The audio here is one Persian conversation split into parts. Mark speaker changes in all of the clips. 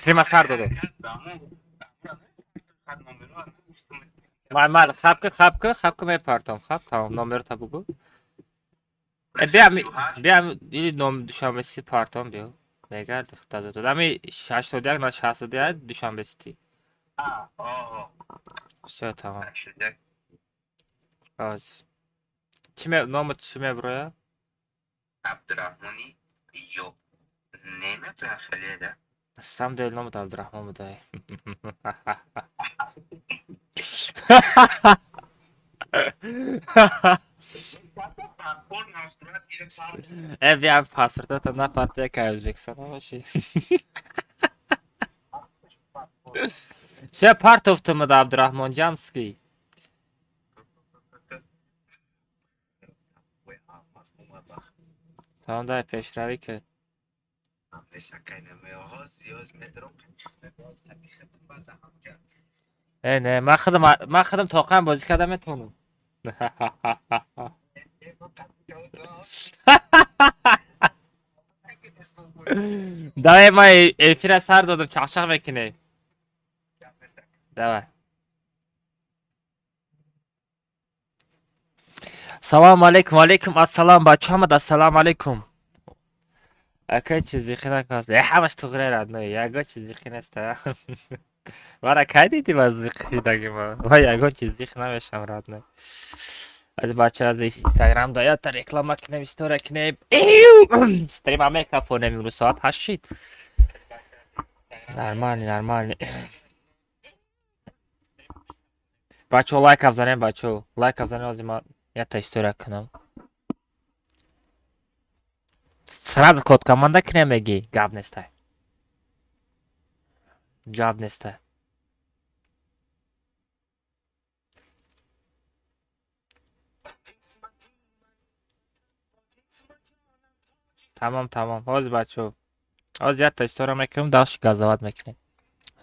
Speaker 1: استریم از هر دو مال خب که میپرتم خب تمام نمبر تا بگو بیام این نام دوشنبه سی پارتام بیو میگرد تازه تو دمی 81 نه 62 دوشنبه سی все tamam az نامت چی برای
Speaker 2: عبدالرحمنی yok neyme ben خلیده
Speaker 1: سم دل نامت عبدالرحمن بوده بیام پاسورد تا نپرده که Özbekistan باشی چه part of the عبدالرحمن جانسکی tamam da پیشروی که نه من خودم طاقم بازی کردم میتونم давай ما افیر سر دادم چخشخ میکنه давай سلام علیکم علیکم السلام بچه همه السلام علیکم اکا چیزی خیلی نکاست همش تو غیره رد نه یکا چیزی خیلی نسته برا که دیدی بازی خیلی ما یکا چیزی خیلی نمیشم رد نه از بچه از اینستاگرام داید تا رکلام کنیم استوره کنیم استریم همه کپو نمیمونو ساعت 8 شید نرمالی بچه لایک افزانیم بچه لایک افزانیم از ما یا تا استوره کنم сразу код команда кремеги гап нестай جاب нестай tamam hoz бачо hoz я та история мекунем дальше газовать мекунем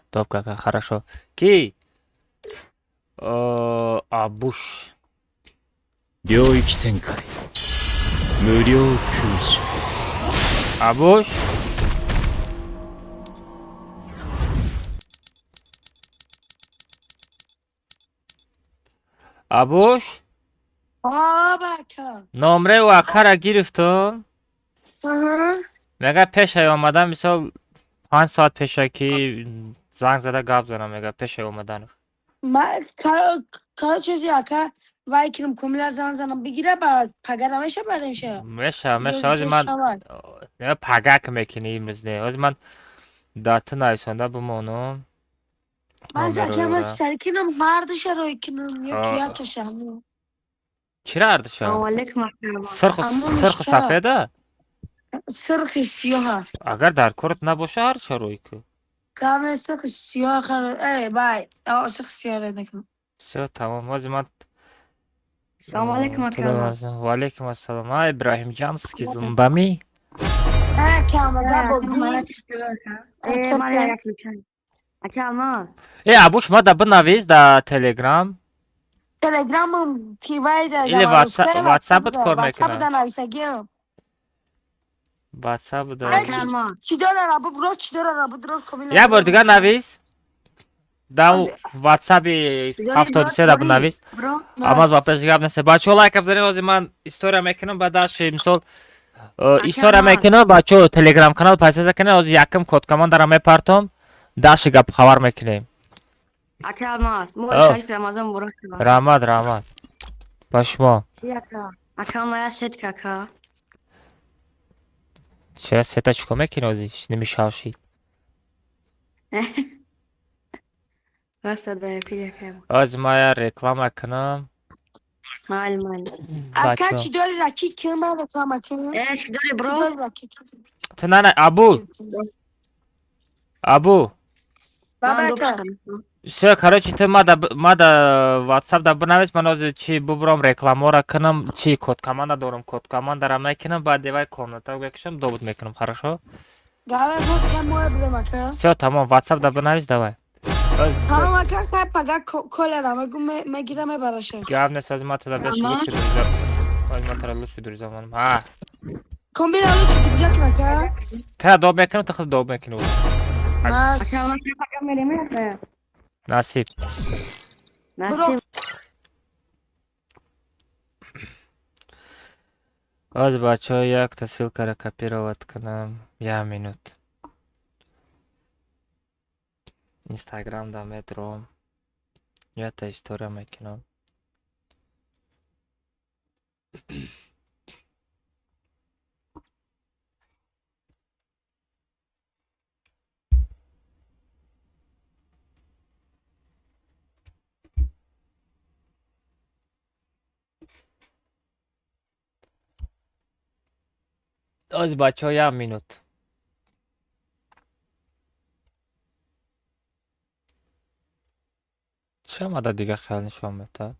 Speaker 1: топ кака хорошо ки абуш
Speaker 3: 領域展開無料空襲
Speaker 1: абуш абуш номре ва кара гирифтам мега пешай омадам мисол 5 соат пешаки занг зада гап занам мега пешай омадан
Speaker 4: کار چیزی آکا وای کنم کمیلا زنم بگیره با پگرم میشه بریم شه
Speaker 1: میشه از من نه پگک میکنی امروز نه از من داتا نایسانده بمانم
Speaker 4: من زکم از شرکینم هردش روی کنم یا کیاتشم
Speaker 1: چرا هردشم؟ سرخ سفیده؟
Speaker 4: سرخ سیاه
Speaker 1: اگر در کارت نباشه هر چه روی که
Speaker 4: کامل سرخ سیاه خرد ای بای سرخ سیاه رو نکنم
Speaker 1: سیاه تمام از من
Speaker 5: سلام علیکم اکرام
Speaker 1: و علیکم السلام ابراهیم جانسکی زنبامی ای ابوش ما دا بنویز دا تلگرام
Speaker 4: تلگرامم تیوای دا
Speaker 1: ili WhatsApp کار میکنه
Speaker 4: WhatsApp دا نویسگیم
Speaker 1: WhatsApp دا
Speaker 4: چی داره رابو برو چی داره رابو درو کمیلا
Speaker 1: یه بار دیگه نویس دا WhatsApp 73 دا بنویس اما از واپس گپ نسته بچه ها لایک افزارین از من استوریا میکنم بعدش مثال استوریا میکنم بچه ها تلگرام کانال پیسه کنه از یکم کد کمان دارم میپرتم داش گپ خبر میکنیم
Speaker 5: اکراماس موش رمضان برو
Speaker 1: رحمت پشما
Speaker 5: اکرام یا ست کاکا
Speaker 1: چرا ستا چیکار میکنی ازش نمیشاشی
Speaker 5: راست داره پیدا کنم
Speaker 1: از ما یا رکلام کنم
Speaker 5: مال
Speaker 4: اکا چی داری راکیت که من رکلام کنم
Speaker 5: اش داری برو
Speaker 1: تو نه ابو
Speaker 4: بابا
Speaker 1: все короче ты ما دا واتساپ دا بنویس من از چی ببرم رکلام را کنم چی کد کامند دارم کد کامند دارم میکنم بعد دیوای کامنت بکشم دوباره میکنم хорошо
Speaker 4: گالا دوست کم مو بدم اکا
Speaker 1: все تمام واتساپ دا بنویس давай
Speaker 4: تمام اکا خب پگا کل را میگیرم براشه
Speaker 1: گپ نیست از ما تا بهش لوش بدوزم از ما تا لوش بدوزم ها
Speaker 4: کامبینا لو چی دیگه اکا
Speaker 1: تا دو میکنم تا خود دو میکنم
Speaker 4: Mas
Speaker 5: Akşam nasıl yapacağım vereyim?
Speaker 1: Nasip.
Speaker 5: Nasıl?
Speaker 1: Oz бачо як та ссылка копировать к нам. Я минут. Instagram да метро. Я та история мекинам. Oz бачо я минут. چه دیگه خیلی نشون بده.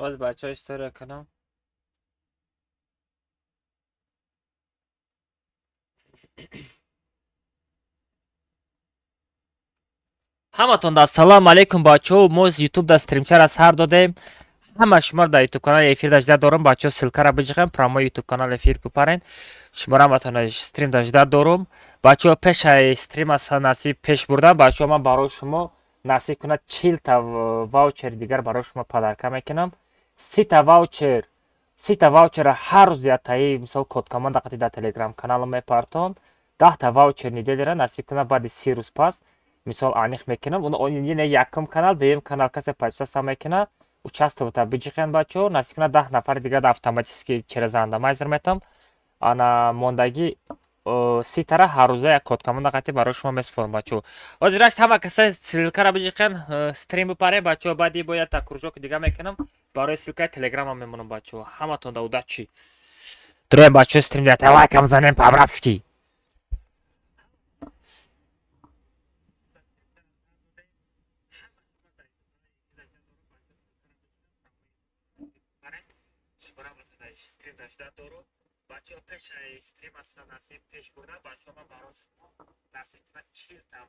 Speaker 1: Oz бачо история کنم. ҳаматон ассалому алайкум бачаҳо. мо ютуб да стримчара сар додем. ҳама шумо дар ютуб канали эфир дажда дорум. бачаҳо силкара биҷиқем прямо ютуб канал эфир бипарен. шуморо ҳаматон стрим дажда дорум. бачаҳо пеш стрим аса насиб пеш бурдам. бачаҳо ман барои шумо насиб кунад 40 та ваучери дигар барои шумо падарка мекунам. 30 та ваучер 30 та ваучера ҳар рӯз ятаи мисол кодкоманд дақати дар телеграм каналам мепартом. 10 та ваучер неделира насиб кунад баъди 30 рӯз пас мисол аниқ мекунам. Яъне якум канал, дуюм канал касе подписаться мекуна, участвовать биҷиқен бачаҳо. насиб кунад 10 нафари дигар автоматически через рандомайзер метам. ана мондаги 30 тара ҳар рӯза як кодкоманд дақати барои шумо месупорам бачаҳо. ҳозир аст ҳама каса силкара биҷиқен стрим бипарем бачаҳо. баъди бо як кружок дига мекунам. барои силкаи телеграмам мемонам бачаҳо. ҳаматон да удачи дроем бачаҳо стрим дата лайкам занем по-братски. стрим дашта дору бачаҳо пеш стрим аса насиб пеш бурда бачаҳо ман барои шумо насиб кунад 40 та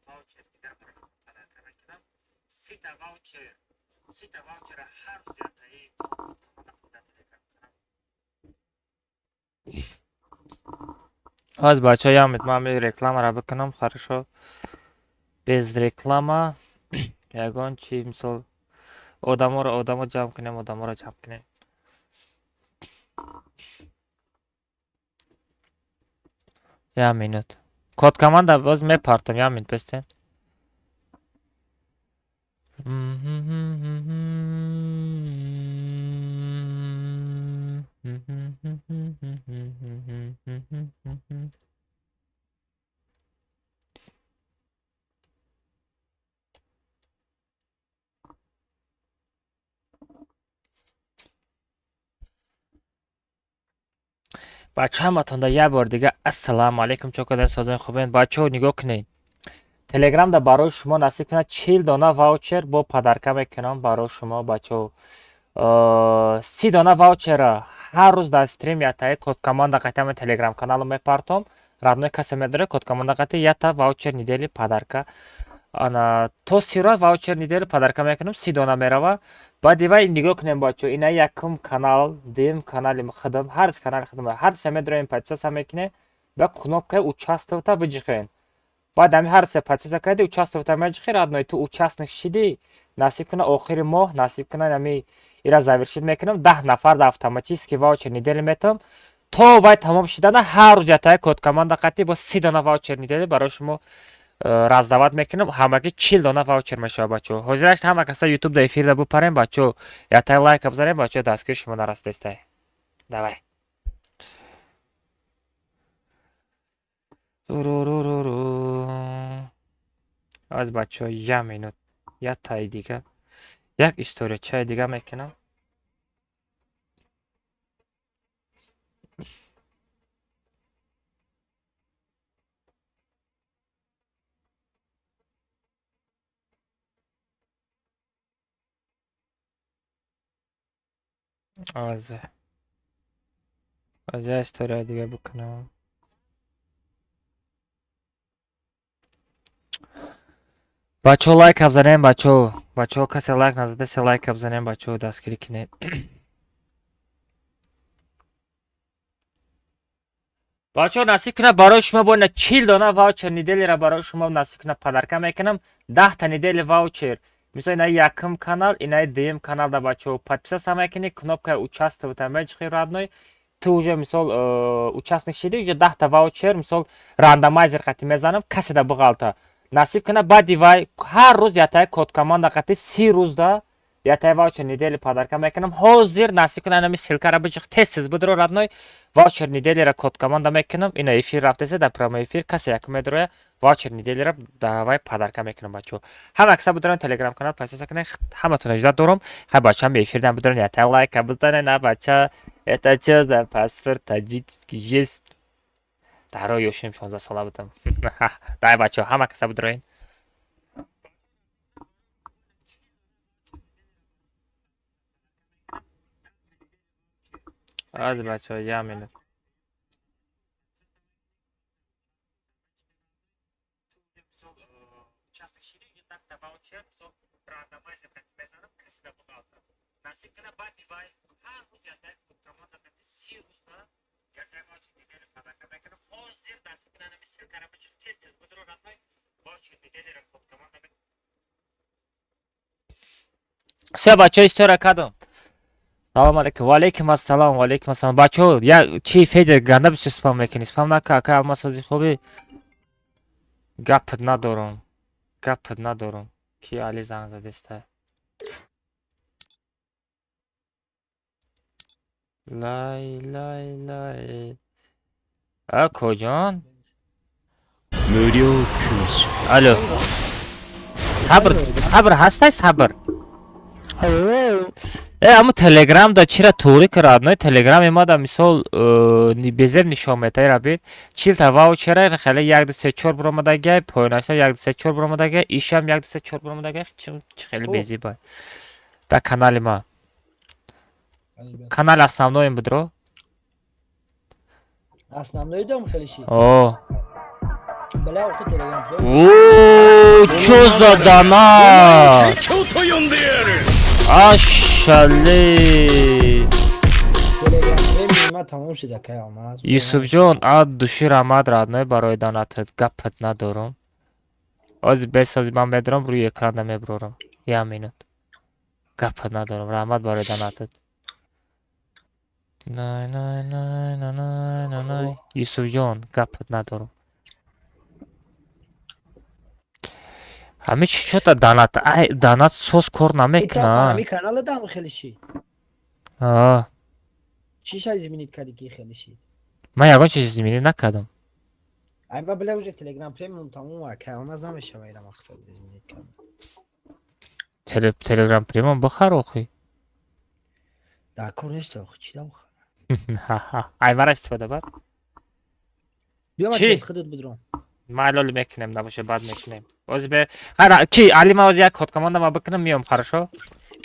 Speaker 1: ваучер дигар барои падарка мекунам. 30 та ваучера ҳар рӯз ятаи ҳоз бачаҳо як минут ман рекламаро бикунам. хорошо без реклама ягон чи мисол одамо ҷамъ кунем. Я минут. Кодкоманда боз мепартам. Я минут бестен. бачаҳо ҳаматон да як бор дига ассалому алайкум. чокодар созани хубен бачаҳо нигоҳ кунед. телеграм да барои шумо насиб кунад 40 дона ваучер бо падарка мекунам барои шумо бачаҳо. 30 дона ваучера ҳар рӯз дар стрим ятаи кодкоманд дақати ҳама телеграм каналам мепартом. радной касе медоре кодкоманд дақати ята ваучер недели падарка. ана то 30 ваучер недели падарка мекунам. 30 дона мерава. баъди вай нигоҳ кунем бачаҳо. ина якум канал, дуюм канали хидм, ҳар канали хидм ҳар се медорем подписаться мекунем. ба кнопкаи участвовать биҷиқен. баъд ҳами ҳар се подписаться карди участвовать меҷиқи радной ту участник шиди. насиб кунад охири моҳ насиб кунад ҳами ира завершит мекунам. 10 нафар да автоматически ваучер недели метам. то вай тамом шидана ҳар рӯз ятаи кодкоманд дақати бо 30 дона ваучер недели барои шумо раздават мекунам. ҳамаги 40 дона ваучер мешавад бачаҳо. ҳозир аст ҳама каса ютуб да эфир да бипарем бачаҳо. ятаи лайка бизанем бачаҳо. дастгири шумо нарастестай. давай. аз бачаҳо як минут ятаи дига як история чаи дига мекунам. از یه استوری دیگه بکنم. بچه لایک بزنین بچه کسی لایک نزده سه لایک بزنین بچه دستگیری کنید. بچه نصیب کنه برای شما با 40 دانه واوچر نیدلی را برای شما نصیب کنه پدرکم میکنم 10 تا نیدلی واوچر مثلا اینا یکم کانال اینا دوم کانال دا بچه подписаться میکنی кнопка участвовать там бачхи родной ты уже misol участник шиди уже 10 та واوچر misol рандомайзер қати мезанам каси да буғалта насиб кана баъди вай ҳар рӯз ятай код команда қати 30 рӯзда ятай واوچر недели подарка мекунам ҳозир насиб кана ана ссилкара биҷиқ тез бидро родной واوچر неделира код команда мекунам ина эфир рафтасе да прямо эфир касе як медроя واوچر неделира давай подарка мекунам бачо ҳама каса бидоран телеграм канал подписаться кунед ҳаматон иҷозат дорам хай бачаам эфирдан бидоран ятай лайка бизанед а бача это чё за паспорт таҷикский жест даро ёшим 16 сола будам дай бачо ҳама каса бидороин Hadi bачо, я минут. Все, бачо, история кадом. Салом алейкум. Валейкум ассалам, валейкум ассалам. Бачо, я чи Федя ганда бише спам мекини. Спам нака, ака алмасози хуби. Гапт надорум. Гапт надорум. Ки али занг задеста. Лай. А, коҷон?
Speaker 3: 無料空襲
Speaker 1: Алло. Сабр ҳастай сабр. Аммо телеграм да чира туғри карад, ной телеграм имада мисол безеб нишон метаи рабид 40 та ваучера хеле 1-2-3-4 буромадагай поинашта 1-2-3-4 буромадагай ишам 1-2-3-4 буромадагай чи хеле безибай да канали ма канал основной будро
Speaker 6: основной дом хелиши
Speaker 1: о
Speaker 6: бля уху телеграм
Speaker 1: о чё за дана
Speaker 3: 京と呼んでやる Ашали
Speaker 6: телеграм тамом шуда кай омад
Speaker 1: Юсуфҷон ад души рамад радной барои донатат гапат надорам ози бесози ман медорам рӯи экран мебурорам 1 минут гапат надорам рамад барои донатат най Юсуфҷон гапат надорам ҳамин чӣ шуда донат сос кор намекунад
Speaker 6: ами канала дам хелиши чӣ шай зиминит кади ки хелиши
Speaker 1: ман ягон чизи зиминӣ накардам
Speaker 6: ай ба бля уже телеграм премиум тамом ва кай омад намешава ира мақсад зиминит кардам
Speaker 1: телеграм премиум бихар охи
Speaker 6: да кор нест охи чӣ да бихар
Speaker 1: ай мара истифода бар
Speaker 6: биё ма
Speaker 1: Чӣ?
Speaker 6: чиз худут бидром
Speaker 1: Малол мекунем набоше бад мекунем ози бе чи алима ози як код команда ма бикунам миём хорошо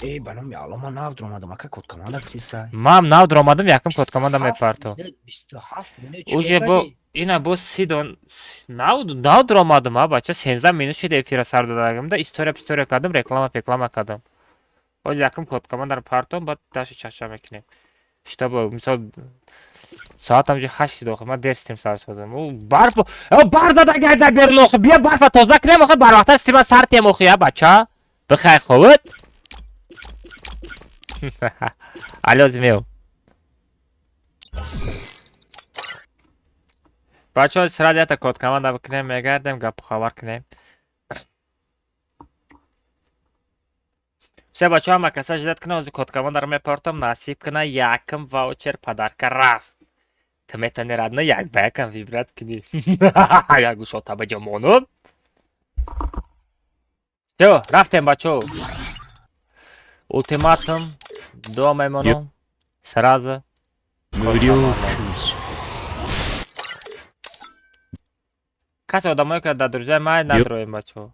Speaker 6: эй банам яъло ман нав дромадам ака код команда фиристай
Speaker 1: мам нав дромадам якам код команда мепарту
Speaker 6: 27 минут
Speaker 1: уже бо ина бо 30 дон нав дромадам а бача 16 минут шид эфира сар додагамда история кардам реклама кардам ози якам код командаро партом бад даши чаша мекунем чтобы мисол соатам же 8 дохи ман дестим сар содам у барф дада гайда берн охи бия барфа тоза кунем охи барвақта стима сар тем охи я бача бихай хобит алло зимео бача сразу это код команда бикунем мегардем гап хабар кунем все бача ҳама каса жидат кунем ози код командаро мепортам насиб куна якм ваучер падарка рафт ты метани радна як ба якам вибрат кунӣ як гӯшота ба ҷамонот всё рафтем бачо ултиматум дуо мемонам сразу
Speaker 3: 無料空襲
Speaker 1: касе одамое ки дар друзяи май надроем бачо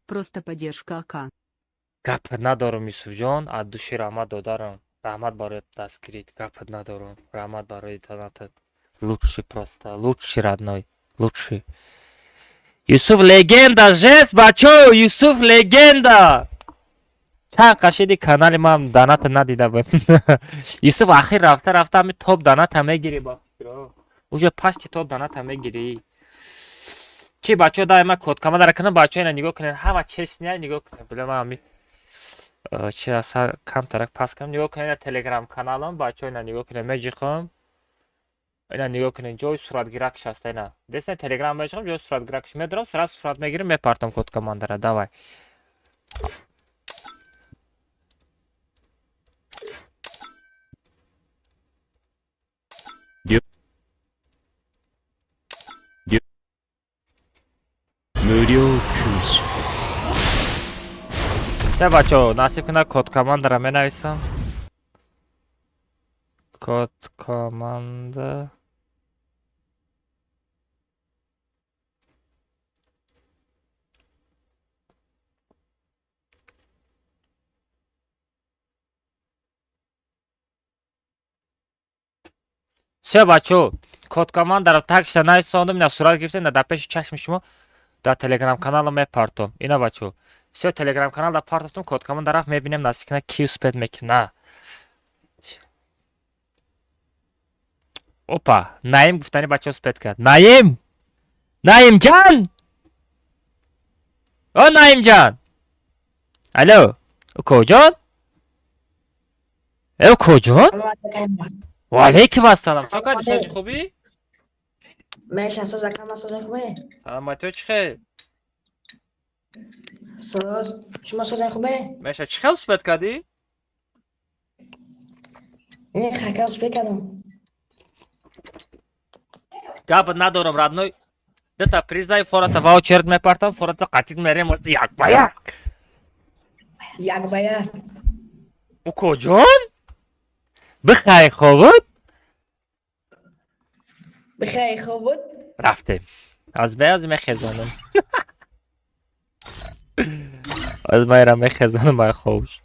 Speaker 7: Просто поддержка АК.
Speaker 1: گپ ندارم یوسف جان، از دوشی رحمت دادارم. رحمت برای دستگیرید، گپ ندارم. رحمت برای دانتت. Лучший просто, лучший родной, лучший. Yusuf легенда, жесть, бачо, Yusuf легенда. چند قشیدی کانال ما هم دانت ندیده بود. یوسف آخر رفته همین توپ دانت هم میگیری با. اوجه پشتی توپ دانت هم میگیری. چی بچه دائما کد کما داره کنن بچه اینا نگاه کنن همه چیز نگاه کنن بله من همی چی اصلا کم ترک پس کنم نگاه کنن تلگرام کانالم بچه اینا نگاه کنن میجیخم اینا نگاه کنن جای صورت گیرکش هست اینا دستن تلگرام میجیخم جای صورت گیرکش میدارم سر صورت میگیرم میپرتم کد کما داره دوای چه بچه نصیب کنه کد کاماند را می نویسم کد کاماند چه بچه کد کاماند را تکش نویساندم اینا صورت گرفتیم در پیش چشم شما در تلگرام کانال میپرتم اینا بچه все تلگرام کانال در پارتتون کد کاماند طرف میبینیم نصیب کنه کیو سپید میکنه اوپا نایم گفتنی بچه سپید کرد نایم نایم جان او نایم جان الو او کجان او کجان و علیکم السلام چه کردی خوبی
Speaker 5: ماشي استاذ كم استاذ خوبه
Speaker 1: سلامتی چه خیر
Speaker 5: استاذ شما استاذ خوبه
Speaker 1: میشه چه خیلی سپید کردی
Speaker 5: این خکاس بکردم
Speaker 1: گپ ندارم رادنوی دتا پریزای فورت واوچرت میپرتم فورت قطید میریم واسه یک با
Speaker 5: یک با یک
Speaker 1: او کجان بخیر خوبت
Speaker 5: بخیر خوب بود
Speaker 1: رفتیم از بیاز میخزانم از میرم میخزانم باید خوبش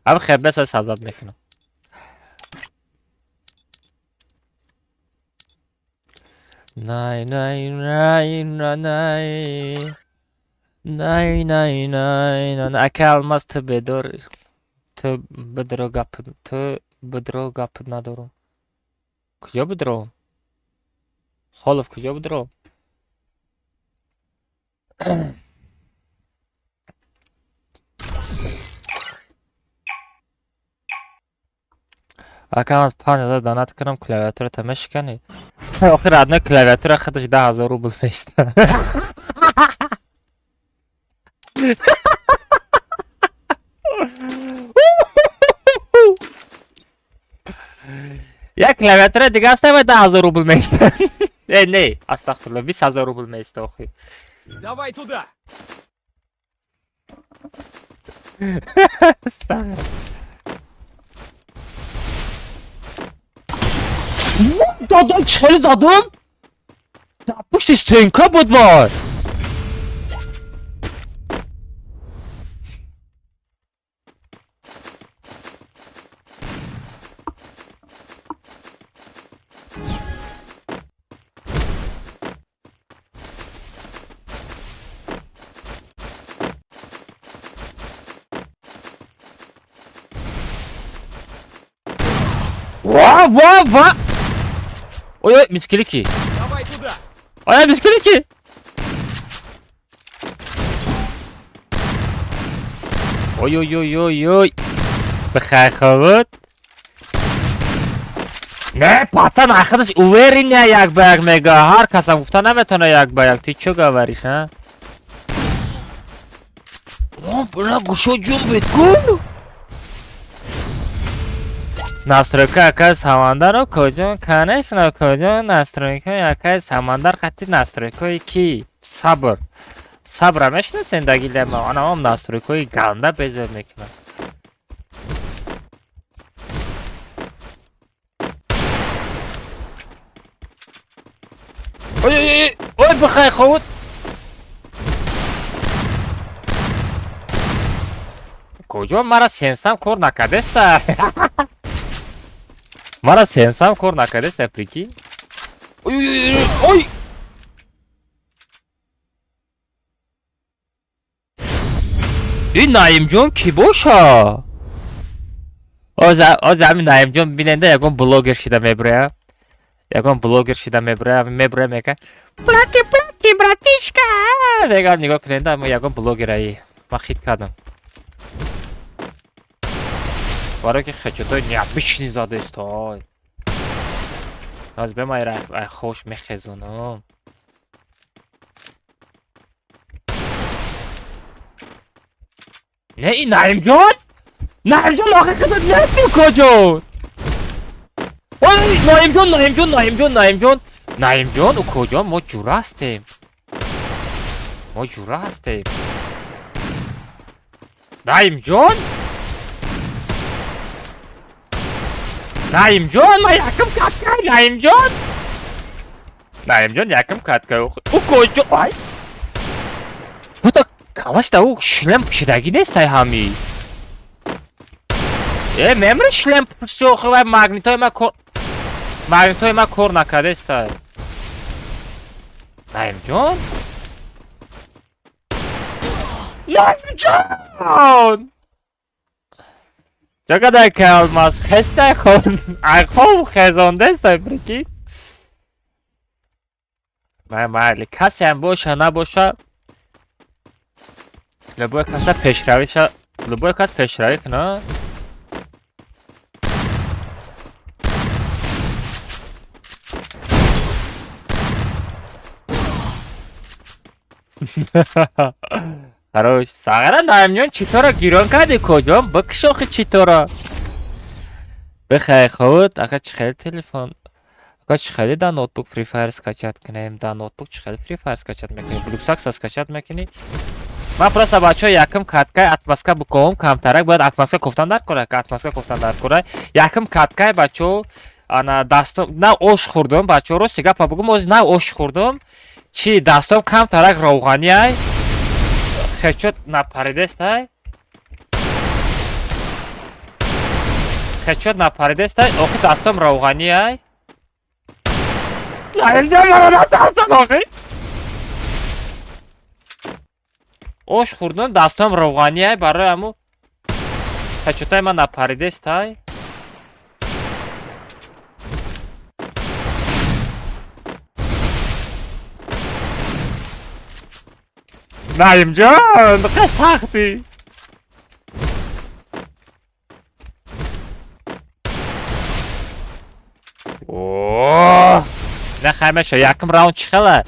Speaker 1: اما خیلی بس از سزاد میکنم نای نای نای نای نای نای نای اکل مست بدر تو بدرو گپ ندارم کجا بدرو خالف کجا بدرو اکم از 5000 دانت کنم کلاویاتور تمش کنی آخر ادنه کلاویاتور خودش 10,000 روبل نیست یک کلاویاتور دیگه است و 10,000 روبل نیست نه استغفرالله 20,000 روبل نیست آخی
Speaker 3: Давай туда!
Speaker 1: دادم چهل زدم در پشت استینکا بود وای وا ой мискилики
Speaker 3: Давай туда!
Speaker 1: ой мискилики ой بخیر خوبت نه پاتن آخرش اووری نه یک با یک میگه هر کس هم گفته نمیتونه یک با یک تی چو گوریش ها بنا گوشو جون بید настройка якая самандаро куҷо конечно куҷо настройка якая самандар қатъи настройкаи ки сабра мешинасен дагилема онам настройкаи ганда безор мекунад Ой, بخیر خود. کجا مرا سنسم کار نکرده است؟ مرا سنسم کار نکرده است پریکی. اوی. این نایم جون کی باشه؟ از همین نایم جون بیننده یکم بلوگر شده میبره. یکم بلوگر شده میبره میگه پلاکی براتیشکا میگه نگاه کننده اما یکم بلوگرایی من خیلی کردم برای که خچتای نبیشنی زاده است های از به من رای خوش میخزونم نه این نایم جون آخه کدوم نفتی کجا نایم جون او کجا ما جوره هستیم نایم جون ما یکم کتکای نایم جون یکم کتکای او کجا آی او تا کلاش دا او شلم پشیدگی نیست همی memre şlem puşoğu ve magnetoy ma kor nakade sta. Naim John? Çakada kalmaz. Xəstə xon. Axov xəzonda sta priki. Mali kasem boşa na boşa. Любой кас пешравӣ кунад. Хорош. Сагара Наимjon читора гирон кади куҷом? Бикш охи читора. Бихай худ, ака чихели телефон. Ака чихели да ноутбук Free Fire скачат кунем. Да ноутбук чихели Free Fire скачат мекунем. Блюксакса скачат мекунӣ. Ман просто бачаҳо якм каткай атмаска буком камтарак бояд атмаска кофтан дар кунай. Атмаска кофтан дар кунай. Якм каткай бачаҳо ана дастом на ош хурдум бачаҳо рости гапа бугум оз на ош хурдум. Чи дастом камтарак равғани ай. Хечот напаридестай. Хечот напаридестай. Охи дастом равғани ай. Наинҷа мара натарсан охи. Ош хурдум дастом равғани ай барои аму хечотай ман напаридестай. Naimjon, qay saxti. Oo! Ne xaymasha yakın round chiqala.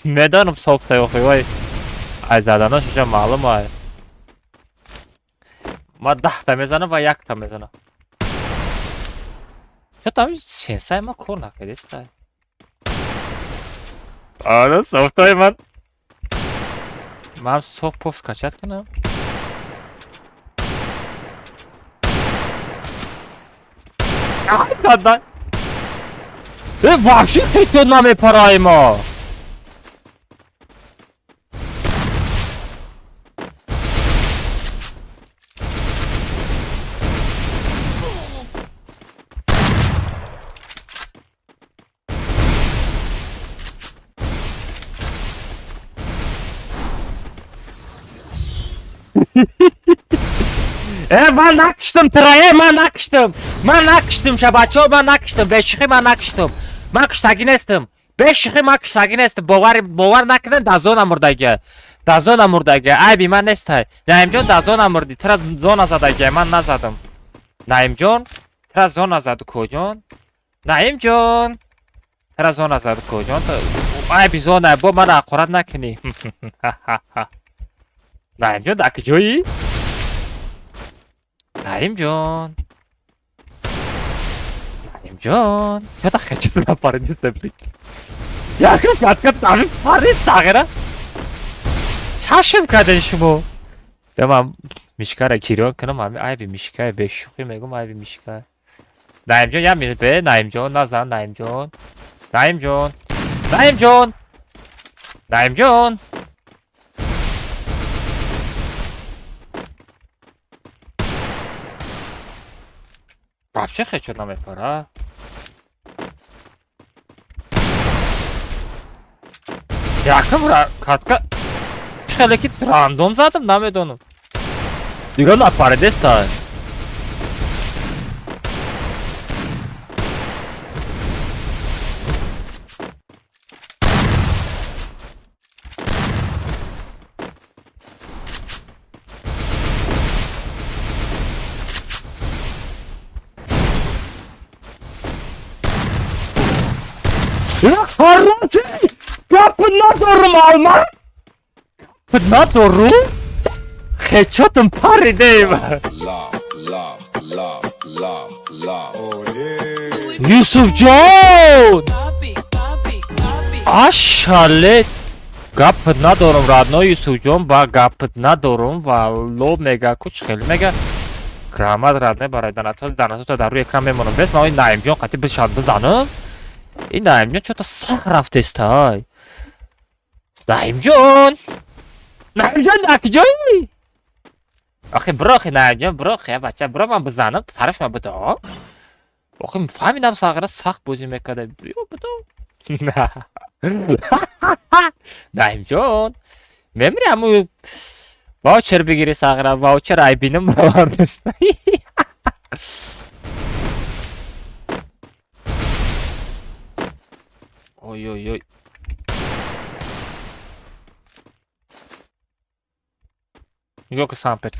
Speaker 1: Medanım softay oxuy voy. Ay zadana shuncha ma'lum ay. Ma 10 ta mezana va 1 ta mezana. Shu tam sensay ma kor nakadesta. Ana softay man. Mam soft pov skачать کنم. دادن. вообще хитон намепарай мо. من نکشتم ترایه من نکشتم شباچو من نکشتم بشخی من نکشتم من کشتگی نیستم بشخی من کشتگی نیستم باور نکنن دازون مردگی عیبی من نیسته نایم جون دازون مردی تر از زون زدگی من نزدم نایم جون تر از زون زد کجون نایم جون تر از زون زد کجون عیبی زونه با من اخورت نکنی نایم جون دکی جویی Naimjon. چرا خچت نپاریدی تبریک. یکم کات تامین پارید تاغیره. چشم کردن شما. دمم میشکاره کیرون کنم همین ای بی میشکاره بشوخی میگم ای بی میشکاره. Naimjon یا میره به Naimjon نزن Naimjon. Naimjon! Naimjon! Вообще хэчот намепара. Яким катка чхалеки рандом задым намедонум. Дига напаредеста. Ya Harunci! Kapına doğru mu almaz? Kapına doğru? Headshot'ın parideyim. Yusufcan! Aşalet! Kapına doğru radno Yusufcan ba kapına doğru valo mega kuch kheli mega Gramad radne baray danatı da daru ekran memonum bes ma Naimjon qati bishad bizanım. Naimjon что-то сах рафтестай. Naimjon! Naimjon nakjoy! Axi bırak Naimjon bırak ya bacha bırak man bizanım tarif ma bito. Oxim fahmidam sağıra sağ bozim kada. Yo bito. Naimjon. Memri amu voucher bigiri sağıra voucher aybinim var. Oy oy oy. Yok sampet.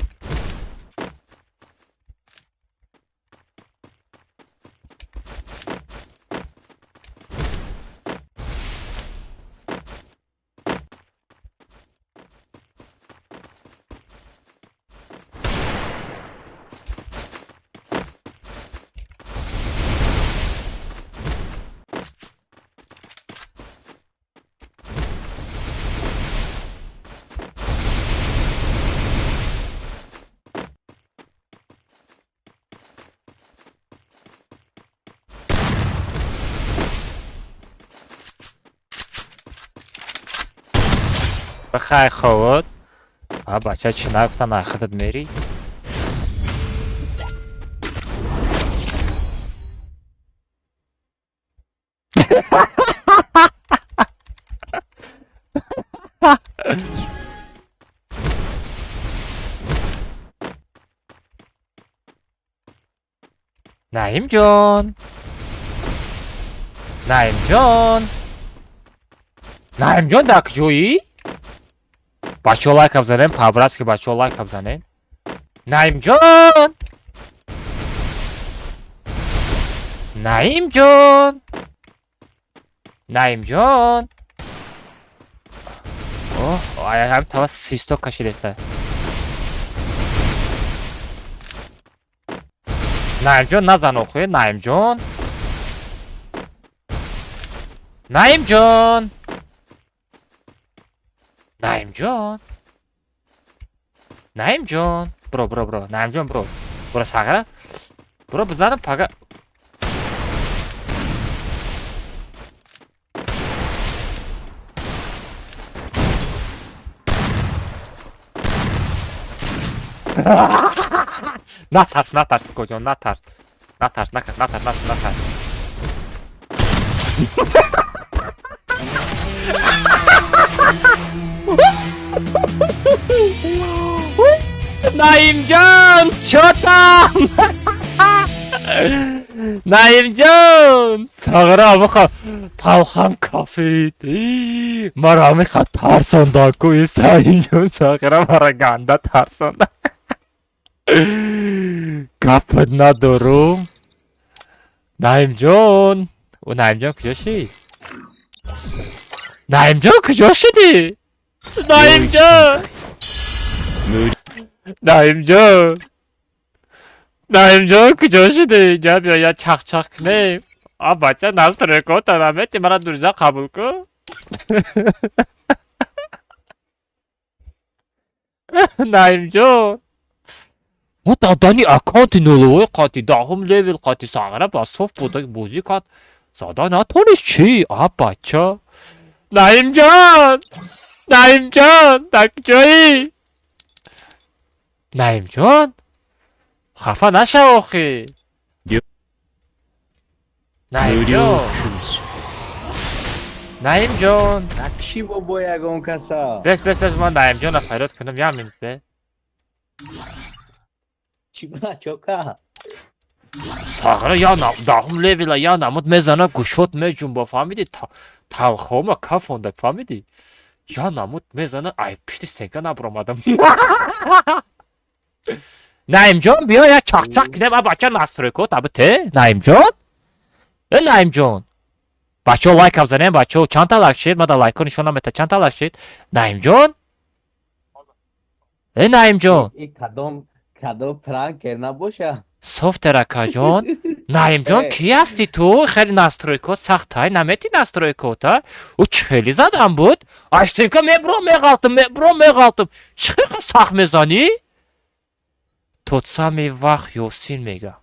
Speaker 1: بخای خود بچه چی نگفتن نخدت میری؟ Naimjon! Naimjon! Naimjon dakjoyi? Бачаҳо лайкам занем, пабратски бачаҳо лайкам занем. Наимҷон! Наимҷон! Наимҷон! Оҳ, ҳам тава 30 кашидеста. Наимҷон назан охӯе, Наимҷон! Наимҷон! Naimjon. Naimjon. Bro. Naimjon bro. Bro sağıra. Bro bizlarning paga. Natars kocan, natars. Natars. Naimjon! Çotam! Naimjon! Sağıra baxa talxam kafet. Marami xa tarsonda koy Naimjon sağıra mara ganda tarsonda. Kapına doğru. Naimjon! O Naimjon kıjoşi. Naimjon kıjoşidi. Naimjon! Naimjon! Naimjon kıjoşidi. Gel ya çak ne? Bacha nasıl rekord alamet bana durza kabul ko. Naimjon! Вот дани аккаунти нулевой қати дахм левел қати сағара ба софт будаг бозӣ кад زادا نتونست چی؟ آب بچه نعیم جان نعیم جان تک جایی نعیم جان خفه نشه آخی نعیم
Speaker 3: 無料
Speaker 1: جان
Speaker 3: 空所
Speaker 1: نعیم جان
Speaker 6: نقشی بابا یگان کسا
Speaker 1: بس من نعیم جان رو فریاد کنم یه منت به
Speaker 6: چی با چوکا
Speaker 1: ساغره یا دهم لیویلا یا نمود میزنه گوشوت میجون فهمیدی تلخوما کفوندک فهمیدی یا نمود میزنه ای پشتی سنگه نبرامدم نعیم جان بیا یا چاق کنیم بچه نستروی کن تبته نعیم جان نعیم جان بچه ها لایک بزنیم بچه ها چند تا لایک شید ما دا لایک ها نشونم بده چند تا لایک شید نعیم جان نعیم جان
Speaker 6: این کدام پرانک نباشه
Speaker 1: صاف ترکا جان نعیم جان کی هستی تو خیلی نستروی کن سخت های نمیتی نستروی کن تا او خیلی زدم بود اشتینکا میغالتم چه سخت میزنی تو سامی وقت یاسین میگه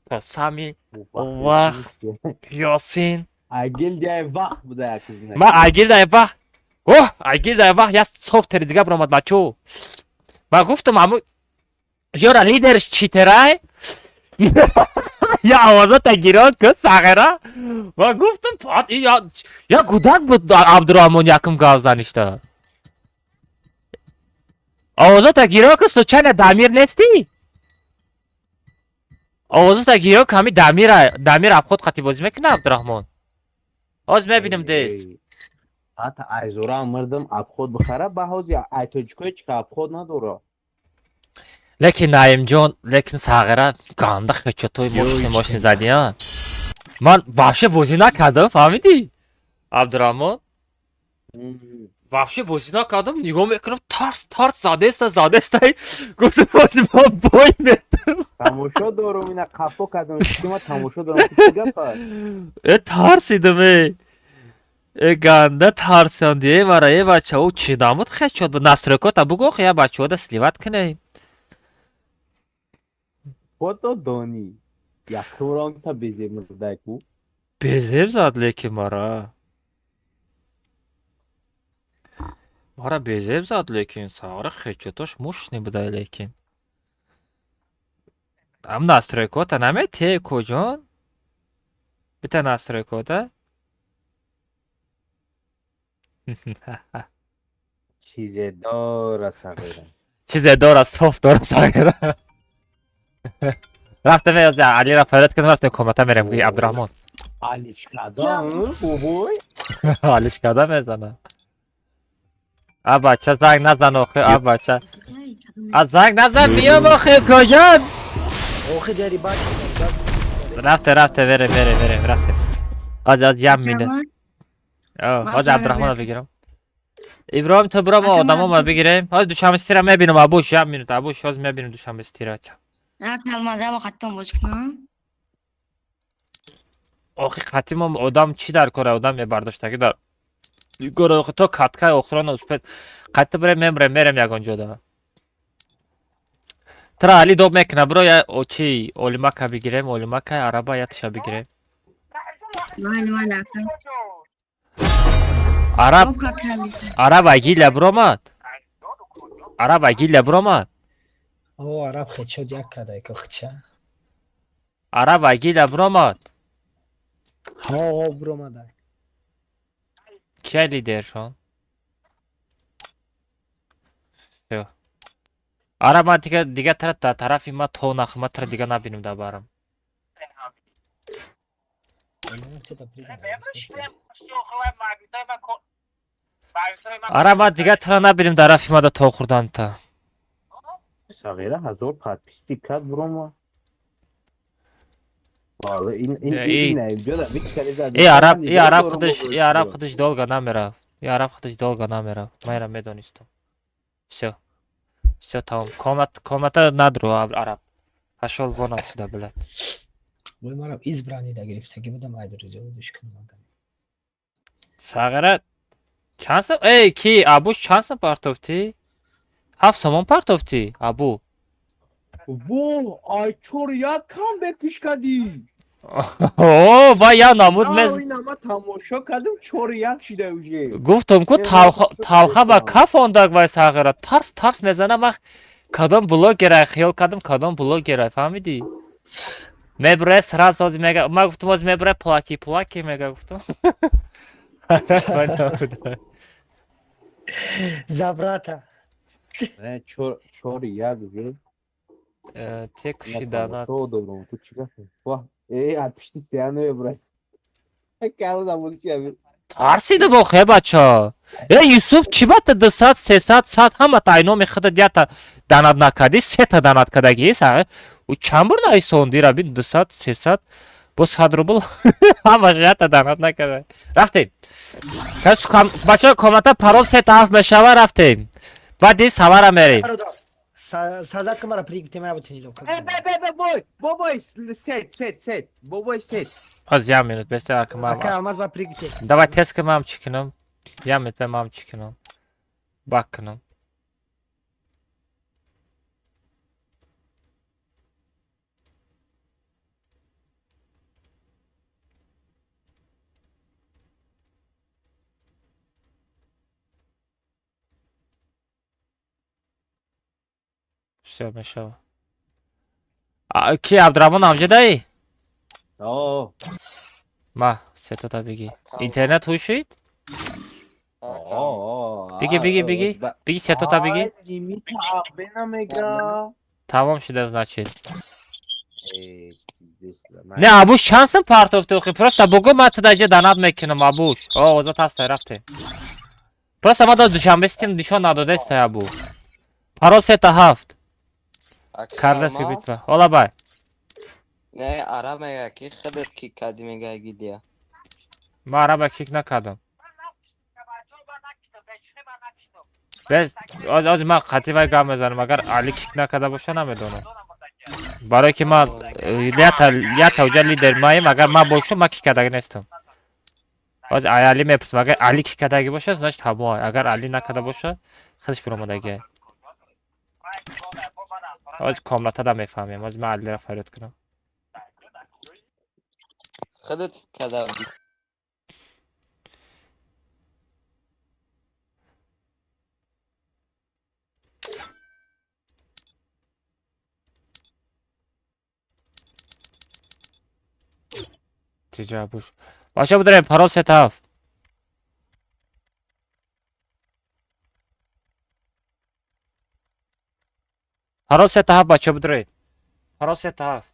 Speaker 1: تو سامی وقت یاسین
Speaker 6: اگل جای وقت بوده کسی
Speaker 1: ما اگیل دای وقت اوه اگیل دای وقت یا صاف تری دیگه برامد بچو ما گفتم امو یورا لیدرش چی ترای یا آوازا تگیران که ساغره ما گفتم پات یا گودک بود عبدالرحمن یکم گاز دانشته آوازا تگیران که تو چنه دامیر نیستی آوازا تگیران که همی دامیر اب خود قطی بازی میکنه عبدالرحمن آز میبینم دیست
Speaker 6: حتی ایزورا مردم اب خود بخره به حوض یا ایتوچکوی چکه اب خود نداره
Speaker 1: لیکن نعیم جان لیکن ساغره گانده خیلی ماشین زدی ها من وحشه بازی نکردم فهمیدی عبدالرحمن وحشه بازی نکردم نگاه میکنم ترس زاده است گفتم بازی ما بای میتم
Speaker 6: تماشا دارم اینه قفا کردم که ما تماشا دارم که گفت
Speaker 1: ترسیدم گانده ترساندی مرا بچه او چی نامود خیلی شد با نسترکوتا بگو خیلی بچه ها دا سلیوت کنه
Speaker 6: خدا دانی یک رانگ تا بیزی مرده کو
Speaker 1: بیزیم زد لیکن مرا بیزیم زد لیکن ساغره خیچتاش موش نبوده لیکن ام نسترکوتا نمیتی کجان؟ بیتا نسترکوتا؟
Speaker 6: چیزی داره سغیره
Speaker 1: چیزی داره صاف داره ساغره رفته میازه علی را فرد کنم رفته کمتا میرم گوی عبدالرحمن
Speaker 6: علیش کدام بوی
Speaker 1: حالش کده میزنه بچه زنگ نزن آخه بچه از زنگ نزن بیام آخه کجان
Speaker 6: آخه داری بچه
Speaker 1: رفته بره رفته از جمع مینه از عبدالرحمن رو بگیرم ابراهیم تو برو ما آدم ها بگیریم از دوشنبه را میبینم ابوش جمع مینه ابوش از میبینم دوشنبه را
Speaker 4: نه کلمه با خطم بازی کنم
Speaker 1: آخه خطی ما آدم چی در کاره آدم برداشتگی در گره آخه تو کتکای آخران اسپید قطع برای میرم یکان جدا ترا علی دوب میکنه برو یا چی اولیمکه بگیریم اولیمکه عربا یتشا بگیریم
Speaker 4: من نکن
Speaker 1: عرب اگیل برو مد
Speaker 6: او عرب خیلی شد یک کده که خیچه
Speaker 1: عرب اگیل برو مد
Speaker 6: ها برو مده
Speaker 1: کی لیدرشون عرب من دیگه طرفی ما تو نخمت تر دیگه نبینم در بارم عرب من دیگه تر نبینم طرفی ما در تو خوردن تا
Speaker 6: صغیره هزار پت پیستی کد برو ما والا این نمیجا در بیچ کلی زد
Speaker 1: ای عرب خودش دولگا نمیره من را میدونستم все tamam комната надро عرب пошел вон отсюда блядь
Speaker 6: وای مرا избранный да گرفتگی بودم айдур زودش کنم
Speaker 1: сагара чанд сом ки абуш чанд сом партофти 7 сомон партофти абу
Speaker 6: во ай чор як кам бекиш кади
Speaker 1: اوه و یا نامود
Speaker 8: نه
Speaker 1: مز
Speaker 8: این اما تماشا کردم 4-1 شده اوجه.
Speaker 1: گفتم کو талха ба каф ондак вай сағира тарс мезанам ах кадом блогера хиёл кардам кадом блогера фаҳмидӣ мебурае сразу ози мега ма гуфтам ози мебурае плаки мега гуфтам
Speaker 6: Забрата.
Speaker 8: Ne 4-1 اوجه.
Speaker 1: те кушидана
Speaker 8: Tamam, doğru. Tu çıkarsın. Vah. Atmıştık yani buraya. Kaldı da bunu şey.
Speaker 1: тарсида вохе бача юсуф чӣ бата 200 300 100 ҳама тайноми худа дята данад накарди сета данад кадаги са у чанд бор наисондира бин 200 300 бо 100 рубл ҳама ята данад накарда рафтем бача комната парол сета ҳафт мешава рафтем баъди савара мерем
Speaker 6: Sazak mara prigtime butini.
Speaker 8: Boy. Set. Boy set.
Speaker 1: аз я минут бесте акма
Speaker 6: Aka almaz ba prigte.
Speaker 1: давай тест ки мам чӣ кунам я минут бе мам чӣ кунам бак кунам всё мешава ки абдурамон амҷадаи
Speaker 8: Oo.
Speaker 1: ма сетота биги интернет ҳуй шуид биги сетота биги тамом шуда значит не абуш чансим партофта охи просто бугу ма тидаҷа данад мекунам абуш озод ҳастай рафтем просто ма да душанбе ситим нишон надодастай абу парол сета ҳафт кардаси битва ола бай
Speaker 9: Не, араб мега ки худат кик кади мега гидия.
Speaker 1: ма араба кик накардам без оз ма қативай гам мезанам агар али кик накарда боша намедонам барое ки ма ята уҷа лидер маем агар ма бошам ма кикадаги нестам оз али мепурсам агар али кикадаги боша значит ҳамоай агар али накарда боша худаш биромадагиай оз комнатада мефаҳмем оз ма алира фарёд кунам
Speaker 9: Худат када.
Speaker 1: тиҷа буш баша бударем парол сета ҳафт парол сета ҳафт бача бударе парол сета ҳафт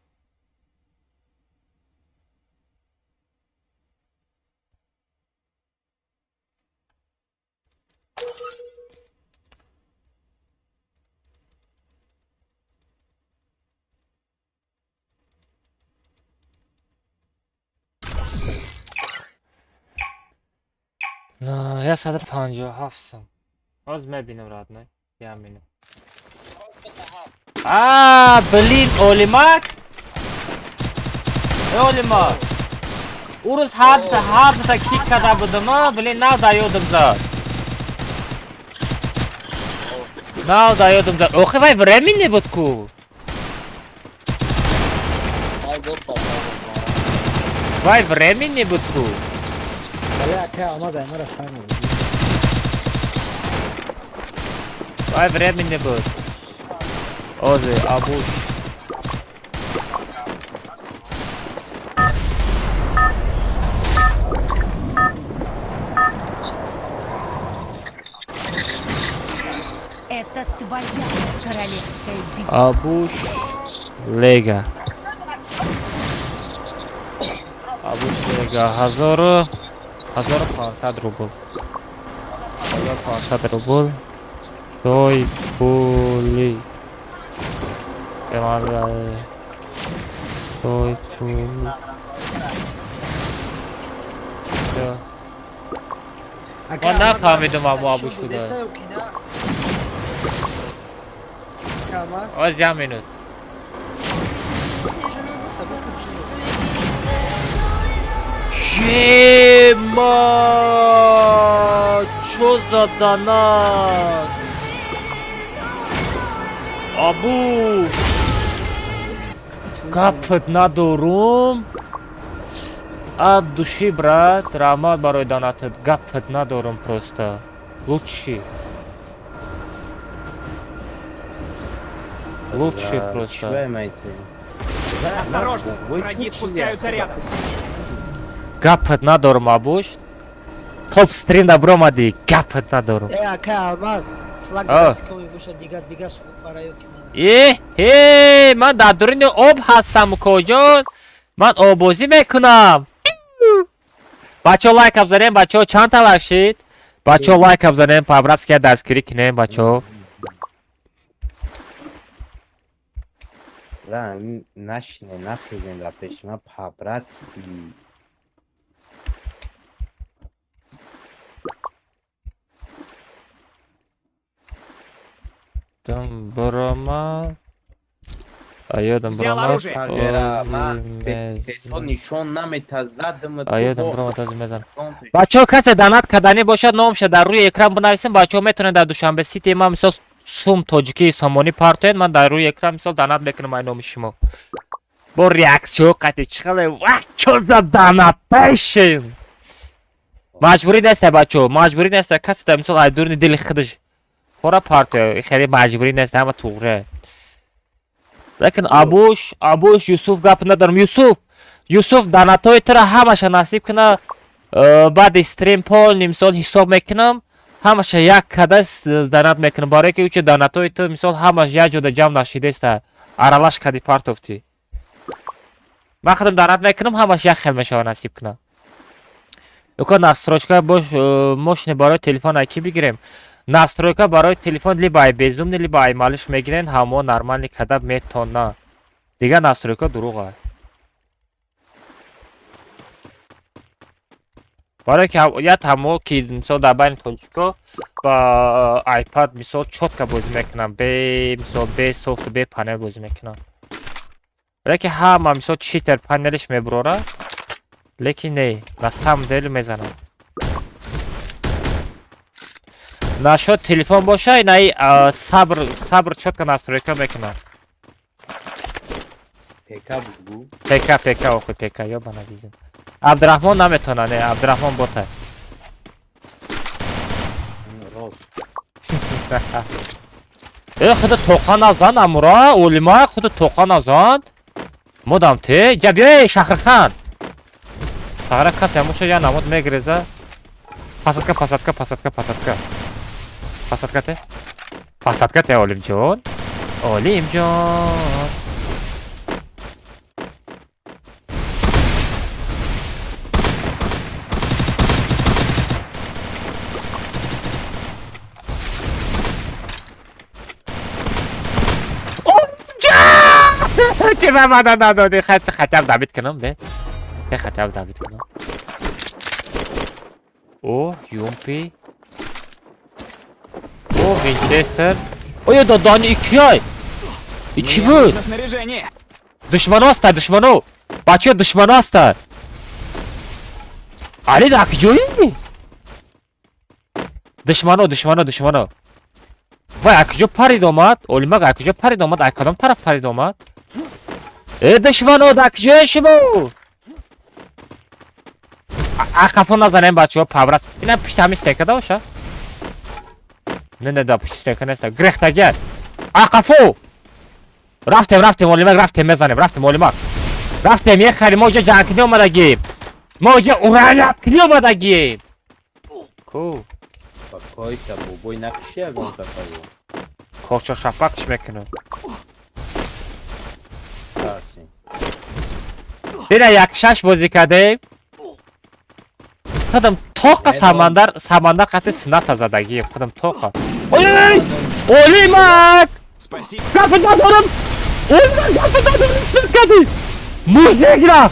Speaker 1: я 157 сум оз мебинам родной я минут блин олимак олимак урус ҳарда кик када будам блин нав да ёдам зад охи вай времени небуд ку вай времени небуд ку
Speaker 6: Bale aka almaz mara sani.
Speaker 1: вай времени небуд озе абуш
Speaker 7: Это твоя королевская битва.
Speaker 1: абуш лега абуш лега 1500 рубл 1500 рубл той пули той пули من نفهمیدم اما ابوش بوده از یه minut Шема! Чё за донат? Абу! Капать надорум? От души, брат, раҳмат барои донатат. Гапат надорам просто. Лучший. Лучший просто.
Speaker 3: Осторожно, враги спускаются рядом.
Speaker 1: Гапат надорам, Абуш. Топ стрим добро омадӣ. Гапат надорам.
Speaker 6: Ака алмаз. Флаг
Speaker 1: А.
Speaker 6: дасти кои боша дига сухара ёки ман.
Speaker 1: Ман дар дуруни об ҳастам мукоҷон. Ман обозӣ мекунам. Бачаҳо лайкам занем, бачаҳо чанд та лайк? Бачаҳо лайкам занем, пабратския дастгирӣ кинем, бачаҳо.
Speaker 8: Нашне, нахезем дар пеши ман пабратски.
Speaker 1: Бурама. Аёдам
Speaker 3: Взял
Speaker 1: бурама.
Speaker 3: оружие.
Speaker 8: нишон наметазадам.
Speaker 1: Аёдам бурама този мезанам. Бачаҳо касе донат карданӣ бошад, номаша дар рӯи экран бинависем. Бачаҳо метавонед дар душанбе сити ман мисол сум тоҷикии сомонӣ партоед. Ман дар рӯи экран мисол донат мекунам ай номи шумо. Бо реаксияҳо қатъи чихеле ва чо за donation. Маҷбурӣ нест бачаҳо, маҷбурӣ нест касе дар мисол ай дуруни дили худаш фора партоя. Хеле маҷбурӣ нест, ҳама туғра. Лекин Абуш Юсуф гап надорам. Юсуф донатҳои туро ҳамаша насиб куна. Баъди стрим полни мисол ҳисоб мекунам. Ҳамаша як кадас донат мекунам. Барое ки учи донатҳои ту мисол ҳамаш як ҷода ҷамъ нашидаста. Аралаш кади партофти. Ман худам донат мекунам, ҳамаш як хел мешава насиб кунам. Ука настройка бош мошини барои телефон ай ки бигирем. Настройка барои телефон либо ай безумни, либо ай малиш мегирен, ҳамо нормални кадаб метона. Дига настройка дурӯғ ай. барое ки як ҳамо ки мисол дар байни тоҷико ба айпад мисол чотка бозӣ мекунам, бе мисол бе софт бе панел бозӣ мекунам. Лекин ҳама мисол читер панелиш мебурора. Лекин не, на самом деле мезанам. Нашод телефон боша, инаи сабр чотка настройка мекунам. ПК охи ПК ёбан азизим. Абдураҳмон наметона, не, Абдураҳмон ботай. Худа тоқа назан амура, олима худа тоқа назан. Модам те, ҷаб Шахрхан. Сагара касе амуша я намуд мегиреза. Пасадка те. Пасадка те Олимҷон. Олимҷон. چه به من ندادی خطر دابید کنم به خطر دابید کنم او یومپی او وینچستر او یا دادانی ایکی های ایکی بود دشمن هسته دشمنو بچه دشمن هسته علی دا اکی جایی دشمنو وای اکی جو پرید آمد اولیمک اکی جو پرید آمد ای کدام طرف پرید آمد دشمنو دا اکی جایی شما اقفون نزنیم بچه ها پاورست اینم پشت همی استیکه دا باشه نه دا پشت استیکه نیست گرخته گرد اقفو رفتیم اولیمک رفتیم میزنیم رفتیم یک خیلی موجه جنگی اومده گیم موجه اورانیت کنی اومده گیم کو
Speaker 8: Koysa bu boy nakışı ya ben kapalı.
Speaker 1: Koçak şapakış mekinu.
Speaker 8: Dersin.
Speaker 1: Bine yakışaş bozikade. Kadın toka samandar katı sınat azadagiyim. Kadın toka. Oy! Olimak! Kapıdan oğlum! Kapıdan oğlum sınat kadı! Mujik raf!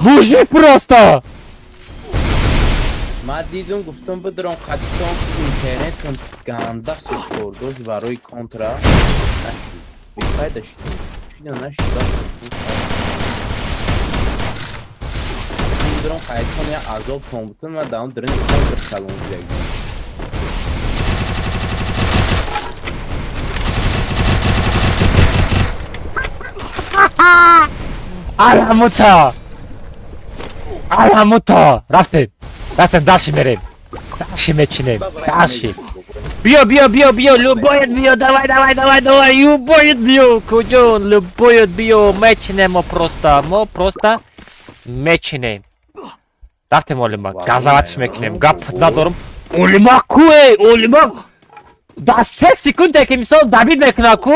Speaker 1: Mujik prosto!
Speaker 8: من دیدم گفتم بدرم خطیتون اینترنت گنده سپردوش برای کنترا نشید بیخواه داشتیم چیده نشید بدرم خطیتون یا عذاب کامبوتون و دارم درن کنتر سلام جاییم
Speaker 1: Alamuta! Alamuto. Raftim další میریم. další mečinem. další. بیا لوبایت بیا давай لوبایت بیا کجا لوبایت بیا مچنه ما پروستا مچنیم رفتیم اولیماک گازواتش میکنیم گپ ندارم اولیماک کوه اولیماک در 3 سکونده که مثال دبید میکنه کو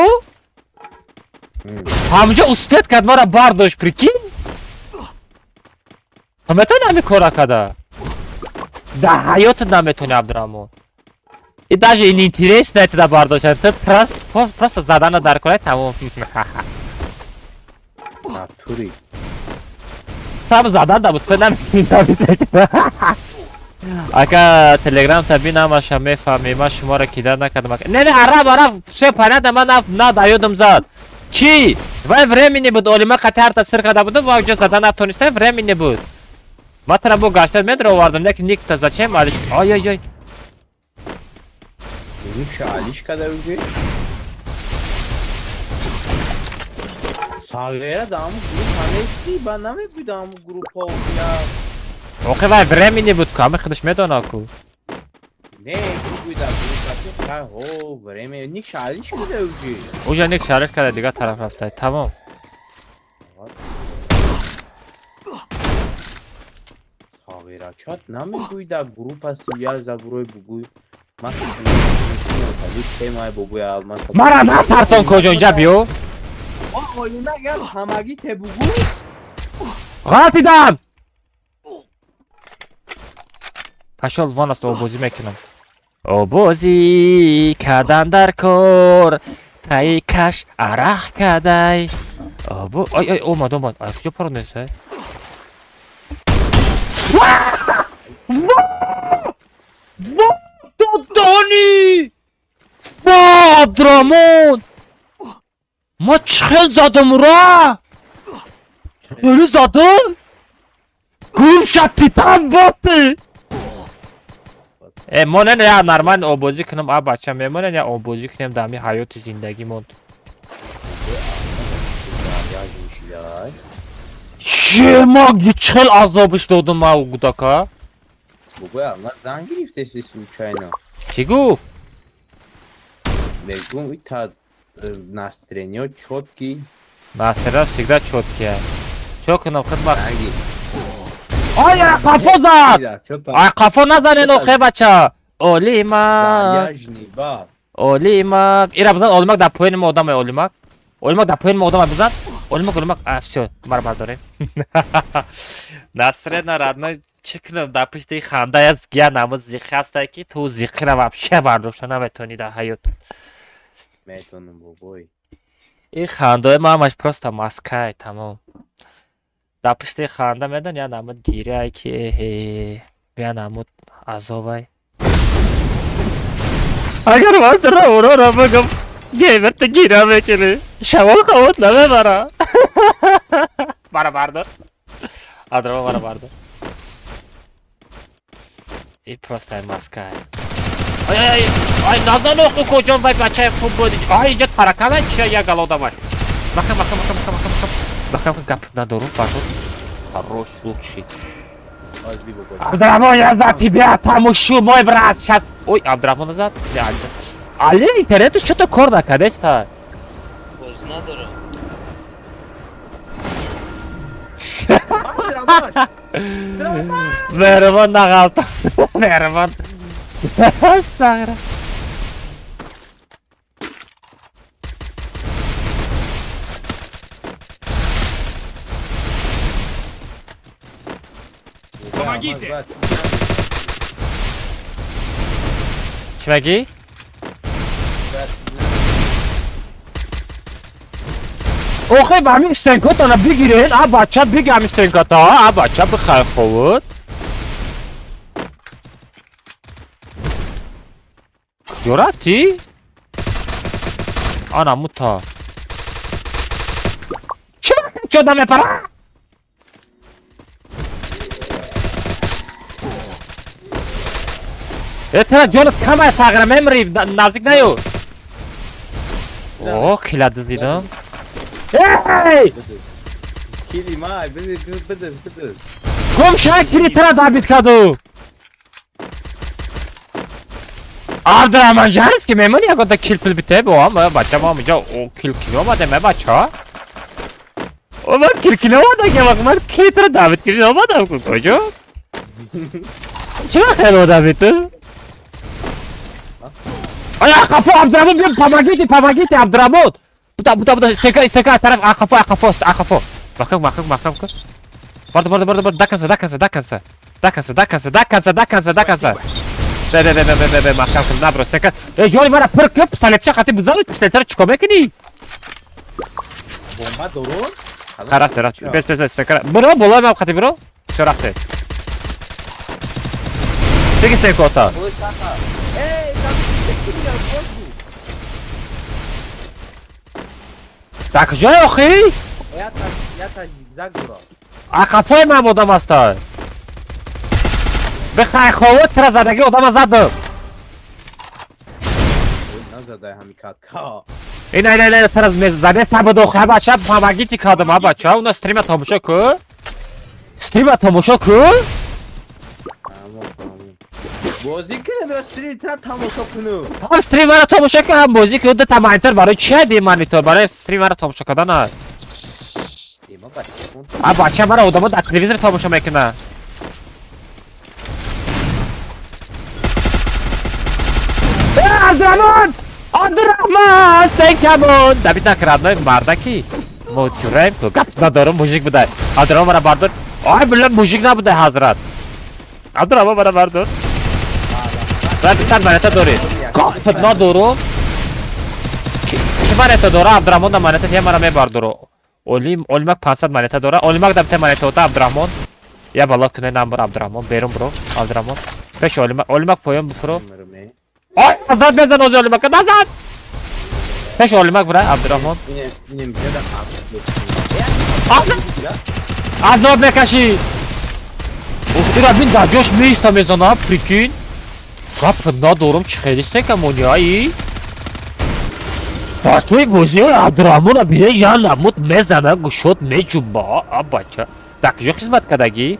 Speaker 1: همونجا اسپیت کرد ما را بارداشت پریکین همتون نمیکنه کده در حیات نمیتونی عبدالرحمن I даже и не интересно это да бардош, это просто задано дар кунай тамом.
Speaker 8: Натури.
Speaker 1: Там задан да буд, намедонид. Ака телеграм та бинамаша мефаҳмем, ман шуморо кида накардам. Не, араб, все понятно, ман надаёдам зад. Чӣ? Вай времени буд, олима қатарта сир када буду, ва уҷо задан натонистам, времени буд. Ман тара бо гаштад медро овардам, лекин никто зачем алиш? Ой.
Speaker 8: Ник алиш када уҷи? Сағира да ҳамун групп ҳамеисти, ба намебуд ҳамун группҳо я.
Speaker 1: Охе вай времени буд ку, ҳамин худаш медона ку.
Speaker 8: Не, ки буйда группати ҳо времени, ник алиш када уҷи?
Speaker 1: Уҷа ник шариш када дига тараф рафтай, тамом.
Speaker 8: Сағира чат намебуйда группаси я забурой бугуй.
Speaker 1: Мара натарсон куҷо инҷа биё.
Speaker 8: Олима гап ҳамагӣ те бугу.
Speaker 1: ғалтидам. пашол вон аст обозӣ мекунам. обозӣ кардан дар кор таи каш арақ кадай. ой омад ай куҷо парод месай? Додони! Абдурамон! Ма чихел задам ура! Чӯри задам? Гумша титан боти! Монен я нормально обозӣ кунам, а бача мемонен я обозӣ кунем дами ҳаёти зиндагимон. Чемак чихел азобиш додам ма гудака?
Speaker 8: Бугӯя, ман зан гирифтеси случайно.
Speaker 1: Чӣ гуфт?
Speaker 8: Мегум ита настроение чёткий.
Speaker 1: Настроение всегда чёткие. Чё кунам хидмат? Ай, қафо зад! Ай, қафо назанен охе бача. Олимак. Олимак. Ира бизан олимак дар поёни ма одам олимак. Олимак дар поёни ма одам бизан. Олимак. Всё, мара бардорем. Настроение родной. Чӣ кунам дар пишти хандая зия намуд зиқи ҳастай ки ту зиқира вообще бардошта наметонӣ дар ҳаёт.
Speaker 8: Метонам бобой.
Speaker 1: ин хандаи ма ҳамаш просто маскай тамом. дар пишти ханда медон я намуд гирияй ки эҳе бия намуд азобай. агар ман тара ороро бигам геймерта гиря мекунӣ шамо хавот намебара. мара бардор. адрамо мара бардор. И просто маска. Ай, назан оху куҷон вай бачаи хуб буди. Ай, инҷа таракана чия як галода вай. Махам гап надорум башод. Хорош лучший. Абдурамон я за тебя тамушу мой брат сейчас. Ой, Абдурамон назад. Али интернетиш чото кор накадаста?
Speaker 9: Боз надорам.
Speaker 1: Меҳрибон нағалта. Меҳрибон. Сағира.
Speaker 3: Помогите!
Speaker 1: Чӣ мегӣ? охе ба ҳамин стенкотона бигирен, а бача биги ҳамин стенкота, а бача бихай ховуд. куҷо рафтӣ? ана мута. чӣ вақт чода мепара? тара ҷонат камай сағира мемри наздик наё. о килада дидам. Эй!
Speaker 8: Кили май, бедер.
Speaker 1: Kom şak filtre David kadu. Abdurrahman Janis ki memnun ya kadar kill pil bite bu ama baca mamuca o kill kilo deme baca. O bak kill kilo da ki bak mar filtre David kilo da ku kojo. Çıma hello David. Ay kafa Abdurrahman bir pamagiti Abdurrahman. Bu da isteka taraf kafa. Bakın. Bardo dakansa. Be mahkam kıl nabro isteka. Joli bana pırk yap salepçe katı buzalı pistetere çıkomek ni.
Speaker 8: Bomba durun.
Speaker 1: Karakter at. Bes isteka. Bro bolamam katı bro. Şorakte. Peki sen kota. Tak joli oxi.
Speaker 8: Yata zigzag dura.
Speaker 1: Kafayı mı odam hasta? Bexay xovu tira zadagi odam zadı.
Speaker 8: Nazada hamikatka.
Speaker 1: نه تر از زده سب دو خبر شب پامگیتی کادم ها بچه ها اونا استریم تماشا کو
Speaker 8: بازی کنه استریم تماشا کنه.
Speaker 1: هم استریم رو تماشا که هم بازی که اون تمایتر برای چه دیمانی تو برای استریم رو تماشا کردن بچه مرا اودمو در تلویزیون تماشا میکنه عبدالرحمن استنکمون دبید نکردنای مردکی موجوریم تو گفت ندارم موژیک بده عبدالرحمن مرا بردار آی بلند موژیک نبوده حضرت عبدالرحمن مرا بردار باید سر منیتا داری گفت ندارم که منیتا داره عبدالرحمن دا منیتا تیه مرا میبردارو اولیمک 500 منیتا داره اولیمک دم ته منیتا ہوتا عبدالرحمن یا بالا کنه نمبر عبدالرحمن بیرون برو عبدالرحمن پیش اولیمک پویم بفرو آی حضرت بزن اوزی اولیمک نزد پیش اولیمک برای عبدالرحمن
Speaker 8: Yine bize de
Speaker 1: عذاب بکشی ایرا بین در جاش میستا میزنم پریکین گفت ندارم چه خیلی استنکمونی هایی بچه بوزی عبدالرحمن بیره یا نمود میزنه گشود میجنبه بچه دکجا خدمت کدگی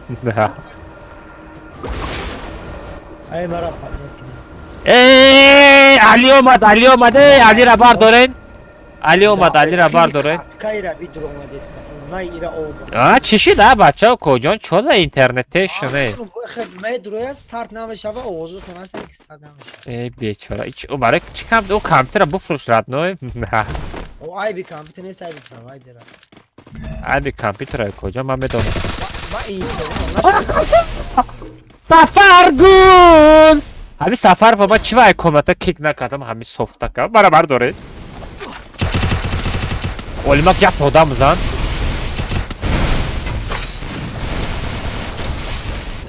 Speaker 6: ای مرا
Speaker 1: علی اومده علی را بردارین علی اومد علی را بردارین
Speaker 6: کایرا بیدر اومده است اونای ایرا اومد
Speaker 1: چیشی ده بچه کجان چوزا اینترنتشونه
Speaker 6: خدمه دروی استارت نمیشه و اوزو کنه سر که استارت نمیشه
Speaker 1: ای بیچاره او برای چی کم او کامپیوتر بفروش رد نوی
Speaker 6: او ای بی کامپیوتر نیست ای بی سروای دیره
Speaker 1: ای بی کامپیوتر کجا من بدونم
Speaker 6: با این
Speaker 1: سفرگون همی سفر بابا چی وای کمتا کیک نکردم همی صفتا کم برابر داره اولیمک گفت آدم زن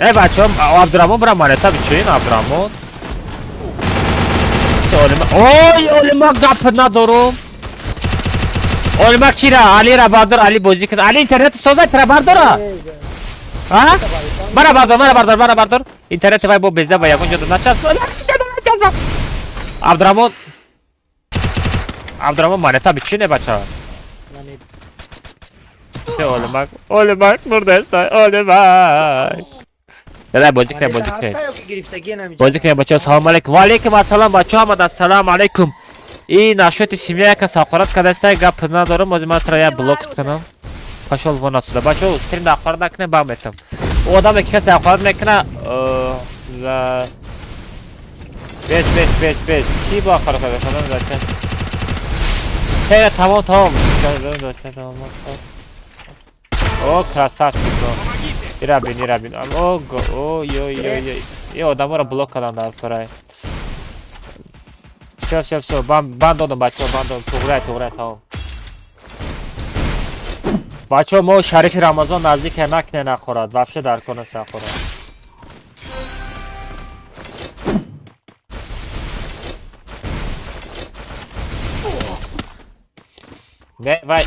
Speaker 1: ای بچه هم عبدالرحمن برای منیتا بچین عبدالرحمن اولیمک گفت ندارم اولیمک چی را علی را بردار علی بازی کن علی اینترنت سازه تر برداره ها؟ مرا بردار اینترنت وای با بزده و یکون جدا نچسب عبدالرحمن منیتا بچینه بچه اولیمک مرده است اولیمک دادا بازی کنیم بچه السلام علیکم و علیکم السلام بچه آمد السلام علیکم این نشوت سیمیه که ساقارت کرده است گپ ندارم از من ترا بلوک کنم پاشل ونا سودا بچه استریم داخل نکنه با میتم او آدم که کسی داخل میکنه بیس کی با آخر کرده خودم داشتن خیلی تمام او کراساف ایرا بین او یه آدم را بلوک کردن در فرای شو بند دادم بچه بند دادم توغره تمام بچه ما شریف رمضان نزدیک نکنه نخورد وفشه در کنه نخورد نه وای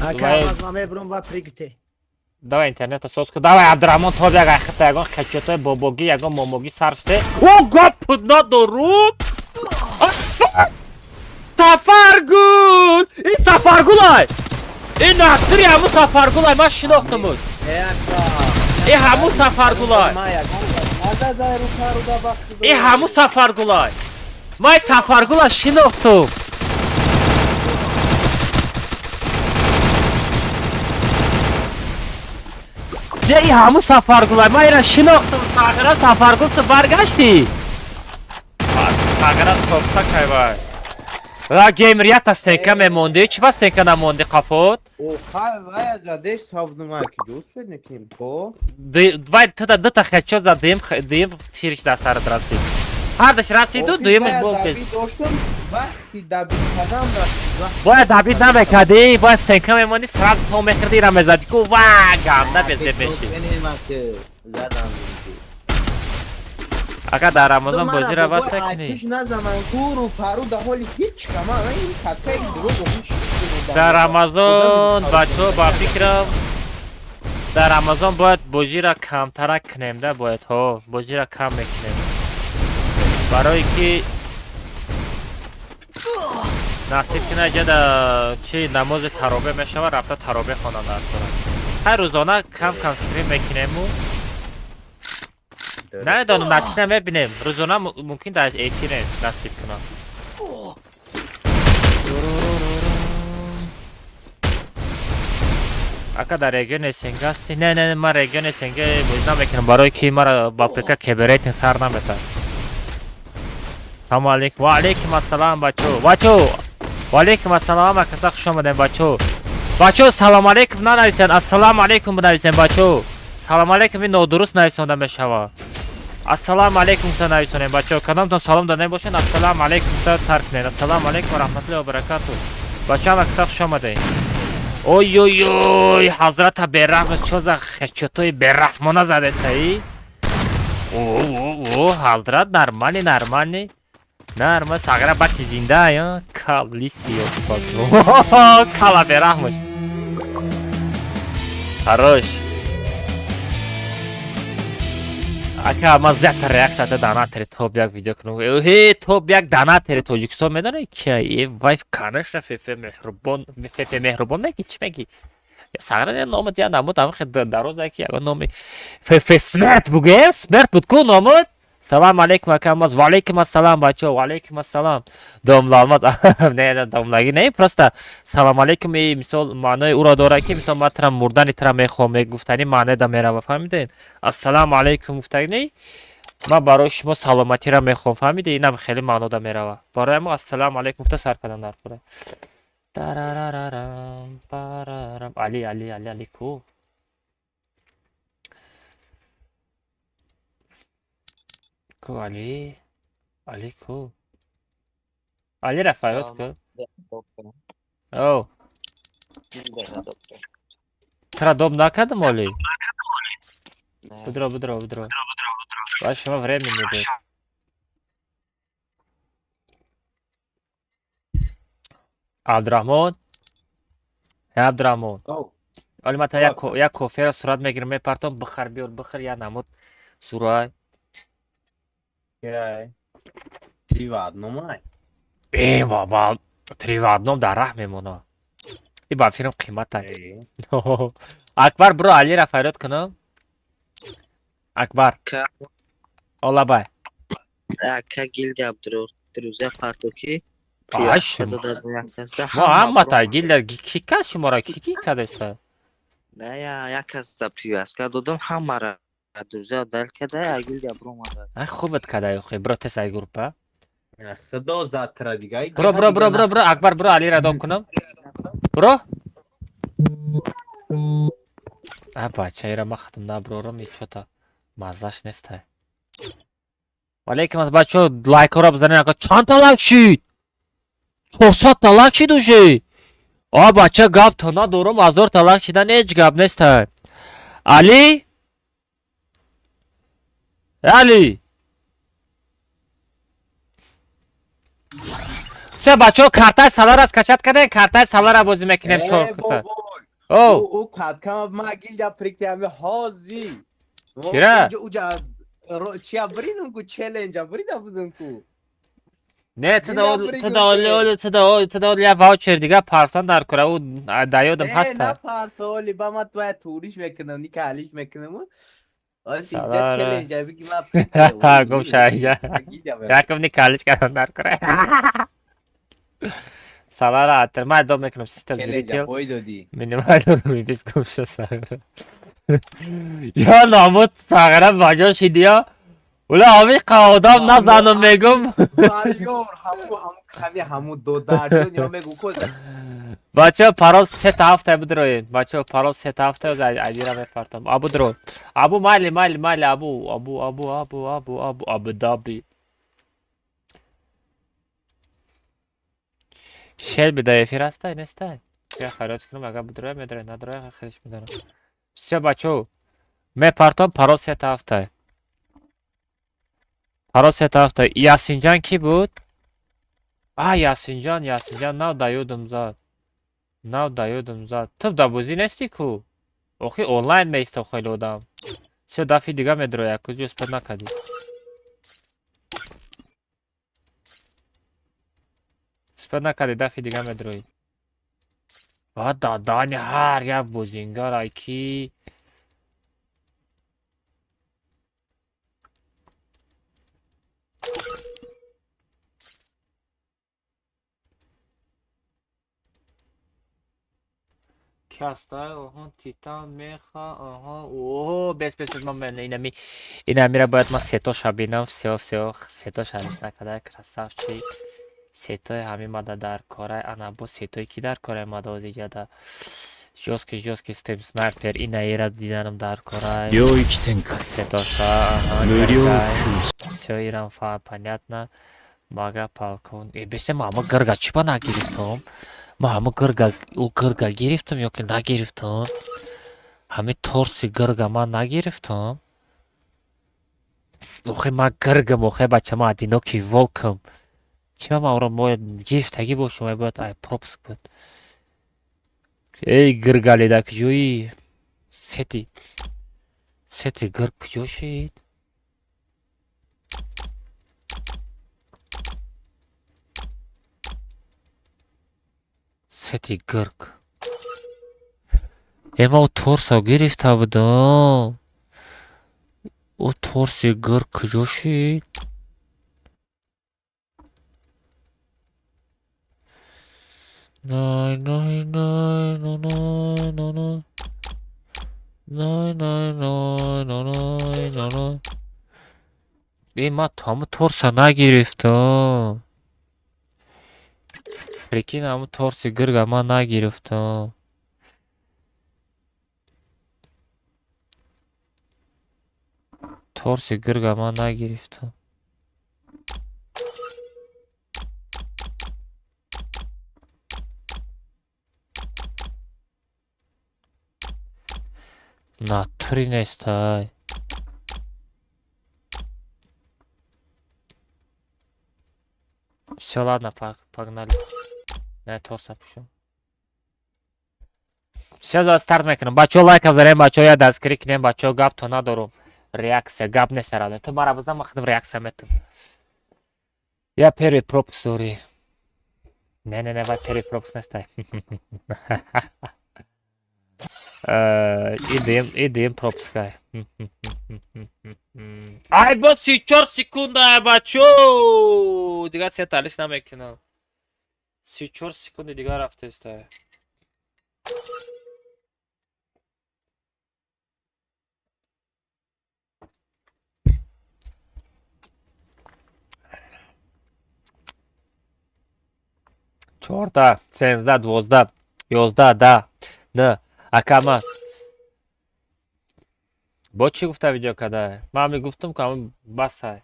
Speaker 1: давай اینترنت سوز کن давай عبدالرحمن تا بیاگ اختا یگان خچتای باباگی یگان ماماگی سرشته او گپ ندارم سفرگون این سفرگون های این نصری همون سفرگون های من شناختمون ای همو سفرگولای ای همو سفرگولای مای سفرگولا شناختم ای همو سفرگولای ما اینا شناختم ساغرا سفرگول تو برگشتی ساغرا صبتا که بای گیمریت از تنکه میمونده چی بس تنکه نمونده قفوت
Speaker 8: وای زدش صاحب نما کی دوست نکنیم کو
Speaker 1: وای تا خچو زدیم دیم تیرش دست سر رسید هر دش رسید و دویمش بول کش
Speaker 8: وقتی دبی کردم
Speaker 1: باید دبید نمیکردی باید سنکه میمونی سرم تو میخردی را میزدی که وای گمده بزید میشی اگر در رمضان بازی را بس نکنی
Speaker 8: نزمن کور و پرو در حالی هیچ کما این خطه این دروگ و هیچ
Speaker 1: در رمضان بچه با فکرم در رمضان باید بوجی را کمتر کنیم ده باید ها بوجی را کم میکنیم برای که نصیب کنه جدا چی نماز ترابه میشوه رفته ترابه خواندن در کنن هر روزانه کم استریم میکنیم و نه دانم نصیب نمیبینیم روزانه ممکن در ایفیره نصیب کنم اکا در رگیون سنگ هستی؟ نه من رگیون سنگ بوز نمیکنم برای که ما را با پکا کبریت سر نمیتن سلام علیکم و علیکم السلام بچو و علیکم السلام اکسا خوش آمدین بچو سلام علیکم ننویسین السلام علیکم بنویسین بچو سلام علیکم این نادرست نویسونده میشوه السلام علیکم تا نویسونین بچو کدامتون سلام داده باشین السلام علیکم تا سر کنین السلام علیکم و رحمت الله و برکاته بچه هم اکسا خوش آمدین اوی حضرت برحم چوزا خشتوی برحمانه زده سایی حضرت نرمانی نرمال ساغره بکی زنده یا کالیسی کالا برحمش هروش اکا ما زیاد ریاکس هاته دانا تری توب یک ویدیو کنم اوه توب یک دانا تری توجیکستان میداره که ای وایف کانش را فیفه مهربان میگی چی میگی ساغره نامت یا نامت همه خیلی دروز اکی اگه نامی فیفه سمرت بگیم سمرت بود که نامت سلام علیکم اکاماز و علیکم السلام بچه و علیکم السلام دوملالمات نه دوملگی نه پرسته سلام علیکم ای مثال معنای او را داره که مثال ما ترم مردن ترم میخوام گفتنی معنی دا میره فهمیدین السلام علیکم گفتنی ما برای شما سلامتی را میخوام فهمیدین اینم خیلی معنی دا میره برای ما السلام علیکم گفته سر کردن در پره علی کو علی کو علی رفایات کو او ترا دوب نکردم علی بدرو باش شما времени میده عبدالرحمن علی ما تا یک کوفه صورت میگیرم میپرتم بخر بیار بخر یا نمود سورای ای بابا تریوادنوم در راه میمونه ای با فیلم قیمت هایی اکبر برو علی را فریاد کنم اکبر اولا بای
Speaker 9: اکا گیلد عبدالروزه فرتوکی
Speaker 1: باش ما همه تا گیلد کی کس شما را کی کدسته
Speaker 9: نه یا یک از پریواز که دادم همه را عبدالروزه دل کده اگیل دیابرو ماده
Speaker 1: خوبت کده خوی برو تسای گروپا
Speaker 8: خدا زد ترا دیگه
Speaker 1: برو اکبر برو علی را دام کنم برو بچه ای را ما ختم نبرو رو میچوتا مزش نیسته ولیکم از بچه لایک را بزنین اکا چند تا لایک شید 400 تا لایک شید اوشی بچه گاب تا نا دورم 1000 تا لایک شیدن ایچ گاب نیسته علی چه بچه ها کارتای سالار از کچت کنه کارتای سالار را بازی میکنیم چون کسا
Speaker 8: او کاتکم ما گیلد پریکتی همه هازی
Speaker 1: چرا؟
Speaker 8: چیا برینم کو چلنج بریده بودم کو
Speaker 1: نه تداول یا واوچر دیگه پارسان در کره او دایودم هست
Speaker 8: نه پارسالی با ما تو توریش میکنم نیکه حالیش میکنم آسی اینجا
Speaker 1: سلام.
Speaker 8: چلنجه بگی من
Speaker 1: گم شاید یکم نیکالش کردم در کره سلام عطر من ادام میکنم سیستا
Speaker 8: چلنجه
Speaker 1: زیریتیل
Speaker 8: پای دادی
Speaker 1: مینیمال رو میبیز گم شد ساغره یا ناموت ساغره باجا شدیا اولا آمی قوادام نزنم میگم
Speaker 8: ماریور همو دو در دنیا میگو کد
Speaker 1: بچه پاراز 3 هفته بدروین بچه پاراز 3 هفته از عجیره میپرتم ابو درو ابو مالی ابو دابی شل بدای فرسته نسته یا خیرات کنم اگر بدروی میدره ندروی خیلیش میدارم چه بچه میپرتم پاراز 3 هفته پاراز 3 هفته یاسین جان کی بود؟ یاسین جان نو دایودم زاد تو دابوزی نستی کو اوخی онлайн میسته خیلی آدم چه دفعه دیگه میدروی کجا اسپد نکدی اسپد نکدی دفعه دیگه میدروی دادانی هر یک بوزینگار ایکی کاستا آها تیتان میخا آها اوه بس من اینا میره باید من سه شبینم سه شبیش نکده کرساف چی سه همین ماده در کاره انا بو سه کی در کاره ماده دیگه دا جوسکی استیم سنایپر اینا ایرا دیدنم در کاره
Speaker 3: 領域展開
Speaker 1: سه شا
Speaker 3: 無料空襲
Speaker 1: все ایران фа понятно мага палкон бесе мама гырга чипа нагирифтом ма гырга гирифтом ёки нагирифтом ҳами торси гырга ман нагирифтом охе ма гыргам охе бача ма одиноки волкам чима ма оро бояд гирифтагӣ бошам ай бояд ай пропуск буд эй гыргаледа куҷоӣ сети гырг куҷо шид сети гырг эма торсо гирифта будам او торси гырг куҷо шид ман ҳамун торса нагирифтам прикинь ҳамун торси гирга ман нагирифтам торси гирга ман нагирифтам натури нестай всё ладно погнали на торса пушим всё за старт мекунем бачо лайк азарем бачо я дастгирӣ кунем бачо гап то надорум реакция гап несарад то мара бизан махдим реакция метум я первый пропуск дори не вай первый пропуск нестай идем пропускай ай бо 34 секунда бачо дига сеталиш намекунам 34 секунди дига рафтаста чорта 13 12 11 да да акама бо чӣ гуфта видео када ман мегуфтам ки ҳамин басай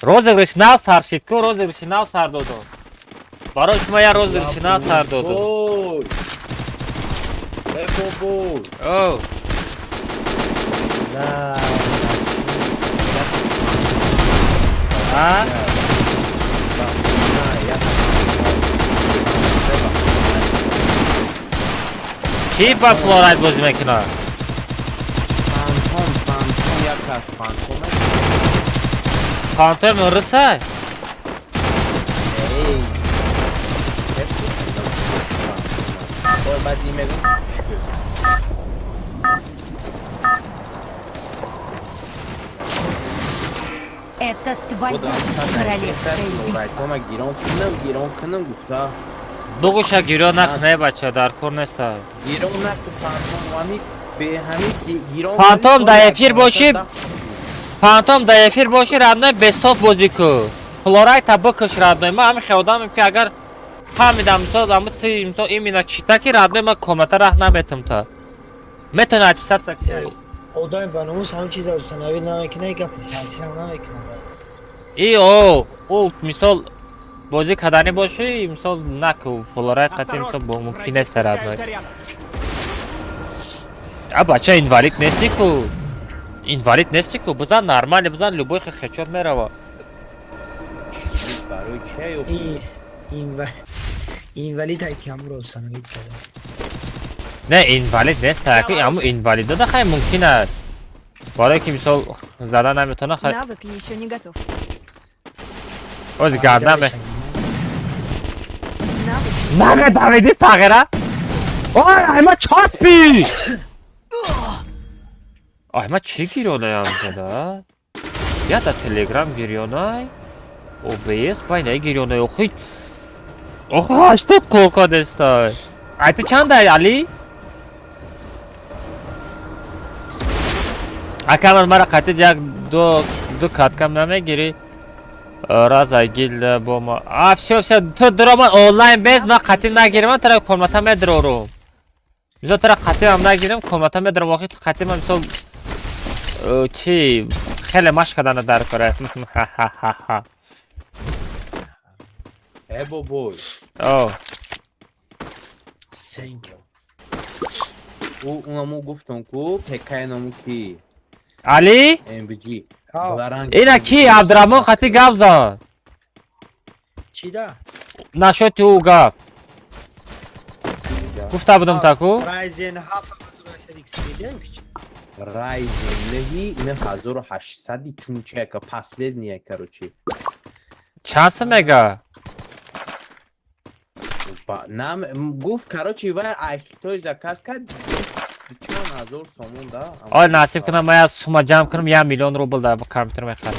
Speaker 1: розыгрыш нав сар шид ку розыгрыши нав сар додум барои шумо я розыгрыши нав сар додум о ки ба флорайт бозӣ мекунад
Speaker 8: фантом як از فانتوم
Speaker 1: Fantom orası.
Speaker 8: ای اور بعد ایمیل
Speaker 7: Это твоя
Speaker 8: بودم
Speaker 7: королевская битва.
Speaker 8: رایتوما گیران کنم گفتا
Speaker 1: Doğuşa giriyor ne bacha dar kornesta.
Speaker 8: گیران نکن فانتوم وامی به همین گیران
Speaker 1: Fantom da efir boşu. Fantom da efir boşu radnoy besot boziku. Floray tabı kış radnoy ma ami xevdam ki agar فهمیدم مثلا اما تی مثلا این مینا چیتا کی رادنه ما کمتا راه نمیتم تا میتونه اچ سر سکه
Speaker 6: خدای بانوس همون چیز از تنوی نمیکنه که تاثیر هم نمیکنه.
Speaker 1: ای او مثال بازی کدانی باشه مثال نکو فلورای قطعی مثال با ممکنه است رادنه بچه اینوالید نیستی کو اینوالید نیستی کو بزن نرمالی بزن لبوی خیچات میروا
Speaker 8: برای چه
Speaker 6: این ولی تا کم رو سنوید کرده.
Speaker 1: نه اینوالید نیست تاکی اما اینوالیده ده خیلی ممکنه برای که مثال زدن نمیتونه خیلی
Speaker 7: Навык еще не готов.
Speaker 1: اوز گردمه
Speaker 7: Навык
Speaker 1: نه دویدی ساغره ایما چاسبی ایما چی گیرونه یا میزده یا دا تلگرام گیرونه او بیس باینه گیرونه او خیلی اشتاد کوکا دستای ایتی چند داری علی؟ اکرمان مرا قطعی یک دو کات کم نمیگیری رازا گیل با ما все تو درامان آنلاین بیز من قطعی نگیرم من ترا کلمتا میدرارم میزا ترا قطعی هم نگیرم کلمتا میدرارم واقعی تو قطعی من مثال چی خیلی مشق کردن در کاره
Speaker 8: ای بابوی
Speaker 1: اوه
Speaker 6: سنگو
Speaker 8: او اونمو گفتم کو پکای نمو کی
Speaker 1: علی
Speaker 8: ام بی جی
Speaker 1: اینا کی عبدالرحمن قطعی گفت زن
Speaker 6: چی ده؟
Speaker 1: نشد تو گفت گفته بودم تاکو
Speaker 6: رایزن 7800 دیدیم که
Speaker 8: رایزن لهی نه 1800 چون چه که последнее короче
Speaker 1: چند مگا
Speaker 8: نام گفت короче و اشتوی заказ کرد چند هزار سومون ده
Speaker 1: آه نصیب کنم من از سوما جمع کنم 1 میلیون روبل در کامپیوتر میخرم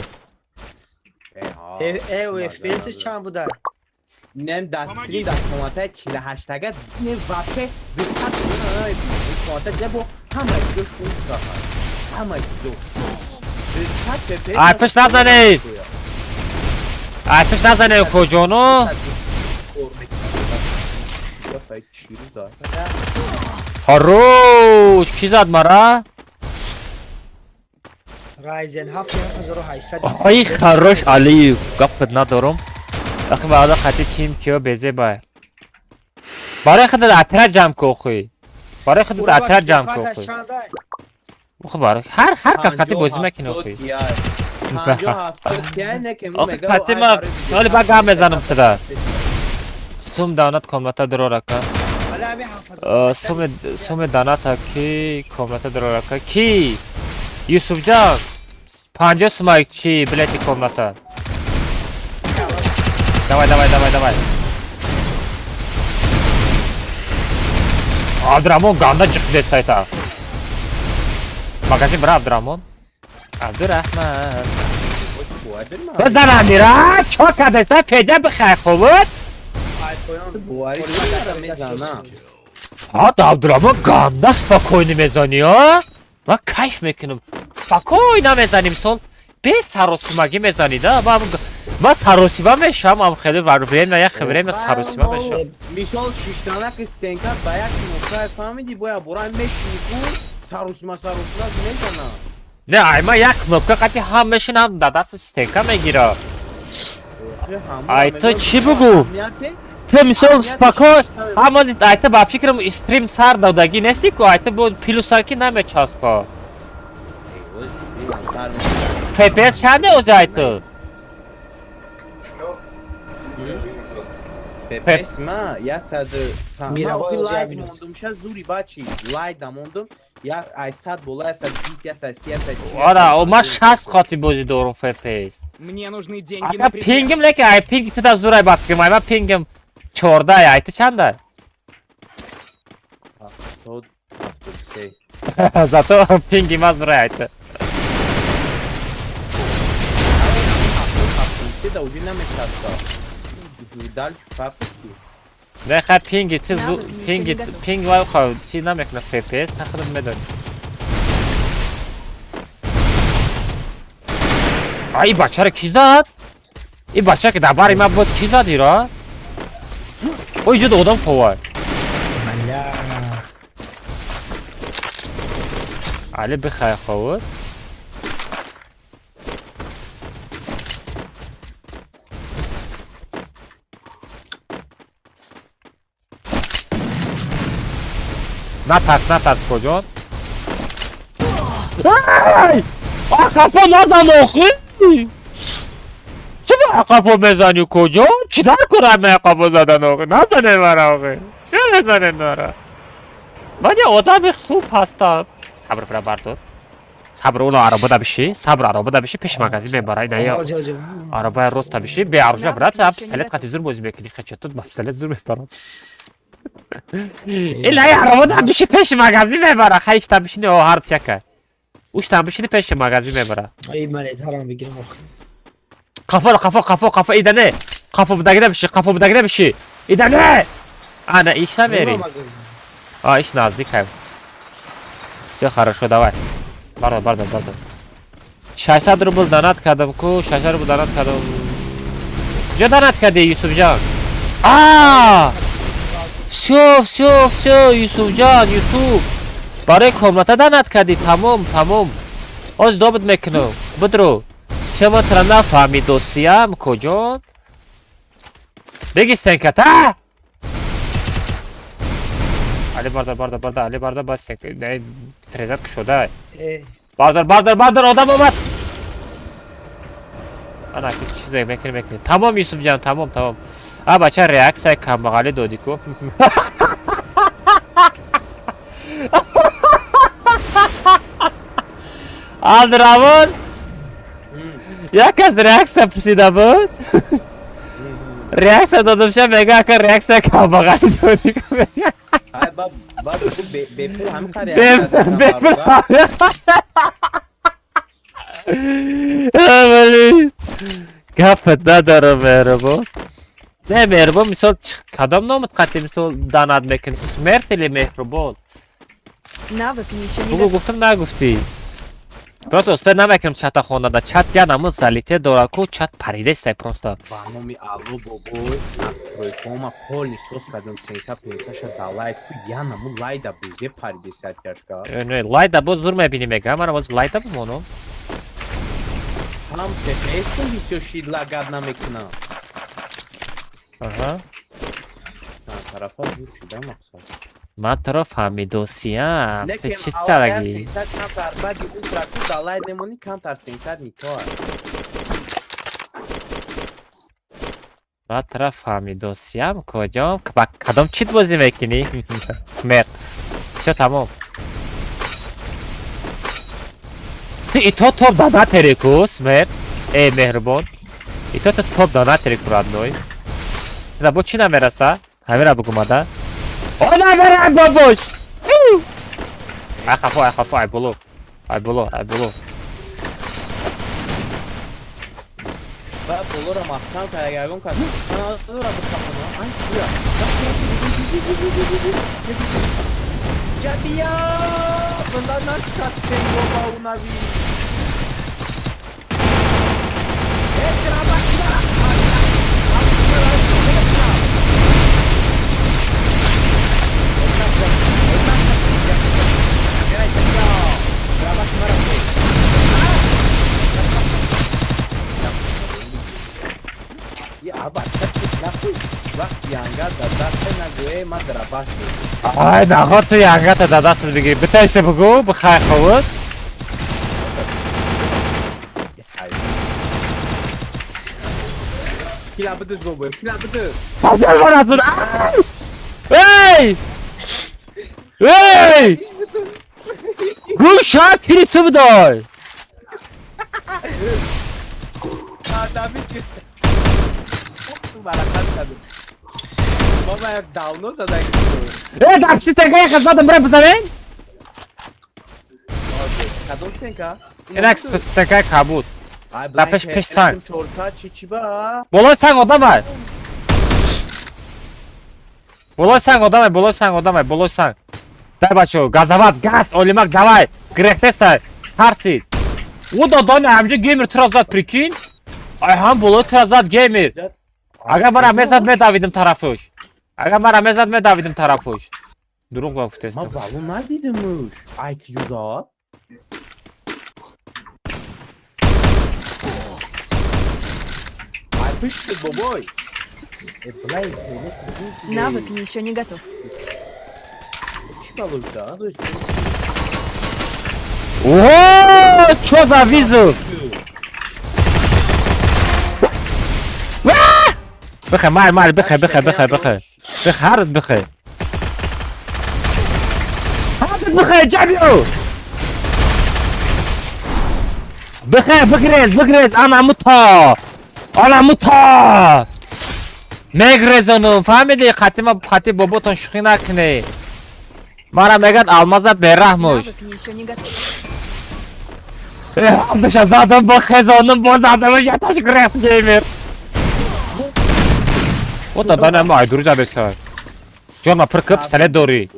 Speaker 6: او اف پی اس چند بوده؟
Speaker 8: نم دستری در کمانتای 48 اگر نه واقع به صد نه کمانتای جبو همه جو خوب همه جو به صد
Speaker 1: آتش نزنید آتش نزنید کجانو خروش کی زد مرا
Speaker 6: رایزن 7800
Speaker 1: آی خروش علی گفت ندارم آخه بعدا خطی کیم کیو بزه بای برای خودت اتر جمع کو خوی برای خودت اتر جمع کو خوی خب برای هر کس خطی بازی میکنه خوی آخه خطی ما حالی با گم بزنم تدا سوم دانت کاملتا درو رکا سوم دانت کی کاملتا درو رکا کی یوسف جان 50 سوم چی بلیتی کاملتا давай عبدالرحمن گاندا çıktı destayta magazin bra Abdurrahman Abdurrahman بزن میرا چوکا دستا پیدا بخیر خوبت ها عبدالرحمن گاندا spokojny میزنی ها من کیف میکنم spokojna میزنیم سال به سروسیمگی میزنید من سروسیما میشم هم خیلی وروریم نه خبره من سروسیما میشم
Speaker 8: میشال شیشتانک استنکات با یک نقطه فهمیدی باید برای میشنیکو سروسیما میزنه
Speaker 1: نه ایما یک نقطه قطعی هم میشین هم دست استنکا میگیره ای تو چی بگو تو مثال سپاکو همون ایتا با فکرم استریم سر دادگی نیستی که ایتا بود پیلوساکی نمیچاسپا FPS چنده اوزی ایتا
Speaker 8: FPS ما 100 ما لایت موندم شد زوری باچی لایت موندم یا 800 بالا هست 20 هست 30 هست
Speaker 1: آره او من 60 قاطی بازی دارم FPS.
Speaker 3: Мне нужны деньги
Speaker 1: آقا
Speaker 3: на припас.
Speaker 1: پینگم لکه ای پینگ تو دا زورای باقیم من پینگم 14 ایت چنده؟
Speaker 8: تو şey
Speaker 1: Zato pingim az buraya aitti.
Speaker 8: Hafta da ucuna mesajda. Dal fabriki.
Speaker 1: Ne ha pingi tizu pingi ping var ha çi namek na FPS saxdım medon. Ay bachara kizat. I bachara ki dabari ma bod kizat ira. Oy juda odam qovar.
Speaker 6: Malla.
Speaker 1: Ali bixay qovar. نترس کجا؟ کفا نزن آخی؟ چه با کفا بزنی کجا؟ چی در کنم کفا زدن آخی؟ نزنه من آخی چه نزنه نارا؟ من یه آدم خوب هستم صبر برای بردار صبر اون عربه دا بشی صبر عربه دا بشی پیش مغازی میبرای نه یا عربه روز تا بشی به عرجه برات پسلت قطی زور بازی میکنی خچتت با پسلت زور میبرم ایلا ای عربه دا بشی پیش مغازی میبره خیف تا بشینی او هر چکه اوش تا بشینی پیش مغازی میبره
Speaker 6: ای ملیت هرم بگیرم
Speaker 1: قفا ایدنه قفا بدگره بشی ایدنه انا ایش نمیری ایش نزدیک هم все хорошо давай Barda. 600 rubl donat kardم کو 600 rubl donat kardم کجا donat کردی یوسف جان все یوسف جان یوسف برای کاملت donat کردی تمام از دوبت میکنم بدرو شما ترا نفهمیدوسیم کجا بگی استنکتا علی بردار بس نه تریزت شده بردار آدم اومد انا چیزی میکنی تمام یوسف جان تمام بچه ریاکس های کم بغالی دادی کو آدرامون یک از ریاکس ها پرسیده بود ریاکس ها دادم شد میگه که ریاکس های کم بغالی دادی کو
Speaker 8: Ay bab bepul hem kar
Speaker 1: گفت ندارم مهربان نه مهربان مثال کدام نامت قطعی مثال داناد میکنی سمرت لی مهربان
Speaker 7: Навык еще не
Speaker 1: بگو
Speaker 7: готов.
Speaker 1: گفتم نگفتی راست اسپر نمیکنم چت خونده دا چت یا نمون زلیته داره کو چت پریده سته پرستا
Speaker 8: Vamos alô boboi настрой кома полностью скажем 50 далай я на мулай да бузе пари 10 yaşka
Speaker 1: نه لایدا باز دور میبینی میگم من باز لایدا بمونم
Speaker 8: tam tepesi bir şey lagadna mekna
Speaker 1: aha
Speaker 8: tarafa bir şey de maksat
Speaker 1: من تو را فهمیدوسیم تو
Speaker 8: lekin
Speaker 1: چی چرگی
Speaker 8: avaya kantar bagi ultra ku dalay demoni kantar sentar nito
Speaker 1: من تو را فهمیدوسیم کجام کدام چیت بازی میکنی سمرت شو تمام ای تو توب دانا تریکو سمرت ای مهربان ای تو توب دانا تریکو رادنوی نه با چی نمیرسه همه را بگو ماده او نمیره بابوش ای خفا ای بلو
Speaker 8: ba bolora mahtan karagargon kan sana alora bu kapını ay ya jadi ya bundan nasıl kaçtın baba una bir Ya abad laku waktu yang enggak datang na gue madra bashi
Speaker 1: ای نخواد تو ینگت دا دست بگیری بتایسه بگو بخواه خود
Speaker 8: kila bedus bobo kila bedus
Speaker 1: فضل براتون ای گوش شاکری تو بدای
Speaker 8: آدمی که تو برکت کده بابا داونو زدن
Speaker 1: ای دکسی تنگه خزادم برای بزنین
Speaker 8: کدوم تنکا؟
Speaker 1: این اکس تنگه کبود دفش پیش سنگ
Speaker 8: چورتا چی با؟
Speaker 1: بالای سنگ آدم های بالای سنگ آدم های بالای سنگ آدم های بالای سنگ дай бачо газават газ олимак давай грехтеста тарсид о додони ҳамҷо геймер туро зад прикин ай ҳам боло туро зад геймер агар мара мезад медавидим тарафуш агар мара мезад медавидим тарафуш дурӯғ гуфтестам
Speaker 8: Ma balon neredeymiş? IQ'da. Ay pıştı boboy. Блядь,
Speaker 7: Навык еще не готов.
Speaker 8: çıkalırsa.
Speaker 1: о чо за визу бихе май бихе ҳард бихе بخير جابيو بخير بغرز انا متا مغرزونو فهمیدی خطی باباتون شوخی نکنی مرا میگن المازا برحموش
Speaker 7: Навык еще не готов.
Speaker 1: بشه زدم با خزانم با زدم یتاش گرفت گیمر او دادن ما ایدورو جا بستار جون ما پر کپ سنه دوری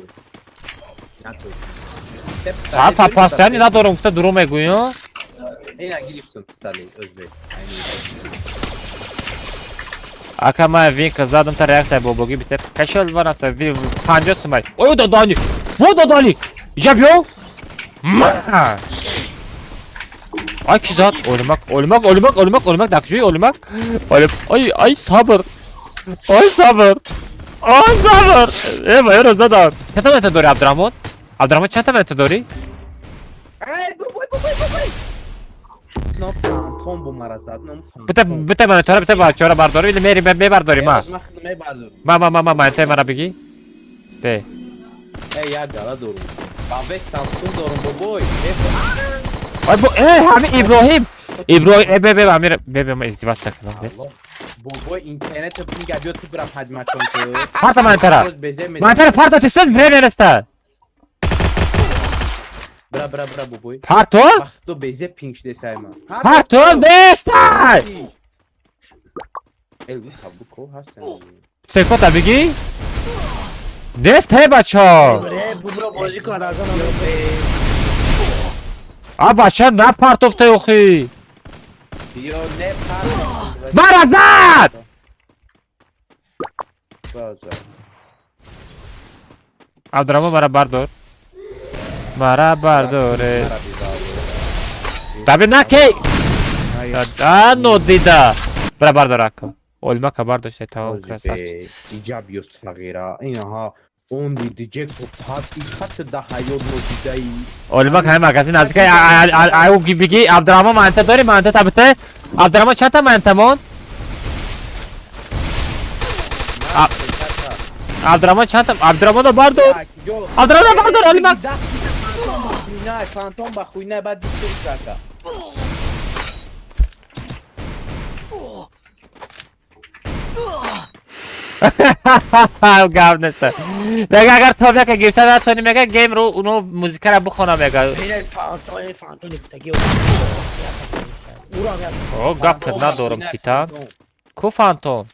Speaker 1: Saat pastani ندارم گفته درو میگویم
Speaker 8: اینا گیریفتم پستالی özbek.
Speaker 1: Aka ma vinka zadam ta reakcija bobogi bite. Kaşol var asa vi 50 smay. Oy dodani. Bu dodani. Jabyo. Ay kizat ölmek dakşuy ölmek. Ay sabır. Ay sabır. Ey bayır zadam. Çanta mı dori Abdurrahman? Abdurrahman çanta mı dori?
Speaker 8: Ay boboy. No tom bu marazat no.
Speaker 1: Bite bana çora bite bak çora bardori ile meri ben bardori ma. Ma ente mara bigi. Be.
Speaker 8: Ey ya gala doğru. Kahve stansın doğru boboy.
Speaker 1: Ay bu hami İbrahim. İbrahim be amir be izdivas sakın bes.
Speaker 8: Boboy internet yapını geliyor tu bırak hadi maç oynuyor.
Speaker 1: Parta mantara parta tested bre neresta.
Speaker 8: Bra boboy.
Speaker 1: Parto?
Speaker 8: Bak to beze pinch desayma.
Speaker 1: Parto desta.
Speaker 8: Elvi bu ko hasan.
Speaker 1: Seko tabigi. Desta bacho.
Speaker 6: Bu bro bozی کن از
Speaker 1: Abacha ne part of teoxi.
Speaker 8: Yo ne part.
Speaker 1: Barazat.
Speaker 8: Barazat.
Speaker 1: Abdurrahman mara bardore. Tabi na ki. Da no dida. Bra bardor akka. Olma kabar doşte tamam krasavç.
Speaker 8: İcab yo sagira. İnaha 10 diyecek o tat daha yolunu didai.
Speaker 1: Olma kay magazin azka ay gibi Abdurrahman mante dori mante tabite. Abdurrahman çanta mantamon. Abdurrahman çanta Abdurrahman da bardor. Abdurrahman da bardor olma.
Speaker 8: Ne fantom bakuyna bad diktir kaka.
Speaker 1: گاونسته میگه اگر تو بیا که گیفته نتونی میگه گیم رو اونو موزیک رو بخونه میگه
Speaker 6: این فانتون نکتگی
Speaker 1: او گپ کد ندارم تیتان کو فانتون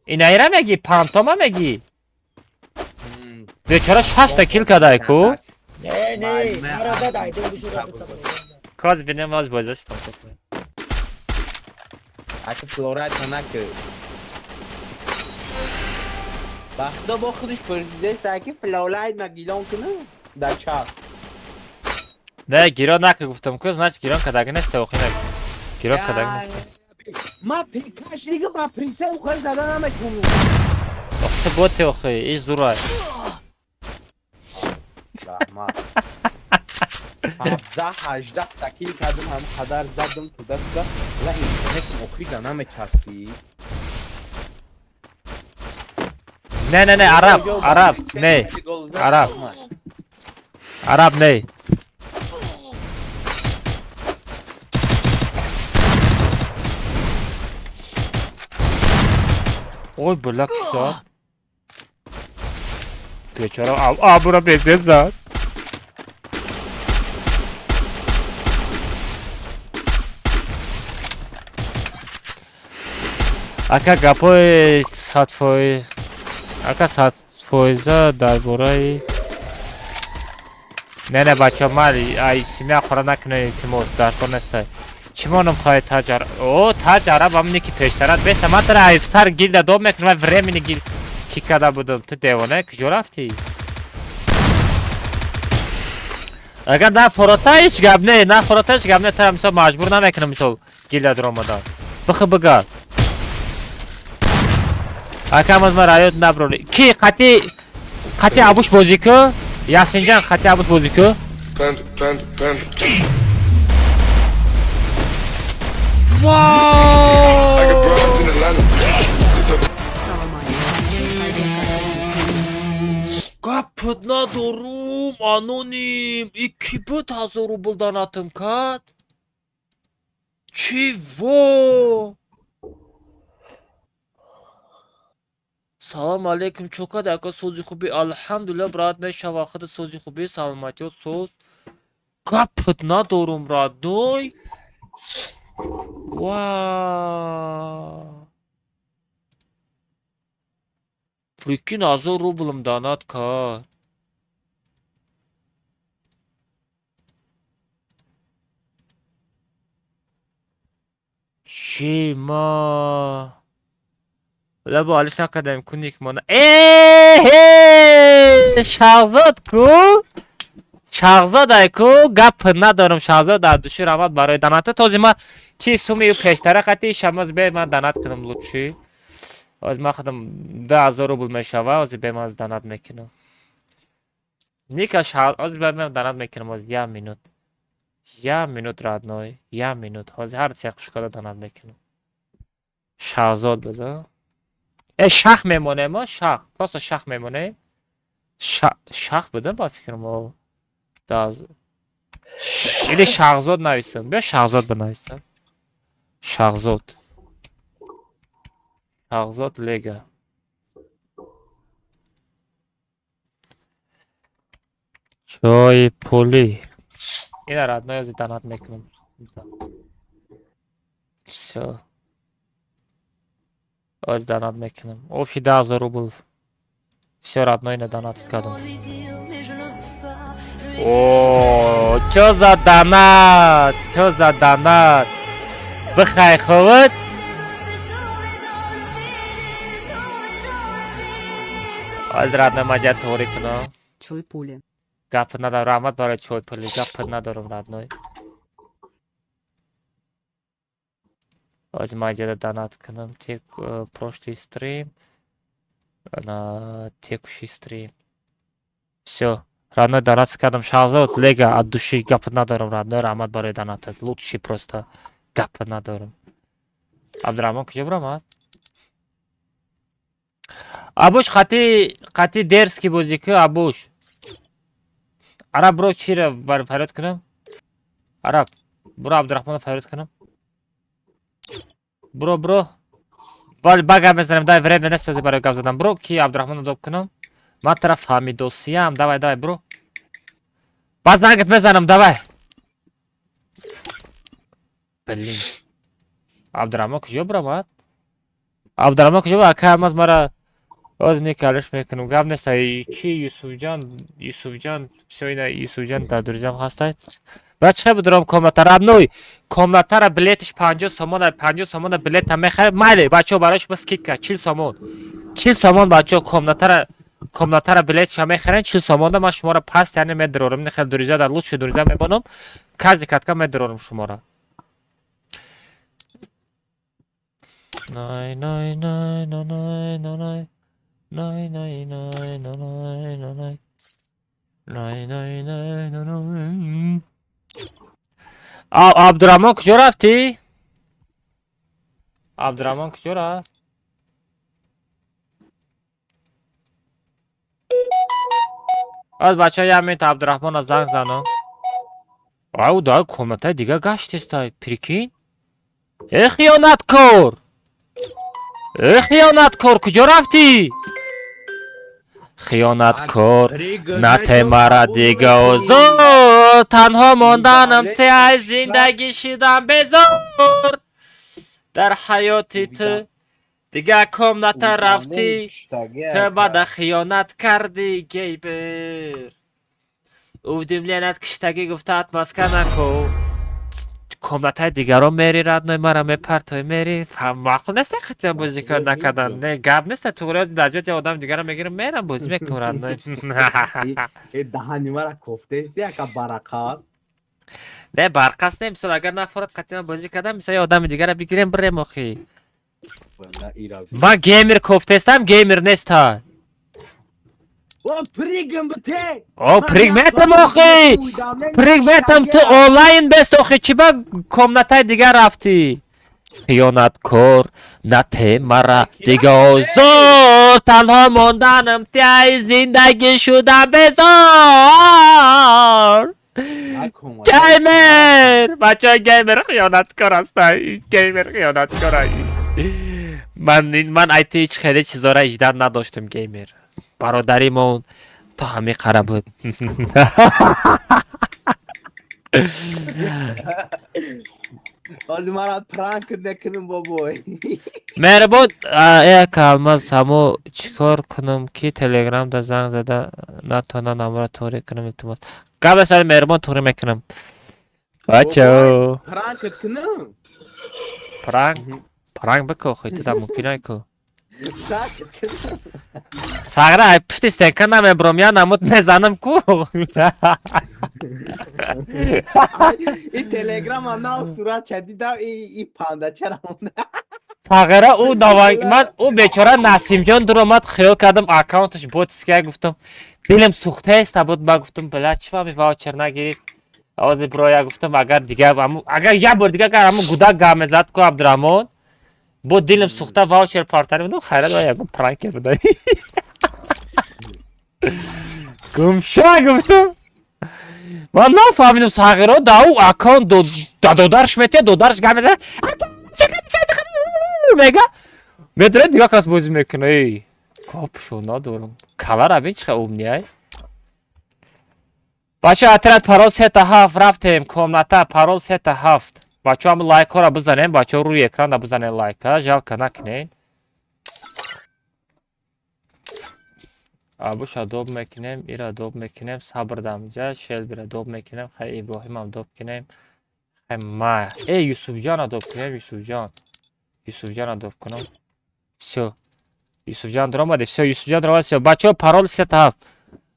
Speaker 1: این ایره میگی پانتومه میگی بیچاره 6 تا کیل کدای کو
Speaker 6: نه مرا دایده بشو
Speaker 1: کاز بینم از بازشتم
Speaker 8: Akı Flora Tanakı. Baxda با خودش پرسیده که فلولاید مگیلون کنه در چاپ
Speaker 1: نه گیران نکه گفتم که значит گیران کداگه نسته اوخی نکه گیران کداگه نسته
Speaker 8: ما پیکاش دیگه با پرینسه اوخی زدن همه کنو
Speaker 1: اخت بوته اوخی ای زورای
Speaker 8: رحمت 17-18 تکیل کردم هم قدر زدم تو دسته و اینترنت اوخی دنم چستی
Speaker 1: نه عرب نه عرب عرب نه اوی بلک زد بیچاره آبورا بیزیم زد اکا گپای صدفای اکا صدفایزه در باره نه بچه ما ای سیمیا خورا نکنه که ما در کنسته چما نمخواه تاجر او تاجر همونی که پیشترد بیسته من تره ای سر گیل دو میکنم و ورمینی گیل کی کده بودم تو دیوانه کجا رفتی اگر نه فروتا هیچ گب نه فروتا هیچ گب نه تره مثلا مجبور نمیکنم مثلا گیل در آمدن بخی بگر اکم از من رایت نبرولی کی قطی عبوش بازی که یاسین جان قطی عبوش بازی که Kapıt nadorum anonim 2000 rubeldan atım kat Çivo Salam aleyküm çok adaka sozi خوبی الحمدلله برات من شواخد sozi خوبی سلامتی و سوز Kapıt nadorum radoy Wow Freaking 1000 rubelım danat kat Şima Valla bu alış akademi kunik mona Şahzad ku Şahzad ay ku Gap ندارم شahzad در دوشی رامد برای داناته توزی ما چی سومی پیشتره قطعی شماز به من دانات کنم لطشی از ما خدم 10,000 روبل میشوه از به من دانات میکنم نیکا شهر از به من دانات میکنم از یه مینوت رادنوی یه مینوت از هر چی شکل دانات میکنم شهزاد بذار شخ میمونه ما شخ پس شخ میمونه شخ بدن با فکرم او اینه شهزاد نویسم بیا شهزاد بنویسم شهزاد لیگا چای پولی این رادنوی از دانات میکنم все از دانات میکنم общий 10,000 روبل все родной на донат скадом о чё за донат бخай خود از родной ماجا توری کنم
Speaker 7: Чуй пули.
Speaker 1: گپ ندارم رحمت برای چوی پلی گپ ندارم родной از ماجا دونات کنم تک прошлый стрим на текущий стрим все родной донат скадом шахзод лега от души гап ندارم родной рахмат барои донатат лучший просто гап ندارم абдурахмон куҷо биромад абуш қати дерзкий бозӣ ки абуш араб бро чиро фарёд кунам араб бро абдурахмонро фарёд кунам бро бага мезанам дай время несози барои гап задан бро ки абдурахмонро доб кунам ман тараф фаҳмидосиям давай бро баъд зангат мезанам давай блин абдурахмон куҷо биромад абдурахмон куҷо акаам аз мара оз никалиш мекунам гап неста чи юсуфҷон всё ина юсуфҷон дадурҷам ҳастад бача будурам комната родной комнатара билетиш 50 сомона билета мехарад майли бачаҳо барои шумо скидка 40 сомон бачаҳо комнатара билетиша мехарен 40 сомона ман шуморо паст яъне медирорам ин хел дуриза дар лучши дуриза мебонам кази катка медирорам шуморо най абдурахмон куҷо рафтӣ абдурахмон куҷо рафт از بچه ها همین تا عبدالرحمن از زنگ زنم او دا کمته دیگه گشت استای پریکین ای خیانت کار کجا رفتی خیانت کار نته مرا دیگه و زور تنها ماندنم ته زندگی شدم بزار در حیاتی تو دیگه کم نته رفتی تو بده خیانت کردی گیبر او دیملینت کشتگی گفته اتماسکه نکو کمنتای دیگران میری ردنای مرا میپرتای میری معقول نیست خیلی بازی کار نکردن نه گب نیست تو گروه در جای آدم دیگران میگیرم میرم بازی میکنم ردنای
Speaker 8: دهانی مرا کفته است یا که برکاست
Speaker 1: نه برقص نه مثلا اگر نفرد قطعا بازی کردم مثلا آدم دیگر بگیریم بریم اخی من گیمر کفته استم گیمر نیست ها
Speaker 8: او پریگم بته
Speaker 1: او پریگمتم اخی پریگمتم تو آنلاین بست اخی چی با کمنتای دیگر رفتی خیانت کار نته مرا دیگه زور تنها ماندنم تای زندگی شدم بزار گیمر بچه های گیمر خیانت کار هستن گیمر خیانت کار من ایتی هیچ خیلی چیزا را اجدر نداشتم گیمر برادریمون تا همه قره بود
Speaker 8: از مرا پرانک نکنم بابای
Speaker 1: مهربان ای کلمز همو چیکار کنم که تلگرام دا زنگ زده نتونه نمره توری کنم التماس قبل سر مهربان توری میکنم بچه
Speaker 8: پرانکت کنم
Speaker 1: پرانک بکو خیلی دا ممکنه که ساغره ای پشت استنکن نمه برومیا نمود نزنم کو
Speaker 8: این تلگرام هم نه صورت چدیدم این پانده چرا مونده
Speaker 1: ساغره او نوانگ من او بیچاره نسیم جان در اومد خیال کردم اکاونتش بود اسکای گفتم دلم سوخته است بود با گفتم بلا چی فهمی واچر نگیرید آواز برویا گفتم اگر دیگه اگر یه بار دیگه که همون گودک گامزد کو عبدالرحمن بود دلم سوخته واچر پارتنی بودم خیرد و یکم پرانک کرده گمشا گفتم من نفهمیدم ساغره دا او اکاونت دادارش میتیه دادارش گامزد میگه میدونه دیگه کس بازی میکنه ای کاپ شو ندارم کلر ابین چه اومنیه بچه اترت پرال 3 تا 7 رفتیم کامنتا پرال 3 تا 7 بچه هم لایک ها را بزنیم بچه روی اکران را بزنیم لایک ها جل که نکنین ابوش دوب میکنیم ایرا دوب میکنیم صبر دامجا شلبی را دوب میکنیم خیلی ابراهیم هم دوب کنیم خیلی ما ای یوسف جان را دوب کنیم یوسف جان را دوب کنم все یوسف جان در آمده все یوسف جان در آمده все بچه ها پرال 3 تا 7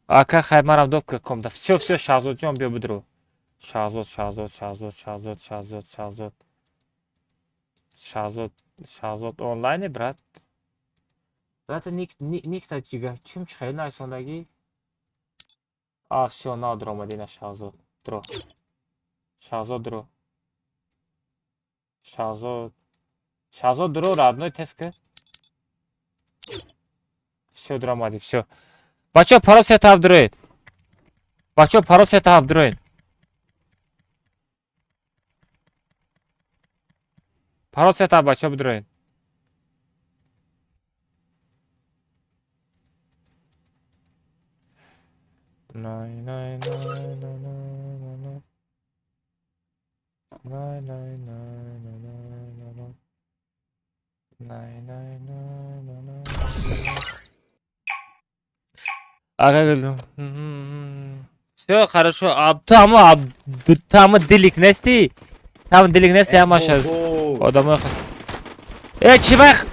Speaker 1: آکا خیلی ما را دوب که کم ده все شهزاد جان بیا بدرو شهزاد онлайне брат брат ник та чига чим хеле найсондагӣ всё на дро омадина шахзод дро шахзод дро шахзод дро родной теска всё дро омади всё бача паро сета авдроед бача паро сета авдроед паро сета бача будроед Все хорошо. Там делик нести. Там делик нести, я маша. Одамай ход. Чивах.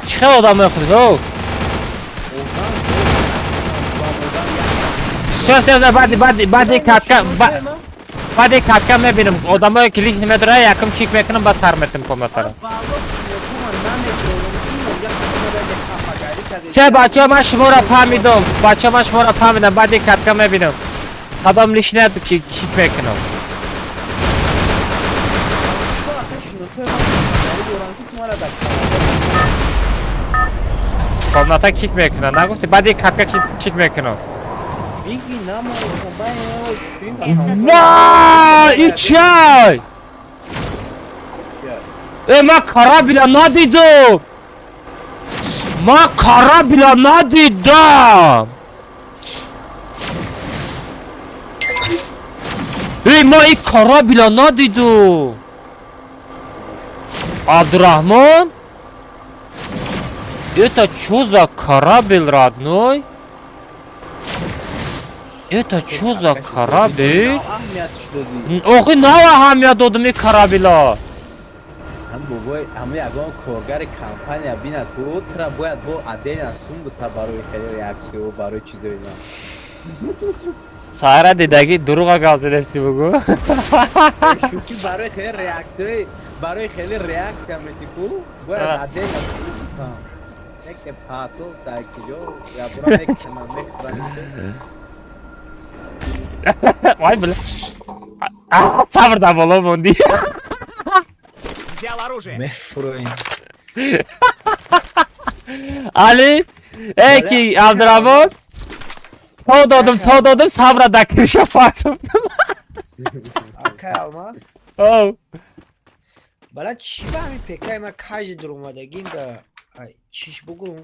Speaker 1: Чхел одамай ход. О. Все, бади катка. Бади катка мебинем. Одамай клик немедра, якым чик мекнем ба сар метем комнатара. چه بچه من شما را فهمیدم بچه من شما را فهمیدم بعد یک کتکا میبینم خدام لیشنه که کیک میکنم خب نتا کیک میکنم نگفتی بعد یک کتکا کیک میکنم
Speaker 8: بگی نمایشون
Speaker 1: Vay içay. من kara bile nadidum. من kara bile nadidum. من این kara bile nadidum. Abdurrahman? Это чё за корабль, родной? Это чё за корабль? Охи на аҳамият додам ин карабила.
Speaker 8: هم بابای همه یگان کارگر کمپانی بینا تو ترا باید با عدین سون بتا برای خیلی ریاکسی و برای چیزا اینا
Speaker 1: Sahara dedagi duruğa gazedesi بگو.
Speaker 8: شوکی برای خیلی ریاکسی برای خیلی ریاکسی هم کو باید عدین سون بتا یک پاتو تا کجا یا برای یک تمام
Speaker 1: Vay bile. Sabır da bol olmadı.
Speaker 6: مفروین
Speaker 1: Ali, ki Abdurrahman. Ta doğdum sabra da kiriş yapardım.
Speaker 6: آکه almaz
Speaker 1: Oh.
Speaker 6: بلا چی با همین پکای ما کج در اومدگیم دا چیش بگم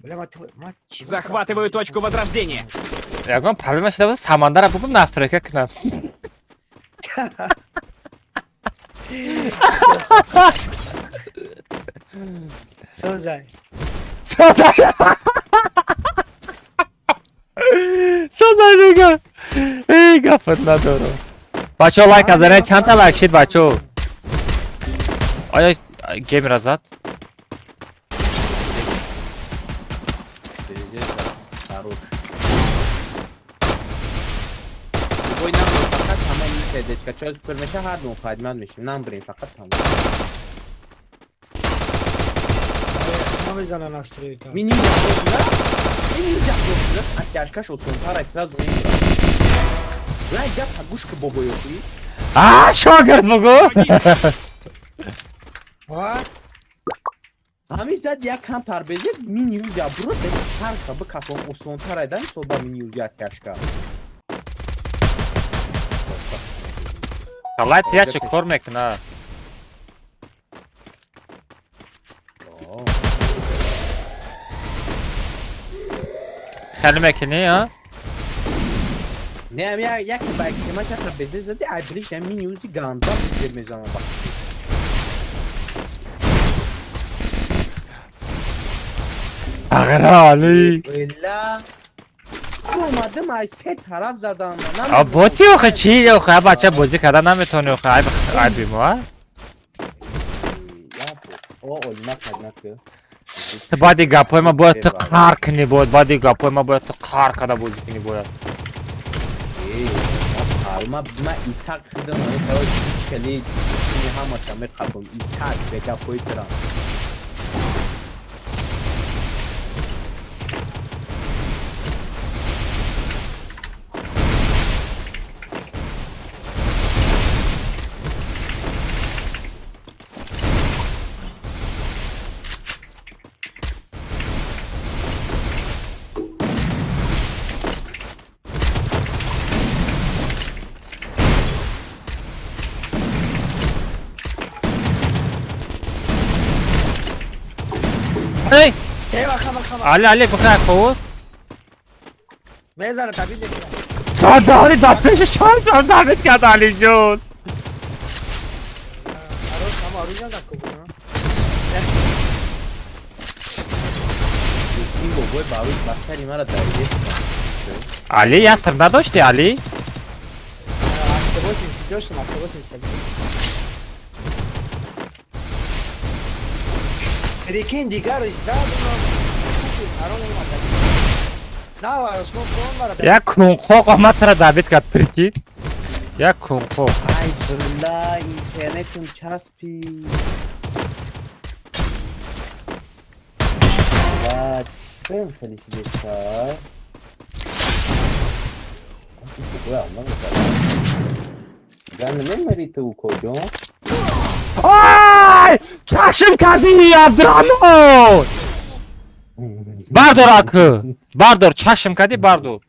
Speaker 6: بلا ما چی
Speaker 3: Захватываю точку возрождения.
Speaker 1: Yakın problema işte bu samandara bugün настройка kınar.
Speaker 6: سوزای
Speaker 1: Sözler میگم. ای گفت ندارم. بچه ها لایک نزنه چند تا لایک شید بچه ها. آیا گیم را زد؟
Speaker 8: بابای نم فقط تمام میشه که چون سوپر میشه هر نوع فایدمند میشیم نم بریم فقط تمام
Speaker 6: ما بزنه نسترویکا
Speaker 8: مینی جابوزه اتیاشکاش و سونتار сразу میگیرم لای جاب گوش که بابای اوی
Speaker 1: Aaa şagird بگو.
Speaker 8: همین زد یک کم تربیزی مینیو جابرو به هر کبه کافم و سونتار ایدن صوبا مینیو اتیاشکا
Speaker 1: Vallahi tiyaçı kormektin ha. Kelmekini ha.
Speaker 8: نه یا یک بایک ما چه تربیزی زدی ابریش مینیوزی گاندا bir میزنم bak
Speaker 1: Ağır Ali.
Speaker 8: ولا اومدم از سه طرف زدم
Speaker 1: Boти oxu چی oxu بچه بازی کردن نمیتونی oxu ay بیمو ha.
Speaker 8: او olma خدمت
Speaker 1: Badi gapoy ma boyad tu qar kini boyad badi gapoy ma boyad tu qar kada bozی kini boyad.
Speaker 8: ما ایتاق خدم من کلی این هم شامل قبول ایتاق بگا پویترا
Speaker 1: Hey!
Speaker 6: خبر
Speaker 1: Ali بخیر خوب.
Speaker 6: میزنه طبیل بکنم
Speaker 1: داری دا پیش چهار جان دارید کرد علی جون.
Speaker 6: آروز جان دکو بکنم
Speaker 8: این بابای باوی بختری مرا درگیر
Speaker 1: Ali yastır نداشتی Ali؟
Speaker 6: اکتباس اینسی داشتم اکتباس اینسی ریکین دیگر رو زد نه اسمو کن برای
Speaker 1: یک کنخو قامت را دعوت کرد ترکید. یک کنخو.
Speaker 8: ای بلا اینترنتم چسبی و چیم خیلی شده کار بابای الله گرد نمیری تو کجا
Speaker 1: آی! چشم کردی عبدالرحمن! بردار اکو! بردار چشم کردی بردار.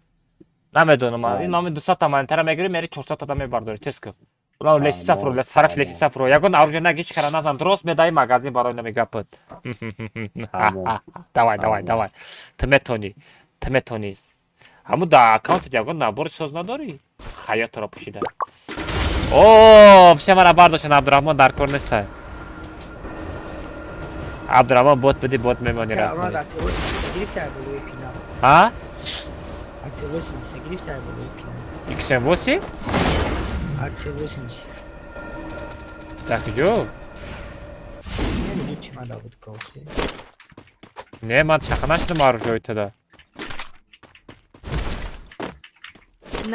Speaker 1: نمیدونم
Speaker 8: بله.
Speaker 1: این نام 200 تا منطقه میگیری میری 400 تا میبرداری تسکو اون لسی
Speaker 8: تمام،
Speaker 1: صفر طرف لسی
Speaker 8: تمام.
Speaker 1: صفر یگان آروژ نگیش کارا نزن درست میدای مغازین برای نمیگپت
Speaker 8: تمام.
Speaker 1: давай
Speaker 8: تمام.
Speaker 1: давай تو میتونی همون دا اکانت یگان نبرد سوز نداری خیاط را پوشیده اوه все مرا برداشتن عبدالرحمن در کار نیست عبدالرحمن بوت بدی بوت میمانی
Speaker 6: Ya
Speaker 1: را
Speaker 6: ama
Speaker 1: کنی
Speaker 6: zaten o girip tabi oluyor pina.
Speaker 1: ها
Speaker 6: Atsevosin ise girip tabi oluyor pina.
Speaker 1: iksen vosi
Speaker 6: Atsevosin ise.
Speaker 1: так جو
Speaker 6: Ne bileyim çima da bu kalkı.
Speaker 1: не ман чаханашным оружие тогда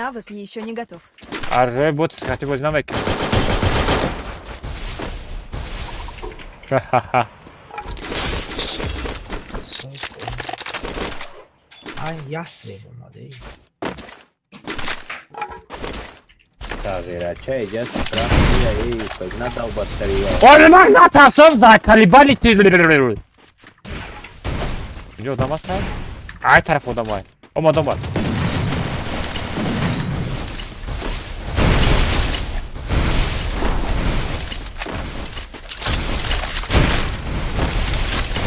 Speaker 7: Навык еще не готов.
Speaker 1: оружие бот схвати возьмем эк ха-ха-ха
Speaker 6: Ay yas ver olmadı.
Speaker 8: تغییرات چه ایجاد سرخ یا ای سجنا داو بدتری یا
Speaker 1: Oynamak ne atarsan zaten Libaniti. Önce odam var sen. Ay taraf odam var. O adam var.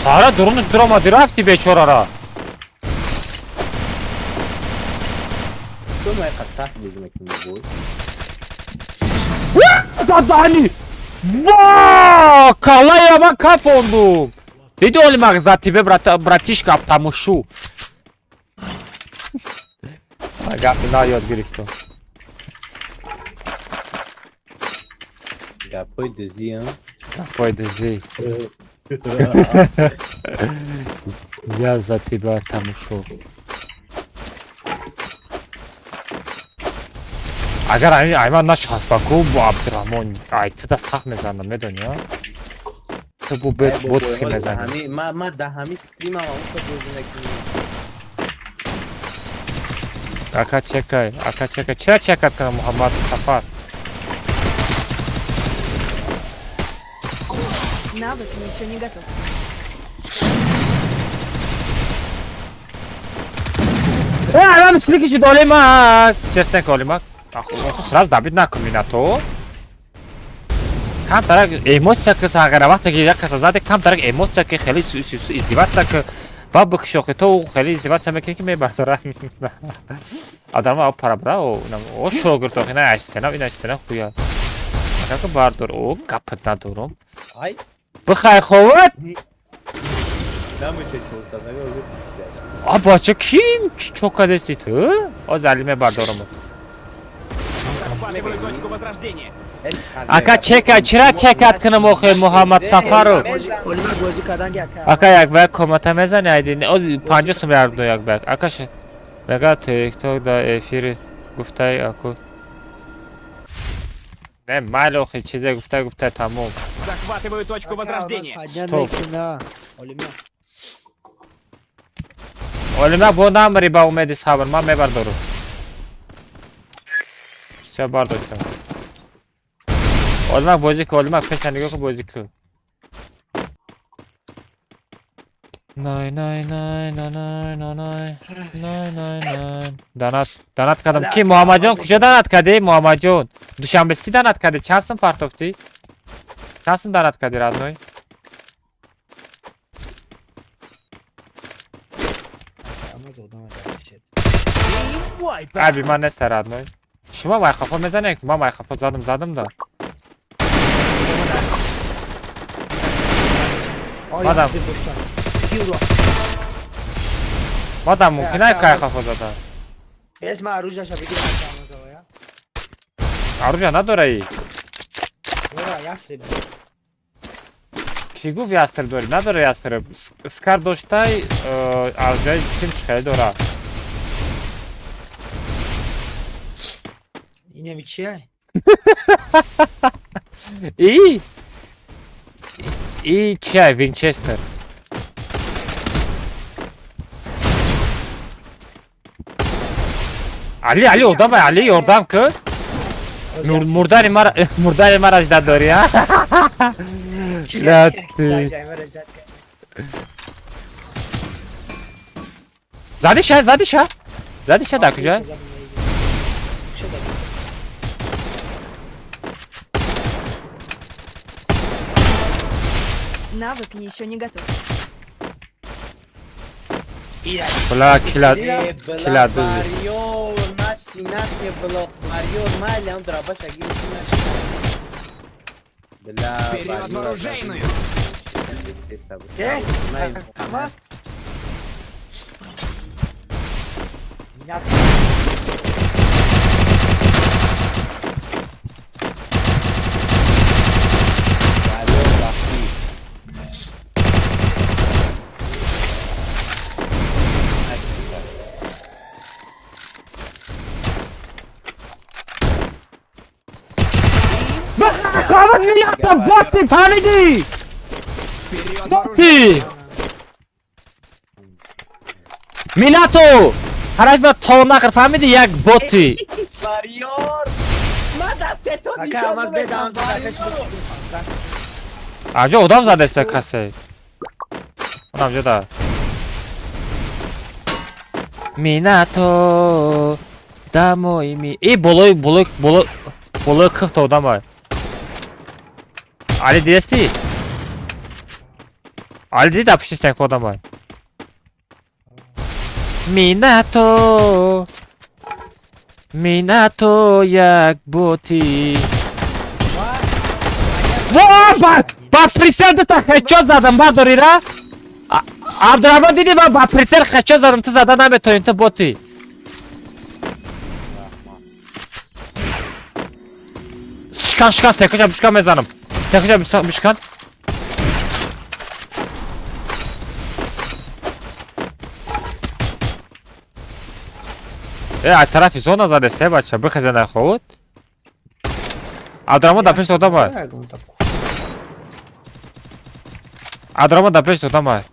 Speaker 1: Sara duramadı rafti beş orara.
Speaker 8: تو ما قطع بزنك من بود
Speaker 1: Zadani. Vaa! Kalaya bak kap oldum. Dedi olmak zaten be bratişka tamuşu. Aga na yod girikto.
Speaker 8: یا پای دزی هم
Speaker 1: Pojde zi. Ya zaten be tamuşu. اگر ایمان نشست با کو با عبدالرحمن ایت تا سخت میزنم میدونی ها تو بو بود خیلی میزنی
Speaker 8: همه ما ده همه استریم هم اون تو بزنک
Speaker 1: اکا چکای چرا چکت کنم محمد سفر
Speaker 7: Навык еще не готов.
Speaker 1: Adam сколько долимак честно колимак сразу добить накуми на то кам тарак эмоция ки сагара вақте ки як кас заде кам тарак эмоция ки хели издеваться ки ба бихшохи то хели издеваться мекини ки мебардора адама об парабра о шогирд охи на истена хуя как бардор о капт надорум
Speaker 8: ай
Speaker 1: бихай ховат
Speaker 8: نمیشه چوستا نگو
Speaker 1: бача ким чокадеси ту оз алиме бардорум ака чека чира чекат канам охи муҳаммад сафаро
Speaker 6: Olima gözü kadan gel.
Speaker 1: ака як бак комата мезани айди оз 50 сум ярдо як бак акаш мега тикток да эфир гуфтай аку не майли охи чизе гуфтай тамом
Speaker 3: Захватываю точку возрождения.
Speaker 1: Стоп.
Speaker 6: Olima.
Speaker 1: олима бо намри ба умеди сабр ман мебардору все бардошам олимак бозӣ ку олимак пеша нигоҳ ку бозӣ ку данат кардам ки муҳаммадҷон куҷо данат кардӣ муҳаммадҷон душанбести данат кардӣ чанд сум партофтӣ чанд сум данат кардӣ радной аби ман неста радной шумо майхафо мезанем ки ман майхафо задам да Adam. модам мумкина кайхафо задам
Speaker 6: Esma оружие сейчас бегит я.
Speaker 1: оружие надорай
Speaker 6: Ora ястреб.
Speaker 1: ки гуфт ястреб дори надора ястреб скар доштай аз ҷои чим чихел дора
Speaker 6: Yine bir şey.
Speaker 1: и чай винчестер али одамай али ёрдам ку мурдари мара ажда дори а задиша да куҷа
Speaker 7: Навык еще не готов.
Speaker 1: Bula kila
Speaker 8: بلا باریور نشی نشی بلا باریور مالی هم درابش اگه بلا باریور
Speaker 6: ¿Qué? ¿Más? Ya.
Speaker 1: Kahve yaptım botti fanidi. Botti. Minato. Хараж ба то нахр фаҳмиди як боти.
Speaker 8: باریور ما دست تو
Speaker 6: Aka amaz bedam.
Speaker 1: Аҷо одам задеста касе. Онам ҷода. Minato. Дамои ми. Болои 40 та одам ай. Али дидасти? Али дида пуштистан ки одам ай. Minato як боти. Ба присел дита хечо задам бардорира. Абдурахмон диди ба присел хечо задам ту зада наметони ту боти. Шикан стекача бишкан мезанам. Стекача бишкан. از طرف زون زده سه بچه بخزن خود عبدالرحمن در پیش دادم باید عبدالرحمن در پیش دادم باید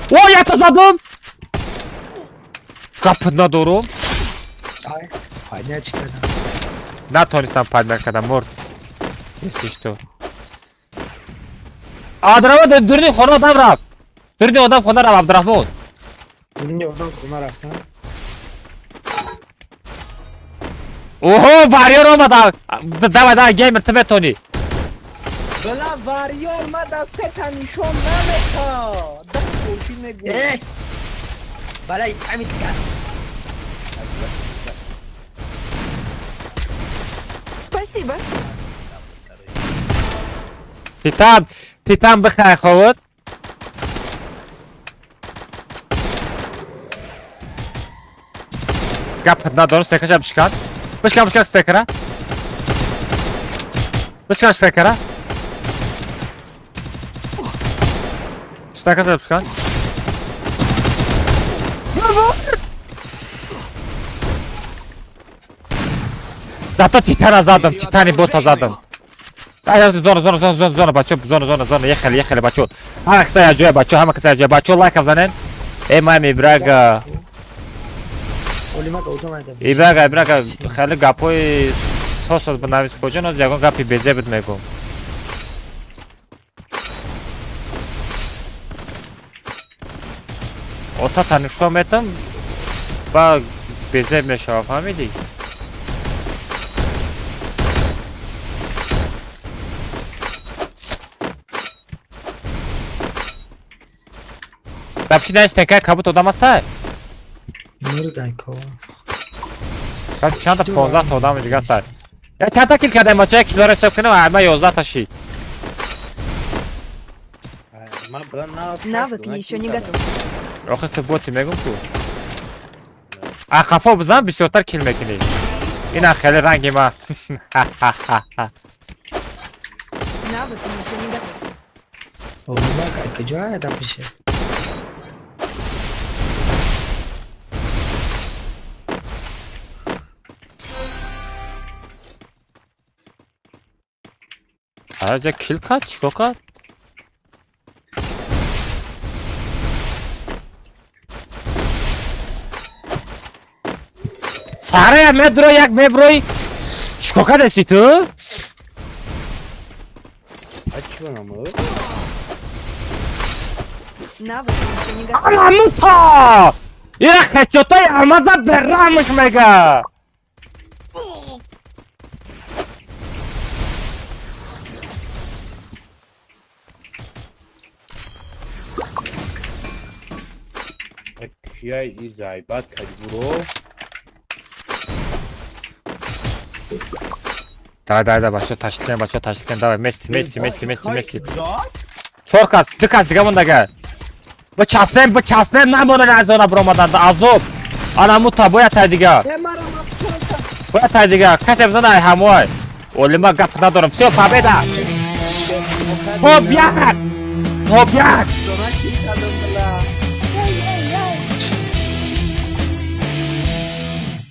Speaker 1: اوه یک تا زدم کپت ندارم
Speaker 6: Fayda çıkardım.
Speaker 1: نتونستم پدمر کردم مرد نیستیش تو عبدالرحمن دورنی خونه آدم رفت دورنی آدم خونه رفت عبدالرحمن
Speaker 6: Ürünü oradan kuma raftan.
Speaker 1: اوهو واریور آمد دوای گیمر تو بتونی
Speaker 8: بلا باریور ما دست تنشون نمیتا دست خوشی نگو
Speaker 6: Balay hamit kan.
Speaker 7: Спасибо.
Speaker 1: تیتان بخیر خود گپت ندارم استیکرش بشکن بشکن استیکره بشکن استیکره استیکرش بشکن زتا تیتان زدم تیتانی بوت زدم زون بچه زون یه خیلی بچه همه کسای جای بچه لایک بزنین ای مامی براگا
Speaker 6: Olimak otomatik.
Speaker 1: ибрага хеле гапои сосос бинавис куҷон аз ягон гапи безебит мегӯм ота танишро метам ба безеб мешава фаҳмидӣ дапши наистенка кабут одам аста
Speaker 6: Nereden kov?
Speaker 1: Kaç çanta 15 ta odam دیگه است. یا چند کیل کردم بچه یک کیلو رو حساب کنم همه 11 تا شی.
Speaker 7: Навык еще не готов.
Speaker 1: آخه تو بوتی میگم تو. قفا بزن بسیارتر کیل میکنی. این خیلی رنگی ما.
Speaker 7: Навык еще не готов.
Speaker 6: Olimak kajaya da bir şey.
Speaker 1: Ayrıca kill kaç? Çiko kaç? Saraya medro yak mebroy. Çiko kaç esi tu?
Speaker 8: Açma ama.
Speaker 7: Навык еще не готов.
Speaker 1: Alamuta! İra headshot'u yamaza berramış mega.
Speaker 8: چیه این زایبت کردی برو
Speaker 1: Давай, başla taşlıklayın, давай, Messi. Çok az, tık دیگه موندگه. Bu çaspem نمونه از اون برومادن da azop. Anamı ta boya ta دیگه. Boya ta دیگه. کسی بزنه هموای. Olima gap ندارم. Все, победа. Победа.
Speaker 8: Sonra kill kadın bula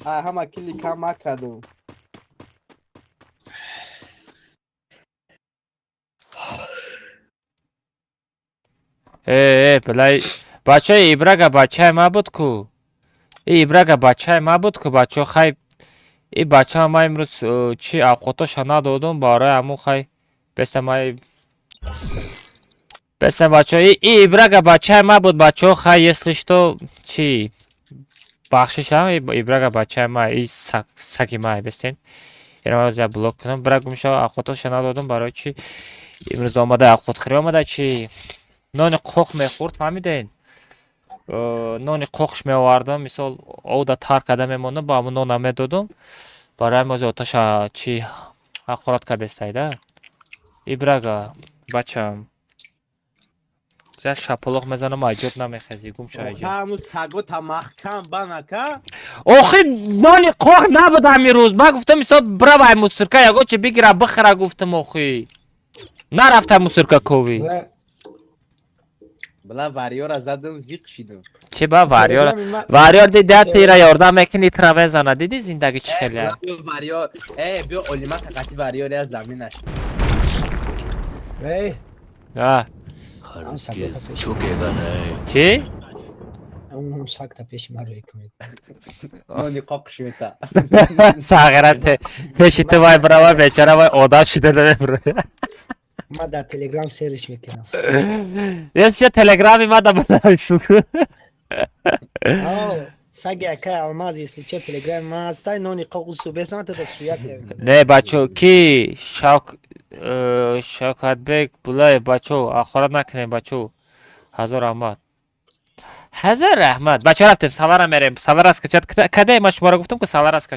Speaker 8: Hama killi kama kadın
Speaker 1: بلای بچه ایبرگا بچه ما بود کو ایبرگا بچه ما بود کو بچه خی ای بچه ما امروز چی اوقاتش ندادم برای امو خی بسه بچه ای ایبرگا بچه ما بود بچه خی یسلش تو چی بخشش هم ایبرگا بچه ما ای سکی ما بستین یعنی ما از بلوک کنم برگم شو اوقاتش ندادم برای چی امروز آمده اوقات خری آمده چی نان قوق میخورد فهمیدین نان قوقش میآوردم مثال او دا تار کده میمونه با همون نان میدادم برای موز آتش چی خورد کرده استایده ایبرگا بچم زیاد شپلوق میزنم ایجاد نمیخزی گم شو ایجاد
Speaker 8: همون سگو تا محکم بنکه
Speaker 1: آخی نان قوق نبود همی روز من گفتم مثال برا بای موسرکه یکو چی بگیره بخره گفتم آخی نرفته موسرکه کوی
Speaker 8: بلا واریور از زدم زیق شیدم
Speaker 1: چی با واریور دیده تیره یاردم میکنی ترابه زنه دیدی زندگی چی خیلی
Speaker 8: واریور بیا اولیما تقاطی واریور از زمین نشد
Speaker 3: هرگز چوکهがない
Speaker 1: چی؟
Speaker 6: اون ساکتا پیش من روی کنید
Speaker 8: نانی قاق شویتا
Speaker 1: ساغرت پیشی تو بای برای بیچاره بای آدم شده نمی
Speaker 6: ما در تلگرام سرش میکنم
Speaker 1: یه تلگرامی ما دا برای سوکو
Speaker 6: سگ اکه المازی سوچه تلگرام ما هستای نونی قوقسو بسان تا سویت
Speaker 1: نه بچو کی شوکت بیگ بلای بچو آخرت نکنه بچو هزار رحمت بچه رفتیم سوار میریم سوار از کچت کده ما شما را گفتم که سوار از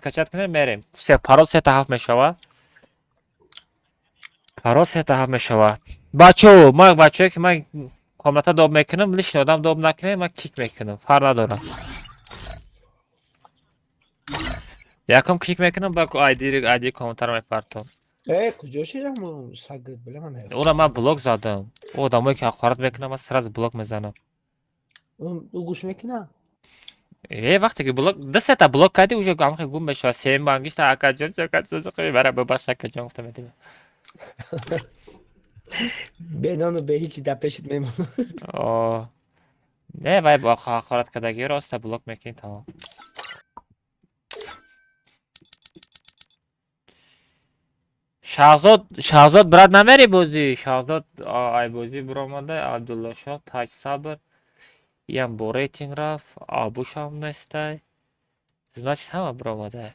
Speaker 1: کچت کنه میریم پارول 3 میشوه پارول 3 میشوه بچو ما بچه که من کاملتا داب میکنم لیش آدم داب نکنه من کیک میکنم فر ندارم یکم کیک میکنم با آیدی کامنتر میپرتم
Speaker 6: کجا شدم اون سگ بله من نرفت
Speaker 1: اون من بلوک زدم او آدمایی که آخرت میکنم من سر از بلوک میزنم
Speaker 6: اون گوش میکنه
Speaker 1: یه وقتی که بلوک 2 تا بلوک کردی اوجا گام خیلی گم بشه سیم بانگیش تا اکا جان شکت سوزقی برای بباش اکا جان گفتم میدیم
Speaker 6: بدانو به هیچی در پیشت میمون
Speaker 1: نه وای با آخرت کدگی راست بلوک میکنی تمام شهزاد برات نمیری بازی شهزاد ای بازی برامده عبدالله شاه تاج صبر یم با ریتینگ رفت آبوش هم نسته значит همه برامده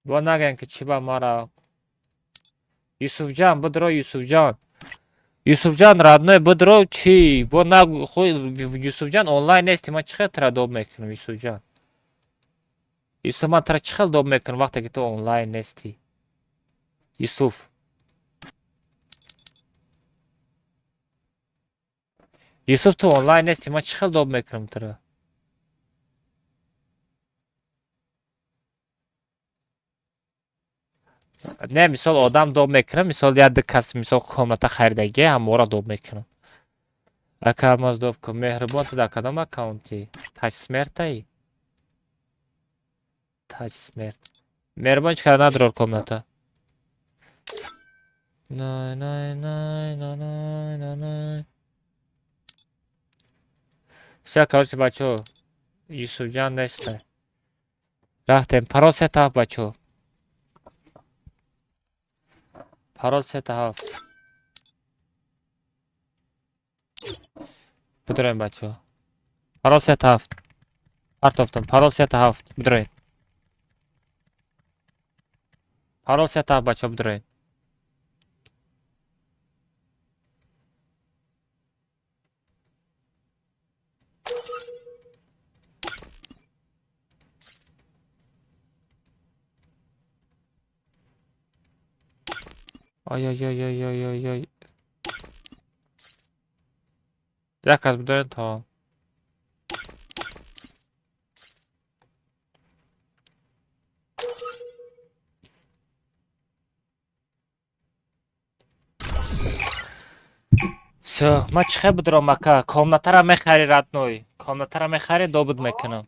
Speaker 1: با نگن که چی با ما را یوسف جان بدرو یوسف جان родной بدرو چی با نگو خود یوسف جان آنلاین نیستی من چخیل ترا دوب میکنم یوسف جان یوسف من ترا چخیل دوب میکنم وقتی که تو آنلاین نیستی یوسف تو آنلاین نیستی من چخیل دوب میکنم ترا نه مثال آدم دوب میکنم مثال یاد کس مثال کاملتا خریدگی همه را دوب میکنم اکرم از دوب کن مهربان تو در کدام اکاونتی تاج سمرت مهربان چی کرد ندارد کاملتا نه سیا کارسی بچو یوسف جان نشته رفتیم پارول 3 بچو پارول 3 بدرین بچه پارول 3 پرتافتم پارول 3 بدرین Parol seta بچه بدرین آی آی آی آی آی آی آی یک از بدرین تا все ما چخه بدرم اکا کامناتر میخری راتنوی کامناتر میخری دوبد میکنم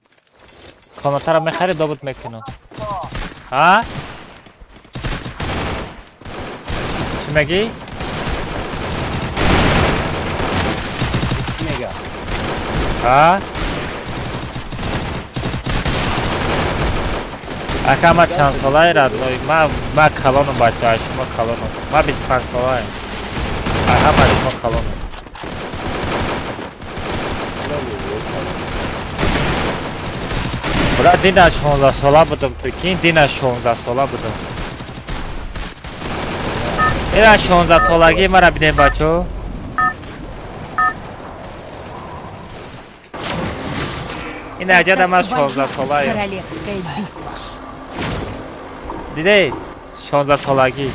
Speaker 1: کامناتر میخری دوبد میکنم ها چی میگی
Speaker 8: میگه
Speaker 1: ها اکا ما چند ساله راتنوی ما کلانم بچه شما کلانم ما 25 ساله همه ما کلانم برای دین 16 ساله بودم تو که این دین 16 ساله بودم این 16 سالگی مرا بینیم بچه این اجاد هم از 16 ساله
Speaker 7: Королевская битва.
Speaker 1: دیده 16 سالگی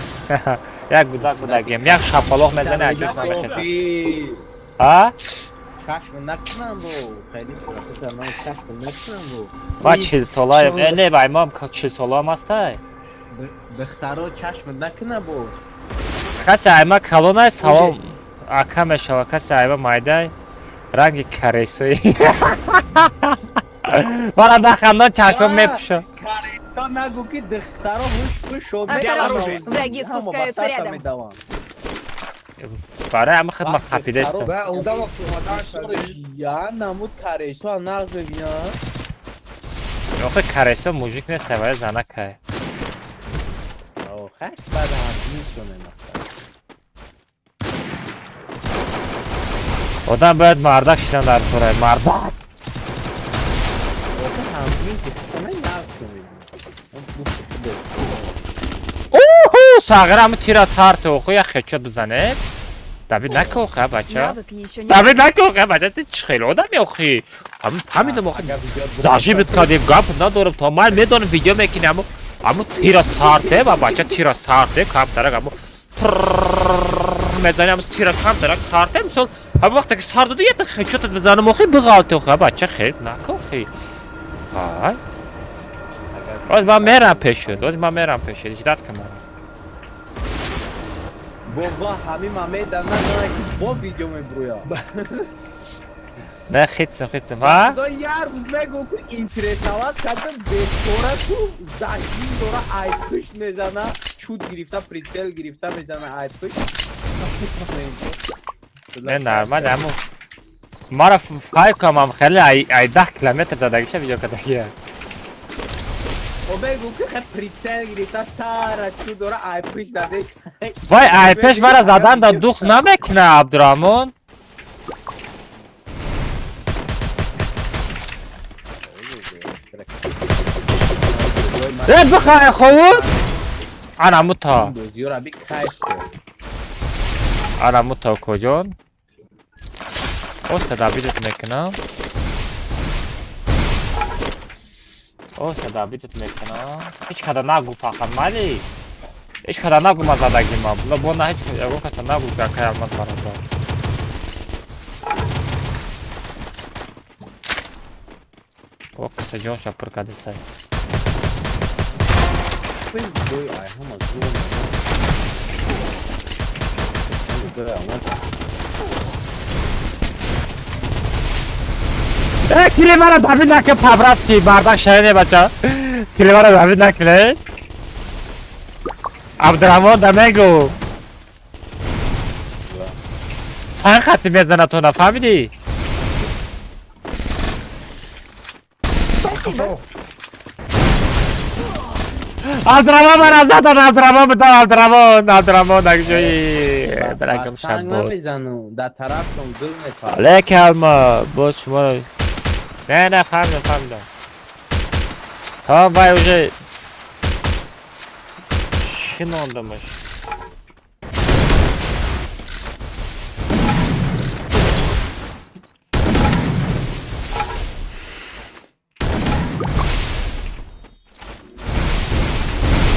Speaker 1: یک بودگیم یک شپالوخ میزنه اجوش نمیخیزم ها؟
Speaker 8: چشم نکنم بو خیلی فرصت من چشم نکنم بو
Speaker 1: ما 40 ساله نه بای ما 40 ساله هم هسته
Speaker 8: بختارو چشم نکنم بو
Speaker 1: کسی ایما کلونه سلام اکا میشوه کسی ایما مایده رنگ کریسی برای بخندان چشم میپوشه
Speaker 8: کاریسا نگو که دخترا خوش شده
Speaker 7: Осторожно, враги спускаются рядом.
Speaker 1: برای همه خدمت خپیده است
Speaker 6: و اوندا ما اومدن
Speaker 8: یا نمود کاریسا نغز ببینا
Speaker 1: آخه کریسی موژیک نیست ولی زنک که
Speaker 8: او خیلی بعد هم نیستونه
Speaker 1: آدم باید مردک شدن در طوره مردک
Speaker 8: او هم نیستونه نغز ببینا
Speaker 1: اوهو ساغر همه تیر از هر تو خو یک خیچت بزنه دبید نکه اوخه بچه
Speaker 7: Навык еще не
Speaker 1: دبید نکه اوخه بچه تی چه خیلی آدمی اوخی همه فهمیدم اوخی زاجی بید کردی گپ ندارم تا من میدونم ویدیو میکنی همه تیر از سارته و بچه تیر از سارته کم درک همه میزنی همه تیر از کم درک سارته مثل همه وقتی که سار داده یه خیچتت بزنم اوخی بغالته اوخه بچه خیلی نکه اوخی های باز من میرم پیشت باز من میرم پیشت اجداد کنم
Speaker 8: بابا همین مامه در نکنه که با ویدیو میبرویا
Speaker 1: نه خیتسم ها؟
Speaker 8: خدا یه روز نگو که اینترنت نواز کردم بهتره تو زنگین داره آیپش میزنه چود گرفته پریتل گرفته میزنه آیپش
Speaker 1: نه نرمال همون ما را فایل کنم خیلی ای 10 کیلومتر زدگیشه ویدیو کدگیه
Speaker 8: و بگو که خیلی پریتل گرفته سارا چود داره آیپش زده
Speaker 1: وای آیپش مرا زدن دا دوخ نمیکنه عبدالرحمن بخواه خوود انا متا
Speaker 8: دوزیو بی کایست
Speaker 1: انا متا کجان صدا بیدت میکنم صدا بیدت میکنم هیچ کده نگو فقط مالی هیچ کده نگو ما زدگی ما با نه هیچ کده نگو که قیامت برادر او کسی جانشا پر کدسته
Speaker 8: دوی آی هم از
Speaker 1: کلی مرا دبید نکه پبرسکی بردک شاینه بچه کلی مرا دبید نکله عبدالرحمن دمیگو سن خطی میزنه تو نفهمیدی؟
Speaker 7: Спасибо.
Speaker 1: عبدالرحمن من از زدن عبدالرحمن بدم عبدالرحمن نگجوی برگم شب
Speaker 8: سنگ
Speaker 1: بود
Speaker 8: نمیزنو در طرف کن دل میکنم
Speaker 1: لیکن باز شما نه فهمیدم تا بای اوجه چی ناندمش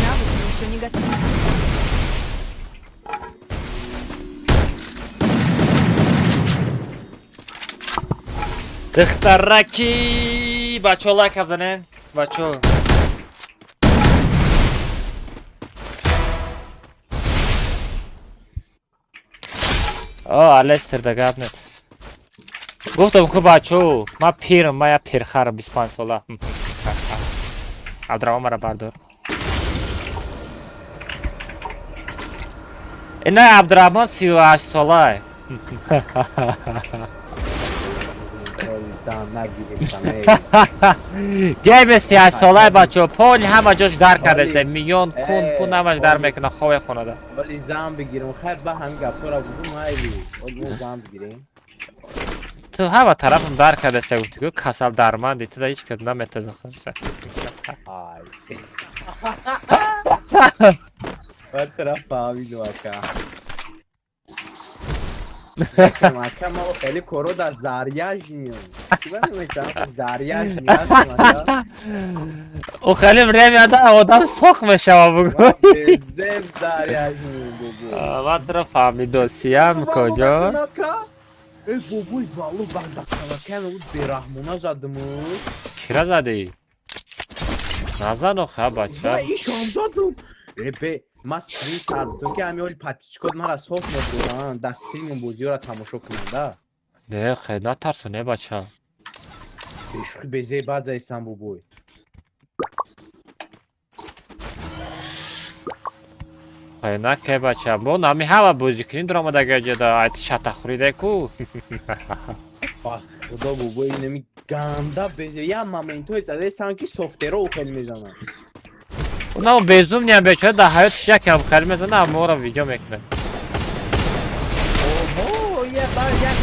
Speaker 7: Навык еще не готов.
Speaker 1: دخترکی بچه ها لایک بزنین بچه ها الستر ده گفت نه گفتم که بچه ها من پیرم من یا پیرخرم 25 ساله عبدالرحمن مرا بردار اینه عبدالرحمن 38 ساله گیم 38 ساله بچه پول همه جاش در کرده میلیون کون همش در میکنه خواه خونه ده
Speaker 8: ولی زن بگیرم خیر به همین گفت را بودم هایلی ولی زن بگیریم
Speaker 1: تو همه طرفم در کرده سه گفتی که کسل درمان دیتی ده هیچ کد نمیتده خونسته
Speaker 8: هر طرف فهمیدم اکا نکنم اکا ما خیلی کرود از زریاج نیم چی نمیتونم زریاج نیاز کنم
Speaker 1: او خیلی نمیاده آدم سخ میشه بگو
Speaker 8: بزدم زریاج نیم بگو
Speaker 1: من تو رو فهمیدو سیم کجا
Speaker 8: ای بابوی بالو بردکتمکن او بیرحمونه زدمش
Speaker 1: کی را زده ای؟ نزن آخه بچه
Speaker 8: ایش هم زدم به ما سکرین کردم که همی اولی پتیچ کد من را صوت نبودن دستیم بودی را تماشا کننده
Speaker 1: نه خیلی نترسونه بچه
Speaker 8: عشقی بزه بعد زیستم بابوی
Speaker 1: خیلی نکه بچه بون همی همه بوزی کنین درامه دگه جده ایتی شتا خوریده کو
Speaker 8: خدا بابوی نمی گنده بزه یه مومنتوی زده سانکی سوفته رو خیلی میزنن
Speaker 1: اونم بیزوم نیم بچه در حیاتش یکم خیلی میزنه اما را ویدیو میکنه
Speaker 8: اوه یه بار یک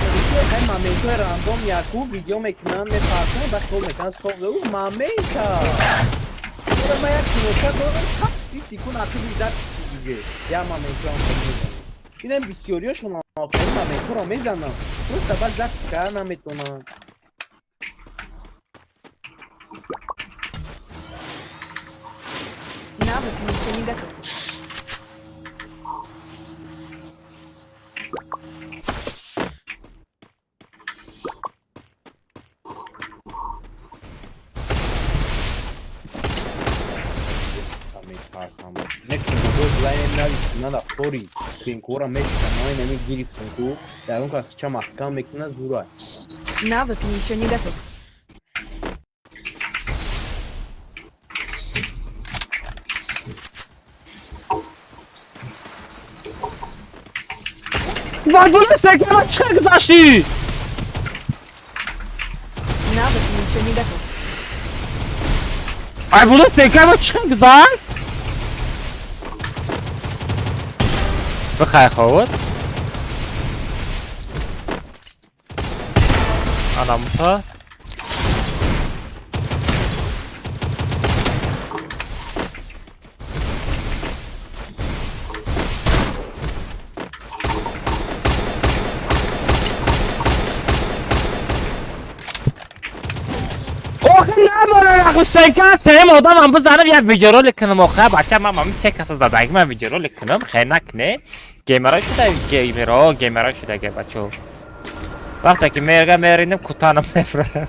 Speaker 8: خیلی مومنتوی راندوم یکو ویدیو میکنن میپرسن و خود میکنن سوفته او مومنتا اون ما یک نوکه دارم تقسی سیکون اخی بیدر دیگه یه مومنتوی هم خیلی میزنن اینم بسیاریاشون خیلی مومنتو رو میزنن اون سبب زد که نمیتونن
Speaker 7: Навык еще не готов.
Speaker 8: Nekim dođe zajedno nada fori sinkura međuta moje nemi giri sunku da on kako će mahkam mekna zura
Speaker 7: Навык еще не готов.
Speaker 1: Barbara tekrar çık zaşlı.
Speaker 7: Навык еще не готов.
Speaker 1: Ay bunu tekrar çık zaş. بخیر خود انا مطا سیم آدم هم بزنم یک ویدیو رو لکنم آخه بچه من همی سه کس زده اگه من ویدیو رو لکنم خیلی نکنه گیمرها شده گه بچه وقتی که میرینم کتانم نفرم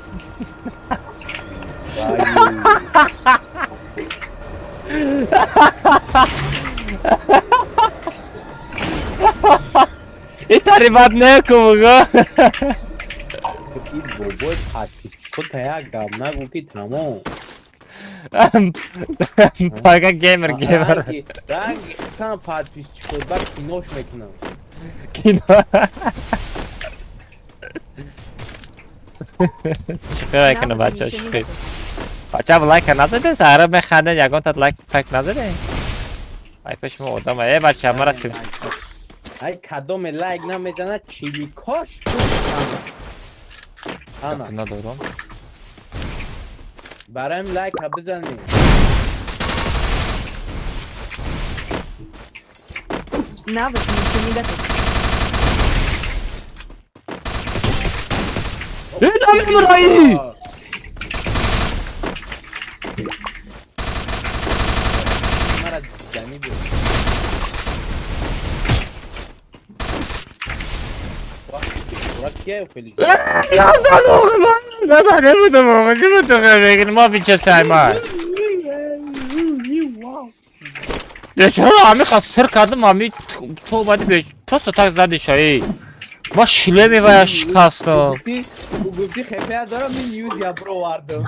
Speaker 1: این تریبت نکن بگو
Speaker 8: این بابای پاتیچکو تایا گام نگو که تمام
Speaker 1: پاگا گیمر
Speaker 8: رنگ سان پاتیچکو بر کینوش میکنم
Speaker 1: کینو شکر کنه بچه شکر بچه با لایک نزده سهره بخنده یکان تا لایک پک نزده ای پشم آدم ای بچه همه رست
Speaker 8: ای کدام لایک نمیزنه چیلی کاش انا
Speaker 1: ندارم
Speaker 8: برایم لایک بزنی
Speaker 7: Навык еще не готов.
Speaker 1: İnanmıyorum.
Speaker 8: Bunlara cani diyor. Bak ya Feliz.
Speaker 1: Ya ben oğlum. Ben ne buldum oğlum? Ne buldum oğlum? Ma bir sayma. Ya şuna ami kasır kadın ami tuğmadı bir. Prosto tak zadi şey. Ma şile mi var şikastım.
Speaker 8: Bu gufti xefeye dara min 100 ya bro vardım.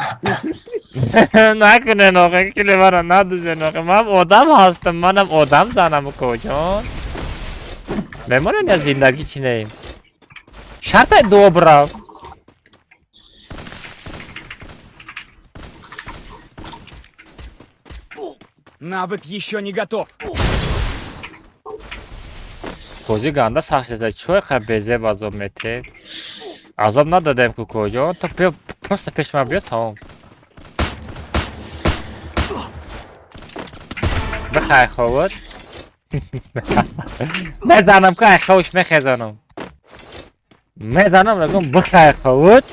Speaker 1: Ne kadar oğlum kile var ne düzen oğlum. Ben odam hastım. Benim odam sana mı kocan? Ben bana ne zindagi içindeyim. Şartay dobra.
Speaker 3: Навык еще не готов.
Speaker 1: Kozi ganda saxsida choy qabeze bazomete. Azam nadadem ku kojo. To просто пешма бьет там. بخای خوت. میزنم که خوش میخزانم. میزنم لگم بخای خوت.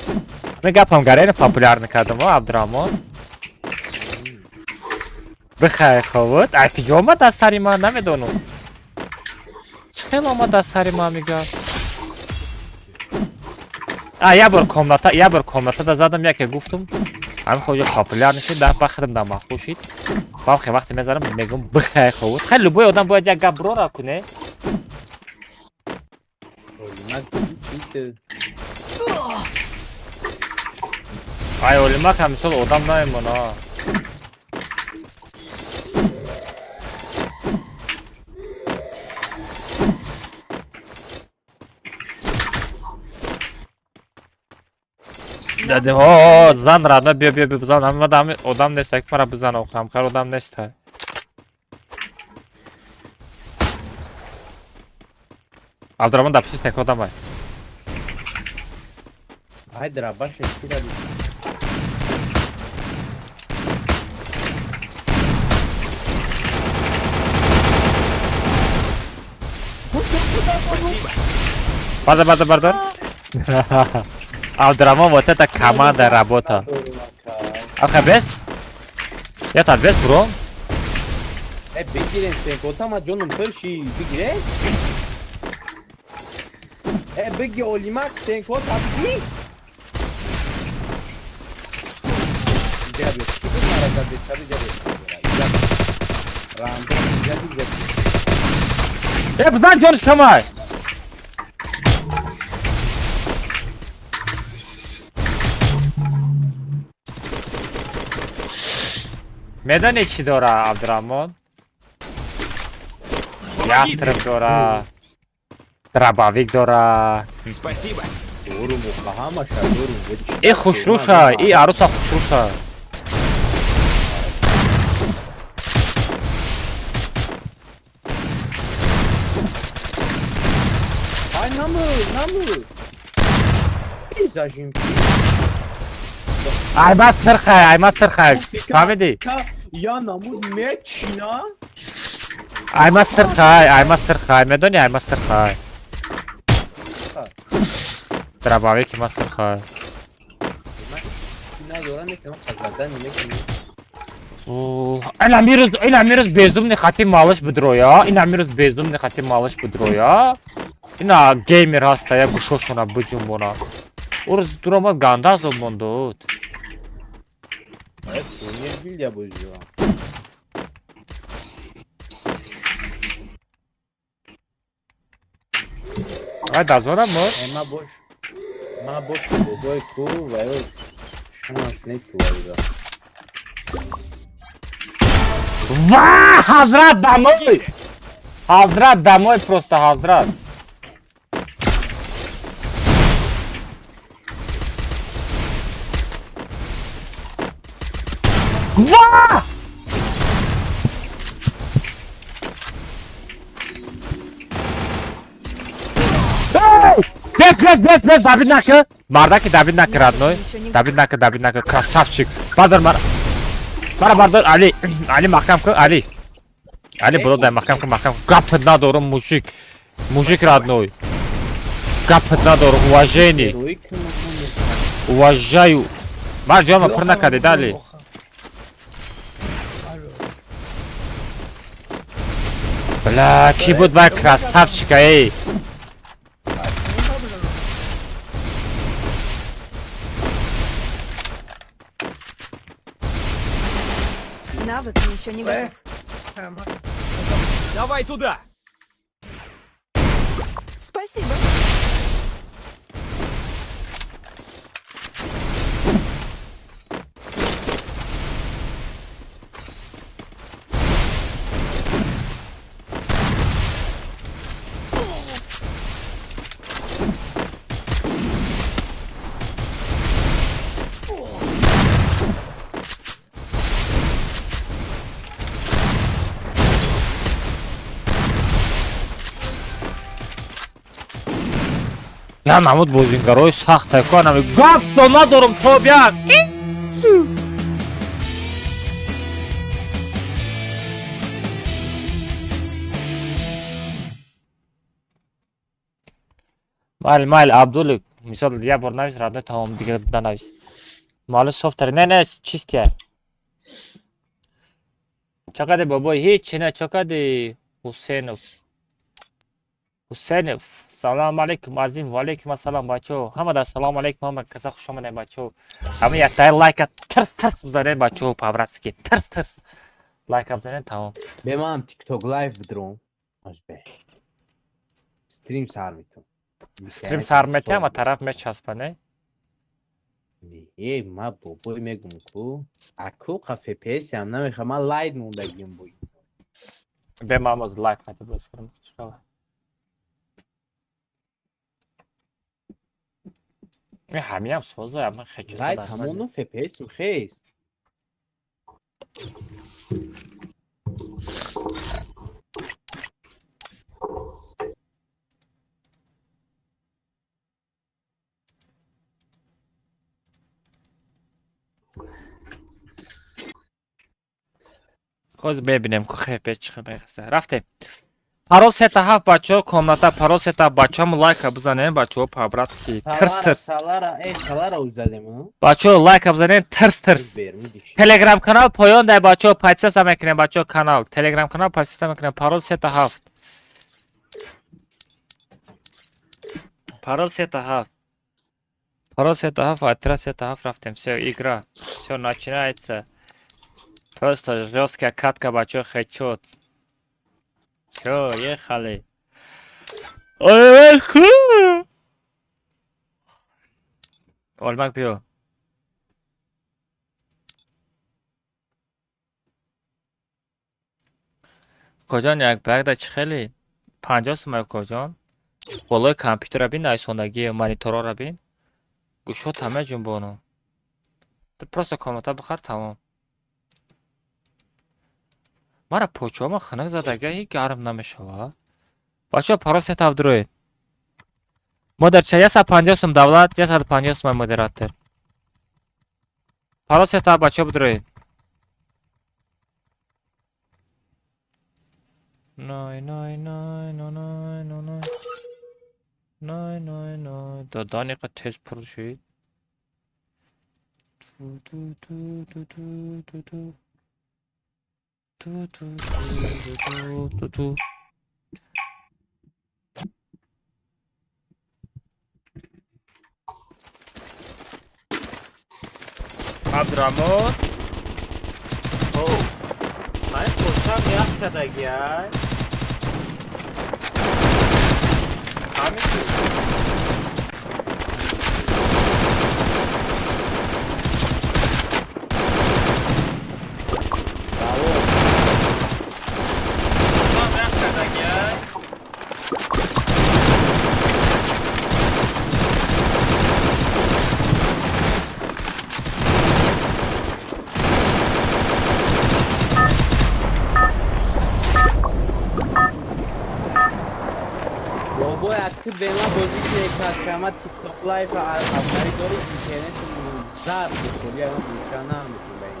Speaker 1: میگم گرین پاپولار نکردم و عبدالرحمن. بخای خوت. ای پیجامه دست سری ما نمیدونم. خیلی آمد دست سری ما میگم. یه بار کاملتا دا زدم یکی گفتم. همین خوجه پاپولار نشید در بخرم در مخوشید. با خیلی وقتی میذارم میگم بخیر خوت. خیلی بوی آدم باید یک گبرو را کنه. ای اولیمک همیشه آدم نمیمونه. Dedim zan rada bia bzan ama odam destek para bzan okam kar odam nesta. Abdurrahman da psis tek odam var.
Speaker 8: Haydi rabaş eskiler.
Speaker 1: Pardon. Abdurrahman вот это команда работа. Alkabes? Ya talbes bro.
Speaker 8: Begirin sen kotama canım perşi begire. Begi olimak sen kot abi. Jadi, kita marah jadi. Random jadi.
Speaker 1: Ya bzan Jones kamay. Medan içi dora Abdurrahman. Yastrıp dora. Drabavik dora.
Speaker 3: Спасибо.
Speaker 8: Doğru mu? Kahama doğru.
Speaker 1: İyi hoşruşa, iyi arusa hoşruşa.
Speaker 8: Ay namı. Peyzajım.
Speaker 1: Aymas sırxay. Famidi.
Speaker 8: Ya namı ne Çina?
Speaker 1: Aymas sırxay. Medoni aymas sırxay. Drabavik aymas sırxay.
Speaker 8: Çina doğru ne kadar kazadan ne ki?
Speaker 1: Inamiruz bezumni xatim malış budro ya. İnamiruz bezumni xatim malış budro ya. İna gamer hastaya guşoşuna bucum buna. Orası duramaz gandaz o mondot.
Speaker 8: Evet, Sonya bil ya bozuyor.
Speaker 1: Ay da zora mı?
Speaker 8: Ma boş boy ku ve o şans ne kullanıyor.
Speaker 1: Vaa! Hazrat damoy! Hazrat damoy просто hazrat. Vaa! Без, Давид Нака! Мардаки, Давид Нака, родной. Давид Нака, красавчик. Бардор, Али, Махкамка, Али. علی برو در محکم گپت ندارم موشیک موشیک родной گپت ندارم уважение
Speaker 8: روی که
Speaker 1: уважаю مرجان پر نکردی دلی بلا کی بود و красавчика ای
Speaker 7: Навык еще не готов.
Speaker 3: Давай туда!
Speaker 7: Спасибо.
Speaker 1: Я намуд бузингарои сахт таконам гап то надорум тобиак майли абдулик мисол я бор навис родной тамом дигар да навис мали софтер не чистия чакаде бобой ҳеч не чакаде ҳусейнов حسین سلام علیکم عظیم و علیکم السلام بچو حمد السلام علیکم همه کسا خوش آمدین بچو همه یک تای لایک ترس بزنین بچو پاوراتسکی ترس لایک بزنین تمام
Speaker 8: به ما هم تیک توک لایف بدرم از به استریم سر میتون
Speaker 1: استریم سر میتی اما طرف میچ چسبانه
Speaker 8: نه ما بابای میگم کو اکو قفه پیسی هم نمیخوام من لاید موندگیم بوی
Speaker 1: به ما هم لایک نتی بس کنم همین هم سوزه اما خیلی
Speaker 8: لاید همونو فپیس میخیست
Speaker 1: خوز ببینیم که خیلی چخه بگسته رفته парол сета ҳафт бачаҳо комната парол сета бачаҳомо лайка бизанем бачаҳо пабратки тирс бачаҳо лайка бизанем тирс телеграм канал поён дай бачаҳо подписаться мекунем бачаҳо канал телеграм канал подписаться мекунем парол сета ҳафт парол сета ҳафт атра сета ҳафт рафтем всё игра всё начинается просто жёсткая катка бачаҳо хечот Всё, ехали. Ой, Олмак биё. Коҷон як багда чӣ хеле? 50 сомай коҷон. Болои компютера бин айсондагӣ мониторора бин. Гӯшот ҳама ҷунбону. Ту просто комната бихар тамом. Мара почома ханак задага и гарм намешава. Бачо паросет авдроид. Модерча 150 сом давлат, 150 сом модератор. Паросет бачо бдроид. Ной. Доданиқа тез пур шуид. Abdurrahman. Oh. Ay koşam yapsa da gel. Hamit.
Speaker 8: به ما بازی که کسکمت تیک توک لایف افزاری داری اینترنت زرد بخوری اما بیشتر نمیتون به این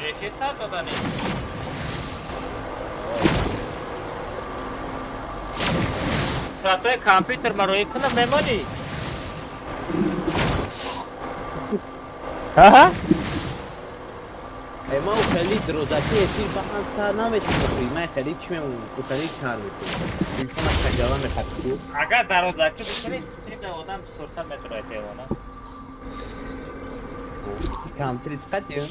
Speaker 1: Eşi sar dodani. Sıratoy kompüter maroyu kına memoli. Aha.
Speaker 8: ما وخلي دروزاتي يصير بحث صار نامت ما خلي كم وخلي كار بيكون يكون التجارة مخطط
Speaker 1: Aga darozaki bir streamle odam sorta metro ete ona.
Speaker 8: كم تريد قديم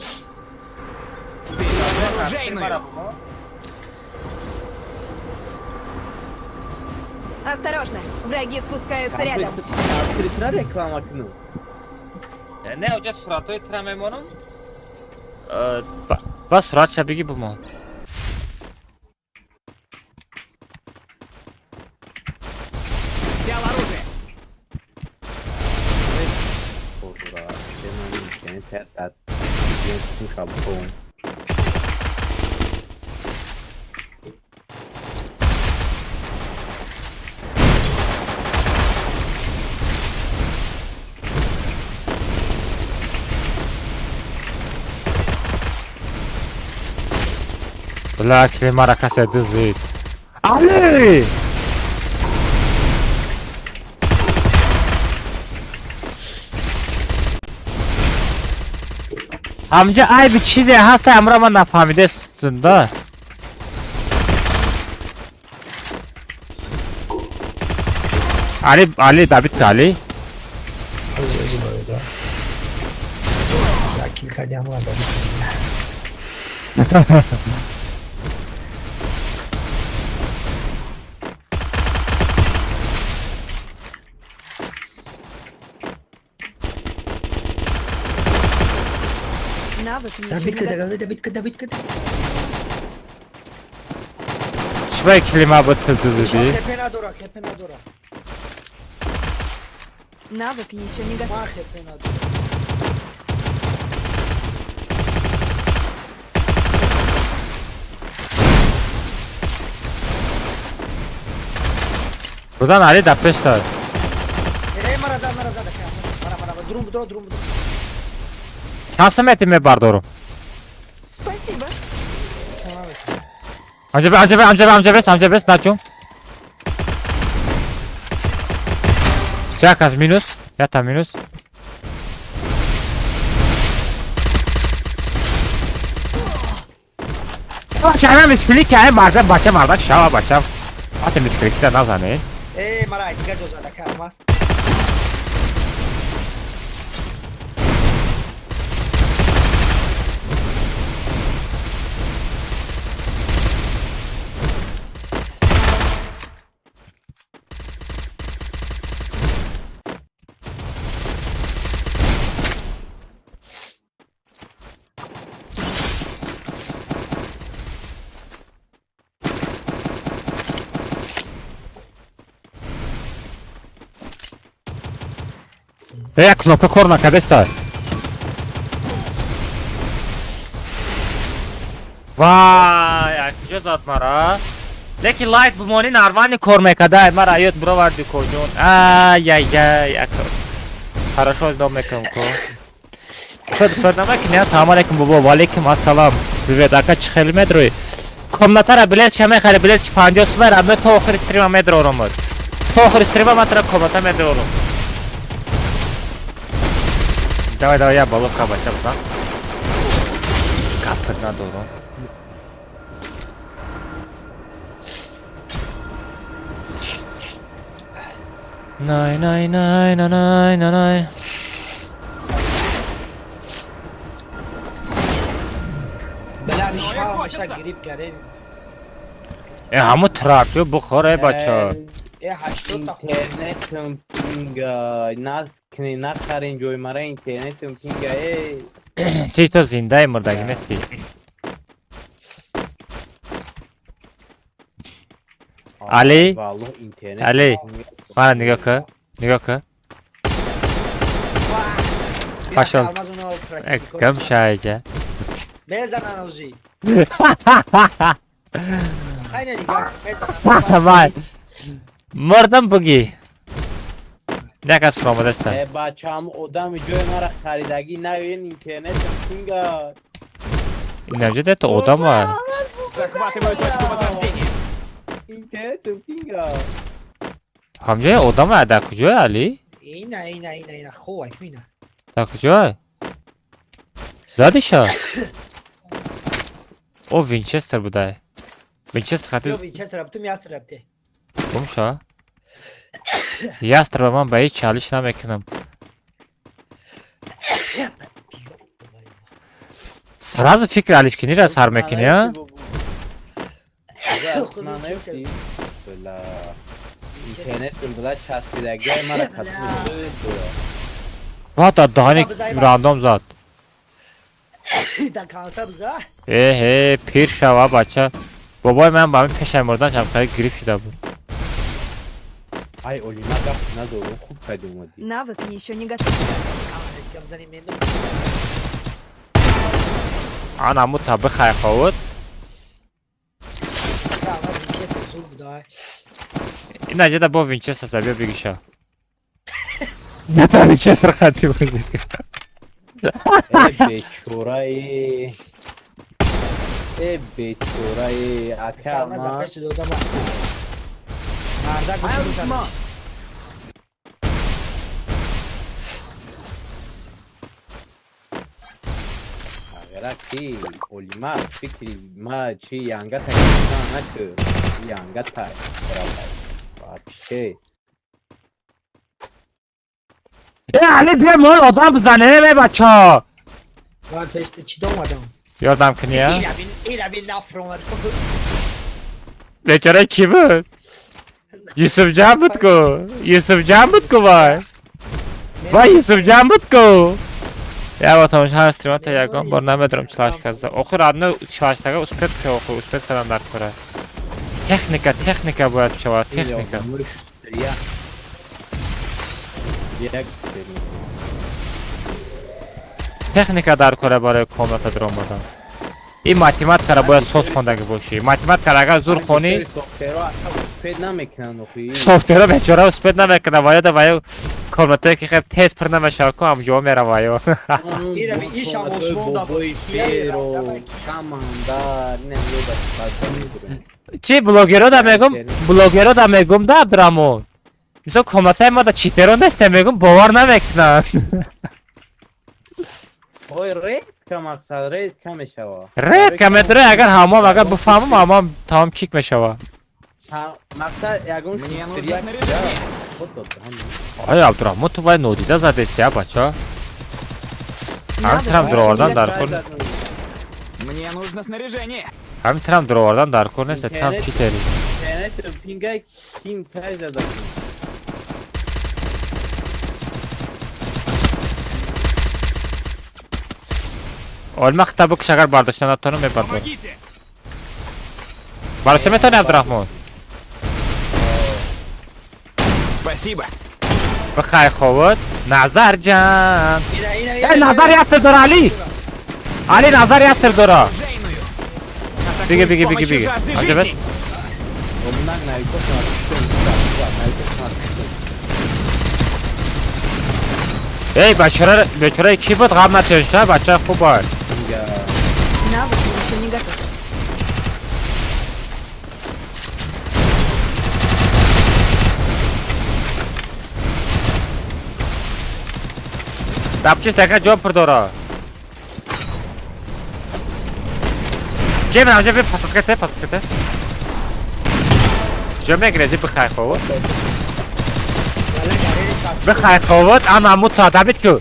Speaker 7: Осторожно, враги спускаются рядом.
Speaker 8: تريد ترى ريكلام كنو
Speaker 1: Ne hoca Sıratoy tramemonum? Bas Surat şabigi bu mu?
Speaker 8: Orada demenin yani tertat yetmiş abon
Speaker 1: Ulan klima rakas edildi. Ali! Amca ay bir çiğde hasta amrama nafamidesin da. Ali David Ali.
Speaker 6: Özür böyle. Ya kilka diamo da.
Speaker 7: Навык еще
Speaker 6: Da
Speaker 7: не
Speaker 6: bitti
Speaker 7: готов.
Speaker 6: da bitti.
Speaker 1: Şuraya klima batırdı dedi.
Speaker 6: Kepenadora.
Speaker 7: Навык еще не готов.
Speaker 6: Ma kepenadora.
Speaker 1: Buradan Ali Dapeştar.
Speaker 6: Marada da mara. Durum.
Speaker 1: Şansım etime bardorum.
Speaker 7: Спасибо.
Speaker 1: Amca bes, naçum. Siyakas minus, yata minus. Şahane misklik ya, bazen baça şava baça. Atı misklikte nazane.
Speaker 6: Mara, gajo za da kamas.
Speaker 1: Knopka korna kadesta. Vay, akıcı zat mara. Lekin light bu moni narvani korme kadar mara yot bro vardı koyun. Ay, akı. Хорошо домеком ко. Саднамаки не assalamu alaikum бабо, валейкум ассалам. Привет, ака чихели медрой. Комнатара билет шаме харе билет 50 сумер, а мы то охир стрима медро ромад. То охир стрима матра комната медро ром. Давай, я баловка бачам, да? Капет на дору. Nay.
Speaker 6: Bela bir şah girip gelin.
Speaker 1: Hamu trafiyor bu khore bacha.
Speaker 6: 80 ta
Speaker 8: internet pinga nas karin joy mara internet pinga
Speaker 1: Чи то зиндай мурдаги нести. Ali.
Speaker 8: vallahi internet
Speaker 1: Ali. Bana nigga ka. Paşam. Kam şayca.
Speaker 6: Bezanan ozi. Aynen
Speaker 1: Vay. Mordam bugi. Nekas from desta.
Speaker 8: bacham odam joy mara kharidagi na internet pinga
Speaker 1: Nerede de odam var.
Speaker 3: Захватываю точку возрождения.
Speaker 8: اینترنت و پینگا.
Speaker 1: همجای آدم در کجای علی؟
Speaker 6: اینا خوبه که اینا
Speaker 1: در کجای؟ زدیشا او وینچستر بوده وینچستر
Speaker 6: تو
Speaker 1: خطی
Speaker 6: وینچستر ربطه میاستر ربطه
Speaker 1: گمشا یستر به من به هیچ چالش نمیکنم سراز فکر علیش کنی را سر میکنی ها؟
Speaker 8: من نفتی بلا اینترنت بلا چسبیدگی مرا خطور
Speaker 1: واه تا دهانی راندوم زد
Speaker 6: در کانسر بزا
Speaker 1: پیر شوا بچه بابای من با همین پشه مردن شب خیلی گریف شده بود
Speaker 8: ای اولی ما گفت ندارم خوب پیدا اومدی
Speaker 7: Навык еще не готов.
Speaker 1: آن همون تا بخواه خواهد این نجده با وینچستر هست بیا بگیشا نه تا وینچستر خطی بودی
Speaker 8: ای بیچورایی ای بیچورایی اکا ما اگرکی اولی ما فکری ما چی یانگت های نکر یانگت های بچه
Speaker 1: علی بیا مول آدم بزنه به بچه ها
Speaker 6: من پشت چی دام آدم
Speaker 1: یادم کنی ها
Speaker 6: اینا بین نفر اومد
Speaker 1: بیچاره کی بود؟ یوسف جان بود کو یوسف جان بود کو وای یوسف جان بود کو یا با تماش هر استریمات یکان بار نمیدارم چلاش کزده آخر آدنه چلاش تگه اسپت که آخر اسپت کدام در کره تکنیکا باید شود تکنیکا تکنیکا در کره برای کاملت درام بودن این ماتیمات کره باید سوز خوندگی باشی ماتیمات کره اگر زور خونی سوفتیرها بیچاره اسپت نمیکنه باید کاملته که خیلی تیز پر نمیشه که هم جوا میره باید
Speaker 6: این شما عثمان دا
Speaker 1: چی بلوگرها دا میگم دا عبدالرحمن مثلا کاملته ما دا چیترو نیسته میگم باور نمیکنن
Speaker 8: اوی رید کم اکثر رید کم میشوا
Speaker 1: رید کم میدره اگر همام اگر بفهمم همام تمام چیک میشوا
Speaker 8: مقصد یکون شکریه
Speaker 1: آیا عبدالرحمن تو وای نودیده زده استی ها بچه ها همین ترم دروردن در کن
Speaker 3: Мне нужно снаряжение.
Speaker 1: همین ترم دروردن در کن نیست ترم چی تری
Speaker 8: اینترنت پینگای تیم پای زده
Speaker 1: علمه خطابه کش اگر برداشتن اتانو میبرد
Speaker 3: Помогите.
Speaker 1: برداشته میتونی عبدالرحمن
Speaker 3: Спасибо.
Speaker 1: بخواه خوبت نظر جان نظر یستر داره علی نظر یستر داره
Speaker 3: Оружейную.
Speaker 1: بگی
Speaker 3: Атакую с помощью жажды
Speaker 1: آنجا بس
Speaker 3: жизни.
Speaker 8: ondan naykoş
Speaker 1: ای بچره کی بود غم نتیشه بچه خوب باید
Speaker 7: Навык еще не готов.
Speaker 1: دبچه سکه جا پر داره جه من آنجا پسد کته جا میگره جه بخواه خوبت بخواه خوبت اما عمود تا دبید که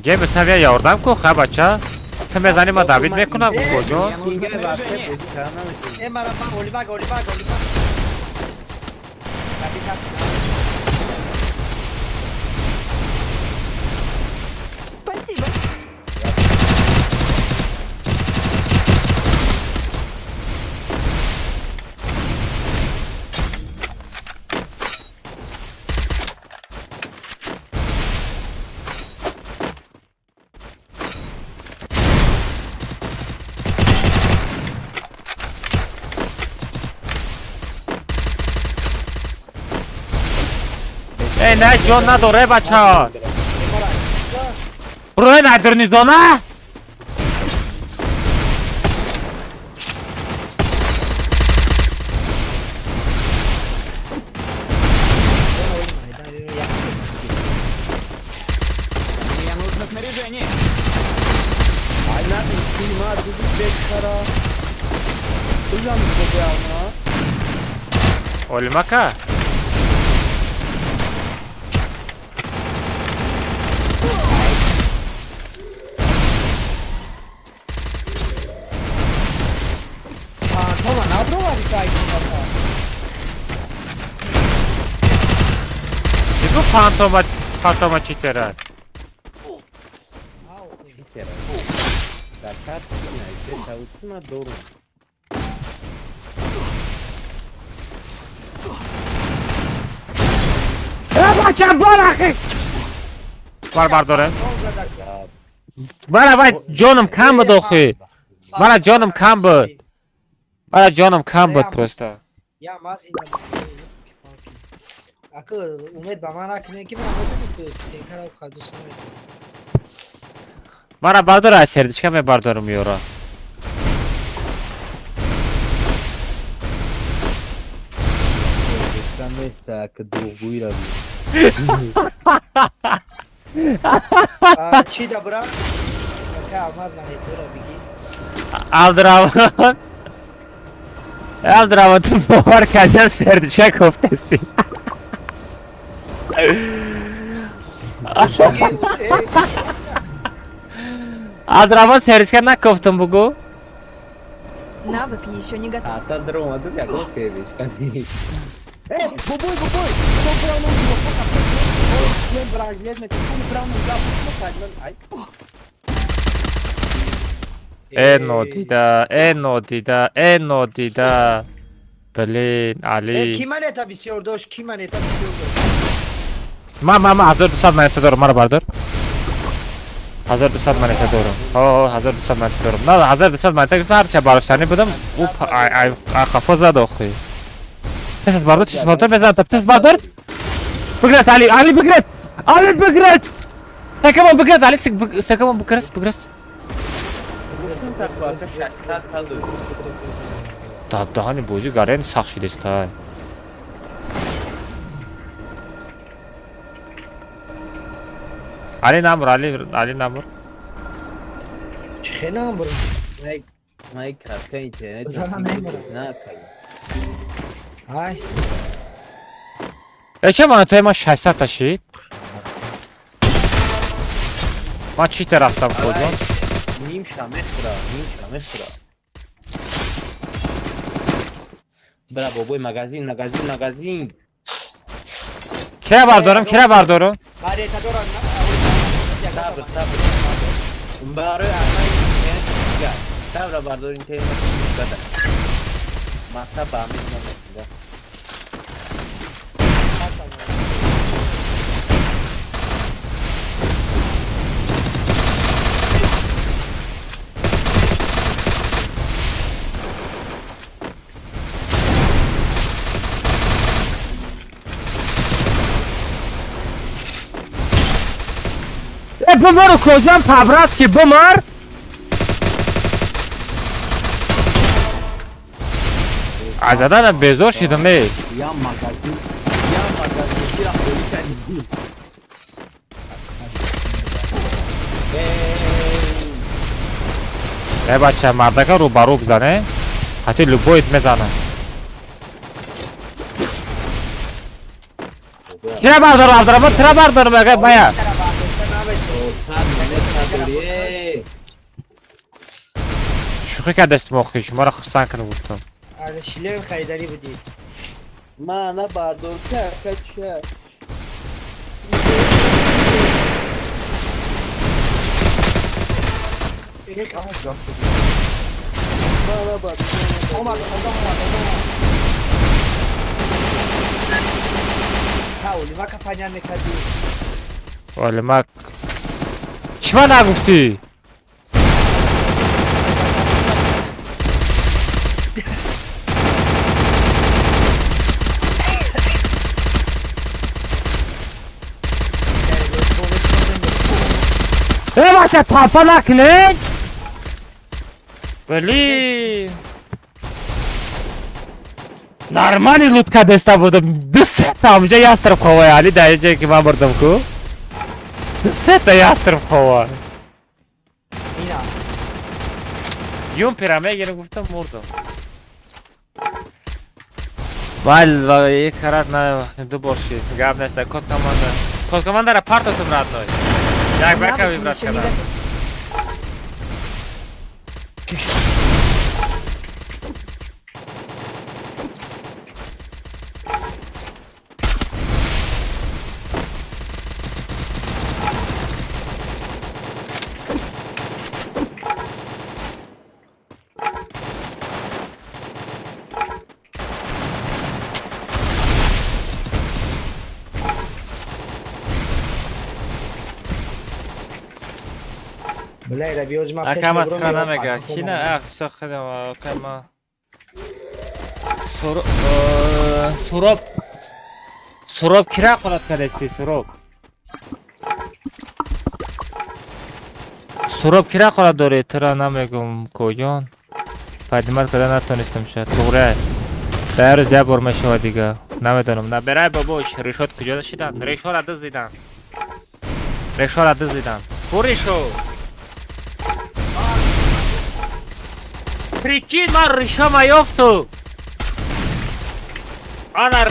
Speaker 1: جه بسنم یا یاردم که خواه بچه تو میزنی ما دبید میکنم کجا
Speaker 3: Мне нужно снаряжение.
Speaker 6: ای مرا من اولی بگ
Speaker 7: Спасибо.
Speaker 1: ای نه جان نداره بچه ها Buraya nediriniz ona?
Speaker 8: Она снимает без кара. Ulan bu ama.
Speaker 1: Olmaka.
Speaker 6: Toma, ne prova di fai con
Speaker 1: Bu fantoma çiteren.
Speaker 8: Zakat neyse tavukuna doğru.
Speaker 1: Bacım bırak. Var doğru. Bana canım kan mı doku? Bana canım kan bu. Bana canım kan bu prosto.
Speaker 6: Ya mazina. Akı umid bana rakne ki ben anladım ki tekrar o kadar sonra.
Speaker 1: Bana bardır aserdiçka me bardırım yora.
Speaker 8: Sen neyse ki doğuyla
Speaker 6: Çi da bırak. Ka amaz bana tura bigi.
Speaker 1: Aldıramın. Aldıramın var kendim serdiçka koftesti. Aldıramın serdiçka ne koftum bugu?
Speaker 7: Навык еще не готов.
Speaker 8: Ata drone adı ya o seviş kan. Hey, boy. Tô pra não vou ficar preso. Lembrar, mesmo que como pra não dar muito faz, ai.
Speaker 1: Enodida. Blin, Ali.
Speaker 6: Kime ne tabi siyordoş? Kime ne tabi siyordoş?
Speaker 1: Ma hazır dusad manete doğru mara bardır. Hazır dusad manete doğru. Hazır dusad manete doğru. Ne hazır dusad manete her şey barışani budum. Ay kafa zad oxuy. Ses bardır bezan taptis bardır. Bıgres Ali bıgres. Ali bıgres. Sakama bıgres Ali sakama bıgres.
Speaker 8: Bütün takvası şaşlar kaldı.
Speaker 1: Da hani boju garen saxşides tay. Ali namur.
Speaker 6: Çıkena bro.
Speaker 8: Mike hatta internet.
Speaker 6: Zaman ne var?
Speaker 8: Ne yapayım?
Speaker 6: Ay.
Speaker 1: Eşe bana tema 60 taşı. Ma cheater attım koydum.
Speaker 8: Nim şamestra. Bravo boy magazin.
Speaker 1: Kire bardarım.
Speaker 6: Bari tadoran.
Speaker 8: Sabır. Baru ana Sabra bardo internet kadar. Masa pamit namanya.
Speaker 1: Bumar kocan pabrat ki bumar. Azadan bezor şidim ey.
Speaker 8: Ya magazin bir polis edildi.
Speaker 1: Ne bacha mardaka ro barok zane. Hati lubo etmezana. Kira bardarım aga baya. Şuxi ka dest moxi şumara xirsan kını vurdum.
Speaker 6: Hadi şilev kaydari bu değil.
Speaker 8: Mana bardo kaça. Mana bardo.
Speaker 6: Pauli, va kampanya mekadi.
Speaker 1: Olmak. Çima nagufti? بچه تاپا نکنین ولی نرمانی لوت که دسته بودم دو سه تا همجا یه از طرف خواه علی در جایی که من بردم کو دو سه تا یه از طرف خواه
Speaker 6: اینا
Speaker 1: یون پیرامه گیرم گفتم مردم ولی یک کرد نه دو باشید گب نسته کد کمانده را پارتاتون رد نوی یک
Speaker 7: Навык
Speaker 1: بکه ویبرات
Speaker 7: еще не
Speaker 1: کردم
Speaker 7: готов.
Speaker 6: بلای را بیوز ما
Speaker 1: اکم از کنم اگه کی نه اخ سخنم اکم سروب کرا قلت کرستی سروب کرا قلت داری ترا نمیگم کجان پدیمت کده نتونستم شد توره در روز یه برمه شو دیگه نمیدونم نه برای باباش ریشات کجا داشتیدن ریشا را دزدیدن ریشو Прикинь, man ریشا ما یافتو آنا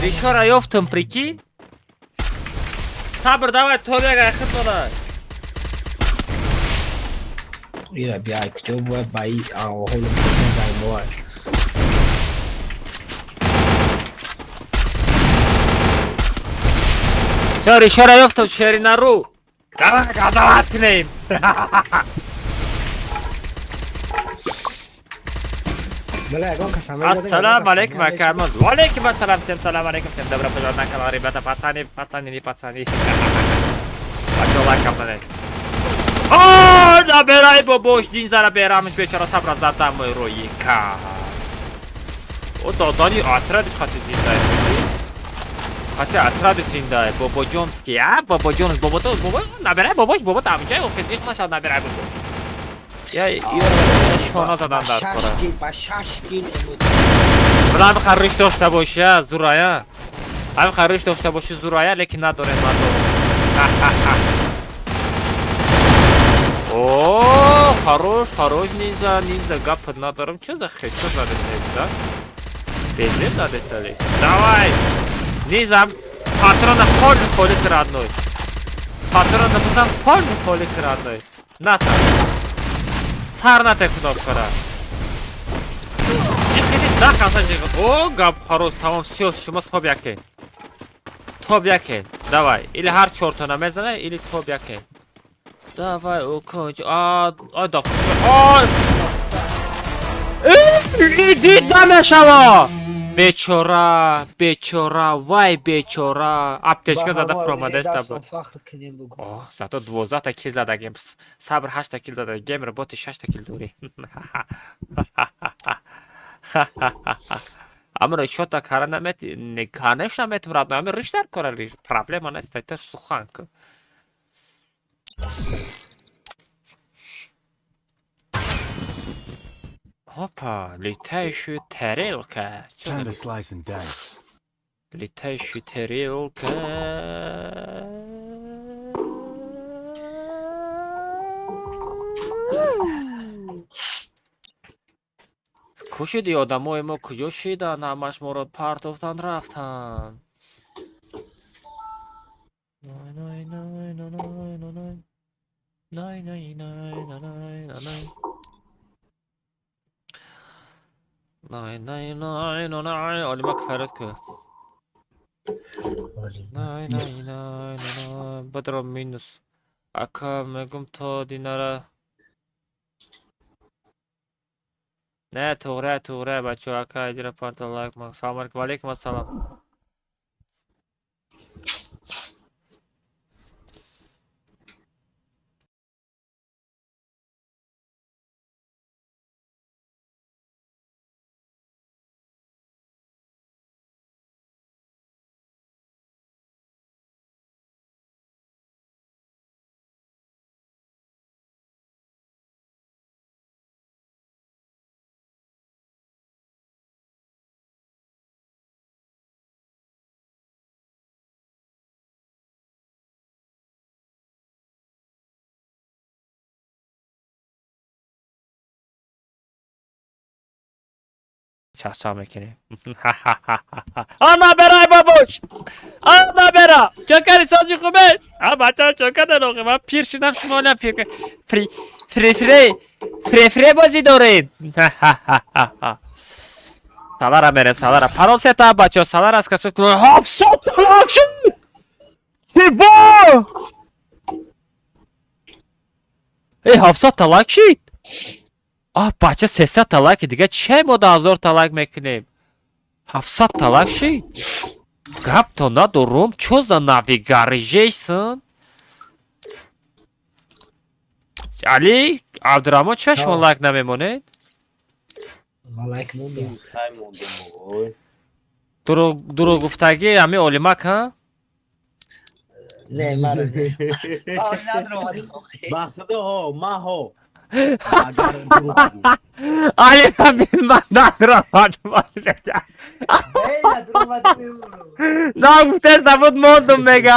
Speaker 1: ریشا را یافتم прикинь صبر давай تو بگه خدمونه
Speaker 6: ایرا بیا کجا بود بایی آهول بای موار
Speaker 1: سه ریشا را یافتم شیری نرو قضاوت کنیم
Speaker 6: بلای اگه کسامه
Speaker 1: السلام علیکم اکرمان و علیکم السلام سلام علیکم سیم دبر پجاد نکن غریبت پسانی بچه الله کم نده نبرای بابوش دین زره بیرامش بیچاره صبر از دادم روی کار او دادانی آتردش خاطی زنده خاطی آتردش زنده بابا جونسکی بابا جونس بابا نبرای بابوش بابا تامیجای او خزیق نشد نبرای بابوش یا شونا زدن در خوره
Speaker 6: باشاشکین امود
Speaker 1: بلان خریش داشته باشه زورایه هم خریش داشته باشه زورایه لیکن نداره مردم اوه خروش نیزه گپ ندارم چه خیلی چه زده سیده بیزی زده سیده دوای نیزم پاتران خالی کرد نوی پاتران بزن خالی کرد نوی نه سر نتکنار کرد خیلی دق اصلا جیگه اوه گپ خروش تمام سیاس شما تاب یکین دوای ایلی هر چورتا نمیزنه ایلی تاب یکین دوای او کج داخل دید نمیشوا بیچاره وای بیچاره اپتشکه زده فرامده است اوه زده 12 تا کیل زده گیم صبر 8 تا کیل زده گیم رباتی 6 تا کیل دوری اما ریشات تا کاره نکنش نمیتم رد نمی ریش در کاره پرابلم نیست تایتر سخن که هاپا لیتایشو تریل که لیتایشو تریل که کشیدی آدمای ما کجا شیدن همش ما رو پرتافتن رفتن نه علی ما کفرت که نه بدرم مینوس اکا میگم تا دیناره نه توغره بچه اکا ایدیر پارت لایک ما سلام علیکم السلام چخچخ میکنیم. آنا برای بابوش. آنا برا. چکری سازی خوبه. بچه چکر دلوقه. من پیر شدم شما نه پیر. فری بازی دارید. سالارا بریم سالارا. پرال ستا بچه سالارا از کسی کنه. 700 تلاک شد. سیوا. 700 تلاک شد. بچه 300 تلاک دیگه چه ما 1000 تلاک میکنیم. 700 تلاک شد. گپ تو ندارم چوز دا ناویگاریجیسن. علی عبدالرحمن چه شما لایک نمیمونید؟
Speaker 6: ما لایک موندم.
Speaker 1: درو گفتگی همه اولیمک ها؟
Speaker 6: نه مرا نه.
Speaker 8: بخده ها ما ها.
Speaker 1: علی من ندارم نه گفته سبود موندم میگه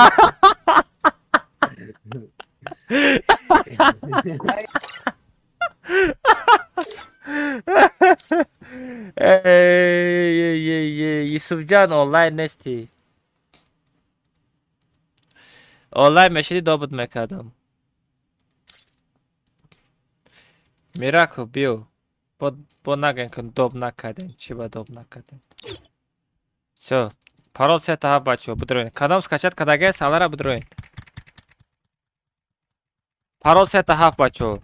Speaker 1: یوسف جان آنلاین نیستی آنلاین میشدی دابد میکردم میراکو بیو با نگن کن دوب نکردین چی با دوب نکردین все парол сета ҳафт бачаҳо бидроин кадом скачат кадаге салара бидроин парол сета ҳафт бачаҳо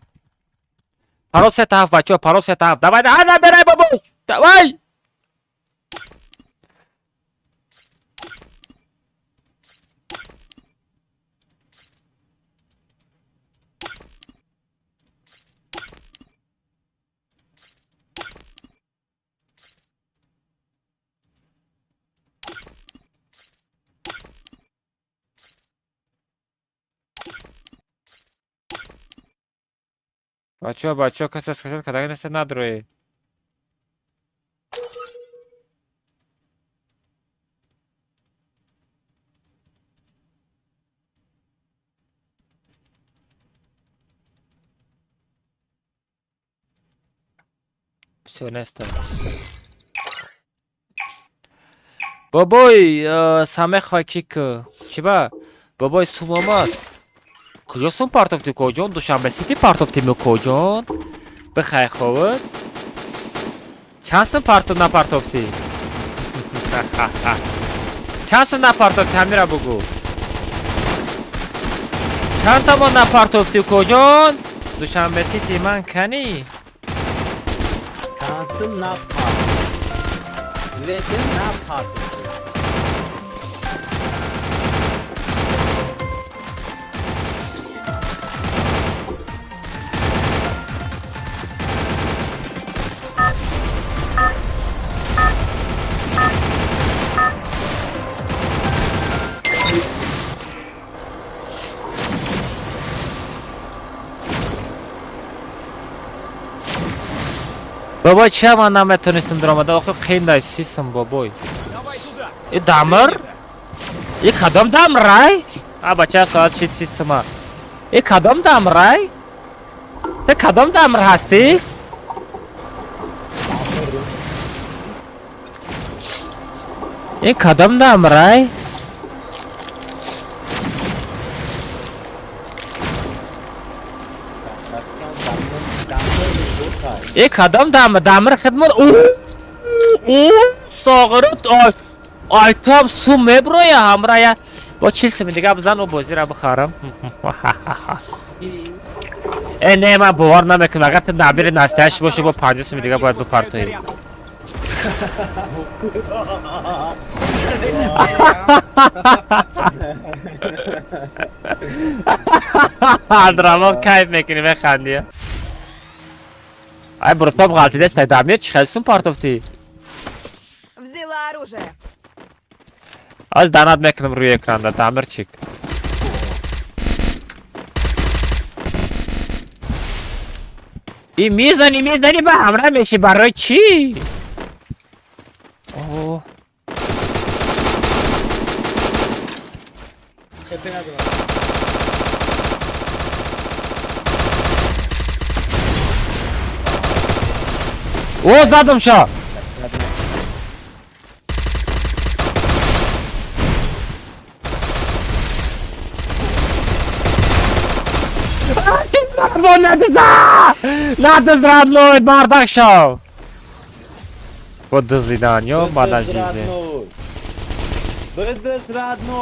Speaker 1: парол сета ҳафт бачаҳо парол сета ҳафт давай ана берай бабош давай бачаҳо касе скачат кадаге неста надрои всё неста бобой самех ва кик чӣ ба бобой сумомад куҷосон партофти коҷон душанбе сити партофти мукоҷон бихай ховад чандсон партоф напартофти чандсон напартофти ҳамира бугу чанд тамон напартофти коҷон душанбе сити ман кани
Speaker 8: Şansın napar. Üretim napar.
Speaker 1: бобой чия ман наметонистам дуромада охи қиндай систам бобой и дамир и кадом дамрай бача соат шид система и кадом дамрай ты кадом дамр ҳастӣ и кадом дамрай یک کدام دامر خدمت او ساغرت آیتام سوم میبروی همراه با چیزی دیگه بزن و بازی را بخارم نه من باور نمیکنم اگر تو نبیر نستهش باشه با 50 دیگه باید بپرتایی درامام کیف میکنی بخندی ай буртоб ғалти дестай дамир чӣ хелсун партофти
Speaker 7: Взяла оружие.
Speaker 1: аз данат мекунам рӯи экранда дамир чик и мизани ба ҳамра меши барои чӣ о задам шо Bo nadizradnoj bardak šao. Bo dizlidan jo badan žizi.
Speaker 8: Bezradno.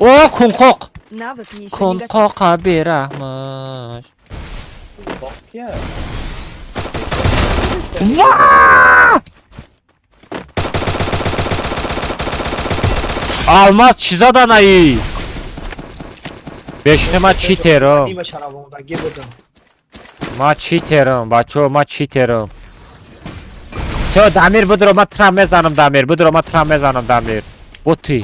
Speaker 1: O kunqoq.
Speaker 7: Навык еще не готов.
Speaker 1: Kunqoqa berahmış.
Speaker 8: Bak ya.
Speaker 1: Almaz çizadan ayı. Beşine ma cheaterim.
Speaker 6: نیمه شرابمو بگی بودم
Speaker 1: Ma cheaterim. Bacho ma cheaterim. Все, Damir budur ma tram mezanım Damir. Budur ma tram mezanım Damir. Boti.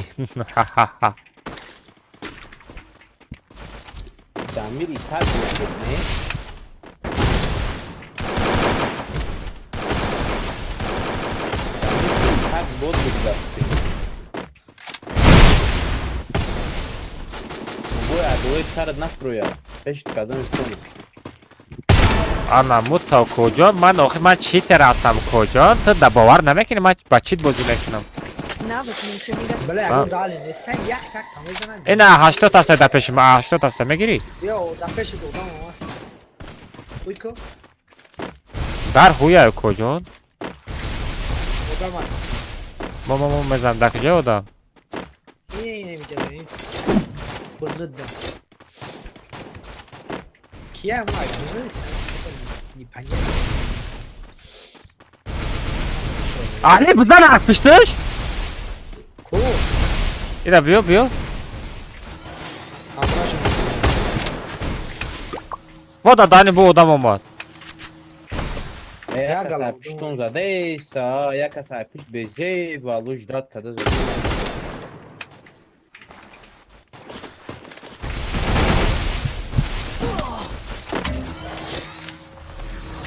Speaker 8: Damir ithal ne? ithal bot bugdasti. Bu ya bu ithal nasruya. Beş kadın üstüne.
Speaker 1: Ana muta kocan man oxi man cheater هستم kocan. تو باور نمیکنی من با چیت بازی نکنم.
Speaker 7: Навык еще не готов.
Speaker 6: بله اگه دالی نیستن یک تک تمیز زنن
Speaker 1: اینا 80 تا در پیش ما 80 تا میگیری؟
Speaker 6: بیا دفعش دودم هست اوی کو
Speaker 1: در هویا کوجان.
Speaker 6: دودم من
Speaker 1: ما مزم در کجا بودم؟
Speaker 6: اینه نمیجه این بلد کیه ما اجازه نیست نی پنجه
Speaker 1: Ali buzan atmıştır.
Speaker 6: کو
Speaker 1: İda biyo biyo.
Speaker 6: همراهشون
Speaker 1: Voda dani bu odam olmaz.
Speaker 8: Ja
Speaker 6: galop.
Speaker 8: kasaj pišton za dejsa, ja kasaj piš bezeva, luž dat kada za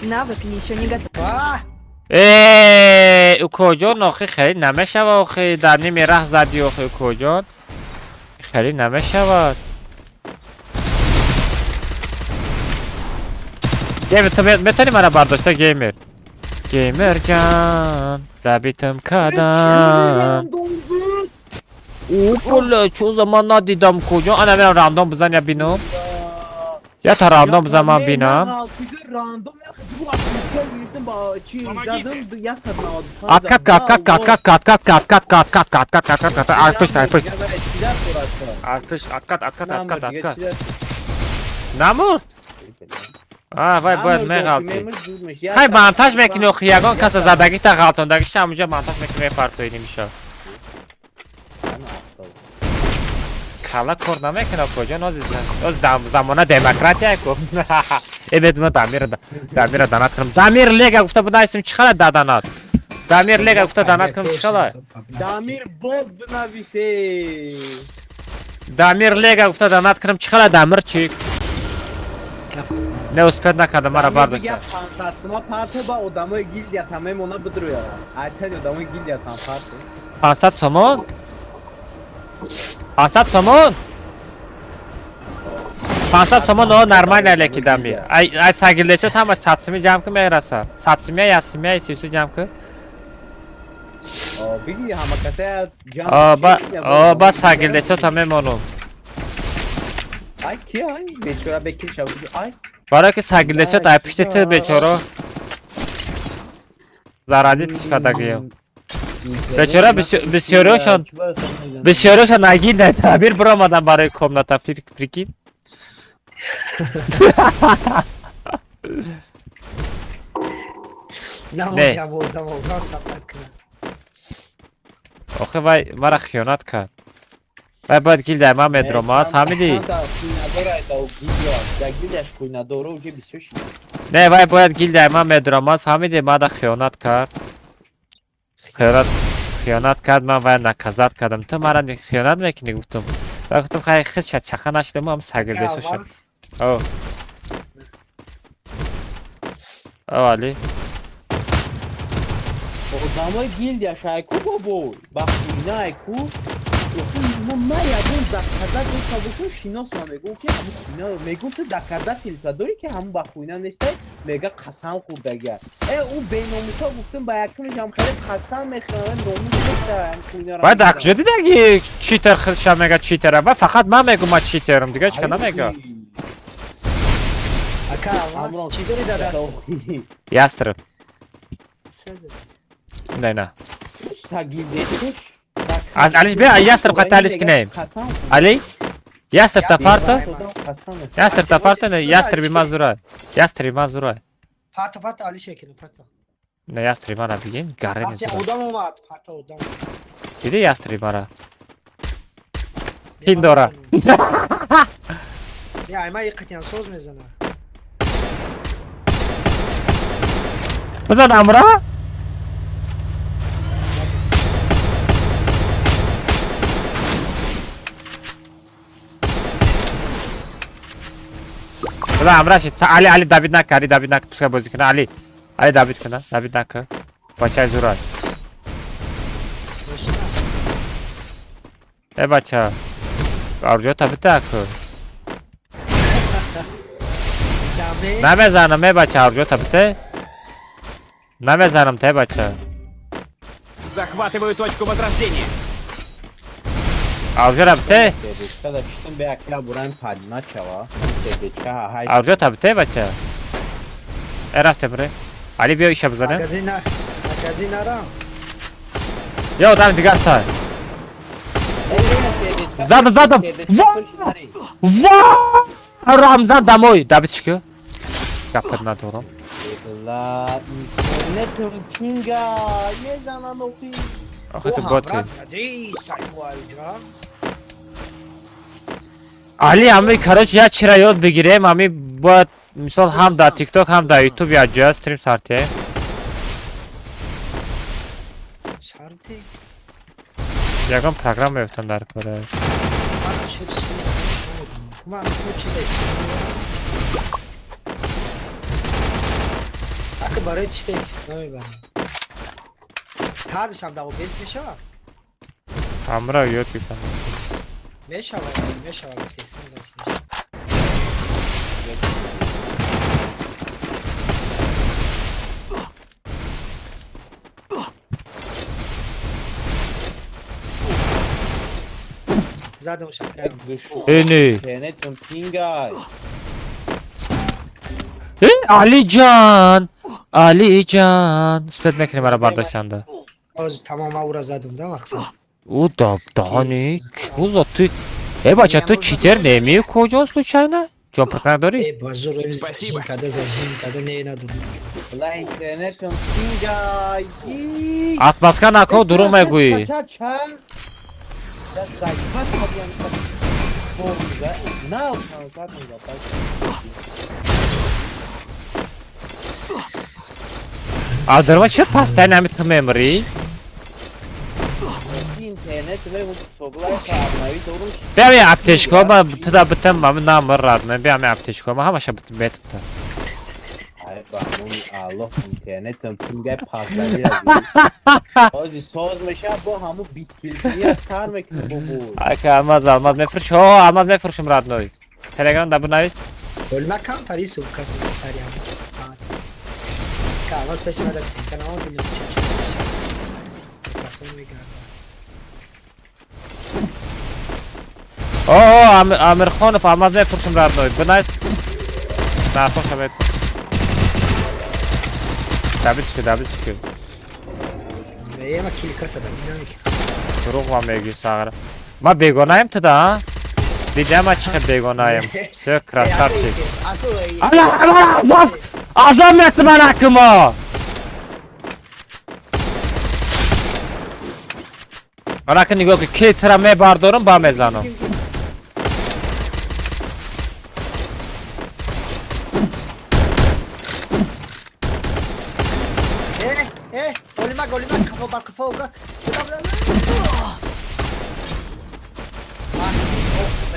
Speaker 7: Навык еще не готов.
Speaker 6: آه
Speaker 1: او کوجان آخی خیلی نمیشود آخی در نیمی ره زدی آخی کوجان خیلی نمیشود گیمر تو میتونی منو برداشته گیمر گیمر جان زبیتم کدن او بله چون زمان ندیدم کجا انا میرم راندوم بزن یا بینم یا تا راندوم بزن من بینم
Speaker 8: Random ya bu aktivite girdim ba çi zadım ya sarnadı.
Speaker 1: At kat kat kat kat kat kat kat kat kat kat kat kat kat kat kat kat artış artış artış at kat at kat at kat at kat namur vay باید میغلطی خیلی منتج میکنی و خیاگان کس زدگی تا غلطاندگی شم اونجا منتج میکنی فرطوینی میشه کلا کار نمیکنه کجا نازیزن از زمانه دموکراتی کن evet mi Damir danat kırım Damir lega ufta buna isim çıkala dadanat Damir lega ufta danat kırım çıkala
Speaker 8: Damir bol buna bir şey.
Speaker 1: Damir lega ufta danat kırım çıkala Damir çık ne uspet nakadam ara bardak
Speaker 8: Ya fantasma parti ba odamı gildiya tamam ona buduruyor. Ayten odamı gildiya tam parti.
Speaker 1: Ansat somon Ansat somon Pansat somon o normal aleki Damir ay sagildeşe tam satsimi jamkı meyrasa satsimiya yasimiya isiyorsu jamkı
Speaker 8: O bigi hamakate jam.
Speaker 1: ba sagildeşe tamam onu
Speaker 8: Ay ki ay beçora bekir şavuz ay.
Speaker 1: برای که سگیله شد اپیشت بیچاره زرادی تشکاده گیم بیچاره بسیاروشان نگید تبیر برامدن برای کمناتا فریکین
Speaker 6: نه
Speaker 1: نه.
Speaker 6: یا بودم اوگان سبت کنم
Speaker 1: آخه وای مرا خیانت کرد وای باید گیل در من مدرومات همیدی نه وای باید گیل در من مدرومات فهمیدی من دا خیانت کرد خیانت کرد من وای نکزت کردم تو مرا خیانت میکنی گفتم و گفتم خیلی خیلی چخه نشدم هم سگرده شد او علی
Speaker 8: Odamı gildiya şayku babo. Bak yine ayku. Okun maya bun dakada do sabuku shinos ma mego ki hamu sina mego to dakada tilsa dori ki hamu bakuyna neste mega qasam khurdaga. O beynomusa guftum ba yakın jam khale qasam mekhran nomus nesta kuyna.
Speaker 1: وای در کجا دیدی چیتر خیلی مگا چیتره و فقط من میگم من چیترم دیگه چیکار نمیگم
Speaker 6: Amron چی داری در دست؟
Speaker 1: Yastrib. نه
Speaker 8: سگی دیتش
Speaker 1: Ali be yastrib qatalish kinayim. Ali? Yastrib tafarta? Yastrib tafarta ne yastrib mazura. Yastrib mazura.
Speaker 6: پرتا علی شکلی پرتا
Speaker 1: Ne yastrib mana bigin garre
Speaker 6: پرتا
Speaker 1: ne.
Speaker 6: اودام اومد پرتا اودام
Speaker 1: Dide yastrib mara. Pindora.
Speaker 6: یا ایما یک قطعه سوز میزنه
Speaker 1: Buzan amra? Buzan amra shit. Ali David nak, Ali David nak puska bozi kana Ali. Ali David kana, David nak. Bachay zura. E bacha. Arjo tabi tak.
Speaker 6: زمه
Speaker 1: Намезанам е бача, арджо табите. Намезанам те бача.
Speaker 3: Захватываю точку возрождения.
Speaker 1: Арджо табите.
Speaker 8: داشتم به اکلا برن پدنا چوا های
Speaker 1: Арджо табите бача. Рafte бре. Ali bia işe buzane.
Speaker 6: مگزین نرم
Speaker 1: Ya adam digar sa. Zadım. Vaa! Ramzan damoy. David çıkıyor. Yaptırına doğru.
Speaker 8: لا اینترنت پینگا یه زمان اوکی
Speaker 1: Akıtı bot ki. Ali hami karoç ya çirayot bigirem hami bu misal ham da TikTok ham da YouTube ya cihaz stream sartı.
Speaker 6: شرطی
Speaker 1: Yakın program yaptan dar kore.
Speaker 6: من چی داشت اگه برای چی داشت نمیبرم هردش هم دو بیز میشه
Speaker 1: Amra yok bir tane.
Speaker 6: میشه کسی نزاشت زدم شکرم
Speaker 1: Eni.
Speaker 8: اینترنت پینگا
Speaker 1: Ali Can. Spet mekini mara bardashanda.
Speaker 6: از تمام او را زدم ده مقصد
Speaker 1: O da daha ne? Çuza ty. Bacha ty cheater не имею кожа случайно? Чё прокладори?
Speaker 6: ای بازور این کده زدیم کده نه ندارم
Speaker 8: لا اینترنت پینگا
Speaker 1: Atmaska nako durum egui.
Speaker 8: نه
Speaker 1: Adırma çı pasta namit memory.
Speaker 8: اینترنت ve bu sorular çağırmayı doğru
Speaker 1: Beam ya apteczko ma tada bitem mam namr radme. Beam ya apteczko ma hamaşa bitim betipta.
Speaker 8: Ay bamın Allah internet pingə patladı. Ozi söz meşə bu hamı biskildiyə kar mekni bu.
Speaker 1: Aka almaz mefruş. Almaz mefruşum radnoy. Telegram da bu navis.
Speaker 6: ölmek kan tarihi su kaç sarı kahve peşine de sen ama bilmiyorum kasım میگردم
Speaker 1: Amir Xonov almaz mefruşum radnoy. Bu navis. Na xoş evet. David çıkıyor.
Speaker 6: Neye bak kilit kasada bilmiyorum ki.
Speaker 1: Duruq var mevki sağır. Ma begonayım tıda. Diyeceğim açık begonayım. Sök krasavçı. Allah bak! Azam etti bana hakkımı! Bırakın diyor ki ketirame bardorum ba mezanım.
Speaker 6: Ölüme kafa bak kafa oka.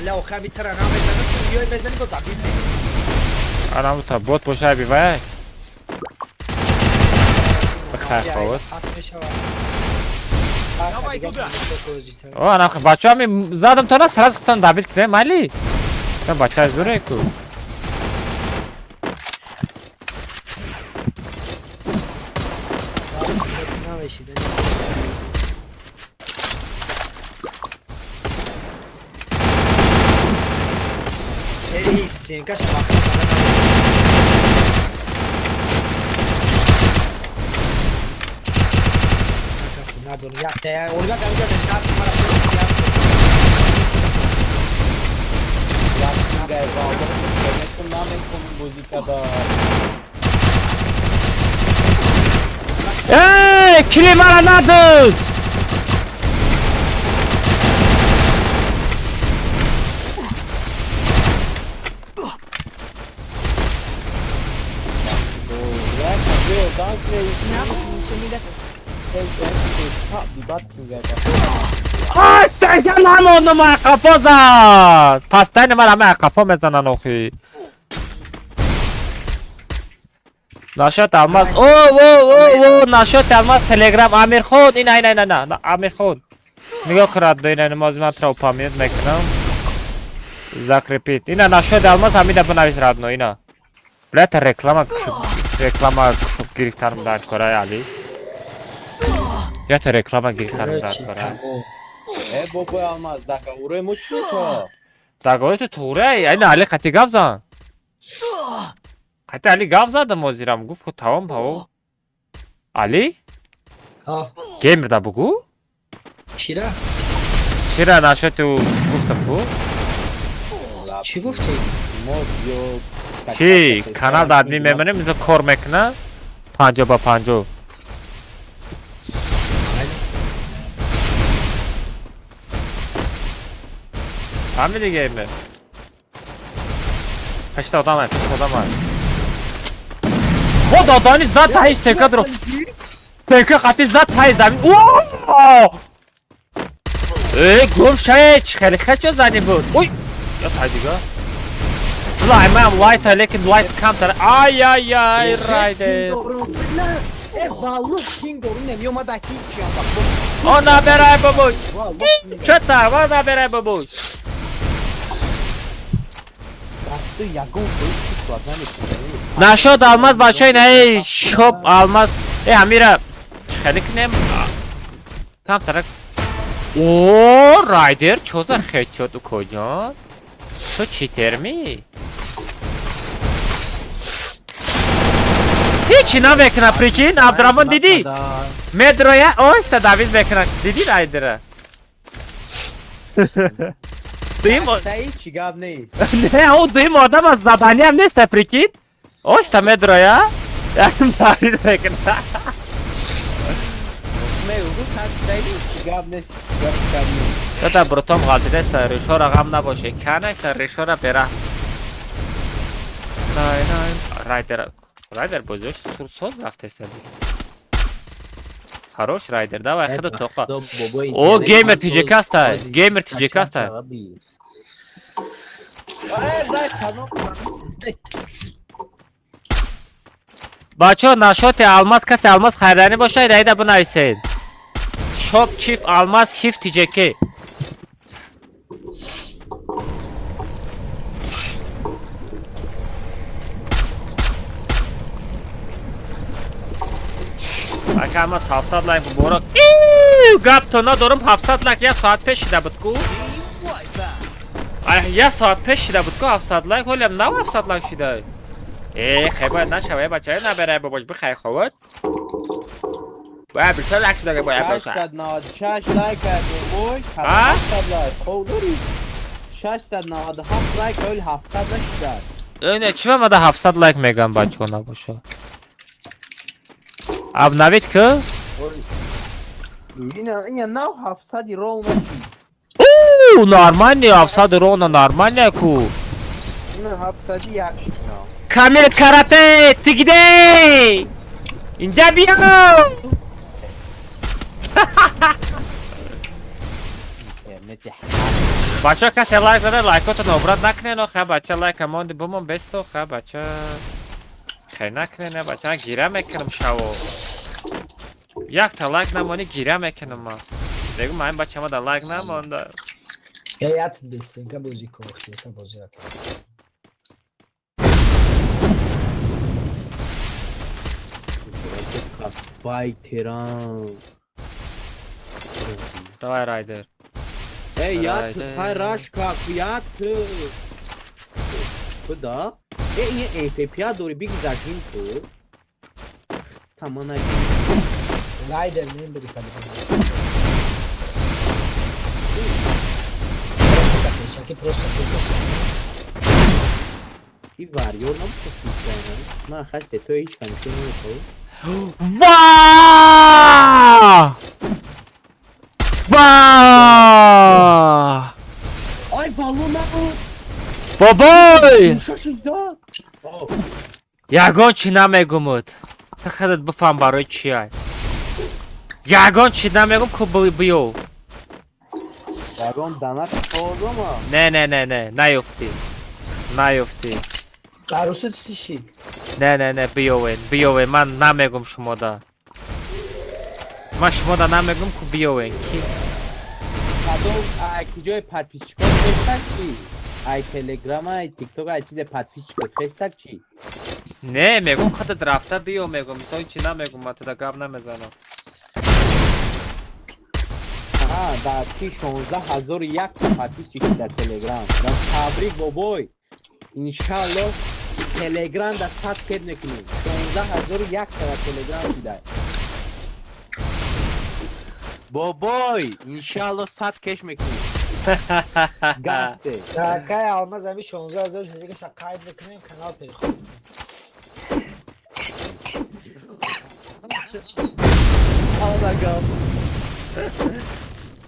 Speaker 6: La oka bir tara rağmen nasıl yiyor bezeni ko tabii.
Speaker 1: Anam ta bot boşa bir vay. Bakar fawt. O anam bachami zadım tana sarazqtan David kre mali. Ta bacha zure ku.
Speaker 6: Sim, kaç bak. Yakta ya. Onu bak amca da şart numara.
Speaker 8: Yaktın galiba. Allah'ım namen konum bozukada.
Speaker 1: Kim aranadır?
Speaker 7: Навык еще не готов.
Speaker 1: Ay sen hem onu mu kafazan? Pastayı mı ama kafa mezanan oku. Naşat almaz. Naşat almaz. Telegram Amir Khon. İna. Amir Khon. Nigo kırad ina namaz man tra upamiyet mekanam. Zakrepit. İna naşat almaz. Hamida banavis radno ina. Blata reklama kuşup giriktanım dar Koray Ali. Ya da reklama giriktanım dar Koray.
Speaker 8: Baba almaz. Dakika oraya mı çıkıyor?
Speaker 1: Dakika to Turay. Ayna Ali kati gavzan. Kati Ali gavzadım o ziram. Guf ko tamam pao. Ali?
Speaker 6: Ha.
Speaker 1: Gamer da bugu?
Speaker 6: Şira.
Speaker 1: naşatu guftum bu.
Speaker 6: Çi gufti?
Speaker 8: Mod yok.
Speaker 1: Kanal da admin memenim bize kormekna. Panjo ba panjo. Family gamer. Kaçta odam var. O da dani zat hayız teka dro. Teka kati zat hayız zamin. Gum şey çıkarı kaçıyor zani bu. Oy. Ya haydi ga. Ulan imam white lekin white counter. Ay rider.
Speaker 8: Ballı king orun nemiyor ma daki içiyor bak.
Speaker 1: Ona beraber babuş. Çata ona beraber babuş.
Speaker 8: Bastı yagon koyup tuttu
Speaker 1: Naşot almaz başlayın hey shop almaz. Amira. Çıkarık ne? Tam tarak. Rider çoza headshot kocan. To cheater mi? Hiç inan bekna prikin Abdurrahman dedi. Medro'ya o işte David bekna dedi Rider'a. Duyum o.
Speaker 8: Sen hiç çıgav neyiz?
Speaker 1: Ne o duyum o adam zabaniyem ne işte prikin? O işte Medro'ya. Yani David bekna.
Speaker 8: Ne oldu? Sen hiç çıgav ne?
Speaker 1: Ya da brutom galtide sta rishora gam naboشه kana sta rishora bera. Nay Rider بزرگ سرساز رفته است خروش رایدر دا و خود توقع او گیمر تیجیکاست گیمر تیجیکاست بچه نشاط الماس کسی الماس خریدنی باشه رایده بنویسید شاپ چیف الماس شیف تیجیکی Ama 700 like bu borak. Gap tona dorum 700 like ya saat 5 shida budku. Ay ya saat 5 shida budku 700 like holem na 700 like shida. خیبر نشوه بچه نبره باباش بخیر خواد باید بسیار لکس داره باید باشه
Speaker 8: 696 لایک کرده بوی 700 لایک خوب داری 697 لایک öyle 700 نشدن
Speaker 1: اینه چی من ده 700 لایک میگم بچه ها نباشه اب نوید که
Speaker 8: اینه نو 700 رول نشید
Speaker 1: اوه نارمال نی 700 رول نارمال نی کو
Speaker 8: اینه 700 یکشید نه
Speaker 1: کامیل کاراته تیگیده اینجا بیا بچه کسی لایک داره لایکاتو نوبرد نکنه نه خواه بچه لایک اماندی بومون بستو خواه بچه خیلی نکنه نه بچه گیره میکنم شو یک تا لایک نمانی گیره میکنم ما دیگه ما این بچه ما دا لایک نمانده
Speaker 6: Hayat bilsin که بازی کوختی بازی
Speaker 8: Vay tiran.
Speaker 1: Давай райдер.
Speaker 8: Ey yat, hayraş kalk yat. Kуда? Yine FP'ye doğru bir güzelliğin tu. Tamam hadi.
Speaker 6: Rider neyim dedi kadın. که پروسه
Speaker 8: این واریور نمیشه میکنه. من خسته تو هیچ کنی تو نمیخوای.
Speaker 1: واه واه
Speaker 8: آی بالون نبود.
Speaker 1: بابای
Speaker 8: شاشیدا.
Speaker 1: یگان چی نمیگمود تو خودت بفهم برای چیه یگان چی نمیگم که بیو
Speaker 8: یگان دمت خوردم.
Speaker 1: نه نیفتی
Speaker 6: عروسه چی؟
Speaker 1: نه بیوین من نمیگم شما دا من شما دا نمیگم که بیوین کی
Speaker 8: کدوم کجای پاتیچکو خستک چی؟ ای تلگرام ای تیک توک ای چیز پاتیچکو خستک چی؟
Speaker 1: نه میگم خودت رفته بیو میگم مثلا چی نمیگم من تو دا گپ نمیزنم
Speaker 8: در تی 16,001 تا پاتیچ در تلگرام. تبریک بابای. انشالله تلگرام در 100 کد نکنیم. 16,001 تا در تلگرام شده. بابای انشالله 100 کش میکنیم. گفته.
Speaker 6: شاکای آلماز همی 16,000 شده که شاکای بکنیم کانال پیدا کنیم.
Speaker 8: آمگام.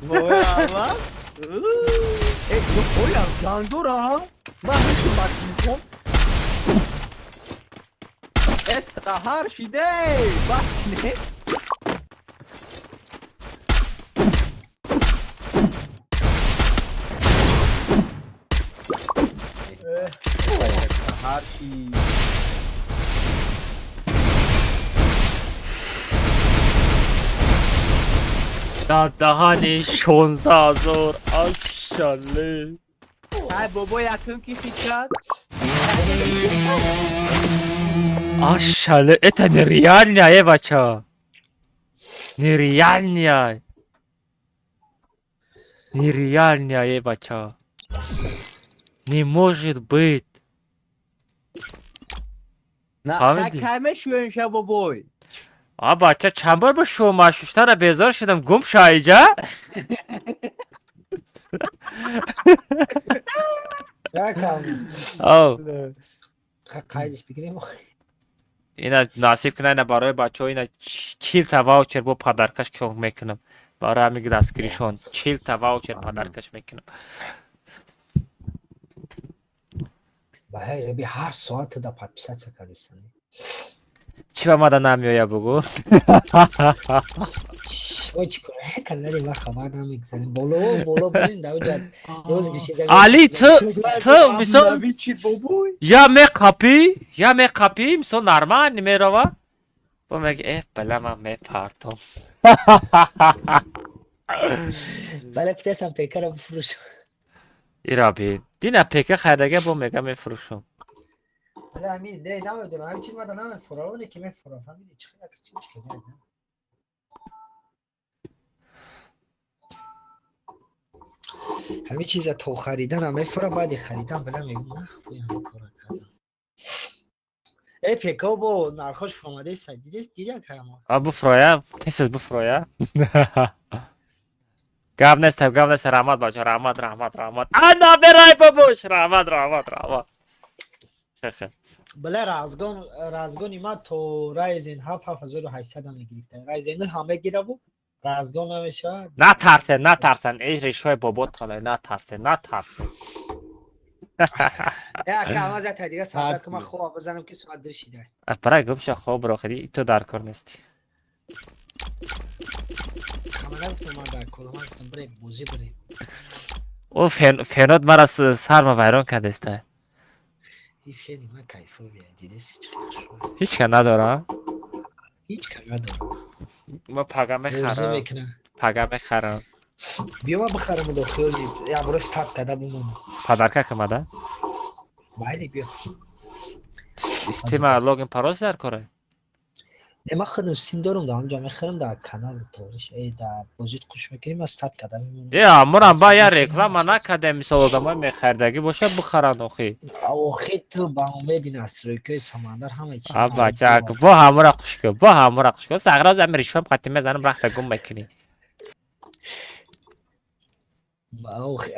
Speaker 8: بابای آلماز. ای بابای جاندورا. من هیچ بات میکنم. استخار شده. بات نه. هر چی
Speaker 1: دهانی 16,000 اشاله
Speaker 8: ای بابا یکم کی فکر
Speaker 1: اشاله ایتا نیریال نیایه بچه نیریال نیایه بچه не может быть
Speaker 8: نه کمه شوین شب بابای
Speaker 1: بچه چند بار با شما ششتر بیزار شدم گم شایجا
Speaker 6: او قایدش بگیریم
Speaker 1: اینا نصیب کنه اینا برای بچه ها اینا 40 تا واوچر با پدرکش که میکنم برای همیگه دستگیریشون 40 تا واوچر پدرکش میکنم
Speaker 6: باید هر ساعت دا پادپیسات کردیستانی
Speaker 1: چی با مادا نمیایا بگو
Speaker 6: شما چی کنه هکر ندیم و خبر نمیگذاریم بالا برین دو جد روز کشیزه
Speaker 1: علی تو مثلا یا میقپی مثلا نرمان نمیروا با میگه اه بله من میپرتم
Speaker 6: بله پیتستم پیکر بفروشم
Speaker 1: ایرا بید دینا پیکر خریدگه با میگه میفروشم
Speaker 6: بله همین ده نمیدونم همین چیز مدن نمیفروونه که میفروم همین چی خیلی همه چیز تو خریدن هم میفره بعد خریدن بله میگم نخ بویم کارا کردم ای پیکا با نرخاش فرماده است دیدی که ما
Speaker 1: بفرویا تیسز بفرویا گاب نست رحمت باشه رحمت انا برای بابوش رحمت خیلی
Speaker 6: بله رازگان ایما تو رایزین 7800 هم گرفته رایزین همه گیره بود رازگان نمیشه
Speaker 1: نترسن ای ریشای بابات خاله نترسن
Speaker 6: که همه زد دیگه ساعت که من خواب بزنم که ساعت درشیده
Speaker 1: برای گمشه خواب را خیلی تو در کار نیستی
Speaker 6: همه نگفتم من در کار گفتم برای بوزی بریم
Speaker 1: او فنود مرا سر ما ویران کرده است
Speaker 6: این فیلی من کیفو بیه دیده سی
Speaker 1: هیچ که نداره
Speaker 6: هیچ که نداره
Speaker 1: ما پگه میخرم
Speaker 6: بیا ما بخرم دو خیلی یا برو ستارت کده بمونم
Speaker 1: پدرکه که مده
Speaker 6: بایدی بیا
Speaker 1: استیم لوگین پاروز در کاره
Speaker 6: ما خودم سیم دارم دا همجا میخرم در کانال تورش ای در بوزیت خوش میکنیم از ستارت کده بمونم
Speaker 1: یا امورم با یا ریکلام نکده مثال آدم های میخردگی باشه بخرن آخی
Speaker 6: آخی تو با اومدی نصروی سمندر همه چی
Speaker 1: بچه با همورا خوش که سغراز امیریشم قطعی میزنم رخت گم بکنی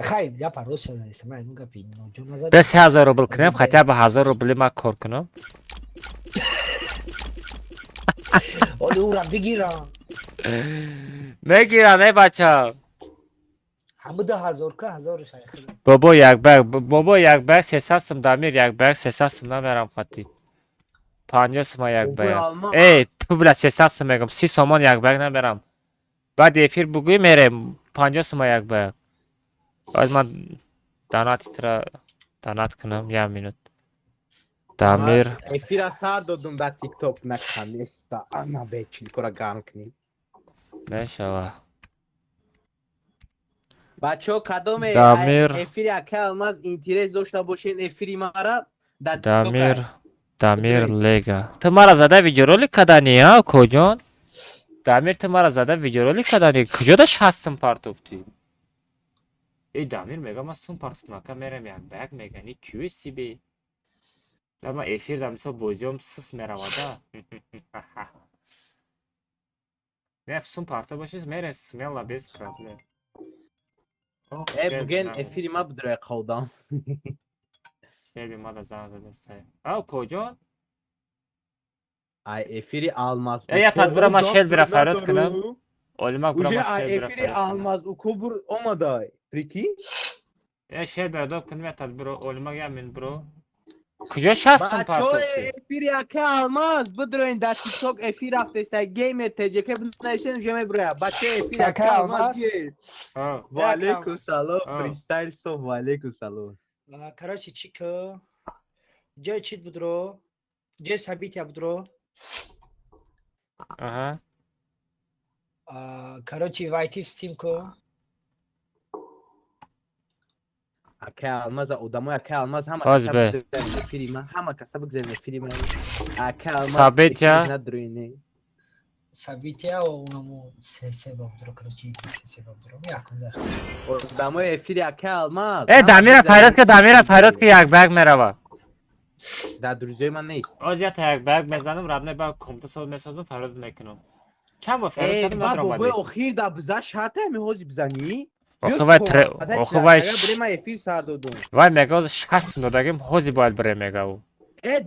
Speaker 6: خیر یا پروز شده نیست من اینو گپی جو نزد
Speaker 1: به 3000 روبل کنم хотя бы 1000 روبل ما کار کنم
Speaker 6: ولی او را بگیرم
Speaker 1: میگیرم ای بچه
Speaker 6: همه 10,000 که 1000 شیخ
Speaker 1: بابا یک بگ 300 سوم دامیر یک بگ 300 سوم نمیرم خاطی 50 سوم یک بگ ای بلا 300 سوم میگم 30 سومان یک بگ نمیرم بعد افیر بگوی میرم 50 سوم یک بگ از من دانات کنم یک مینوت دامیر
Speaker 8: افیر ساعت دادم به تیک توک نکنی استا انا بیچی کرا گام کنی
Speaker 1: میشوه
Speaker 8: بچه کدوم
Speaker 1: دامیر.
Speaker 8: افیر اکه الماز اینترس داشته باشین افیری ما را در تیک توک
Speaker 1: دامیر لیگا تو مرا زده ویدیو رولیک کدانی ها کجان دامیر تو مرا زده ویدیو رولیک کدانی کجا داشت هستم پارتوفتی ای دامیر میگم من سون پارتوفت مکه میرم یک بگ میگنی چیوی سی بی اما افیر دمیسا بوزیوم سس میرواده نه سون پارتو باشیز میره سمیلا بیز پرابلم
Speaker 8: بگین افیری ما بدره قودام
Speaker 1: شیبی ما دا زن زده سته او کجان
Speaker 8: ای افیری آلماز
Speaker 1: یا تدبیر ما شیل بیره فراد کنم Olmak
Speaker 8: Уже
Speaker 1: burama şey
Speaker 8: ефири алмаз у кубур омадай. Прикинь?
Speaker 1: Ya şey berdo kılmıyor bro olmak yamin bro. Kıca şahsın parto.
Speaker 8: ефири ака алмаз بدرین در تیک توک افیر رفته گیمر تجک بنشن جمع برا بچه افیر اکا алмaz
Speaker 1: Ha.
Speaker 8: و علیکم سلام فریستایل سو و علیکم سلام
Speaker 6: Короче, чика. Джой чит будро. Джой события будро.
Speaker 1: Aha.
Speaker 6: Короче, войти в стимку.
Speaker 8: اکا алмаз ادمای اکا алмaz همه
Speaker 1: Az be.
Speaker 8: کسب افیری من همه کسب بگذاریم افیری من اکا алмaz
Speaker 1: Sabitya.
Speaker 8: ندرینه
Speaker 6: События онаму се будро. Короче, се будро. Якунда.
Speaker 8: ادمای افیری اکا алмaz
Speaker 1: Damira Ferhat ki yak bag merhaba.
Speaker 8: در دروزه من نیست
Speaker 1: Az ya yak bag mezanim radne bag komuta sol mesajım Ferhat mekanım. Çam var Ferhat kadın
Speaker 8: بابا
Speaker 1: metromadi.
Speaker 8: بابا اخیر در بزش حتی میخوزی بزنی
Speaker 1: Oxu vay
Speaker 8: برای من افیر سر دادم
Speaker 1: vay mega şahsım dodagim hozi باید bره mega o.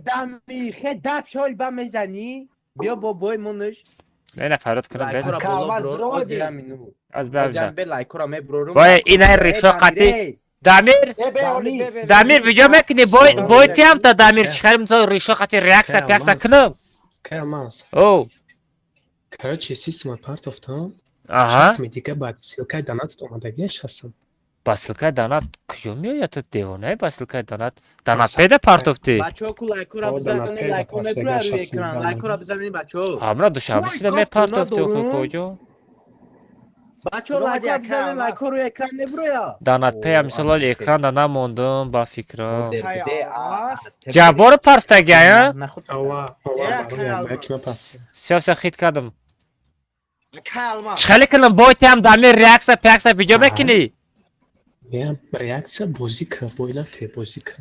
Speaker 8: دمی خیلی دف شال با میزنی بیا بابای منش
Speaker 1: Ne Ferhat kadın bez.
Speaker 8: لایکورا بالا برو از دیرم اینو
Speaker 1: Az be
Speaker 8: جنب لایکورا می برو
Speaker 1: vay inay rişoqati. Damir video mekini boy tiyam ta Damir çıkarım so rişoqati reaksa kınım.
Speaker 10: Камаз.
Speaker 1: Oh.
Speaker 10: Короче, система партов там.
Speaker 1: Aha.
Speaker 10: Система دیگه بعد سیلکای دانات اومدگیش هستم.
Speaker 1: Basılkay danat kıcı mı ya tut devo ne basılkay danat pede partofti.
Speaker 8: بچه ها کو لایکورا بزنی لایکورا نبرو روی اکران لایکورا بزنی بچه ها
Speaker 1: Hamra dışarısı da me partofti o koca.
Speaker 8: بچه ها لایکورا بزنی لایکورا روی اکران نبرو یا
Speaker 1: Danat pe misal ekranda namondum ba fikra. Jabor parta gaya.
Speaker 10: اوا بک مپا.
Speaker 1: Siyasa khit kadım.
Speaker 6: Kalma.
Speaker 1: Çıkalı kılım boy tiyam damir reaksa video mekini.
Speaker 10: میام ریاکسیا بازی که بایلا تی بازی که.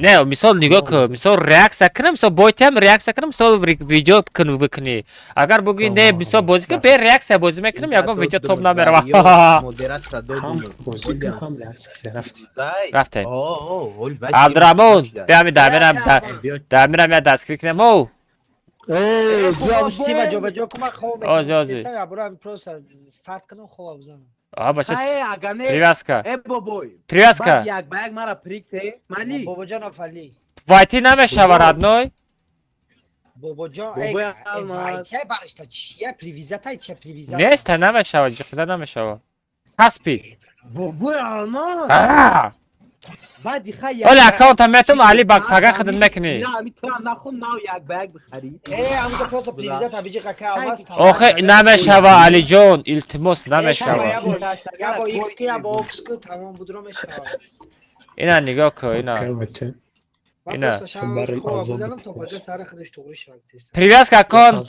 Speaker 1: Ne misal nigah ki misal reaksa kınım misal boy tiyam reaksa kınım misal video kını bikini. Agar bugün ne misal bozi ki be reaksa bozi mekinim ya ko video top na merhaba.
Speaker 8: مدیرت را
Speaker 10: هم
Speaker 8: دادم
Speaker 10: بازی که هم ریاکسیا رفتی.
Speaker 1: Rafte.
Speaker 8: اوه
Speaker 1: Abdurrahman بیامی دامیرم یا دستگیر کنم او.
Speaker 6: بیا استیما جو کما خوب.
Speaker 1: آزی.
Speaker 6: سعی برام پروسه استارت کنم خوب بزنم.
Speaker 1: Aha başı.
Speaker 8: خیلی اگانه
Speaker 1: Привязка.
Speaker 8: ای بابای
Speaker 1: Привязка.
Speaker 8: بعد یک بگ مرا پریکته مالی
Speaker 6: بابا جان افلی.
Speaker 1: Vayти نمیشود radnoy.
Speaker 6: بابا جان
Speaker 8: بابای
Speaker 6: ای
Speaker 8: الماس
Speaker 6: چه برشتا چیه پریویزیتا چه پریویزیتا
Speaker 1: Neyse نمیشود جخدا نمیشود. Haspi.
Speaker 8: بابای الماس بعد خیلی
Speaker 1: Ola account metum Ali bak paga khidmat mekni.
Speaker 8: میتونم نخون ناو یک بگ بخری
Speaker 6: ای همون پروسه پریویزیتا بیجی قکا واس
Speaker 1: Oxe نمیشود Ali John iltimos نمیشود.
Speaker 6: یا با ایکس کی یا با اوکس کی تمام بودرو میشه
Speaker 1: اینا نگاه کن اینا.
Speaker 10: Короче.
Speaker 1: اینا.
Speaker 6: خوب بزنم تا بعد سر خودش توغری شد
Speaker 1: Привязка аккаунт,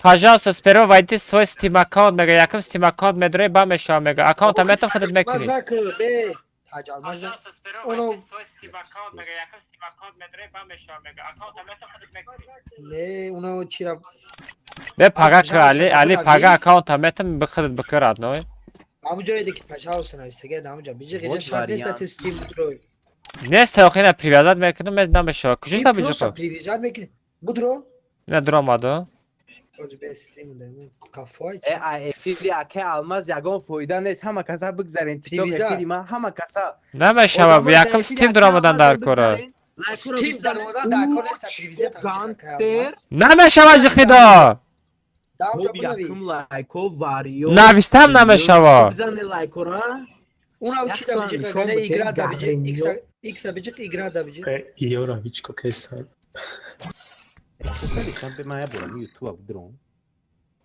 Speaker 1: пожалуйста, сперва войди в свой Steam аккаунт, мега яким Steam аккаунт медре ба меша мега аккаунт метам хидмат мекунӣ. Пожалуйста, сперва войди в свой Steam аккаунт, мега яким Steam аккаунт медре ба меша мега аккаунт метам хидмат мекунӣ.
Speaker 6: не уно чира
Speaker 1: бе пага кир али пага аккаунт метам бихидмат бикир адной.
Speaker 6: Amca ödeki paşa olsun işte gel amca. Bir gece
Speaker 8: Вот
Speaker 6: şart
Speaker 8: вариант.
Speaker 6: ise Steam Budro.
Speaker 1: Neste okuyana привязать mekini mez nameşava. Küçük
Speaker 6: Steam
Speaker 1: tabii
Speaker 6: Pro'sa
Speaker 1: çok.
Speaker 6: privizat mekini. Budro.
Speaker 1: Ne duramadı?
Speaker 6: Hadi be Steam'de mi? Kafayı.
Speaker 8: Efiri ake almaz yagon foyda nes hama kasa bigzarin TikTok
Speaker 6: Priviza.
Speaker 8: efiri ma hama kasa.
Speaker 1: Nameşava yakın Steam duramadan da arkora.
Speaker 6: Steam darmadan da akor ise privizat.
Speaker 8: Gangster.
Speaker 1: Nameşava jıkıda.
Speaker 6: Daha
Speaker 8: Mob
Speaker 6: amca buna
Speaker 8: yakım
Speaker 6: biz.
Speaker 8: layko vario.
Speaker 1: Navistem nameşava.
Speaker 8: Bizane layko
Speaker 6: Una uçi da bicik
Speaker 8: Yaksan,
Speaker 6: gane igra da
Speaker 8: şom
Speaker 6: bicik.
Speaker 8: bekleyin,
Speaker 6: X bicik igra da bicik.
Speaker 10: Iora Vichko Kesan.
Speaker 8: Sen be maya buram YouTube drone.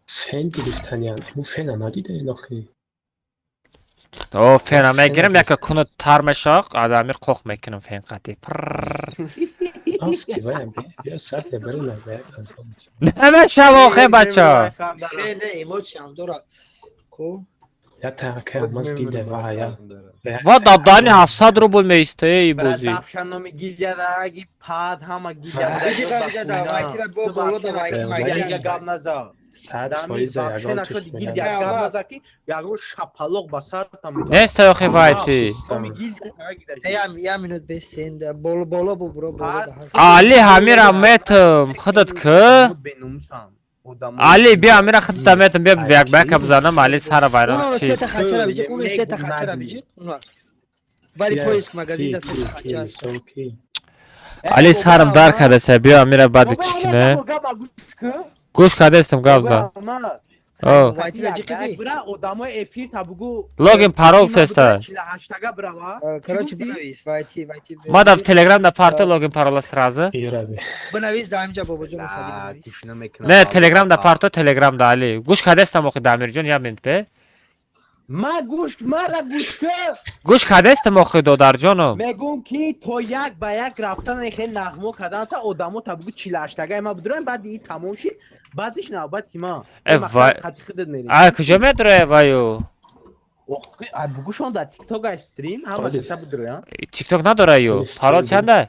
Speaker 10: Fan گرفتن یعنی اون فن ندیده نخی.
Speaker 1: O fena megirim yakı kunu tarmeşak adamir kok mekinim fen kati.
Speaker 10: آفتی ویم بیا سرت بری نبه از آن.
Speaker 1: Nameşava okuy bacha.
Speaker 6: Fe ne emotion dora. Ko.
Speaker 10: یا تاکه ماز دیده و هیا.
Speaker 1: Va dabdani 700 rubl me istey bozi.
Speaker 8: Tavşanla mı gilyada gi pad hama gilyada.
Speaker 6: Bicik amca da vaytira bo bolo da vayki
Speaker 8: Ya
Speaker 6: mayki.
Speaker 8: gamnaza.
Speaker 10: ساعت
Speaker 8: Dami
Speaker 10: فایز یگان
Speaker 8: tavşana
Speaker 10: توش
Speaker 8: şöyle
Speaker 10: میدن.
Speaker 8: gilya gamnaza ki yago şapalok basar tam.
Speaker 1: Neste okuy vayti.
Speaker 8: Tomi gilya gider.
Speaker 6: Ya minut 5 sende bolo bu bro bolo da.
Speaker 1: Ali Hamir Ahmetim xıdıt ki.
Speaker 8: Benumsam.
Speaker 1: Ali bir amira xıdıt Ahmetim bir bak bzanım Ali sara
Speaker 6: Uno
Speaker 1: bayram çi.
Speaker 6: seta khachara bicik. Uno seta khachara bicik. Uno. Bari poisk magazin da seta khachara.
Speaker 10: سوکی.
Speaker 1: Ali sarım dar kadese bir amira badı çikine. Kuş kadestim gavza. O.
Speaker 6: Vaytira jikidi.
Speaker 8: Bra odamo efir tabugu.
Speaker 1: Login parol sesta.
Speaker 8: Hashtag'a brava.
Speaker 6: Короче buna biz vayti.
Speaker 1: Madav Telegram'da parti login parola srazı.
Speaker 10: ایرا بی.
Speaker 6: Buna biz da amca babacığım fadi buna biz.
Speaker 1: Ne Telegram'da parti Telegram'da Ali. Kuş kadestim oku Damircan ya mint be.
Speaker 8: Ma gush mara gush ke.
Speaker 1: Kuş kadestim oku Dodar canım.
Speaker 8: Megum ki to yak ba yak raftan ekhe nagmo kadan ta odamo tabugu 48 ema budurem bad iyi tamam şi. Badиш навбат има.
Speaker 1: Vay.
Speaker 8: Хати хидат мери.
Speaker 1: Ay kujame dure vayu.
Speaker 8: Охи, а бугушон да TikTok ай стрим, ама
Speaker 10: Хали.
Speaker 8: каса будура.
Speaker 1: TikTok nadurayu. Parol çanda.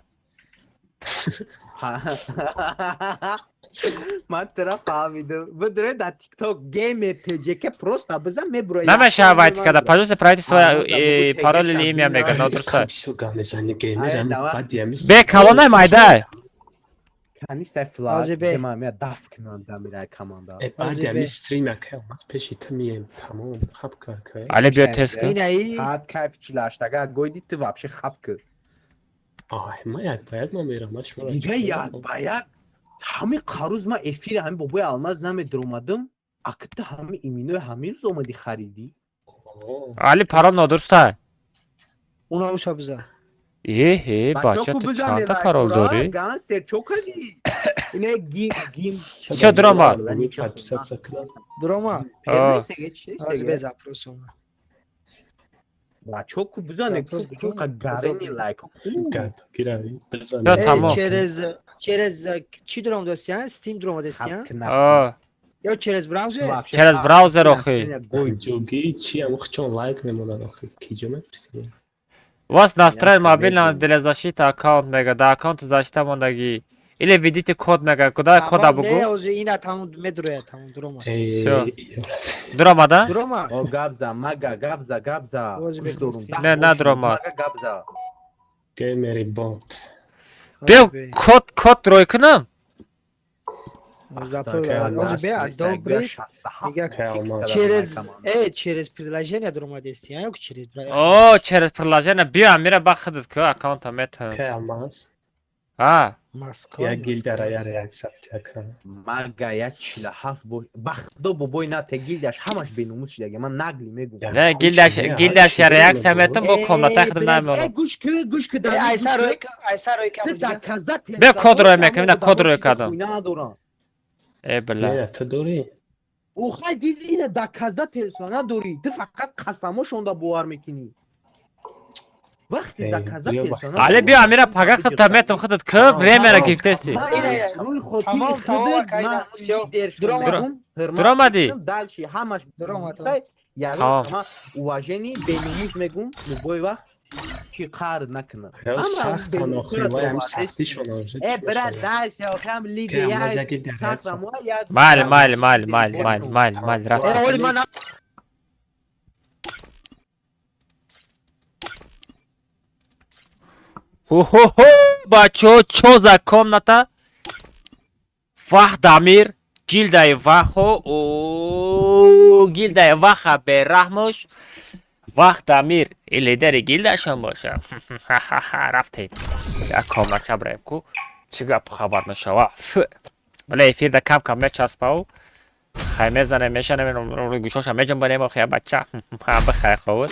Speaker 8: Ман тера фаҳмидам. Будура да TikTok game TJK просто биза мебура.
Speaker 1: Nameşava vayti kada. Pajuse правительство parol ili imya mega nadrusta.
Speaker 10: کپسو گام زنی گیمر هم بعد یمیست.
Speaker 1: Be kalonay mayda.
Speaker 8: Kani sefla.
Speaker 6: Azı bey.
Speaker 8: Tamam ya daf kınan da miray kamanda.
Speaker 10: بعد یمیست استریم اکه اومد پیشی تمیم تمام خب که.
Speaker 1: Ali bir teske.
Speaker 6: Yine iyi.
Speaker 8: Hat kayfçilaştaga goyditdi вообще хапкы.
Speaker 10: آه ما یک باید ما میرم اش مرا.
Speaker 8: Diga ya bayak hami karuzma efir hami boboy almaz name durmadım. Akıtta hami imino hami zomadi xaridi.
Speaker 1: Ali parol nadrusta.
Speaker 6: Una uşa bize.
Speaker 1: İyi bacha tu çanta parol dori.
Speaker 8: Gangster çok hadi. Ne gim.
Speaker 1: Şey drama.
Speaker 10: Bunu çarpsak sakın.
Speaker 6: Durma.
Speaker 8: Neyse geç
Speaker 6: Az
Speaker 8: neyse
Speaker 6: bez
Speaker 8: geç.
Speaker 6: aprosun.
Speaker 8: Ba çok buzane çok gareni like.
Speaker 10: گرد گیروی بزن.
Speaker 1: Ya tamam.
Speaker 6: Çerez çi durum dosyan? Steam durum dosyan?
Speaker 1: O.
Speaker 6: Ya çerez browser?
Speaker 1: Через browser okuy.
Speaker 10: جوگی چی هم خچون لایک نمونن آخه کیجومت پسی.
Speaker 1: Вас настроен мобильного для защиты аккаунт мега. Да аккаунт защитамондagi. Или введите код мега. Куда код
Speaker 6: Ne
Speaker 1: абугу?
Speaker 6: o yine tamam medroya tamam durma.
Speaker 1: Всё. Duramada?
Speaker 6: Durma.
Speaker 8: O gabza maga gabza.
Speaker 6: Ozi
Speaker 8: Kuş durum.
Speaker 6: beklesin.
Speaker 1: Ne durma?
Speaker 8: Maga gabza.
Speaker 10: گیمری بات.
Speaker 1: Bir kod troykunu.
Speaker 6: Ozi be dobry. Через приложение дурума дестия. Yok через
Speaker 1: O через приложение bir amire bakıdık ki akkaunta meta.
Speaker 10: که الماس.
Speaker 1: Ha.
Speaker 6: Moskva.
Speaker 10: یا گیل در ایار یک سفت که.
Speaker 8: Maga ya çile haf bu. Bak do bu boyuna te gildaş hamaş benumus şilege. Man nagli megu.
Speaker 1: Ne gildaş ya reaksiya metin bu komla taxdim nami onu.
Speaker 8: Guş da.
Speaker 6: Aysaroy
Speaker 8: Da kazat.
Speaker 1: Be kod roy mekim ne kod roy kadın. E billah.
Speaker 10: نه تو دوری.
Speaker 8: Ohay dil yine da kazat persona dori. De fakat kasamoş onda boğar mekini. Vakti da kazat persona.
Speaker 1: Ali bir amire paga xıtta metin xıdıt ki vremere giftesti.
Speaker 8: Ruy xoti
Speaker 6: Tamam, kayda.
Speaker 1: Duramadı.
Speaker 8: Dalşi hamaş
Speaker 6: Duramadı.
Speaker 8: Yani
Speaker 1: Tamam.
Speaker 8: ama uvajeni benumuz megum bu boy vakt çıkar nakına.
Speaker 10: یا سخت آناخی و هم سختی شون آنجا.
Speaker 8: برا درش یا هم لیگ
Speaker 10: که هم
Speaker 8: یا
Speaker 10: لجگی در
Speaker 8: سخت
Speaker 10: حدث.
Speaker 8: ما یا
Speaker 1: Mal rafta. Хо-хо-хо, бачо, чё за комната? Вах Дамир, гилдай вахо, гилдай ваха берахмуш. Вах Дамир, и лидери гилдашон боша. Рафтем. Я комната браем ку. Чига хабар мешава. ولی افیر کم کم میچسبه و خیلی میزنه میشنه رو گوشاشم میجنبه و خیلی بچه هم بخیر خود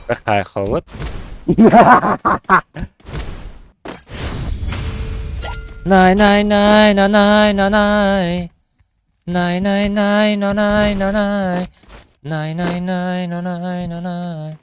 Speaker 1: بخیر خود نای نای نای نای نای نای نای نای نای نای نای نای نای نای نای نای نای نای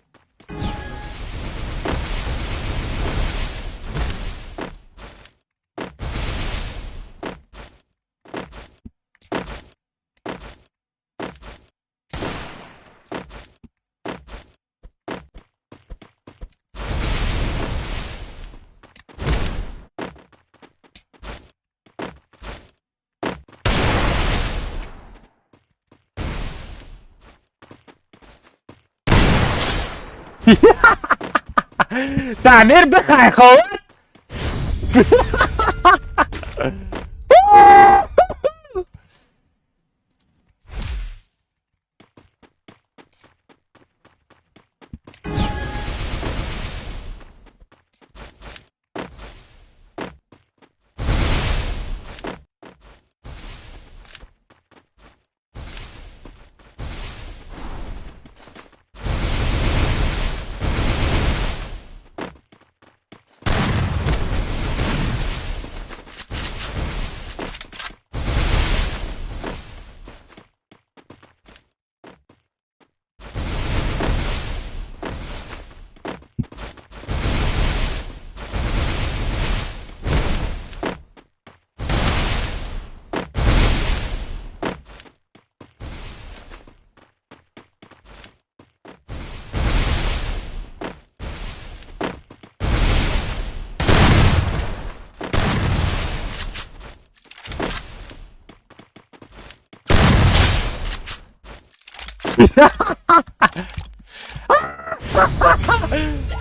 Speaker 1: تعمیر بخیر خود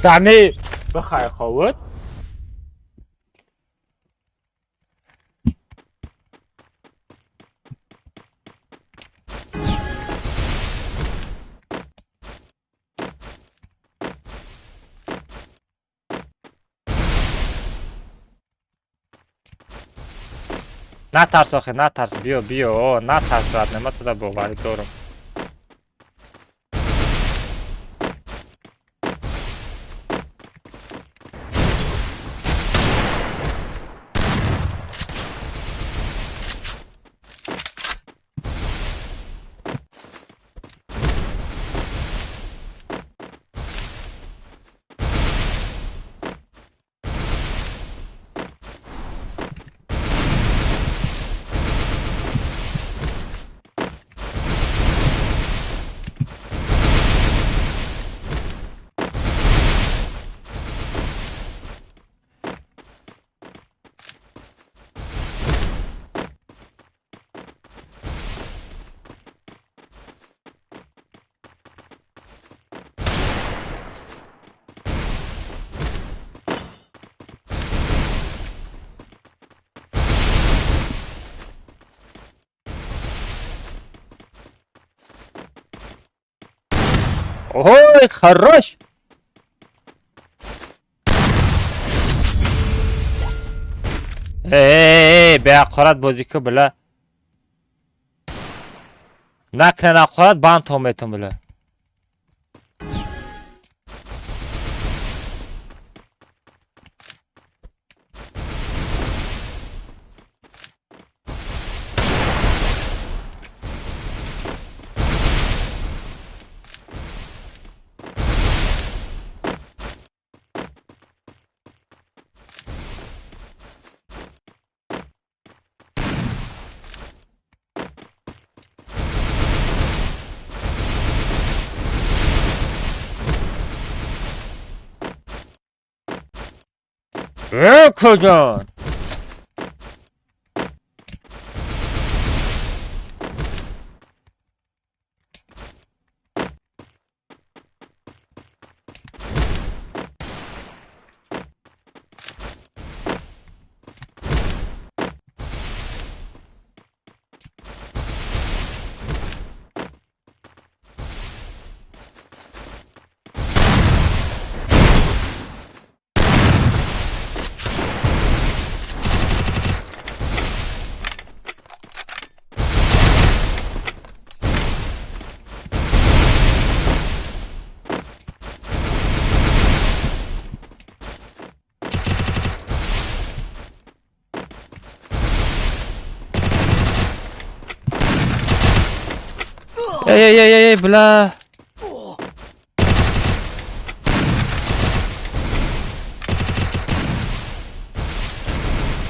Speaker 1: تعمیر بخیر خود نه ترس آخه نه ترس بیا بیا نه ترس راحت نمت ده باوری دارم اوه خراش به حقارت بازی که بله نکنه حقارت بان تومتون بله کجان ای بلا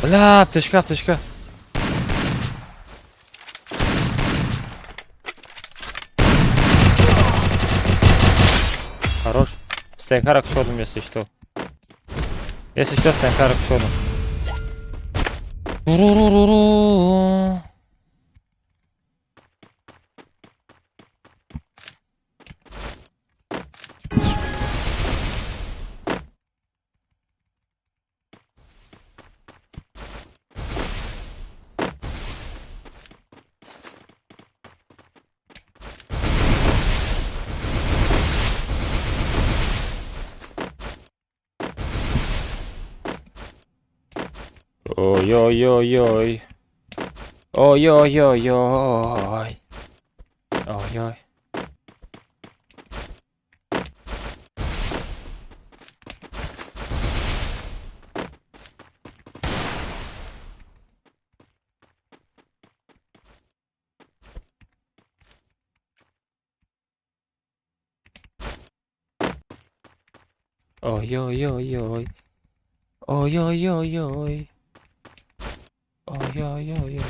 Speaker 1: بلا بتشكى хорош стенкарок шодом если что стенкарок шодом Ой-ой-ой-ой. Ой-ой-ой-ой. Ой-ой. Ой-ой-ой-ой. Ой-ой-ой-ой. Ой-ой-ой-ой.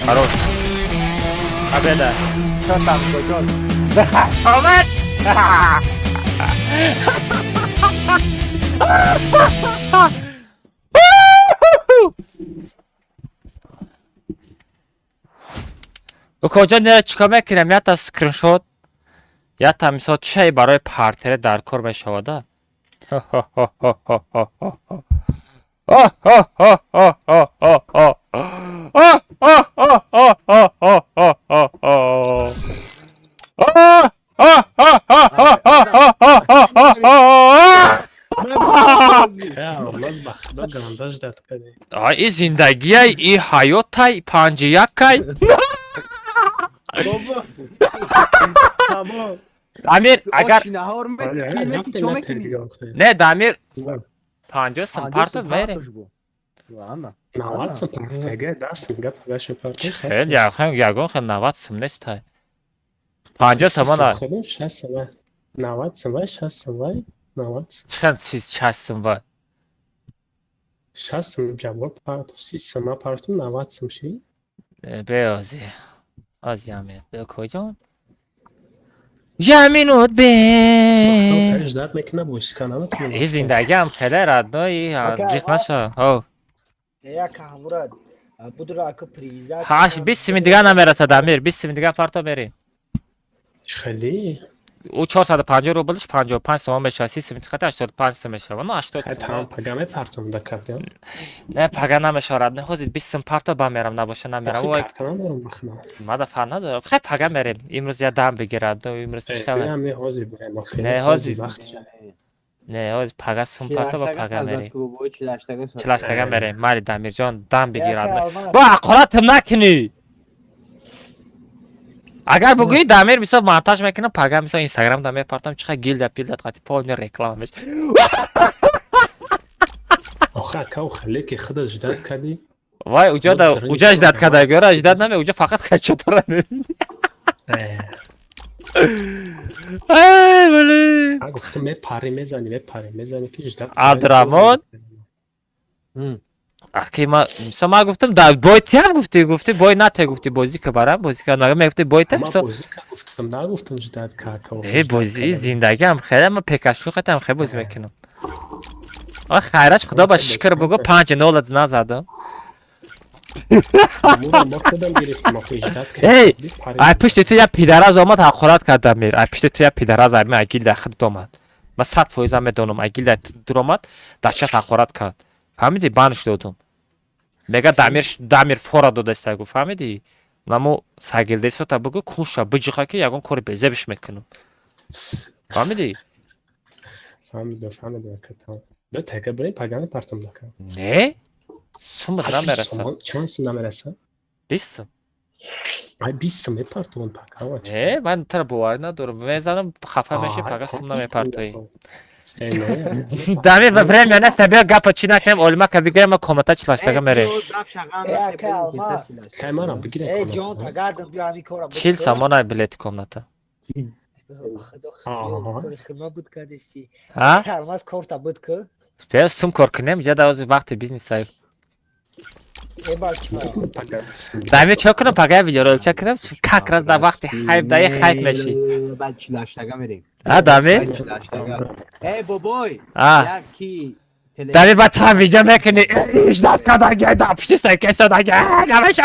Speaker 1: Хорош. Победа. Что там, Кузон? Ахмед! کجا نه چیکار میکنم یا تا اسکرین شات یا تا مثلا چی برای پارتر در کار بشوده این زندگی این حیات های 51 دامیر اگر نه دامیر 50 سم پارتو بره
Speaker 8: Valla.
Speaker 10: 90 см таге даст гап гаш партия.
Speaker 1: خیلی یخن یگان خیلی 90 سم نیست تای 50 سمان های
Speaker 10: 60 см. 90 см 60 см. 90.
Speaker 1: چند چیز 60 سم وای
Speaker 10: 60 см جواب партия. 30 см партия 90 см شی.
Speaker 1: بیازی از یمین به کجان یمینود به
Speaker 10: اجداد میکنه بوش کانال تو.
Speaker 1: این زندگی هم خیلی ردنایی زیخ نشا ها
Speaker 6: یک همراه بدر اکو پریزات
Speaker 1: هاش 20 سم دیگه نمیرسه دمیر 20 سم دیگه پارتا بریم
Speaker 10: خیلی
Speaker 1: او 450 روبلش 55 سم میشه 30 سم خط 85 سم میشه و 80
Speaker 10: تمام
Speaker 1: سم
Speaker 10: پگامه پارتم دکردم.
Speaker 1: نه پگا نمیشه رد نه حاضر 20 سم پارتا بمیرم نباشه نمیرم وای
Speaker 10: کارتنا دارم بخنم.
Speaker 1: ما دفعه نداره خیلی پگا میریم امروز یا دم بگیرد امروز چقدر
Speaker 10: هم نه حاضر بریم.
Speaker 1: نه حاضر نه حاضر پگا سم پارتا با پگا میریم 40 تگه میریم ماری دمیر جان دم بگیرد با حقارت نکنی اگر بگویی دمیر میسا مونتاژ میکنم پگا میسا اینستاگرام دمیر پارتام چقدر گیلد پیلد قاطی پول می رکلام میشه
Speaker 10: آخه که خلی که خود اجداد کردی
Speaker 1: وای اوجا اجداد کرده بیاره اجداد نمی اوجا فقط خدشو تو را میبینی ای بلی
Speaker 10: گفتم میپری میزنی که اجداد
Speaker 1: عبدالرحمن اکی ما گفتم دا بایتی هم گفتی بای نته گفتی بازی که برم بازی که نگه میگفتی بایتی
Speaker 10: ما بازی که گفتم نگفتم اجداد کاکا
Speaker 1: ای بازی زندگی هم خیلی من پیکشو خیلی خیلی بازی میکنم آه خیرش خدا با شکر بگو 5-0 نزدم
Speaker 10: ما خودم گرفتم آخه اجداد
Speaker 1: ای ای پشت تو یه پیدراز آمد حقارت کردم میر ای پشت تو یه پیدراز می اگیل در خود آمد من 100% میدونم اگیل در دور آمد داشت حقارت کرد فهمیدی بانش دادم میگه دامیر فورا دادسته گفت فهمیدی نمو سگیلده سو تا بگو کنشا بجیخه که یگان کاری بزبش میکنم فهمیدی
Speaker 10: فهمیدم که دو تکه بریم پگانه پارتم دکم
Speaker 1: نه سومت نمیرسه
Speaker 10: چند سم نمیرسه
Speaker 1: 20
Speaker 10: ای 20 سم پارتون پگا
Speaker 1: نه من تر باور ندارم میزنم خفه میشه پگا سوم نمیپرتوی دامیر و بریم یا نست بیا گپ چی نکنیم اولما که بگیریم ما کامتا چلاشتگه میریم
Speaker 10: خیمارم بگیریم
Speaker 6: ای جان تگردم بیا همی کارم
Speaker 1: 40 سامانه بلیت کامتا
Speaker 6: خدمت بود که دستی
Speaker 1: ها؟
Speaker 6: ترمز کارتا بود که
Speaker 1: بیا سوم کار کنیم جا دوازی وقت بیزنس سایب
Speaker 6: ای بالکی
Speaker 1: دامیر چه کنم پگه ویدیو رو چه کنم کک راز در وقت حیب دایی خیب میشی
Speaker 8: بعد چلاشتگه میریم
Speaker 1: ها دامیر؟
Speaker 8: ای بابای یکی
Speaker 1: دامیر با تا ویدیو میکنی اجداد کدنگه دا پشتیسته کسا دنگه نمیشه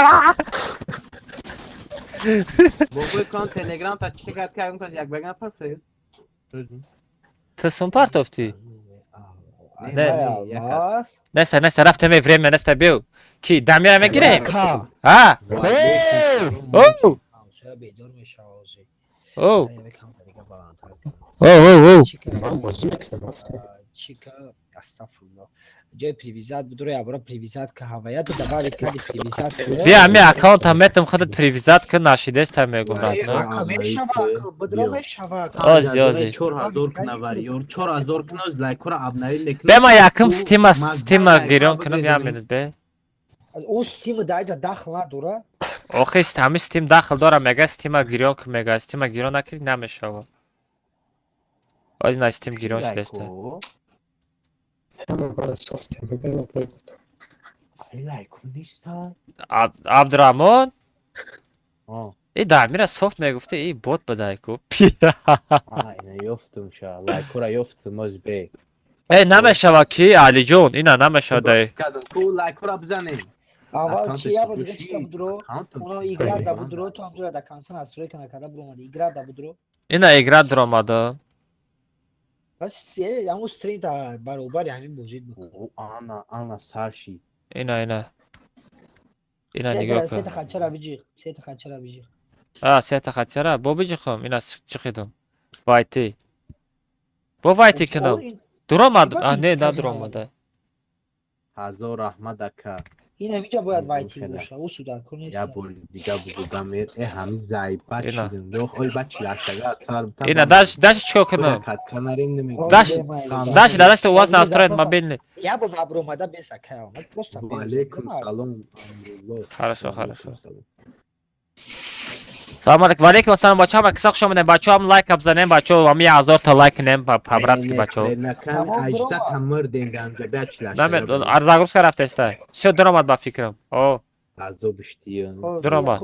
Speaker 8: بابای کان تلگرام تا چی کرد که اون یک بگم پرفید
Speaker 1: تو سوم پارت افتی؟
Speaker 6: نه
Speaker 1: نسته رفته میفریم نسته بیو کی دامیر هم میگیره؟ ها او
Speaker 6: بیدار میشه آزی
Speaker 1: او
Speaker 6: چیکا استغفرالله جای پریویزات بدروی عبارت پریویزات که هوایت تو دبار کردی پریویزات
Speaker 1: بیا همی اکاونت هم میتم خودت پریویزات کن ناشیده است هم میگم رد نه
Speaker 6: بدرو میشوه
Speaker 1: آزی
Speaker 8: 4000 کنواری یا 4000 کنوز لایکور ابنایی نکن
Speaker 1: به ما یکم ستیم گیرون کنم یا منت به
Speaker 6: از او ستیم دایجا داخل نداره
Speaker 1: آخه همه ستیم داخل داره مگه ستیم گیرون که مگه ستیم گیرون نکرد نمیشه از نه ستیم گیرون شده است
Speaker 8: لایکون نیستا
Speaker 1: عبدالرحمن ای دامیر صحب میگفته ای بوت بدای کو
Speaker 8: اینا یفتم شا لایکورا یفتم از به
Speaker 1: ای نمیشه کی علی جون اینا نمیشه دای
Speaker 8: تو لایکورا بزنی
Speaker 6: اول چیا بود دیگه چیکار بدرو اونو ایگراد دا بدرو تو همجوری دا کانسن استروی کنه کدا برو اومد ایگراد دا بدرو
Speaker 1: اینا ایگراد درآمده
Speaker 6: بس یه همون استرین تا برابر همین بوجود بود
Speaker 8: آنا سرشی
Speaker 1: اینا نگاه
Speaker 6: سه
Speaker 1: کن
Speaker 6: خچرا بيجي
Speaker 1: سه خچرا بو بيجي خم اینا چخیدم وایتی بو وایتی کنم درآمد نه درآمده
Speaker 8: هزار رحمت دکا
Speaker 6: این اینجا باید وایتی
Speaker 8: ممکنه.
Speaker 6: باشه او سودان کنه
Speaker 8: یا بول دیگه بودم همین زایب
Speaker 1: اینا.
Speaker 8: بچیدم دو خیلی بچی لاشتگی از سر
Speaker 1: اینا داش چیکار کنم
Speaker 8: کات کناریم نمیگم
Speaker 1: داش у вас настроен мобильный
Speaker 6: я бы бобро мада без аккаунт просто
Speaker 8: алейкум салом
Speaker 1: хорошо салом алейкум валейкум ассалом бачаҳам аксақ шумо менем бачаҳам лайк бзанем бачаҳо ҳами 1000 та лайк нем по-братски бачаҳо
Speaker 8: ажда тамыр денганда бач
Speaker 1: намед арзагурска рафтеста всё дуромад ба фикрам о
Speaker 8: азобиштиён
Speaker 1: дуромад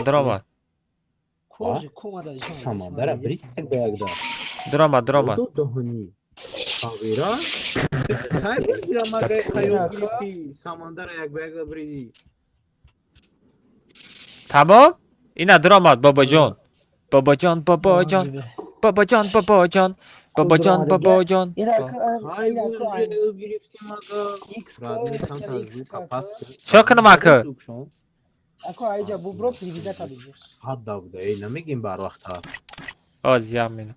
Speaker 1: дуромад
Speaker 8: самандара брит бегда
Speaker 1: дуромад
Speaker 8: доҳони тавира кай гирамага кайо гирифти самандара як бегда бриди
Speaker 1: тамом ина дуромад бобоҷон бобоҷон бобоҷон бобоҷон бобоҷон бобоҷон бобоҷон чо кунам ака
Speaker 6: ако айҷа бубро привизата бижус
Speaker 8: ҳадда буда эй намегим бар вақта
Speaker 1: озям мина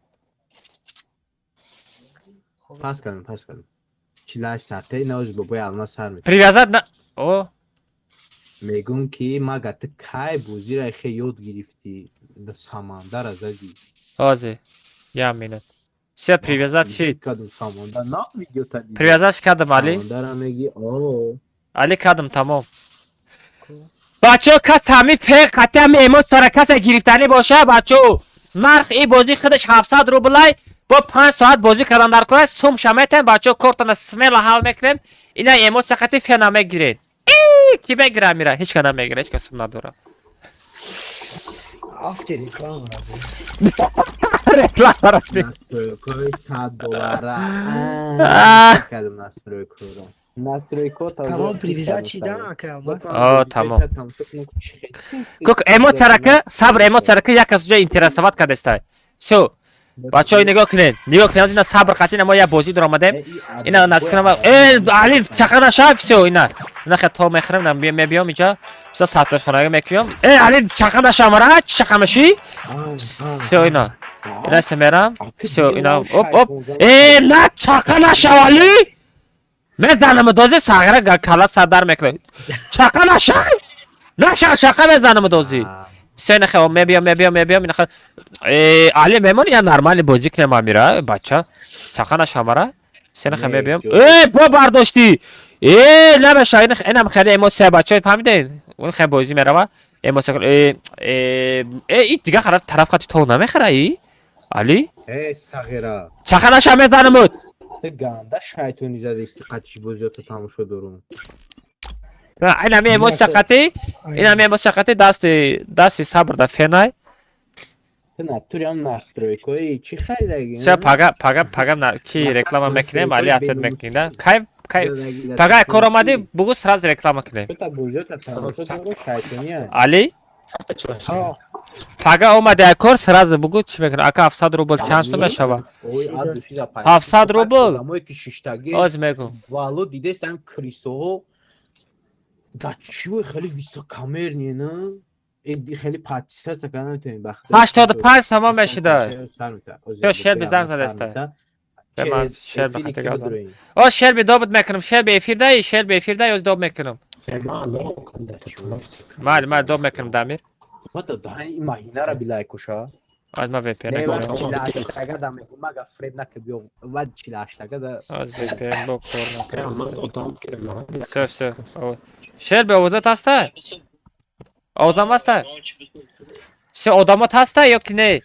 Speaker 8: пас кардам чилаш сарте наоз бобои ална сар мекунам
Speaker 1: привязат на о
Speaker 8: мегум ки магата кай бозира хе ёд гирифти да самандара зади
Speaker 1: озе ям минут все привязать шид
Speaker 8: кадам самандар на видеота дида
Speaker 1: привязать кардам али
Speaker 8: самандара меги о
Speaker 1: али кардам тамом бачаҳо кас ҳамин феқ қатъи ҳамин эмоҷ сора касе гирифтанӣ боша бачаҳо нарх ин бозӣ худаш 700 рублай бо 5 соат бозӣ кардан дар кора сум шаметен бачаҳо кортона смела ҳал мекунем ина эмоҷ сақати фена мегиред ки мегира мира ҳеч ка намегира ҳеч ка сум надора
Speaker 6: афти реклама
Speaker 1: реклама
Speaker 8: настройкои $100 кадам настройкоро
Speaker 6: тамом привизачи да аккаунт
Speaker 1: о тамом кук эмоҷ сарака сабр эмоҷ сарака як кас ҷо интересоват кардестай всё бачаҳо нигоҳ кунед ина сабр қатъи ина мо як бозӣ доромадем ина наздиканам али чақа нашав всё ина хе то мехӯрем мебиём инҷа всё сатхонага мекунам али чақа нашав мара чақа мешӣ всё ина се мерам всё ина оп на чақа нашав али мезанам дози сағира кала сардар мекунам чақа нашав чақа мезанам дози все нахе мебиём инаха али мемони я нормали бозӣ кунем амира бача чақа нашав мара все нахе мебиём бо бардошти намеша инам хеле эмоция бачаҳо фаҳмидед он хеле бозӣ мерава эмоция и дига тараф хати то намехӯра али
Speaker 8: сағира
Speaker 1: чақа нашав мезанамуд
Speaker 8: ганда шайтони задисти қатиши бозиёта тамошо дорум
Speaker 1: инами эмоция қати дасти сабр да фенай
Speaker 8: натурям настройкои чи хайдаги
Speaker 1: все пага ки реклама мекунем али атет мекунда кай пага кор омади бугу сразу реклама кунем али пага омади кор сразу бугу чи мекунем ака 700 рубл чанд сум мешава 700 рубл оз мегу
Speaker 8: вало дидестам крисо гачиво хели високамерни на خیلی پاتیسه سکنم تو این بخته
Speaker 1: 85 تمام میشده تو شیر بزن زدسته به من شیر بخاطر گازم او شیر به دوبت میکنم شیر به افیر دای از دوب میکنم من دوب میکنم دامیر
Speaker 8: ما تو دهانی این ماهینه را بلای کشا
Speaker 1: از ما وی پی نکنم
Speaker 8: چیلا اشتاگه دامه مگه فرید نکه بیام ود چیلا اشتاگه دا
Speaker 1: از وی پی بو کور نکنم سه شیر به اوزت هسته اوزم هسته все одамот ҳаста ё ки не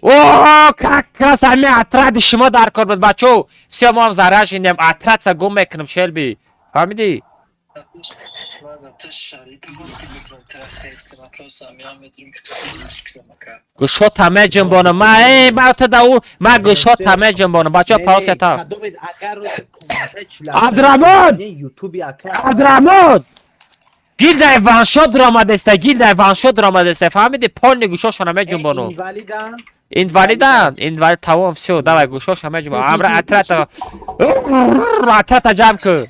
Speaker 1: о как раз ами отряди шумо дар кор буд бачаҳо все мо ҳам заражидем отрядса гум мекунем шелби фаҳмидӣ гӯшота меҷунбонам ма гӯшота меҷунбонам бачаҳо паосета абдурамон гилдай ваншот ромадеста фаҳмиди полни гӯшошона меҷунбонам инвалидан тамом всё давай гӯшоша меҷунбонам амра атрата ҷамъ кун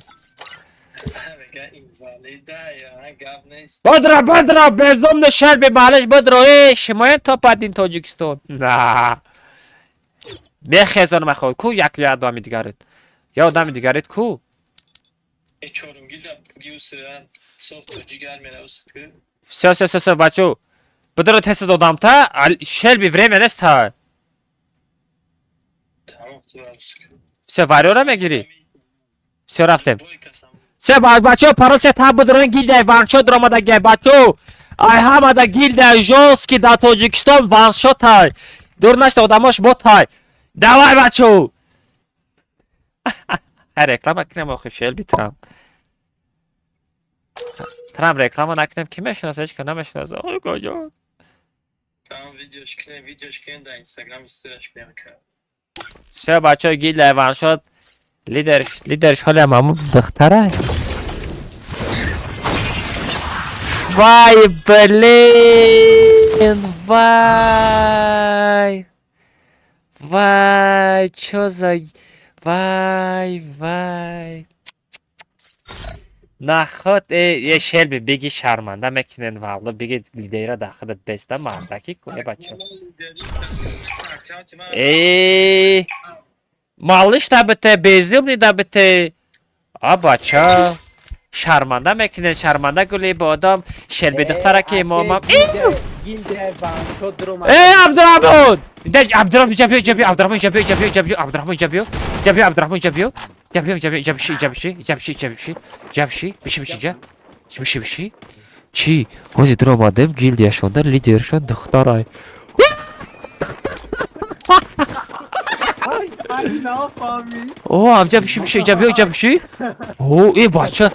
Speaker 1: бодро безумно шерби балиш бодро шимоен топад ин тоҷикистон بخیزان مخواد کو یک یا آدمی دیگرت یا آدم دیگرت کو все бачо بدر تست دادم تا شل بی время نیست تا все варю را میگیری все رفتم все бачо парол се та بدرن гильдия ваншот ромадаги бачо ай ҳамада гильдия жёстки дар тоҷикистон ваншотай дур нашта одамош ботай давай бачо реклама кунем охи шел битрам Трам реклама накунем ки мешинаса ҳеч ки намешинаса ой гоҷон все бачаҳои гилдияи ваншот лидериш ҳолиам ҳамун духтара вай блин вай чё за вай наход е шелби биги шарманда мекунен валло биги лидера дахада беста мардаки куне бачо малыш табите безумный табите а бача шарманда мекунен шарманда гули ба одам шелби духтара ки имомам абдурахмон абдурахмон ҷабиё абдурахмон ҷабиё биши чӣ ҳозир дар омадем гилдияшонда лидершон духтарай амҷа биши ҷабиё е бача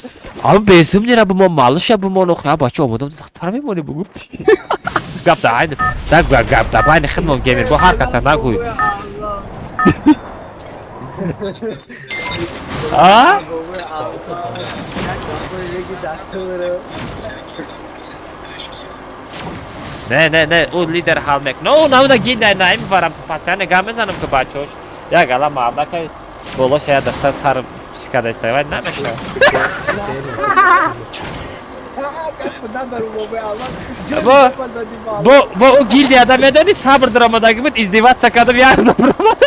Speaker 1: ам безумнира бумо малыша бумон охи бача омадам духтар мемонӣ бугуфти гап да байни хидмон гемир бо ҳар каса нагӯй не у лидер ҳал мекуна у навна гилдия намебарам пасян нигам мезанам ки бачаош як ала мабдака боло шаяд духтар сар шикада истае вай намеша бо у гилдияда медони сабр даромадаги буд издеватсия кардам як забрамада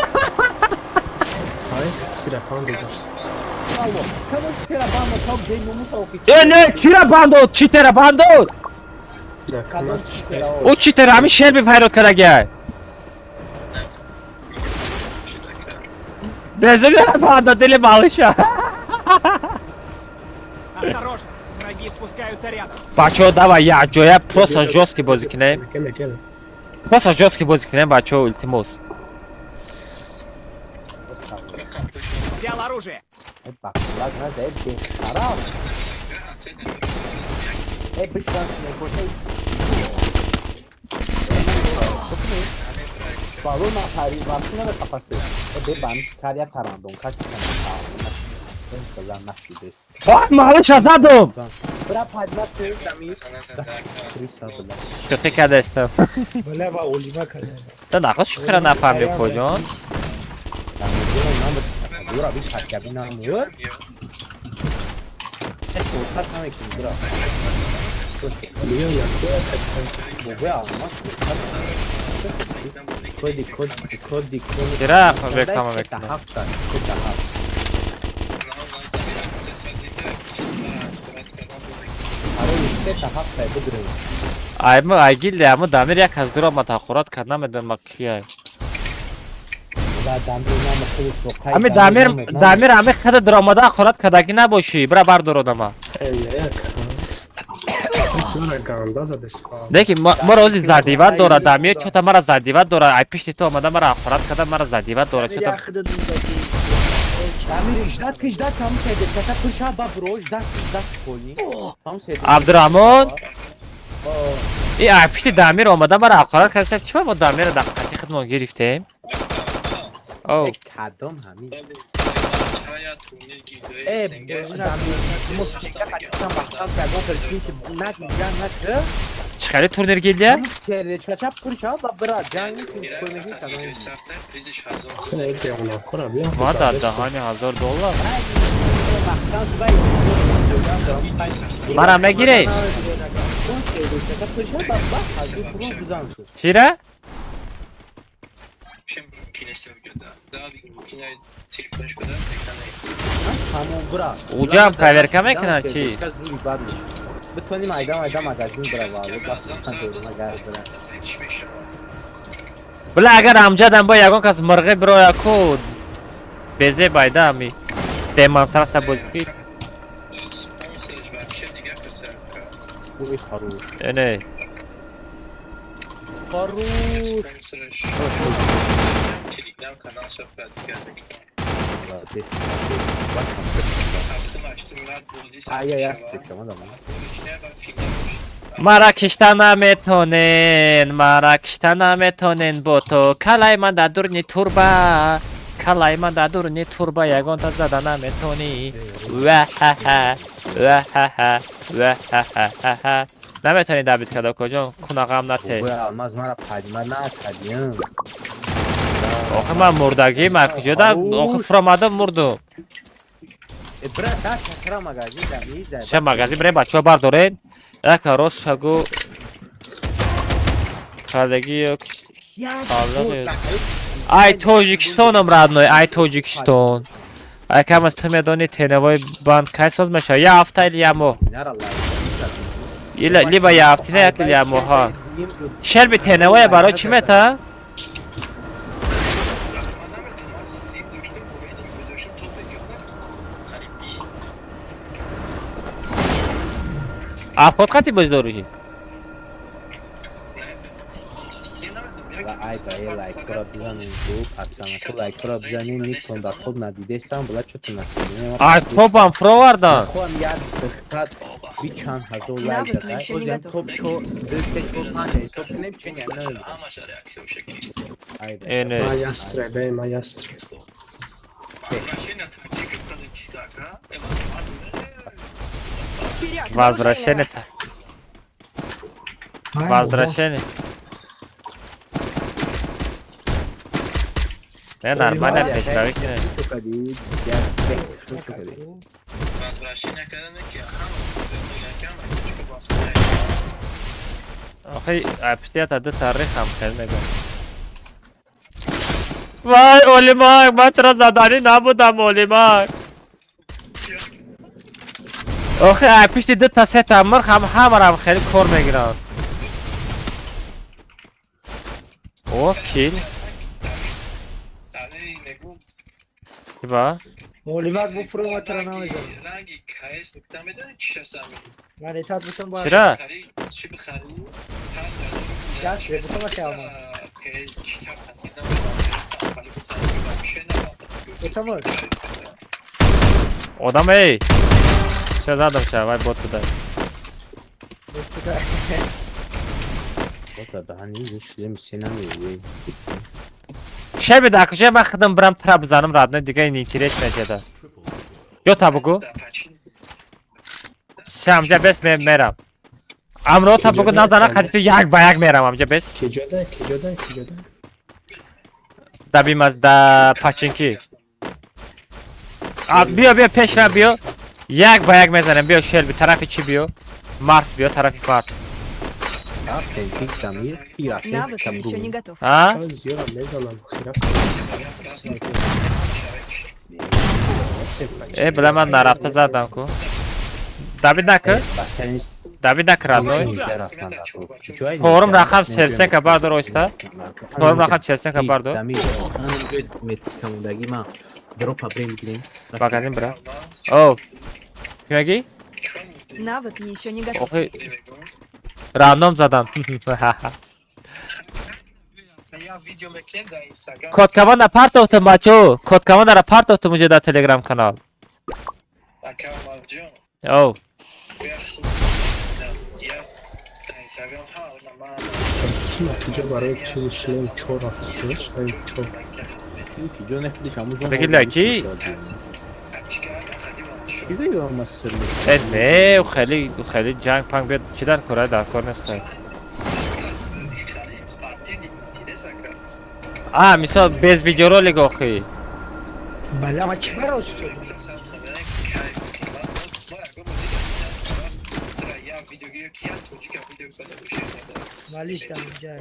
Speaker 1: не чира бандод чӣ тера бандод او چی تر همین شعر به پیراد کرده بزرگ باندا دل بالشه بچه ها давай я جای просто жесткий بازی کنیم просто жесткий بازی کنیم بچه ها التماس
Speaker 8: взял оружие Balon atari varsına da kafası. De ben kariyer tarandum. Kaç tane kazan nasıl
Speaker 1: Ay malış azadım.
Speaker 8: Bırak hadi Samir.
Speaker 1: Şükrü kadestim.
Speaker 6: Böyle var Oliva kadar.
Speaker 1: Da nakıl şükrü nefahmiyor kocan.
Speaker 8: Dur abi kaç ya binamıyor. Sen korkak mı ki bırak.
Speaker 1: Kira reklama bekliyorum. Ay gildi ama damir ya kazdura mata khurat karna medan makkiya. Ami damir ami khada dramada khurat kadagi naboshi bira bardor odama. देखिए मरो ज़ादीवार दौरा दामिर छोटा मरा ज़ादीवार दौरा आई पिछले तो मदा मरा अखरात कदा मरा ज़ादीवार दौरा छोटा Abdurrahman ای आई पिछले दामिर मदा मरा अखरात कदा सब चुमा मदा दामिर दाखती खदमत گرفتیم او
Speaker 8: کدام همین
Speaker 1: çıkarı turnir geldi ya. Vada da hani $1000. Bana me gire. Çira?
Speaker 2: kinesi vücuda. Daha bir yine telefonmuş kadar ekrana.
Speaker 8: Tamam bura.
Speaker 1: Ucam perverka meکنن چی؟
Speaker 8: بتونیم ایدام مگزین برای واقعا بسیار دیرونه گرد
Speaker 1: بله اگر امجدم با یکان کس مرغه برای کود بزه بایده همی demonstrasyon bozuk.
Speaker 8: بوی خروش
Speaker 1: Ne?
Speaker 8: خروش
Speaker 2: Telegram kanal sohbet geldik.
Speaker 8: Ay ay sıkıntı ama.
Speaker 1: Marakishta nametonen, Marakishta nametonen boto, Kalayman da durni turba, Kalayman da durni turba, yagon ta zada nametoni, Vahaha, Vahaha, Vahaha. Nametoni David kada kocam, kunağam nate.
Speaker 8: Bu almaz mara padima ne atadın?
Speaker 1: Oxu mən murdagiyim, akıcıda, oxu fıramadım murdum.
Speaker 8: Bırak daha çakra magazin de.
Speaker 1: Şey magazin bre bacho bardoren. Aka rozsagu kardagi yok. Ay Tojikistonum radnoy, ay Tojikiston. Ay kamas tmedoni tenevoy band kay sozmasha ya hafta ili yamo. Liba ya hafta ne yakil yamo ha. Şerbi tenevoy baro kime ta? आप खुद खाती मजदूरी ही
Speaker 8: Ay dayı like problem bu atsana şu like problem'i nick sonda kod nadideysen bula çok nasıl?
Speaker 1: Ay topam fro var da.
Speaker 8: Kon ya tıktat bir çan hazır like da. O yüzden top çok destek olmanı top ne biçim yani? Ay dayı.
Speaker 1: Ene.
Speaker 10: Maestre bey maestre.
Speaker 7: Вперед!
Speaker 1: Возвращение то. Возвращение. Ne normal peşlavik ne?
Speaker 8: Çok hadi gel çok hadi.
Speaker 2: Возвращение kadar ne ki?
Speaker 1: Akı aptiyat adı tarih ham kelme gel. Vay olimak, ben trazadani nabudam olimak. آخه پشت دو تا سه تا مرغ هم خیلی کار میگیرن. او کیل. با؟
Speaker 6: مولیمات bu formatlara ne olacak?
Speaker 2: Rangi KS muhtemelen çişesami.
Speaker 6: Ben etat bütün bu.
Speaker 1: Çıra.
Speaker 6: Ya şuraya bu kadar şey alma. Tamam.
Speaker 1: Adam ey. Şey zadım şey vay botu da.
Speaker 8: O da daha ne işlem senaryo.
Speaker 1: Şey bir dakika şey ben xıdım bram Trabzanım radına digay nikire etmece de. Yo tabugu. Şamca bes meram. Amro tabugu nadana xatifi yak bayak meram amca bes.
Speaker 10: Kejoda.
Speaker 1: Da bilmez da paçinki. Biyo peş ver biyo. Yak bayak mezanem biyo şel bir tarafı çi biyo. Mars biyo tarafı Mars.
Speaker 8: Ya pentik damir piraşın
Speaker 7: Навык еще не готов.
Speaker 1: Ha?
Speaker 10: Zio ne zaman xiraf.
Speaker 1: Bilemem narafta zaten ku. Da bir dakika. Da bir dakika radnoy. Forum rakam çelsen kabardır oysa. Forum rakam çelsen kabardır. Bakalım bra. Oh. Kimegi?
Speaker 7: Навык еще не готов.
Speaker 1: Okey. Random zaten. Kod kaman apart oldu maço. Kod kaman apart oldu मुझे da Telegram kanal. Oh.
Speaker 10: Kim atacak araya çiz işlem çor atıyoruz. Hayır çor.
Speaker 1: Peki ki
Speaker 8: Gidiyor olmasın.
Speaker 1: ne خیلی جنگ پنگ بیاد چی در کره در کار نیست. مثال بیز ویدیو رو لگو خی.
Speaker 6: بله ama kime rostu? Vali işte amca.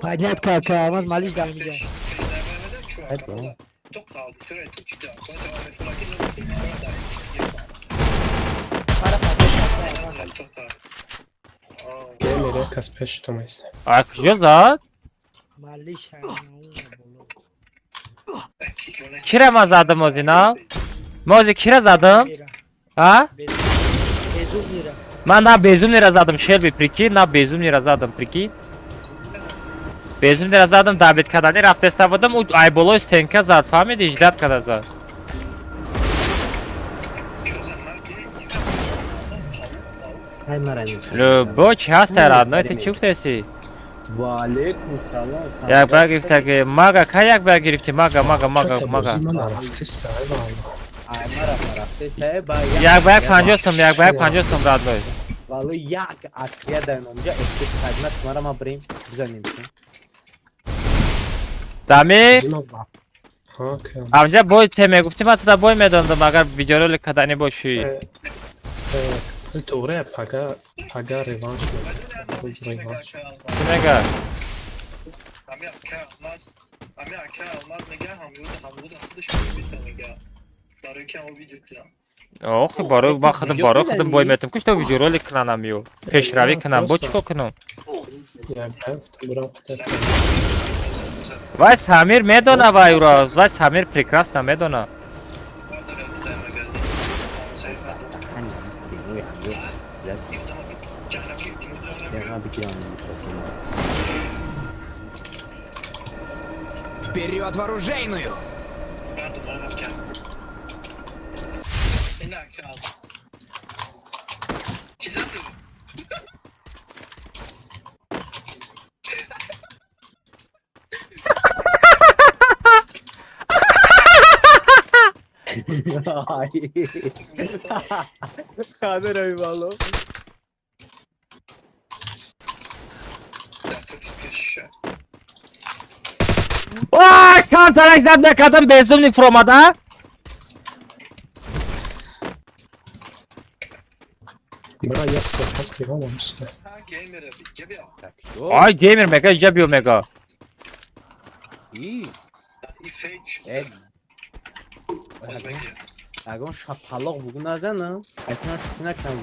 Speaker 6: Понятно, какая у вас малыш там не
Speaker 10: Gamer'e kas peş tutamayız.
Speaker 1: А кужо зад?
Speaker 6: Малыш.
Speaker 1: Кира ма задам озина? Мози кира задам? А?
Speaker 6: Безумно.
Speaker 1: Ман на безумно задам, Шелби, прикинь, на безумно задам, прикинь. Безумно задам, дабит кадани рафт истабадам, у айболой стенка зад, фамиди, ждат када зад.
Speaker 8: Hay marani.
Speaker 1: Любо, часто родной, ты чухтеси?
Speaker 8: Валейкум салам.
Speaker 1: Як бая грифтаги, мага, як бая грифти, мага.
Speaker 10: Bozulman araftısa eyvallah.
Speaker 8: Ay marafte ba.
Speaker 1: Як бая панҷосум, родной.
Speaker 8: Вали як акция дар номҷа эскит хадмат марама брим бизанем.
Speaker 1: Дамир,
Speaker 10: Ha kıyam.
Speaker 1: амҷа бой те мегуфти, ман туда бой медондам, агар видеоролик кадани боши.
Speaker 10: Doğru yap paga revanş mı? Revanş.
Speaker 1: Чӣ мегӯяд? охи барои ман худам бой метам куш то видеоролик кунанам ё пешравӣ кунам бо чӣ кор кунам?
Speaker 10: Yani ben buram
Speaker 1: вай Самир медона вайро, вай Самир прекрасно медона.
Speaker 3: Вперед в оружейную!
Speaker 8: Kadir eyvallah.
Speaker 1: Vay kantarak zad kadın bezumli fromada.
Speaker 10: bura yasla pas yapamamıştı.
Speaker 1: Ay gamer mega jabio mega.
Speaker 8: İyi. Agon şapalak bugün azana. Aytına çıkına kanlı.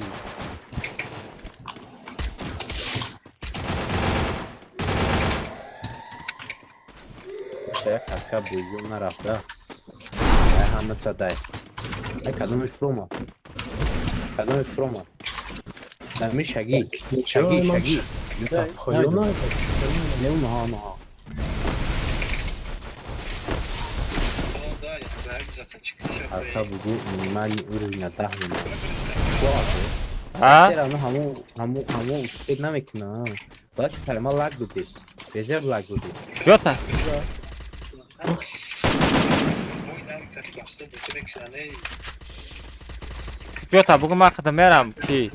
Speaker 8: Kaska buyuğunlar hafta. Hamle saday. Kadın promo. Ben mi şagi. Şagi.
Speaker 10: Koyuyorlar.
Speaker 8: Ne onu ha. Arka bugün minimal ürünle tahmin.
Speaker 1: Ha?
Speaker 8: Serano hamu usted na mekna. Baş kalma lag budi. Bezer lag budi.
Speaker 1: Jota. Jota bugün man xudam meram ki.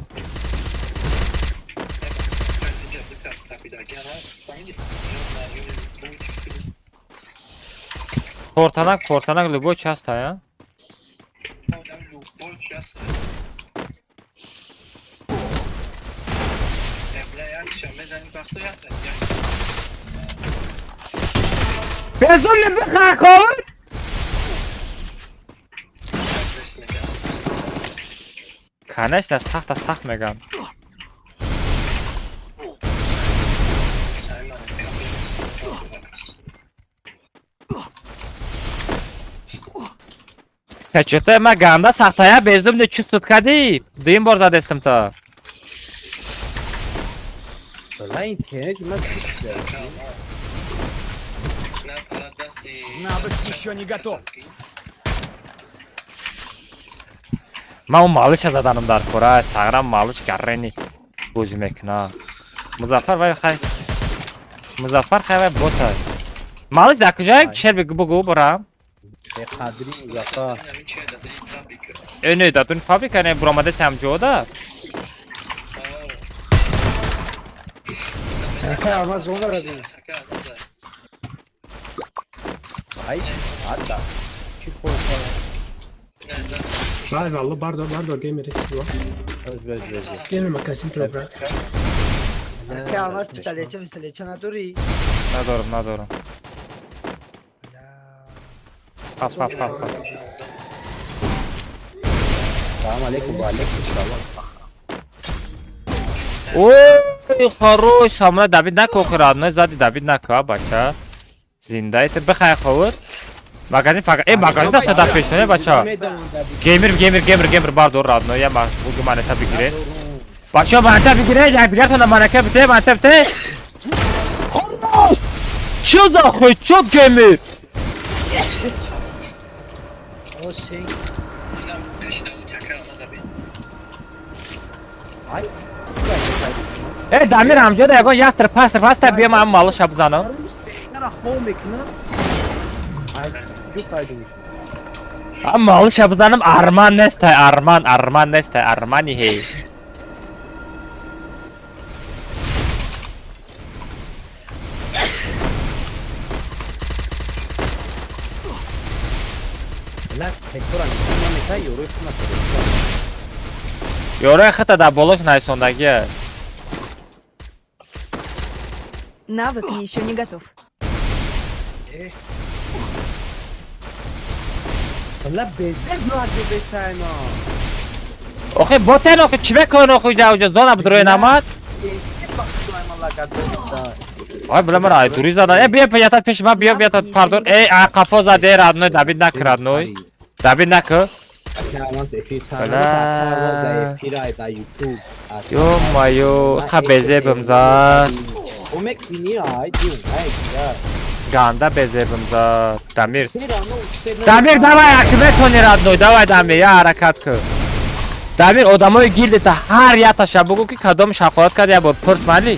Speaker 1: Kortanak любой часто ya. Безумный бихаков. Конечно, сахт мегам. Чето ма ганда сахтая бездум не чувствует кади. Дуим бор задестим то.
Speaker 8: Vallahi internet mi?
Speaker 3: Навык еще не готов.
Speaker 1: Ма он малыш заданам дар кора, саграм малыш гаррени. Бузи мекна. Музаффар вай хай. Музаффар хай вай бота. Малыш закужай, шерби губу бора.
Speaker 8: Kadri Muzaffar.
Speaker 1: Ne da tun fabrika ne buramada samjoda.
Speaker 6: Kaya ama zor aradı.
Speaker 8: Ay, hatta. Çık
Speaker 10: Vay vallahi bardo gamer eksi var.
Speaker 8: Öz.
Speaker 10: Gamer makasın program.
Speaker 6: که almaz pistoletje نداری؟
Speaker 1: ندارم Pap.
Speaker 8: Salam alaikum wa alaikum salam.
Speaker 1: Ой, хорош, самра Давид нако родной, сзади Давид нако, бача. Зинда это бхай ховуд. Магазин факат. Магазин да сада пеш не, бача. Геймер бардор родной, я бугу манета бигире. Бача манета бигире, я бигартона манека бите, манета бите. Чё за хуй, чё геймер?
Speaker 6: O şey.
Speaker 2: Peşinden uçak almaz abi.
Speaker 8: Ay.
Speaker 1: Damir amca da yagon yastır pas da bir malı şabzanım.
Speaker 8: Nara home ekna. Ay, yutaydım.
Speaker 1: Malı şabzanım Arman neste, Armani hey.
Speaker 8: Lan tekrar anlatmam mesela yoruyorsun
Speaker 1: Yoraya xata da boloş nay sondagi.
Speaker 7: Навык еще не готов.
Speaker 8: Lan bezler mi acı besayna?
Speaker 1: Oxi boten oxi çive kon oxi javja zona bdroy namat. Ay bilemem ay turiza da. Bir yatat peşime bir yatat pardon. Kafa zade radnoy David nak radnoy. David nak. Yo mayo khabeze bimza.
Speaker 8: Omek bini ay diyor ay ya.
Speaker 1: Ganda beze bimza. Damir davay akıbe toni radnoy davay Damir ya harakat kı. Damir odamoy girdi ta har ya tashabbugu ki kadom şakolat kad ya bu purs mali.
Speaker 2: Ya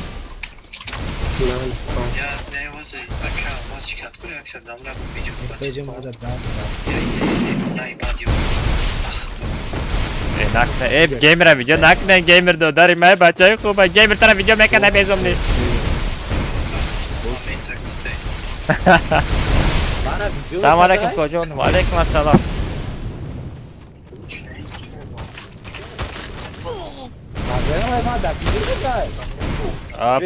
Speaker 2: ne vazı baka almaz çıkart kur akşam damla bu videoda bak.
Speaker 6: Pejim ada da.
Speaker 2: Nay badio.
Speaker 1: Nakne gamer video nakne gamer do dari mai bachai khoba gamer tara video me kana bezomni. Selamünaleyküm kocan. Aleyküm assalam.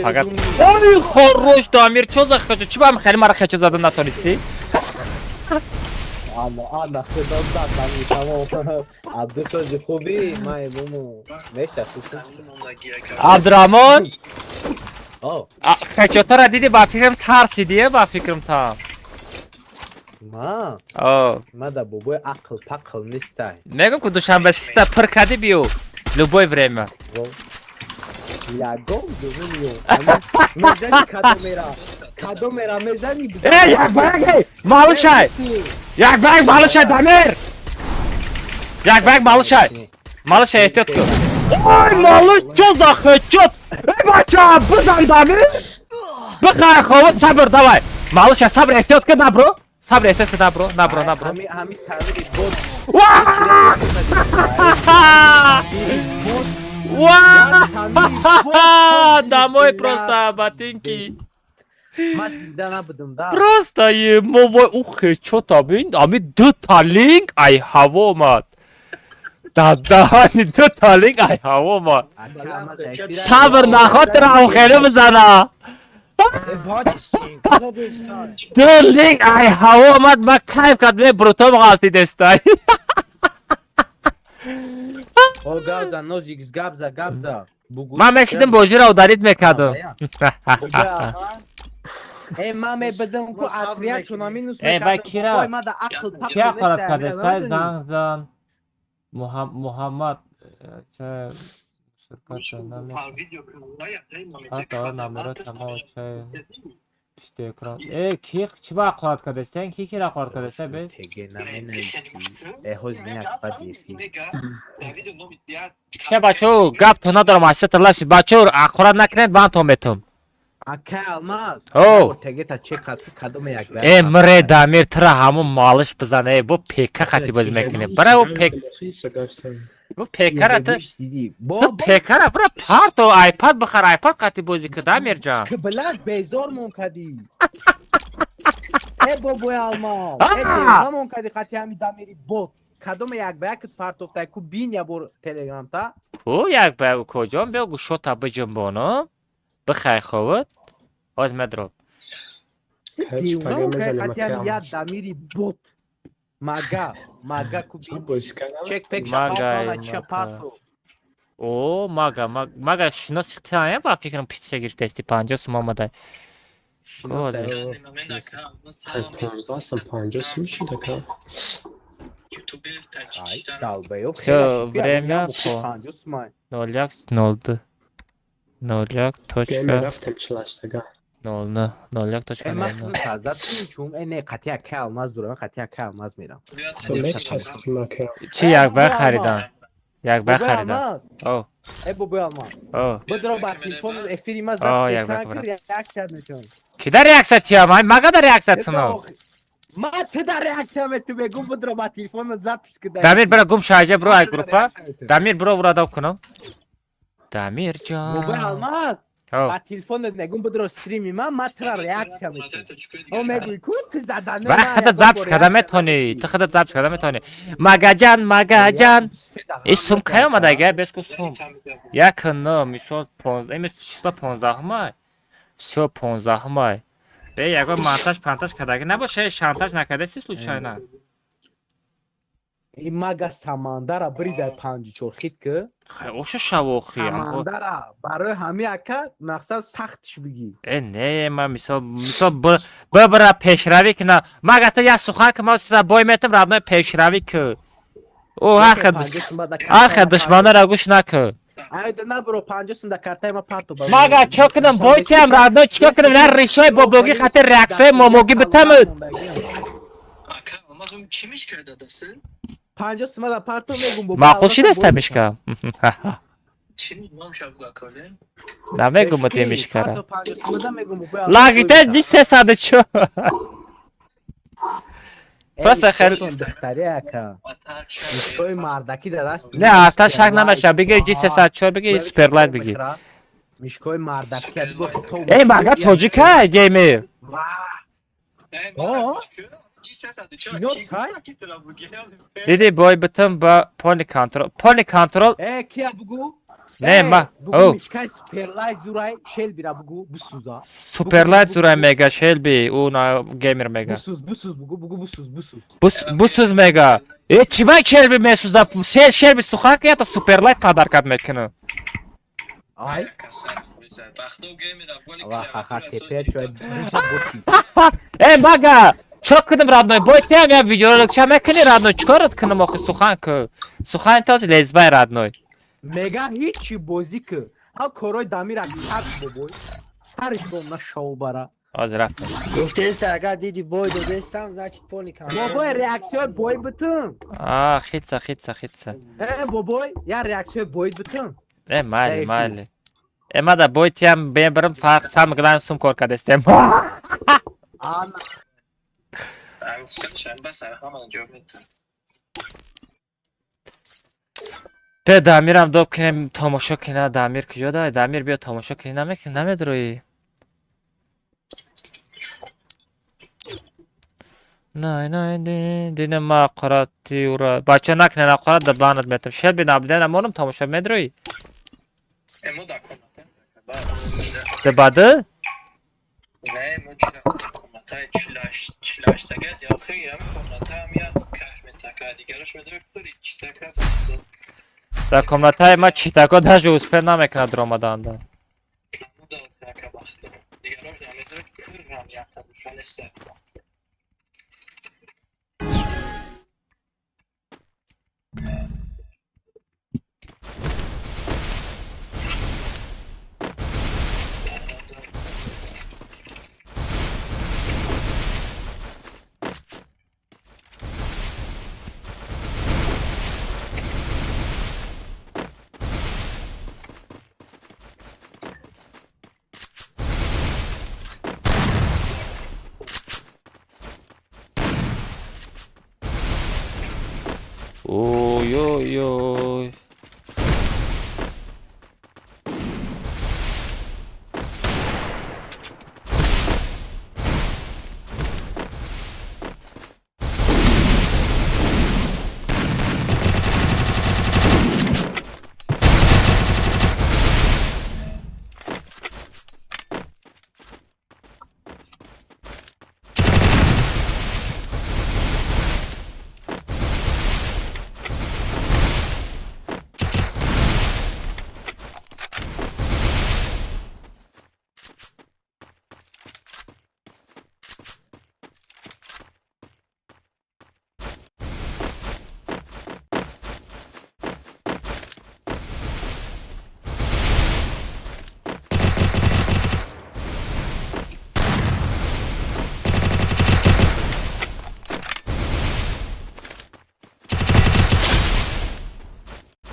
Speaker 1: Fakat Oy хорош Damir çözak kaçı. Çibam xeli mara kaçı zaten natonisti.
Speaker 8: Allah خدمت tamam. Abdü sözü خوبی ما bunu meşe susun.
Speaker 1: Abdurrahman.
Speaker 8: Oh.
Speaker 1: Kaçotara dedi ba fikrim tarsi diye ba fikrim tam.
Speaker 8: Ma.
Speaker 1: Oh.
Speaker 8: Ma da bu akıl pakıl nistay.
Speaker 1: Megam ku dushanbe sista prkadi bio. Любое время.
Speaker 8: Ya go dönüyor. Mezani kadomera mezani.
Speaker 1: Yak bag malışay. Yak bag malışay Damir. Yak bag malışay. Malışay ehtiyat kıl. Oy malış çözak çöt. Bacha buradan Damir. Bakar xovut sabır davay. Malışay sabır ehtiyat kıl da bro. Sabır ehtiyat kıl da bro. Na bro.
Speaker 8: Hami sabır bot.
Speaker 1: Домой просто ботинки.
Speaker 8: Да.
Speaker 1: Просто ему ух, что там, ами деталинг, ай хаво мат. Да, не деталинг, ай хаво мат. Sabır naxotir او خیلی بزنه. Detалинг, ай хаво мат, ما کیف کرد می بروتوم غلطی دستای.
Speaker 8: O gabza, nozik gabza.
Speaker 1: من مشیدم بوجی را دارید میکردم.
Speaker 8: مامه بدم کو اطریه چونامینوس
Speaker 1: با کیرا کیا قرار کرده استای زن محمد چه شرکت نمی حتی نمره تمام چه پشت اکران کی چی با قرار کرده استای کی را قرار کرده استای بید
Speaker 8: تگه نمینوسی هوز بینک بدیسی
Speaker 1: چه بچو گپ تو ندارم اصلا تلاشید بچو قرار نکنید من تو میتونم
Speaker 8: Akka almaz. Tege ta çek atı kadome yak ver.
Speaker 1: Emre Damir tıra hamon malış bizane bu PK katı bozmekine. Bıra o PK. Bu PK ratı. Bu PK ratı bıra parto iPad bakar iPad katı bozuk Damir can.
Speaker 8: Bilal bezor mon kadi. Boy almaz. Mon kadi katı hami Damiri bot. Kadome yak ver kut parto ta ku bin ya bor Telegram'ta.
Speaker 1: Ku yak ver kocam be ku şota bıcım bunu. بخیر خود از مدرو
Speaker 8: دیوانه که قطعا یاد دمیری بود ماگا کوبی چک پک شپاپانا چپاتو
Speaker 1: او ماگا شناسی تایم با فکرم پیچه گیر تستی 50 سوم آمده
Speaker 10: Aslında pancası mı şimdi ka?
Speaker 1: Все, время ne olacak? Ne oldu? Ne olacak?
Speaker 10: Benim
Speaker 1: Toçka.
Speaker 10: raf temçilaştı ka.
Speaker 1: Ne oldu? Ne olacak? Toçka ne oldu?
Speaker 8: ne qatiya ka almaz duram qatiya ka almaz میرم
Speaker 10: Demek kestim ka.
Speaker 1: چی یک بر خریدن؟ یک بر خریدن. او
Speaker 8: بو alma
Speaker 1: او
Speaker 8: بدرو با تلفن افتریماز
Speaker 1: یک
Speaker 8: da
Speaker 1: بر
Speaker 8: kanka reaksiyon ediyorum
Speaker 1: کی در ریاکست یا من مگه در ریاکست نو
Speaker 8: ما تدا reaksiyon etti be gum بدرو با تلفن zapis kıda
Speaker 1: دامیر برا گم شاجه برو ای گروپا دامیر برو ورا داو کنم دامیر
Speaker 8: bu
Speaker 1: جان
Speaker 8: almaz
Speaker 1: او
Speaker 8: با تلفن ne gum بدرو stream'i ما تدا reaksiyon etti o meguy ku kızadane
Speaker 1: و خدا زبط کدامه تونی تو خدا زبط کدامه تونی مگا جان اسم که اومده گه بس کو سوم یک نه میشد 15 ایمش چیزا 15 مای все 15 مای به یک مانتاژ پانتاژ کداگه نباشه شانتاژ نکرده سی случайно
Speaker 8: این مگا ساماندارا بریده پنج چرخید که
Speaker 1: خیلی اوشو شواخی
Speaker 8: ساماندارا برای همه اکا مقصد سختش بگی
Speaker 1: نه ما مثال ببره پیشروی کنه مگه تا یه سخن که ما سر بای میتم رابنای پیشروی که او آخه دشمنه را گوش نکه
Speaker 8: ayda ne bro pancasında kartayma parto ba
Speaker 1: مگه چه کنم بایتی هم رابنای چیکار کنم نه ریشای بابلوگی خاطر ریاکسای موموگی بتمد
Speaker 2: Kimiş köyde adası?
Speaker 8: pancasında da parto megum bu
Speaker 1: ما خوشی دستمش که
Speaker 2: Çin olmuş abi akıllı.
Speaker 1: نمیگم متیمش
Speaker 8: parto
Speaker 1: کرد
Speaker 8: pancasında da megum bu
Speaker 1: لاگیده جی سه ساده چو فرست خیلی
Speaker 8: دختری اکا میشوی مردکی در دست
Speaker 1: نه حتی شک نمیشه بگیر جی سه ساعت چور بگیر سپرلایت بگیر
Speaker 8: میشکوی مردکی گفت تو
Speaker 1: ای مگه چوجی که گیمر دیدی بای بتم با پونی کنترل
Speaker 8: کیا بگو
Speaker 1: نه ما او
Speaker 8: میشکای سپرلایت زورای شل بیرا بگو بسوزا
Speaker 1: سوپرلایت زورای مگا شلبی اون گیمر مگا
Speaker 8: بسوز بگو بسوز
Speaker 1: بسوز مگا ای چی با شلبی میسوز دا شلبی سوخاک یا تا سوپرلایت پادر کد میکنه
Speaker 8: ay vah tepe çöy
Speaker 1: ای مگا çok kıdım radnoy boyutu hem ya videoluk çamekini radnoy çıkarıt kınım oku suhan kı suhan taz lezbay radnoy
Speaker 8: mega hiç bozi ki ha koroy damir ak boboy sarış bomna şov bara
Speaker 1: az rafta
Speaker 6: گفته است اگر دیدی بوی دو دستم значит پولی کن
Speaker 8: boboy reaksiyon boy bütün
Speaker 1: خیتسا
Speaker 8: boboy ya reaksiyon boy bütün
Speaker 1: mali اما دا boyutu hem ben birim fark sam glan sum korka destem
Speaker 8: ana
Speaker 2: Sen bas hemen cevap ettim.
Speaker 1: به دامیرم دوب کنیم تماشا کنه دامیر کجا داره دامیر بیا تماشا کنی نمیدروی نه دینه ما قراتی ورا بچه نکنه نقرات دا بانت میتم شل بی نبودن امونم تماشا میدروی
Speaker 2: Emo da
Speaker 1: ده باده؟
Speaker 2: Ne emo komata çilaş takat ya xiyam komata amiyat kaşmet takadi garaş medrek puri çitakat
Speaker 1: در کمنت های ما چیتاکا در جوزپر نمیکنه درامدان دا
Speaker 2: bu da taka bastı. Digaroş da medrek pur ram yaptı şöyle ser.
Speaker 1: Oy oy oy.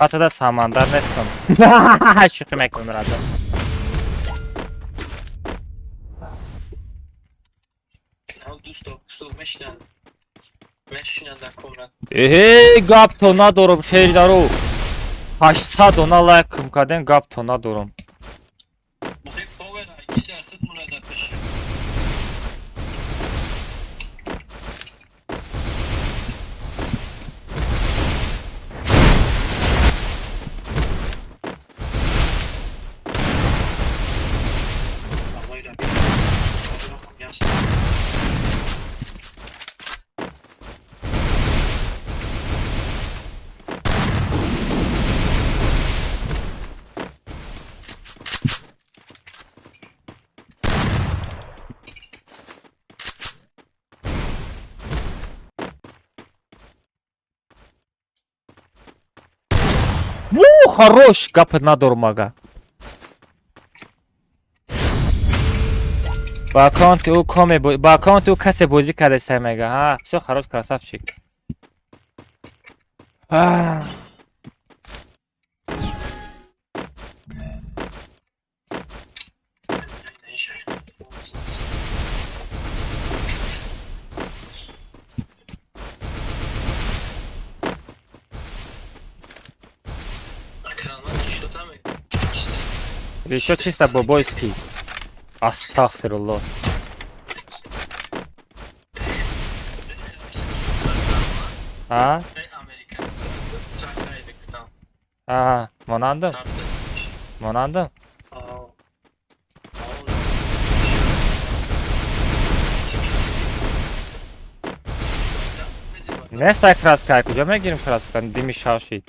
Speaker 1: قطعه سمندر نیستم. شوخی میکنم برادر.
Speaker 2: دوست میشینن در کمرت.
Speaker 1: گپ تو ندارم شیردارو. 800 ona like'ım kadın gap to ندارم.
Speaker 2: Bakayım power 2 dersit burada peşin.
Speaker 1: Хорош, гап ندارم آقا. با اکانت او کسی بازی کرده است میگه ها. все хорош красавчик. Еще чисто бобойский. Астагфируллах. А? Ага, монандым. Монандым. Нестай краска, куда мы гирим краска? Дими шашит.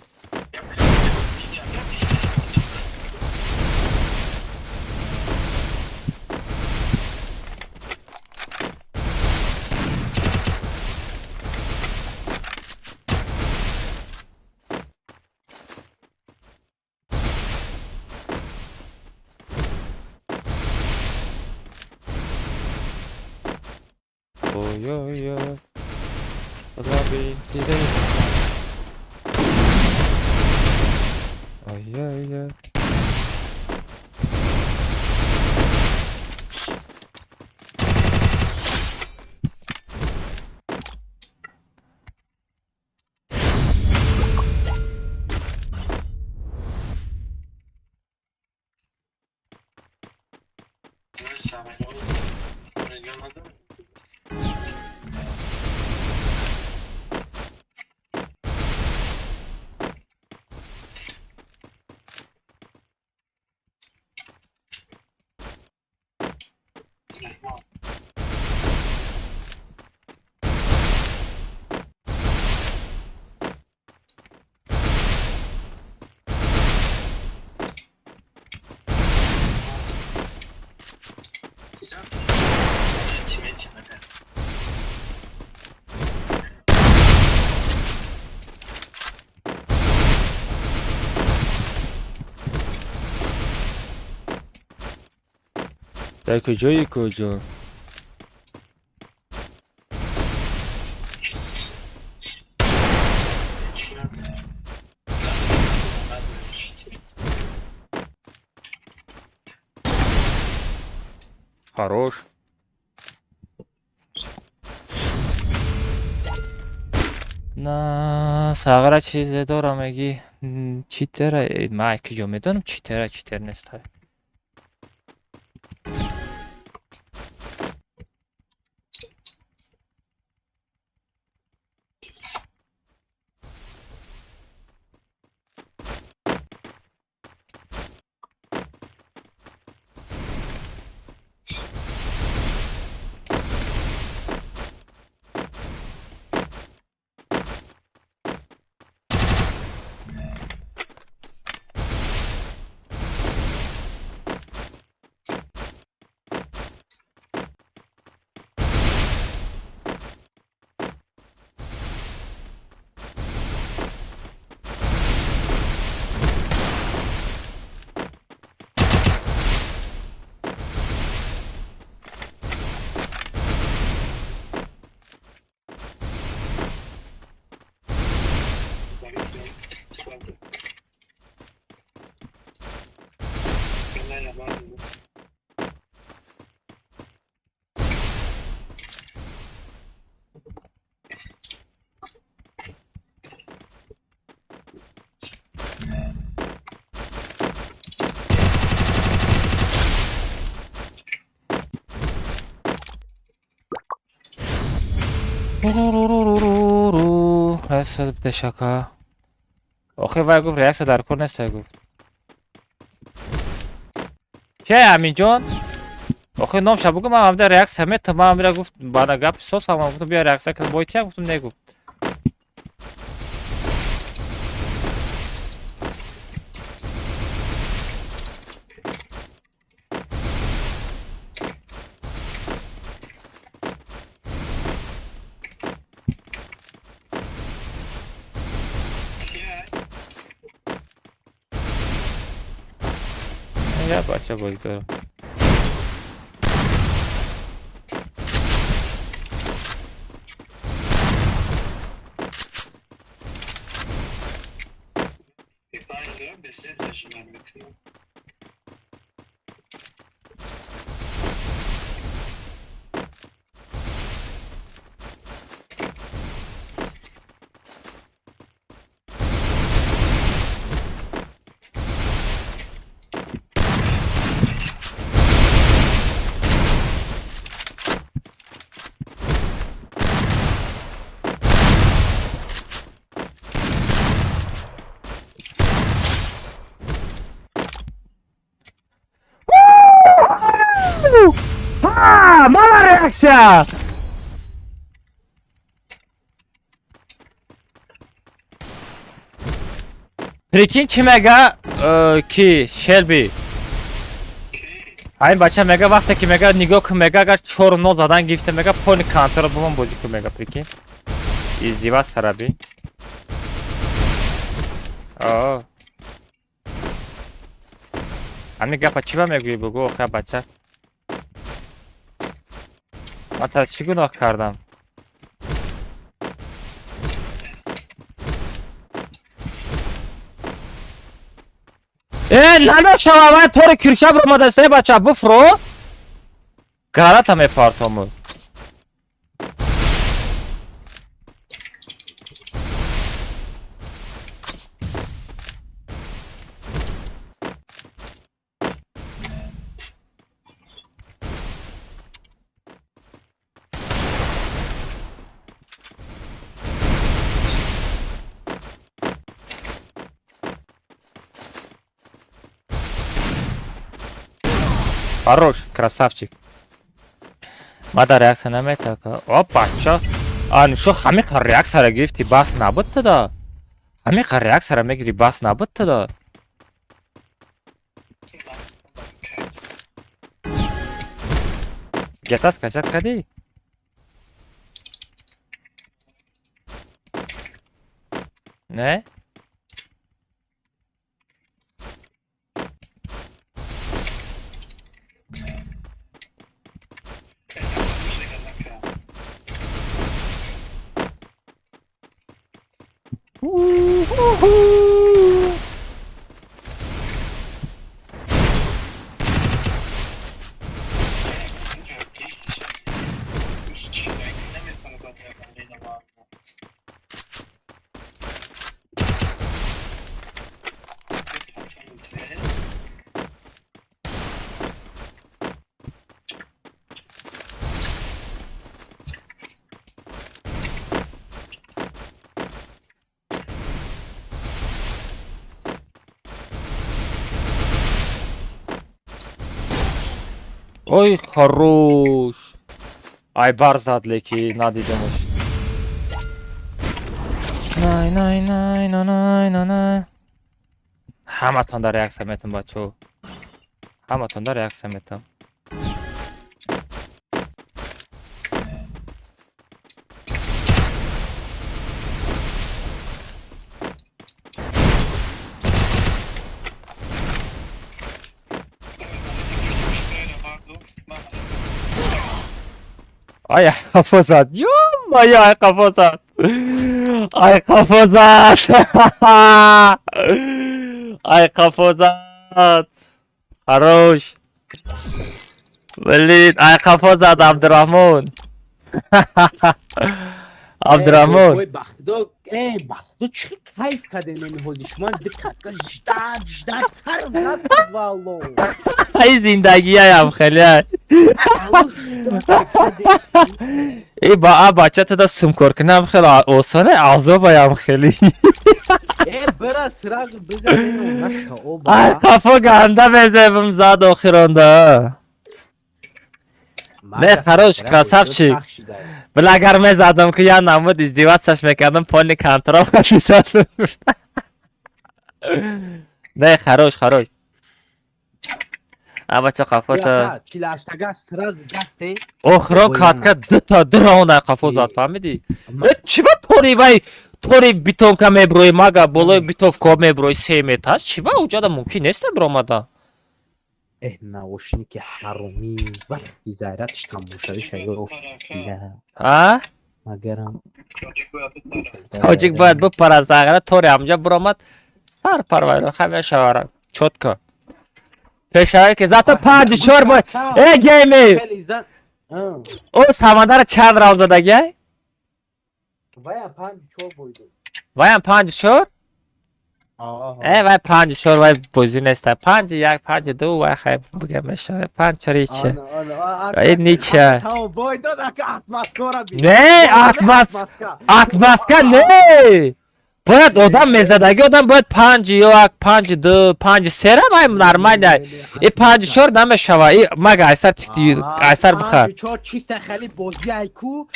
Speaker 1: Ой-ой-ой. Забейте. Ой-ой-ой. در کجایی کجا؟ Хорош. نه ساغره چیزی دارم میگی چیتره من که جا میدونم چیتره نیست.
Speaker 2: ya var.
Speaker 1: رئیس بده شکا آخه وای گفت رئیس در کن نیست گفت چه امین جان آخه نام شب بگو من همده رئیس همه تمام میره گفت بعد گپ سوس هم گفتم بیا رئیس که باید گفتم نگفت یا بچه باید دارم
Speaker 2: Biberle besi taşınan bakıyorum.
Speaker 1: Ha, mama reaksiya. Прикинь, мега की Shelby. این بچه مگه وقتی که مگه نگاه که مگه اگر 4-0 زدن گیفته مگه پون کانتر با من بازی که مگه پریکین ازدیوا سرابی آه همین گپا چی با میگویی بگو آخه بچه من تا چی گناه کردم نانو شما طور کرشاب رو مدسته بچه بفرو غلط همه پارتامو Хорош, красавчик. Мада реакция намета. Опа, чё? А, ну шо, хамиқа реакция грифти бас набуд да? Хамиқа реакция мегири бас набуд да? Гета скачат кади? Не? Ой, хорош. Ай, бар зад леки, надидимуш. Най, най, най, най, най, най, най. Ҳаматон дар реаксия метам, бачо. Ҳаматон дар реаксия метам. Ай, кафо зад. Ё-моё, ай, кафо зад. Ай, кафо зад. Ай, кафо зад. Хорош. Блин, ай кафо зад Абдурахмон. Абдурахмон.
Speaker 8: Ой, бахтидо чӣ кайф карде мемиҳози шумо диққат кун жда сар над валло.
Speaker 1: Ай зиндагияям хеле. ای با بچه تا سمکار کنم خیلی آسانه عذابایم خیلی
Speaker 8: برا سراغ بزنیم نشا او
Speaker 1: ای کافا گنده بزنیم زد آخرانده نه خروش красавчик بله اگر میزدم که یا نمود ازدیواتش میکردم پانی کنترال خشی زدم نه خروش اما چه قفاتا آخران کاتکا دو راونه قفا زد فهمیدی؟ چی با توری بیتون که میبروی مگه بلوی بیتوف که میبروی 3 متر چی با اوجا دا ممکن نیست برامده
Speaker 8: نوشنی که حرومی وقتی زیرتش تموشوی شگه افتیده مگرم
Speaker 1: تاجیک باید بپره زغره توری همجا برامد سر پرویده خیلی شوارم چود که پیشایی که زتا 5-4 باید ای گیمی او سمندر چند راو زدگی؟
Speaker 8: وایم 5-4 بایدو
Speaker 1: وای 5-4 وای بازی نیسته 5-1 5-2 وای خیلی بگم میشه 5-4 ایچه وای نیچه نه اتماسکا نه باید آدم میزدگی آدم باید 5-1 5-2 5-3 را باید نرمال ای 5-4 نمیشوه ای مگه ایسر بخواه
Speaker 8: 5-4 چیسته خیلی بازی ایکو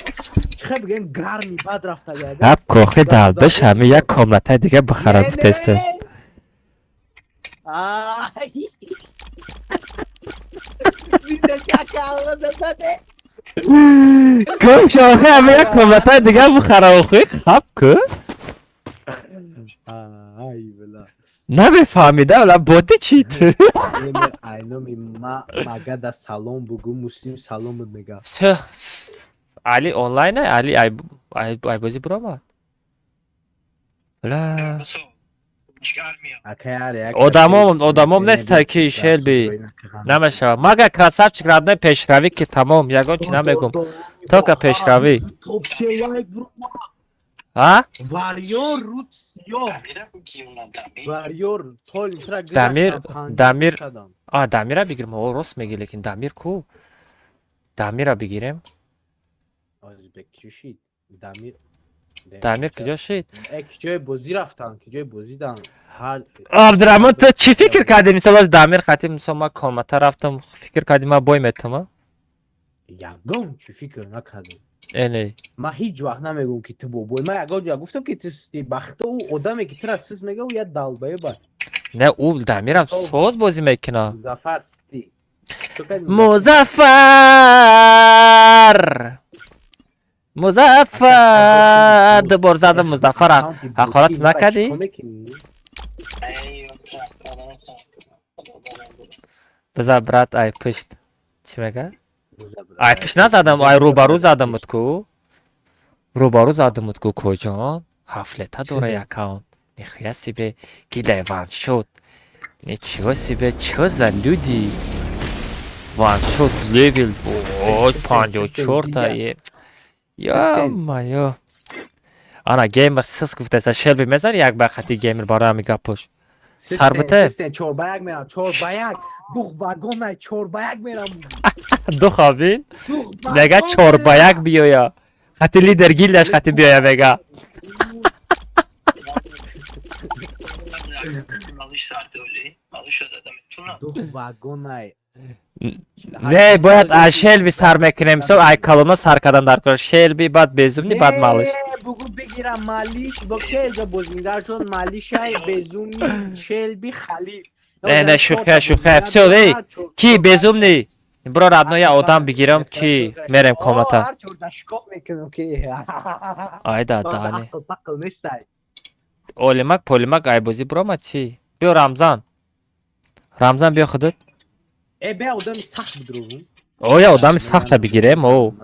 Speaker 8: چخه بگیم گرمی بد رفته گرده
Speaker 1: اب کوخی دلبش همه یک کاملته دیگه بخرم تسته کم شاخی همه یک کاملته دیگه بخرم خوی خب که نمیفهمیده ولی بوده چیت
Speaker 8: اینو مگه در سالون بگو مسلم سالون میگه
Speaker 1: علی آنلاینه علی ای بازی برامد بله آدمام نیست تاکی شلبی نمیشه مگه красавчик родной پیشروی که تمام یگان چی نمیگم تو که پیشروی ها
Speaker 8: واریور روت سیاه واریور تول
Speaker 1: دمیر دمیره بگیرم او راست میگی لیکن دمیر کو دمیره بگیرم دمیر کجا شد
Speaker 8: کجای بازی رفتن کجای بازی دن
Speaker 1: عبدالرحمن تو چی فکر کردی مثلا دمیر خطی مثلا ما کلمته رفتم فکر کردی ما بای میتم
Speaker 8: یگم چی فکر نکردم
Speaker 1: اینه
Speaker 8: ما هیچ وقت نمیگم که تو بابای ما اگر جا گفتم که تو بخت او آدمی که تو رسیز میگه او یه دلبه با
Speaker 1: نه او دمیرم ساز بازی میکنه
Speaker 8: مظفر ستی
Speaker 1: مظفر دوبار زدم مظفر حقارت نکردی؟ بذار برات ای پشت چی میگه؟ ای پشت نزدم ای روبرو زدمت کو روبرو زدمت کو کجان حفلتا دوره اکاونت نخواه سیبه گیده وان شد نچیو سیبه چو زلودی وان شد لیول 54 تا یا مایا آنا گیمر سس گفته سا شلبی میزن یک بخطی گیمر برای همی گپوش سر بته
Speaker 8: چور با یک میرم چور با یک دوخ واگون های چور با یک میرم
Speaker 1: دو خوابین میگه چور با یک بیایا خطی لیدر گیلدش خطی بیایا میگه
Speaker 8: دوخ واگون های
Speaker 1: نه باید شلبی سر میکنیم سو ای کلونا سر کردن در کار شلبی بعد بزومنی بعد مالش
Speaker 8: بگو بگیرم مالیش با که ایجا بزنگر چون مالیش های بزومنی شلبی خلیف
Speaker 1: نه شوخه سو کی بزومنی برو ردنو یا آدم بگیرم کی میرم کاملتا آیده دهنی اولیمک پولیمک ای بازی برام چی بیا رمزان بیا خودت
Speaker 8: به آدمی سخت بدروم
Speaker 1: او یا آدمی سخت بگیرم او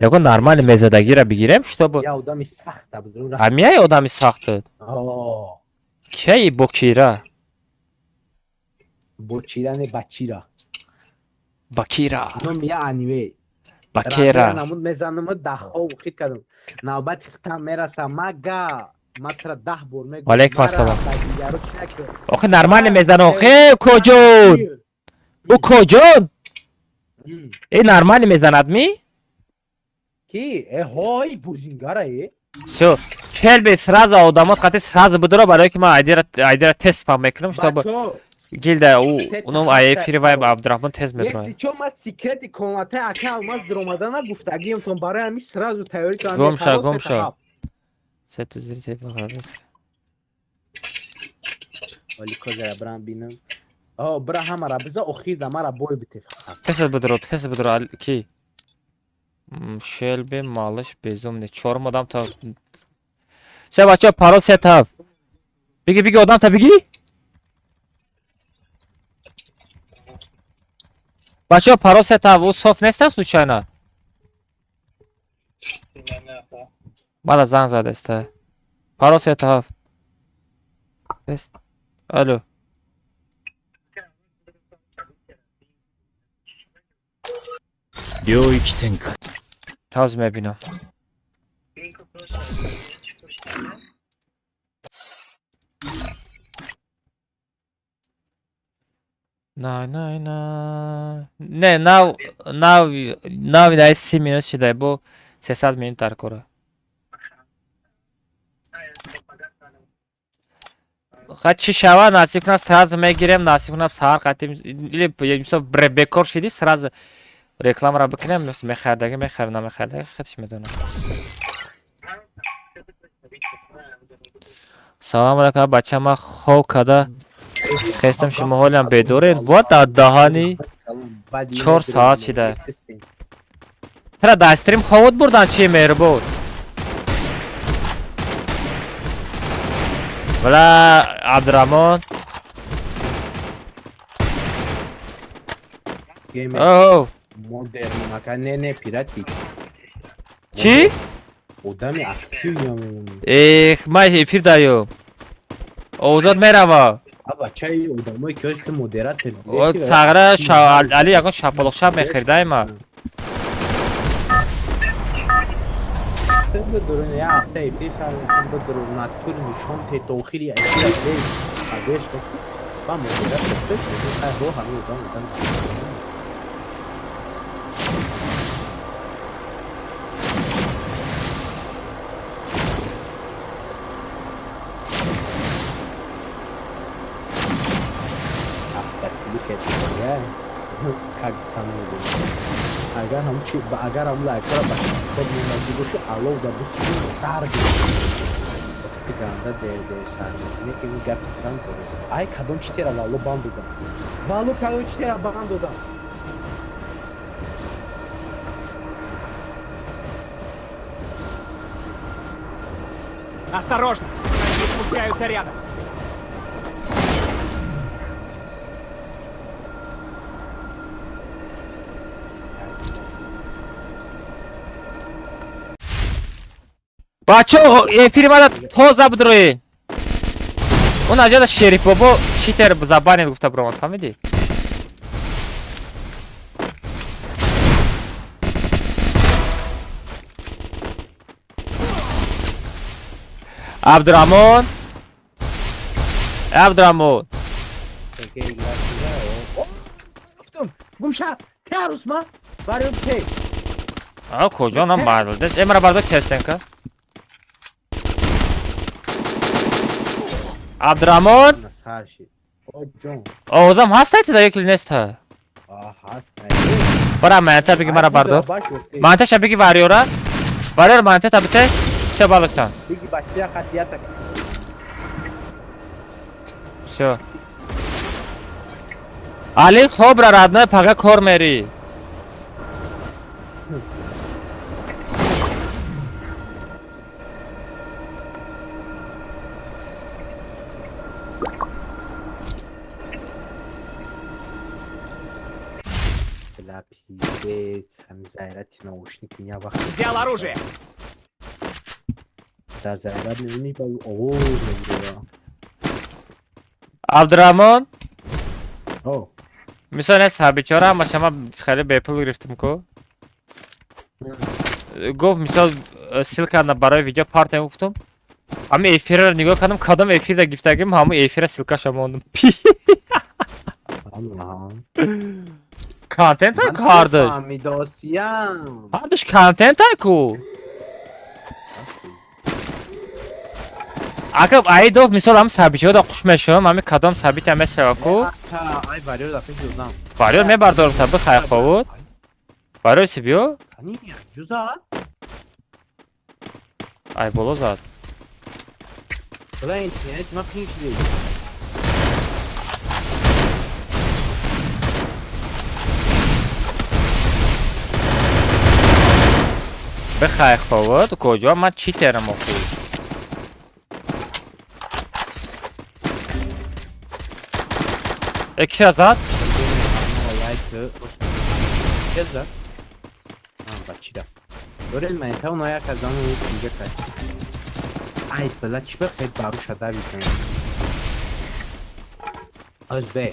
Speaker 1: یکو نرمال میزدگی را بگیرم شتا
Speaker 8: یا آدمی سخت بدروم
Speaker 1: همیه آدمی سخت کی بکیره
Speaker 8: با چیدن بچی را
Speaker 1: Bakira.
Speaker 8: اینم یه انیوه
Speaker 1: Bakira.
Speaker 8: نمود میزنم ده ها و خید کردم نوبت ختم میرسم مگه مطرح 10 بار میگم
Speaker 1: Aleyküm assalam. آخه نرمال میزنه آخه کجون او کجون این نرمال میزند می
Speaker 8: کی های بوزینگاره
Speaker 1: Все. Kelbi сразу adamı katı sразу budura برای که ما ایدی را تست پام میکنم чтобы
Speaker 8: بچه
Speaker 1: گilde اونم ای فری وای عبدالرحمن تست میکنه
Speaker 8: یک چون ما سیکرت کاناته اکه الماز درآمدن نگفتگیم تون برای همین سразу تیاری کنم
Speaker 1: گم شو ست زیر تیپ خلاص
Speaker 8: ولی کجا برام بینم برا همه را بذار اخیر دم را بوی بتفق
Speaker 1: تست بدرو کی Shelby malış bezumni çorum adam ta Все бача парол сетав Беги адам та беги Бача парол сетав у соф неста случайно Мала занг зада ста Парол сетав Алло
Speaker 3: 領域展開
Speaker 1: Taz mebinam Nay Ne now idai 30 minut shidai bu 300 minut dar kora Хат чи шава насиб кунад сразу мегирем насиб кунад сahar қатим или мисол бекор шиди сразу рекламаро бикунем мехардаги мехар намехардаги хатиш медонам салом алейкум бачама хов када хестам шумо ҳолам бедорен вот аддаҳани 4 соат шида тара дастрим ховод бурдан чи меҳрубон Вала Абдурахмон Оу
Speaker 8: مدرن مکان نه پیراتی
Speaker 1: چی؟
Speaker 8: آدمی اکتیویم
Speaker 1: من افیر داریم اوزاد میروا
Speaker 8: بچه آدمایی که هست مدرات
Speaker 1: ساغره علی یکان شپالق شب میخریده ما
Speaker 8: بدرون یه هفته پیش هم بدرون نطور نشان تی توخیری ایسی ازش با مدرات بسید رو همه آدم اگر هم چی اگر هم لایک را باشه خود می‌دونی که آلو دا بسیار سرد گنده ده شرمنده که این گپ کردن کنه ای کدوم چی تیرا بالو باندو دا بالو کدوم چی تیرا باندو دا
Speaker 11: Осторожно! Они спускаются рядом.
Speaker 1: بچه افیر مادا توزا بدروین اون اجادا شریف بابا چیتر زبانی گفته برامات فهمیدی؟ عبدالرحمن
Speaker 8: گفتم گمشا که روسما بریم که
Speaker 1: کجا نم مرد امرا بردا کستن که عبدالرحمن اوزم هست ایتی دا یکی نیست ها برا منته بگی مرا بردار منته شب بگی واریورا منته تا بچه چه بالستان
Speaker 8: بگی بچه خطیت
Speaker 1: شو علی خوب را ردنه پگه کار میری
Speaker 11: Взял оружие.
Speaker 8: Да, зарядный
Speaker 1: عبدالرحمن
Speaker 8: او
Speaker 1: مثلا هست بیچاره اما شما خیلی به پول گرفتم کو گفت مثال سیل کردم برای ویدیو پارت گفتم همه ایفیر رو نگاه کردم کدام ایفیر رو گفته گیم همه ایفیر سیلکا شما اوندم کانتنت های کار داشت هردش کانتنت های کو اگه ای دو مثال هم ثابت دا خوش میشم همه کدام ثابت هم مثل کو
Speaker 8: ای واریور دفعه جوزم
Speaker 1: واریور میبردارم تا بخیر خود واریور سی بیو
Speaker 8: جوزا
Speaker 1: ای بولو زاد
Speaker 8: بلا اینترنت ما پینگ شدید
Speaker 1: بخیر خود کجا من چی ترم خود اکشا زاد
Speaker 8: Gezza. Bacida. Dore il menta una ya kazanı unutmayacak kaç. Ay bela çıkıp hep baruş hata bitmiyor. Az be.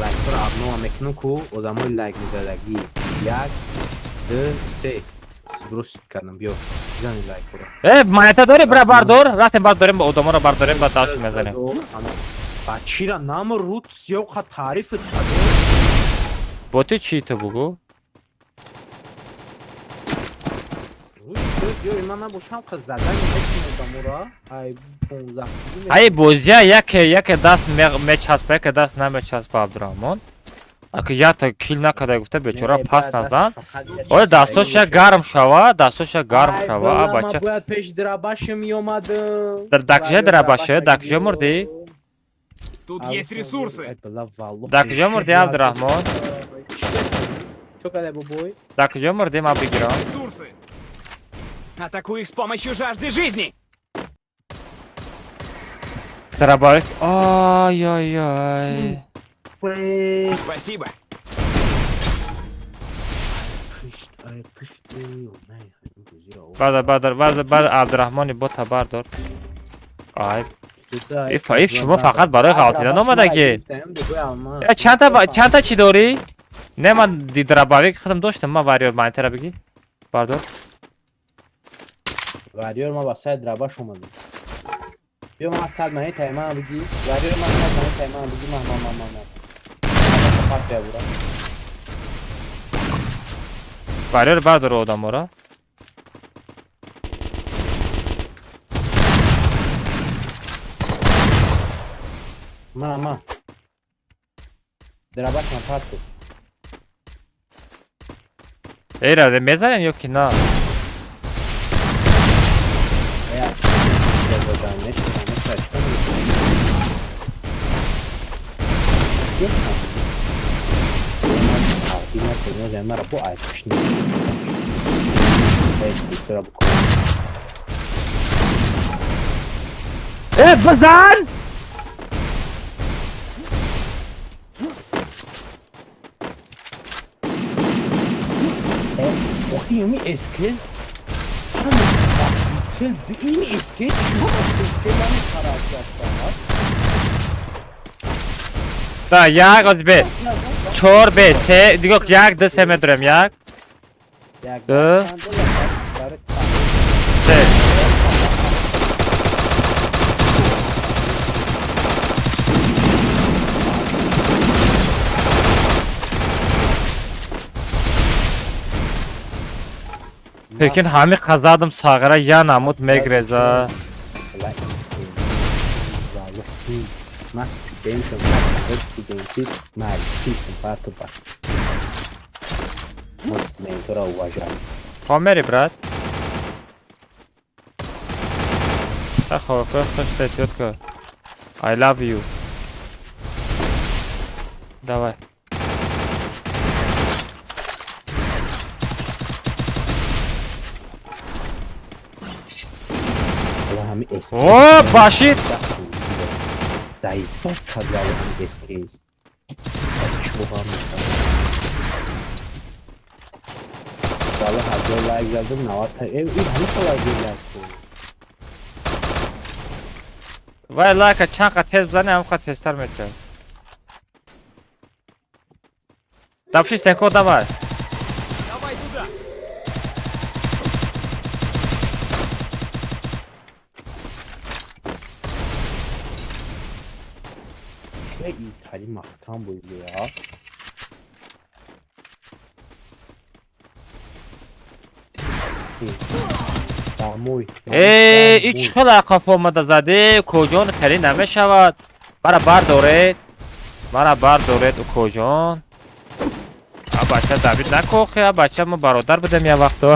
Speaker 8: Like for abno ameknu ku o zaman like midalagi. Yak. De se. Sbrus kanım biyo. Güzel like for.
Speaker 1: maneta dore bra bardor. Zaten bardorem odama ra bardorem ba taş mezanem.
Speaker 8: Bacira namı roots yok ha tarif et.
Speaker 1: Botu çi to bugu?
Speaker 8: Diyor imam boşam kız zaten hepsini damura. Ay 15.
Speaker 1: Ay bozya yak dast meç haspa yak dast ne meç haspa Abdurrahman. Akı ya ta kill nakada gufte beçora pas nazan. O dastoşa garm şava, dastoşa garm şava a bacha.
Speaker 8: باید پیش دراباشم میومدم.
Speaker 1: Dakje drabaşı, dakje murdi.
Speaker 11: Тут есть ресурсы.
Speaker 1: Dakje murdi Abdurrahman.
Speaker 8: Çok ale bu boy.
Speaker 1: Dakje murdi ma bigiram.
Speaker 11: Ресурсы. Атакую их с помощью жажды жизни.
Speaker 1: Drabalik. Ay ay ay.
Speaker 11: Спасибо.
Speaker 1: Bardar Abdurrahman'ı bota bardar. Ay. If شما فقط برای غلطیدن اومده که چند تا چی داری؟ نه من درباوی که خودم داشتم من واریور مانیتر بگی باردار
Speaker 8: واریور ما واسه درباش اومدم بیا ما سال ماهی تایمان بگی واریور ما سال ماهی تایمان بگی ما
Speaker 1: واریور باردار آدم را
Speaker 8: ما درباش ما پاتو
Speaker 1: ایره میزنن یا که نه بزن
Speaker 8: این اسکل این اسکل
Speaker 1: تا یک از به چهار به سه دیگه یک دو سه میدارم یک دو سه Pekin hami kazadım sağıra ya namut megreza. Kameri brat. Xo'p, xo'p, tетка. I love you. Давай. O başit.
Speaker 8: Zayıf kadroları eskiyiz. Vallahi hazırlar yazdım ne var? Ev hani kolay değil.
Speaker 1: Vay laka çanka tez bzane هم خواهد تستر میتونم Топчи стенку, давай.
Speaker 11: Давай туда.
Speaker 8: خیلی کاری محکم بود ya. دموی
Speaker 1: 3 دقیقه آمده زده کوجان خیلی نمی شود. مرا بردارید. مرا بردارید او کوجان. بچه دوید نکوخه. بچه ما برادر بودم یه وقتا.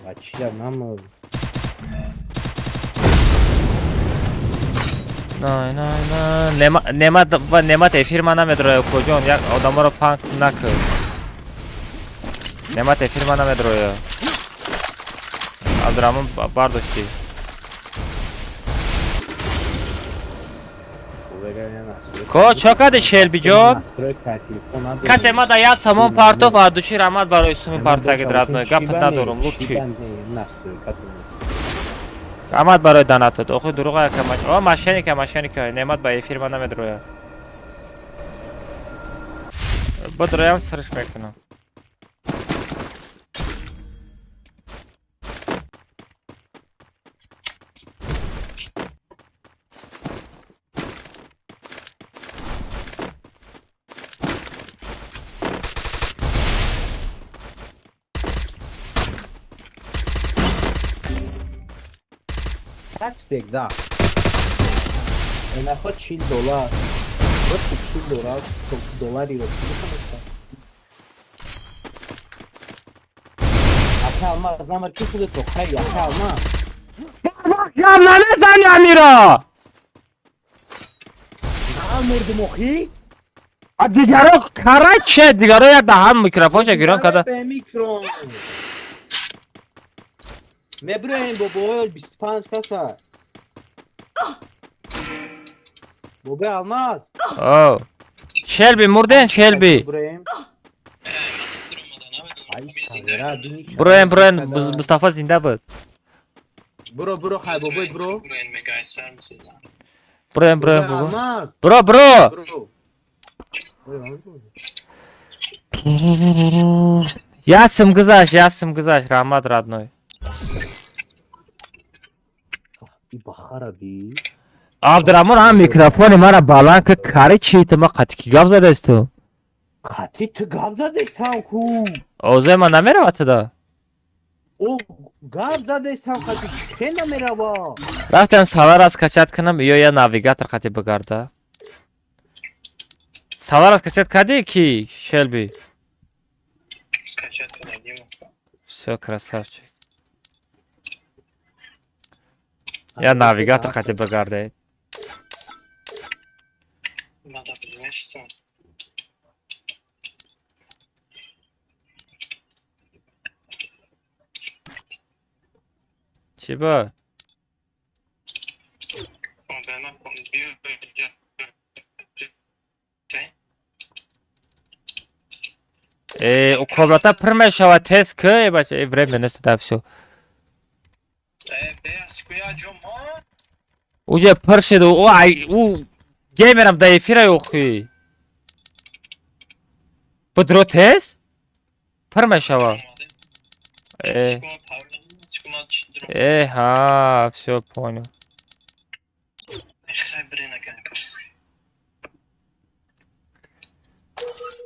Speaker 8: بچه نمو
Speaker 1: نه نه نه نعمت افیر من نمیدروه کوجان یک آدم رو فانک نکن. نعمت افیر من نمیدروه عبدالرحمن برداشتی کو چاکد شلبی جان کسی ما در یک سامان پارتوف اردوشی رحمت برای سومی پارتاگی درد گپت ندارم لوک چی رحمت برای دانتت آخه دروغ یک ماشینی که نعمت با افیر من نمیدروه بدرویم سرش میکنم
Speaker 8: Hepsi da. Ona خود $40 $40 yok. Ata alma zaman kısılı tokay ya alma.
Speaker 1: bak ya ne sen ya Mira
Speaker 8: Almırdım ohi.
Speaker 1: دیگرو کارا چه دیگرو یا به هم میکروفون گیران کده
Speaker 8: به میکرون. مبرین بابا 25 kasa. Baba almaz.
Speaker 1: او شلبی مردن شلبی برو مصطفی زنده بود
Speaker 8: برو خیلی بابا
Speaker 1: برو ясым гызаш рахмат родной عبدالرحمن هم میکروفون مرا بالان که کاری چی تو ما قطی کی گاب زده است تو
Speaker 8: قطی تو گاب زده استم کو
Speaker 1: اوزه ما نمیره وقت دا
Speaker 8: او گاب زده استم قطی چه نمیره با
Speaker 1: رفتم سوار از کچت کنم یا ناویگاتر قطی بگرده سوار از کچت کردی کی شلبی все красавчик я навигатор хотя бы гардает
Speaker 2: надо понимать что
Speaker 1: чего у комната промешала тест к бача время не стада все уже прошед у геймерам да эфира ухи подро тест промешала ха все понял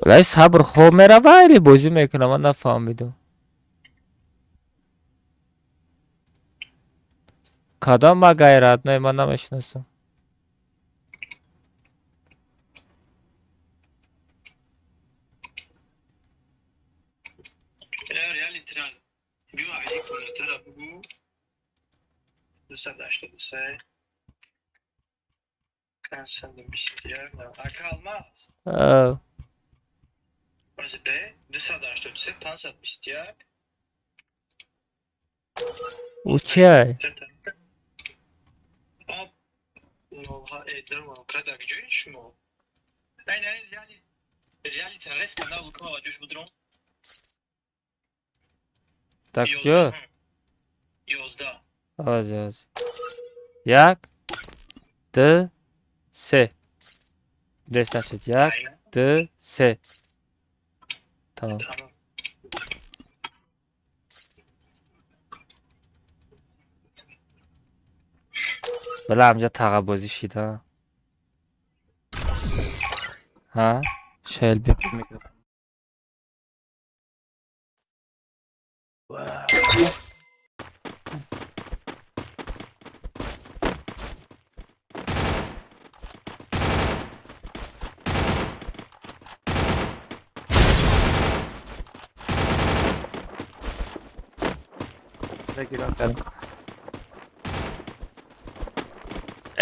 Speaker 1: ولی صبر خوب میروه ولی بازی میکنه من نفهمیدم کدام ما غیرت نه من نمیشناسم او چه так что آز یک دو سه دست نشد یک دو سه tamam. بله همجا تقبازی شیده ها شایل بپر میکنم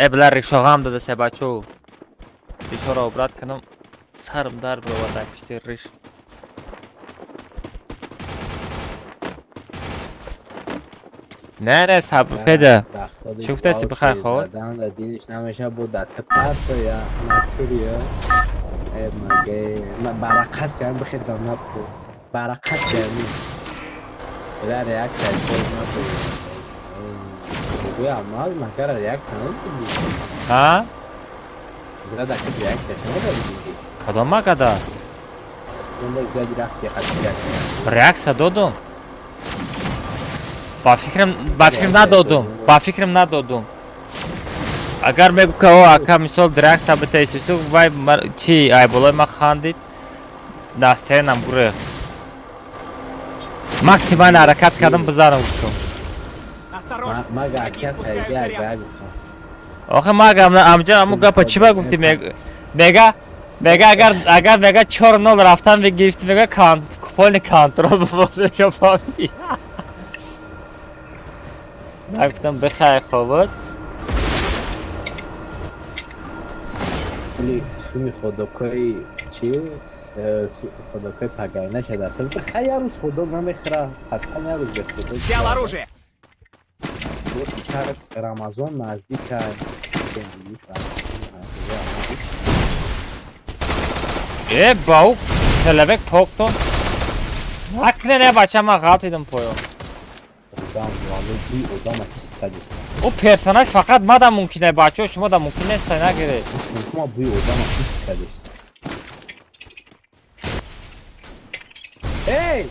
Speaker 1: بله ریکشا هم داده سه بچو ریکشا را عبرت کنم سرم در برو پشت ریش نه صبر فده شفت هستی بخیر خواه
Speaker 8: دیلش نمیشه بود دست پس یا نکتوریه مگه برقص هم بخید دامت بود برقص یعنی بلا ریاکت نکنید بگوی عمال مکر ریاکت نکنید
Speaker 1: ها؟
Speaker 8: زیاد دکت ریاکت نکنید
Speaker 1: کدام ما کدا؟
Speaker 8: اون باید زیادی رفتی خد
Speaker 1: ریاکت دادم با فکرم ندادم اگر میگو که او اکا مثال درک ثابت ایسیسو وای چی ای بالای ما خاندید دسترینم گره максимально حرکت کردم بذارم گفتم آخه مگم امجا همون گپا چی با گفتی میگه اگر 4-0 رفتن و گرفتی میگه کوپون کنترل بفرسته که فهمیدی گفتم بخیر خوبت
Speaker 8: ولی سومی خودکای چی؟ خودکای پگای نشده اصلا بخیر یه روز خودک نمیخوره حتما یه روز به خودک
Speaker 11: Взял оружие!
Speaker 8: رمضان نزدیک
Speaker 1: باو kelebek poktun Akne ne başama gat edim poyo O personaj fakat ma da mumkine bacho shuma da mumkine sana gere
Speaker 8: ama bu odama hiç kardeş Hey!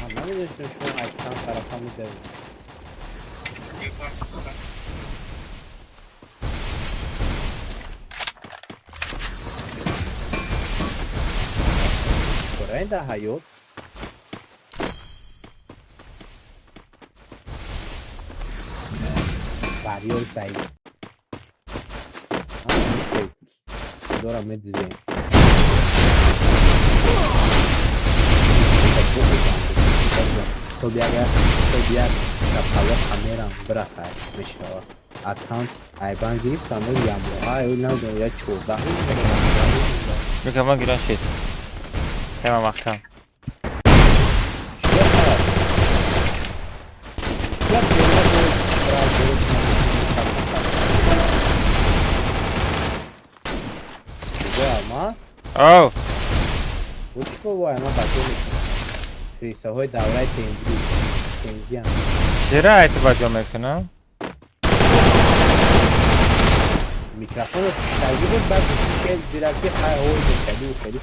Speaker 8: Lan ne diyorsun şu an ayaktan tarafa mı dedim? Kore'nin daha yok. Varios daí. Agora me dizem. Sobiar kapala kameram bırakay meşava. Account ayban girip sanır yağmur. Ay öyle ne ya çoğda.
Speaker 1: Mükemmel giren şey. Hemen akşam. Oh.
Speaker 8: Uçko var ama bakıyorum. Krisahoy davray tengdiyan.
Speaker 1: چرا اتباع میکنم؟
Speaker 8: Mikrofonu sergi بود بعد که دیرکی های اول کلی.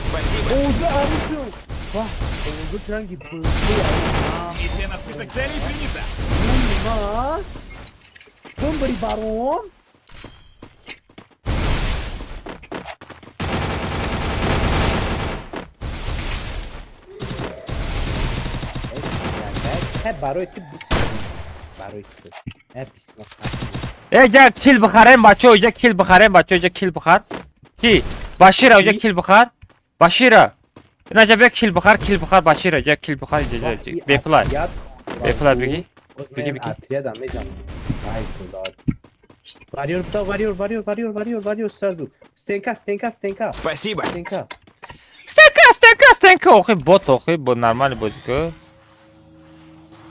Speaker 11: Спасибо!
Speaker 8: Oğuz'u almışım. Bak, Oğuz'u tren gibi
Speaker 11: Миссия на список целей принята!
Speaker 8: Lan. Somebody baron. Hep برای تو hep
Speaker 1: جا کیل بخریم بچه ها کیل بخریم بچه ها کیل بخر کی؟ باشیره اوجا کیل بخر باشیره نجا بیا کیل بخر باشیره جا کیل بخر بیپلای بگی
Speaker 8: اتریه دم میزم وای خدا واریور سردو استنکا
Speaker 11: Спасибо!
Speaker 1: استنکا اوخی بوت نرمالی بازی که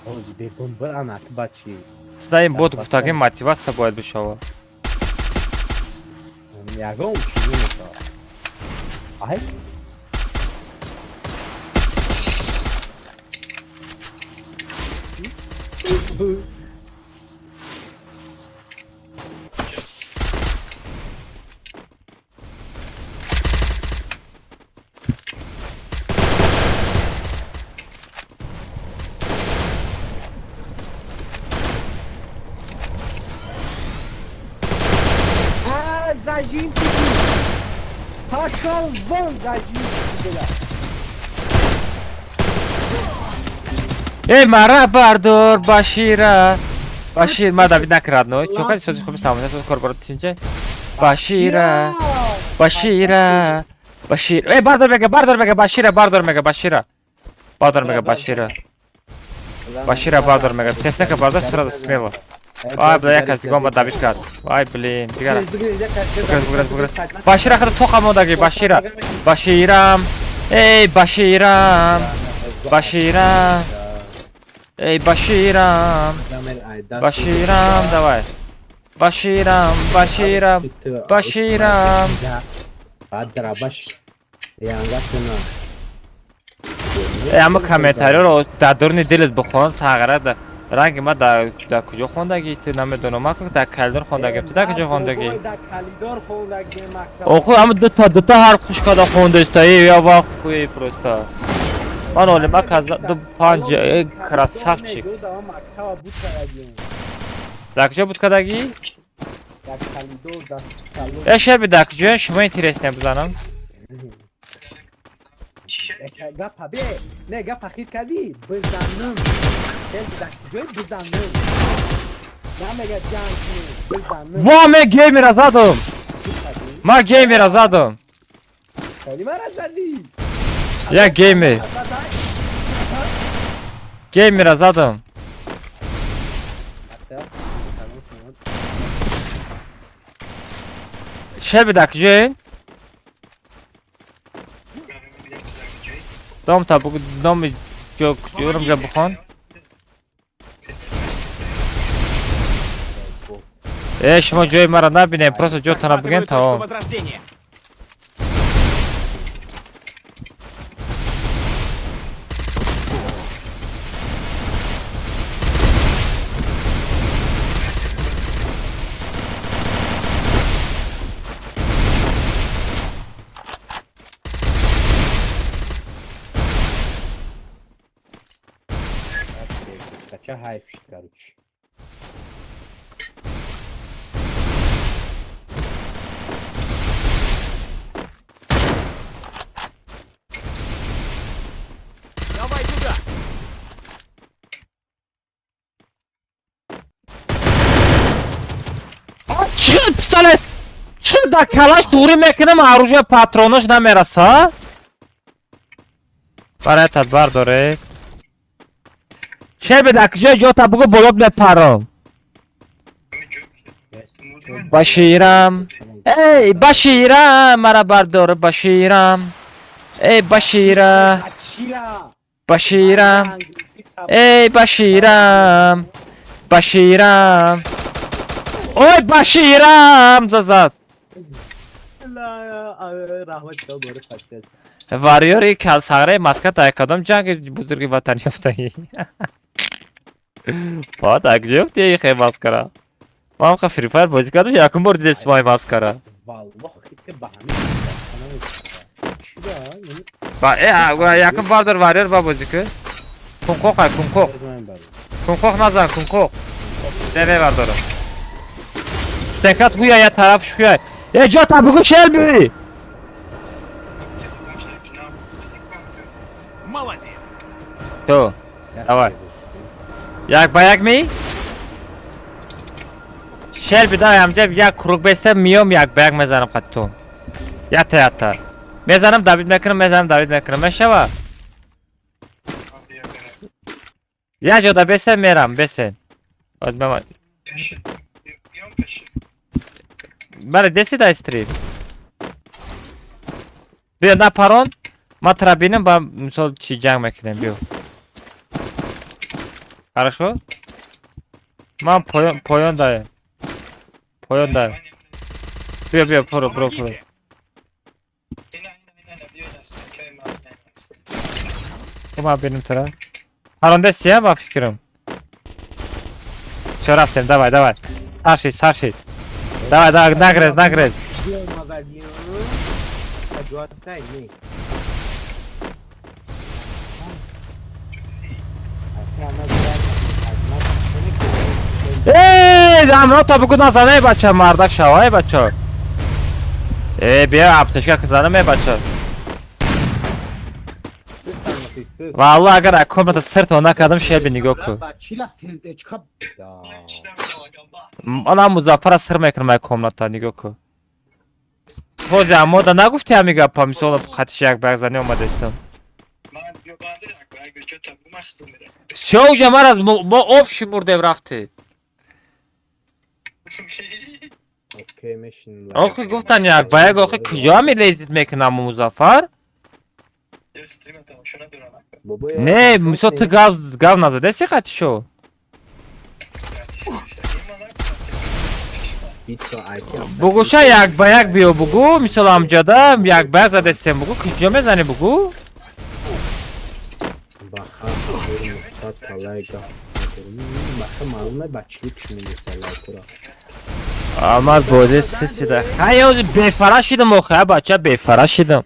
Speaker 8: Oğuz bir bomba anat bachi
Speaker 1: صدای این بوت گفتاگه موتیواسیا باید بشوه
Speaker 8: یاگم چی میشه آی داجیم پاشال وان داجیم بلا
Speaker 1: ای مرا بردار باشیرا باشیر ما داوید نکرد نو چوکا سوزی خوب سامونه تو کاربرد تینجه باشیرا باشیرا باشیر ای بردار مگه باشیرا بردار مگه باشیرا باشیرا بردار مگه تست نکه بردار سرا اسمیلا وای بلا یک از دیگه ما داوید کرد وای بلین دیگه باشیرا خود تو خمودگی باشیرم ای باشیرم ای باشیرم давай باشیرم اما کامنتاری رو در درون دلت بخون تغییرات رنگ ما در کجا خوندگی تو نمیدونم ما در کلیدار خوندگی تو در کجا خوندگی اوخو اما دو تا هر خوش کادا خونده استایی یا واقع کوی پروستا من اولی ما که دو پانج کراسافچیک در کجا بود کدگی؟ یا شربی در کجا شما اینترست بزنم؟
Speaker 8: گپا بی نه گپا خیلی کردی بزنم بزنم نمیگه جان
Speaker 1: وا من گیمی را زدم ما گیمی را زدم
Speaker 8: خیلی مرا زدی
Speaker 1: یا گیمی را زدم شربی در کجا دام تا بگو دام جورم جا بخون شما جای مرا نبینه پروسو جو تنها بگین تمام
Speaker 8: Kaça hayf karuç.
Speaker 11: Давай туда!
Speaker 1: چه پستاله چه در کلاش دوری میکنم عروج پاترونش نمیرسه برای تدبر داره شیر بده کجا جا تا بگو بلوب نپرم باشیرم ای باشیرم مرا بردار باشیرم ای باشیرم ای باشیرم اوی باشیرم زد واریوری کل سغره مسکت های کدام جنگ بزرگی وطن یافتهی باید اگه یافتی خیلی ماسکره ما هم خیلی فری فایر بازی کردم یکم بار دیده اسمای ماسکره یکم بار در واریر با بازی که کنکوخ های کنکوخ نزن کنکوخ دیوه بردارم ستنکت بویا یه طرف شویای یه جا تا بگو چل بی
Speaker 11: Молодец!
Speaker 1: تو давай یک با یک می شل بیدای همجا یک کروک بسته میام یک با یک میزنم خطتون یتا میزنم داوید میکنم میشوه یک جا دا بسته میرم بسته از بمان برای دستی دا استریپ بیا نپران ما ترابینم با مثال چی جنگ میکنیم بیو хорошо من پایان دایم بیا برو ما بینیم ترا پرانده سیه با فکرم چه رفتیم давай سرشید давай نگرز ای دامنو تا بگو نزنه بچه مردک شوای بچه بیا apteşka kızarım بچه
Speaker 8: Siz
Speaker 1: والله اگر اکومت سرت ona kadın şey bir نگاه کو
Speaker 8: Çila serdeczka.
Speaker 1: انا مزفر سر میکنم اکومت نگاه کو توزی اما دا نگفتی همیگا پا میسال خطش یک برگزنی اومده استم
Speaker 2: من بیا باردر یک بچه تبو مخدو میره
Speaker 1: شو جمر از ما آب شمرده رفته
Speaker 8: Okey meşin.
Speaker 1: آخه گفتن یک باید آخه کجا می لیزید میکنم مزفر
Speaker 2: یا استریم تماشا ندارم
Speaker 1: نه میسال تو گاز نزده چی خطی شو بگوشه یک با یک بیو بگو مثال امجاده یک باید زده استم بگو کجا میزنی بگو آمد بوده سیسی ده خیلی بفرش شدم آخه بچه بفرش شدم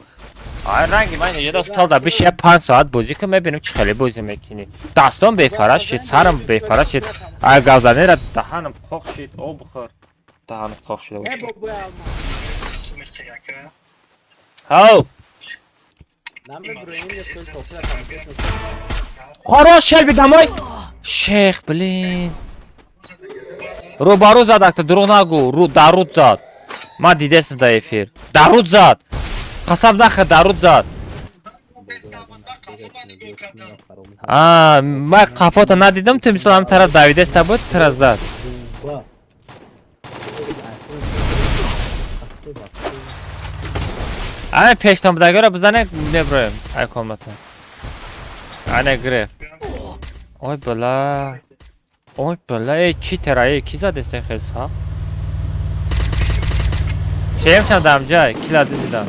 Speaker 1: آره رنگی من یه دستال ده بشه 5 ساعت بازی که میبینم چه خیلی بازی میکنی دستان بفرش شد سرم بفرش شد اگه گازنه را دهانم خوخ شد او بخور دهانم خوخ شده هاو خراش شل بگمای شیخ بلین روبارو زد اکتا دروغ نگو رو درود زد من دیدستم در افیر درود زد خسب نخه درود زد من قفاتا ندیدم تو مثل همین طرف دویدست بود تر زد همین پیشتم بدگه را بزنه نبرایم ای کاملتا اینه گرفت اوی بلا اوی بلا ای چی ترایی کی زد است خیلی ها سیم شم دم جای کی لده دیدم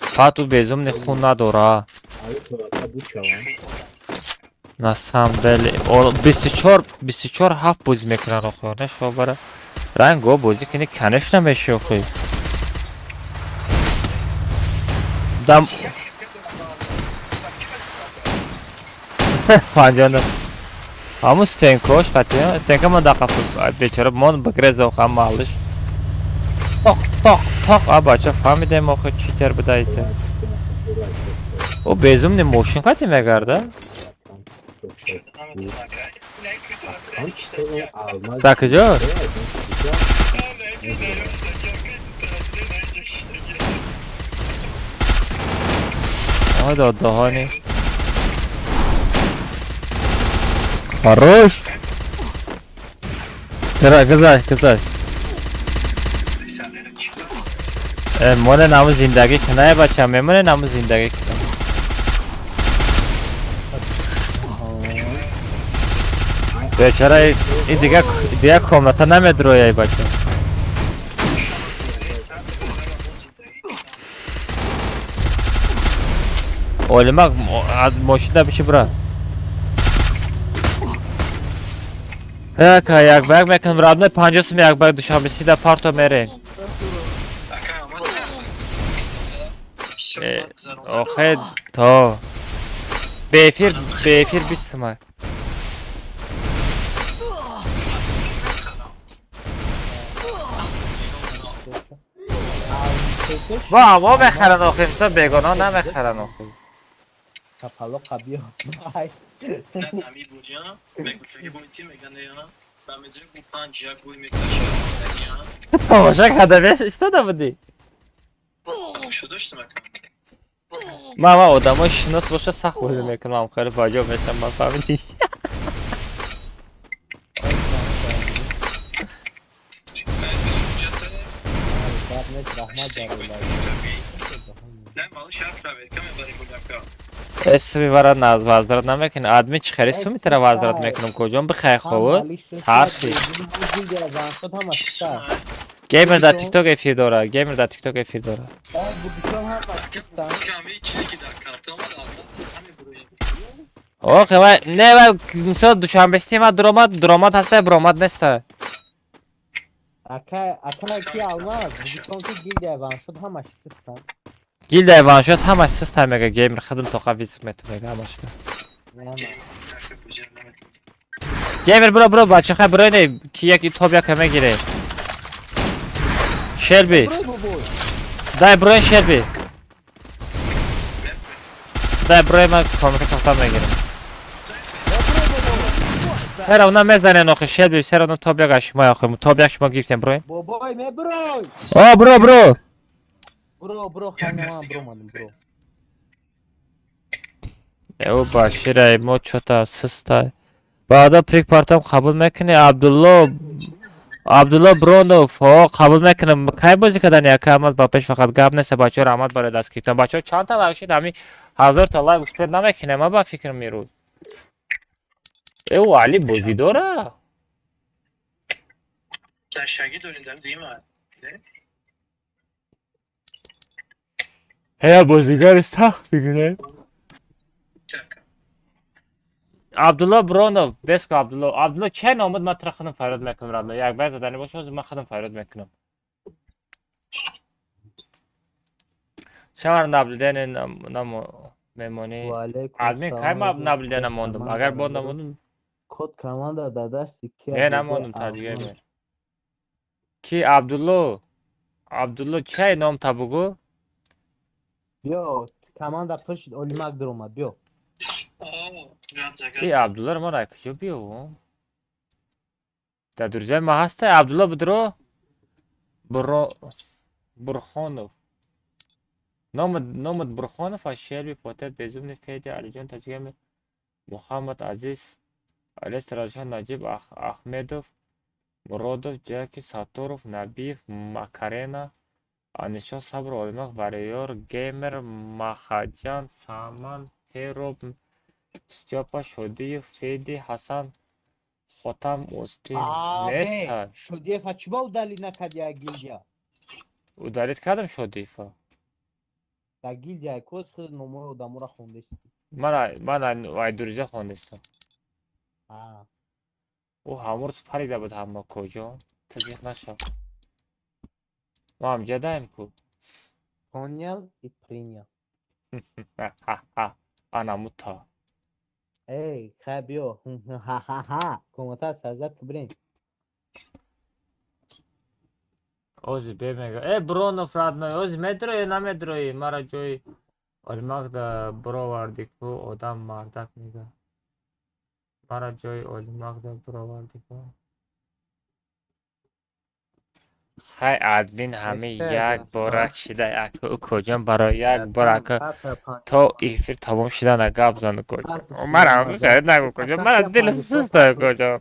Speaker 1: فاتو بیزم نه خون نداره نسام دلی 24 هفت بازی میکنن آخه نه شو برای رنگو بازی کنی کنش نمیشه آخه دم پنجانه همون ستنکوش قطعی استنکا من دقیقه بیچاره من بگریزه و خم محلش تاق بچه فهمیده موقع چی تر بدهیده او بیزم نی موشن قطعی میگرده در کجا؟ آه داده هانی خروش ترا گذاشت مونه نامو زندگی کنه بچه میمونه نامو زندگی کنه بیچاره این دیگه کاملتا نمیدروی ای بچه اولی مک ماشین بشه برا یک بگ میکنم رادمه 50 سم یک بگ دوشنبه سیده پارتو میره آخه تا بفیر 20 سم ما بخرن آخه مثلا بگانا نمیخرن آخه
Speaker 8: Kapalı kabıyor. Ay.
Speaker 2: نه نمی بود یا بگو شدی بویتی میگن یا ben mesela bu pancıya koymak taşıyor.
Speaker 1: تماشا هدفش استاده بودی
Speaker 2: Şurada işte bak.
Speaker 1: من آدم های شناس باشه سخت بازی میکنم خیلی فاجعه میشم من فهمیدی اسمی برای ناز وزدرت نمیکنه آدمی چی خیلی سو میتره وزدرت میکنم کجام بخیر خواه سرشی گیمر در تیک توک افیر داره اوه نه و مثلا دوشنبه استیم درامات هسته برامات نسته
Speaker 8: Aka ki almaz. Bu konki gildi evan şut hamaş sistem.
Speaker 1: گیلد ایوان شد همه سیستم میگه گیمر خدم تو قوی میتو میگه همش گیمر برو بچه خیلی برو نه کی یکی توب یک همه گیره شلبی دای برای شلبی دای برای من کامل ساختم میگیرم هر اونا میزنن آخه شلبی سر اونا تاب یک اشما آخه تاب یک شما گیفتیم برای
Speaker 8: بابای می بروی
Speaker 1: آه برو
Speaker 8: برو خانه من برو مالم برو
Speaker 1: او باشیره مو چوتا سستای بعدا پریک پارتم قبول میکنی عبدالله برونوف ها قبول میکنم کی بازی کردن یک عمل با پیش فقط گپ نیست بچه ها رحمت برای دست کردن بچه ها چند تا لایک شد همین 1000 تا لایک اسپید نمیکنه ما با فکر میروز او علی بازی داره
Speaker 2: تشنگی دارین دم دیما
Speaker 1: هیا بازیگر سخت دیگه عبدالله برونوف بسک عبدالله چه نامد من تر خودم فراد میکنم رادنا یک بار زدنی باشه من خودم فراد میکنم شما نبلدن نم میمونی آدمی که ما نبلدن نموندم اگر بود نموندم
Speaker 8: کد کمان داده دستی کی
Speaker 1: نه نموندم تا دیگه بیر کی عبدالله چه نام تا بگو
Speaker 8: بیا کمان دا پشت اولیمک در اومد بیا
Speaker 1: ای عبدالله رو ما رای کجا بیو در درجه ما هسته عبدالله بدرو برخانوف نامد برخانوف از شهر فاتح بیزوم فیدی علی جان تجگیم محمد عزیز علی سراجان نجیب احمدوف مرادوف جاکی ساتوروف نبیف مکارینا انشا صبر علمق وریور گیمر مخجان سامان پیروب استیاپا شدی فیدی حسن ختم اوستی نیست
Speaker 8: شدی فا چی با دلی نکد یا گیلدیا
Speaker 1: او دارید کردم شدی فا
Speaker 8: در گیلدیا کوز خود نمور و دمورا خوندستی
Speaker 1: من وای درجه خوندستم
Speaker 8: آه
Speaker 1: او همور پریده بود همه کجا تزیق نشد ما هم جدایم کو
Speaker 8: پانیل ای پرینیا
Speaker 1: انا متا
Speaker 8: ای خبیو ها ها ها کومتا سازد کبرین
Speaker 1: اوزی بمیگه ای برونوف رادنوی اوزی مدروی نمدروی مرا جوی علمق دا برو وردی کو آدم مردک میگه مرا جوی علمق دا برو وردی کو خیلی ادمین همه یک بارک شده اکو کجام برای یک بارک تا ایفیر تمام شدن گپ زن کجا مرا خیلی نگو کجا مرا دلم سسته کجا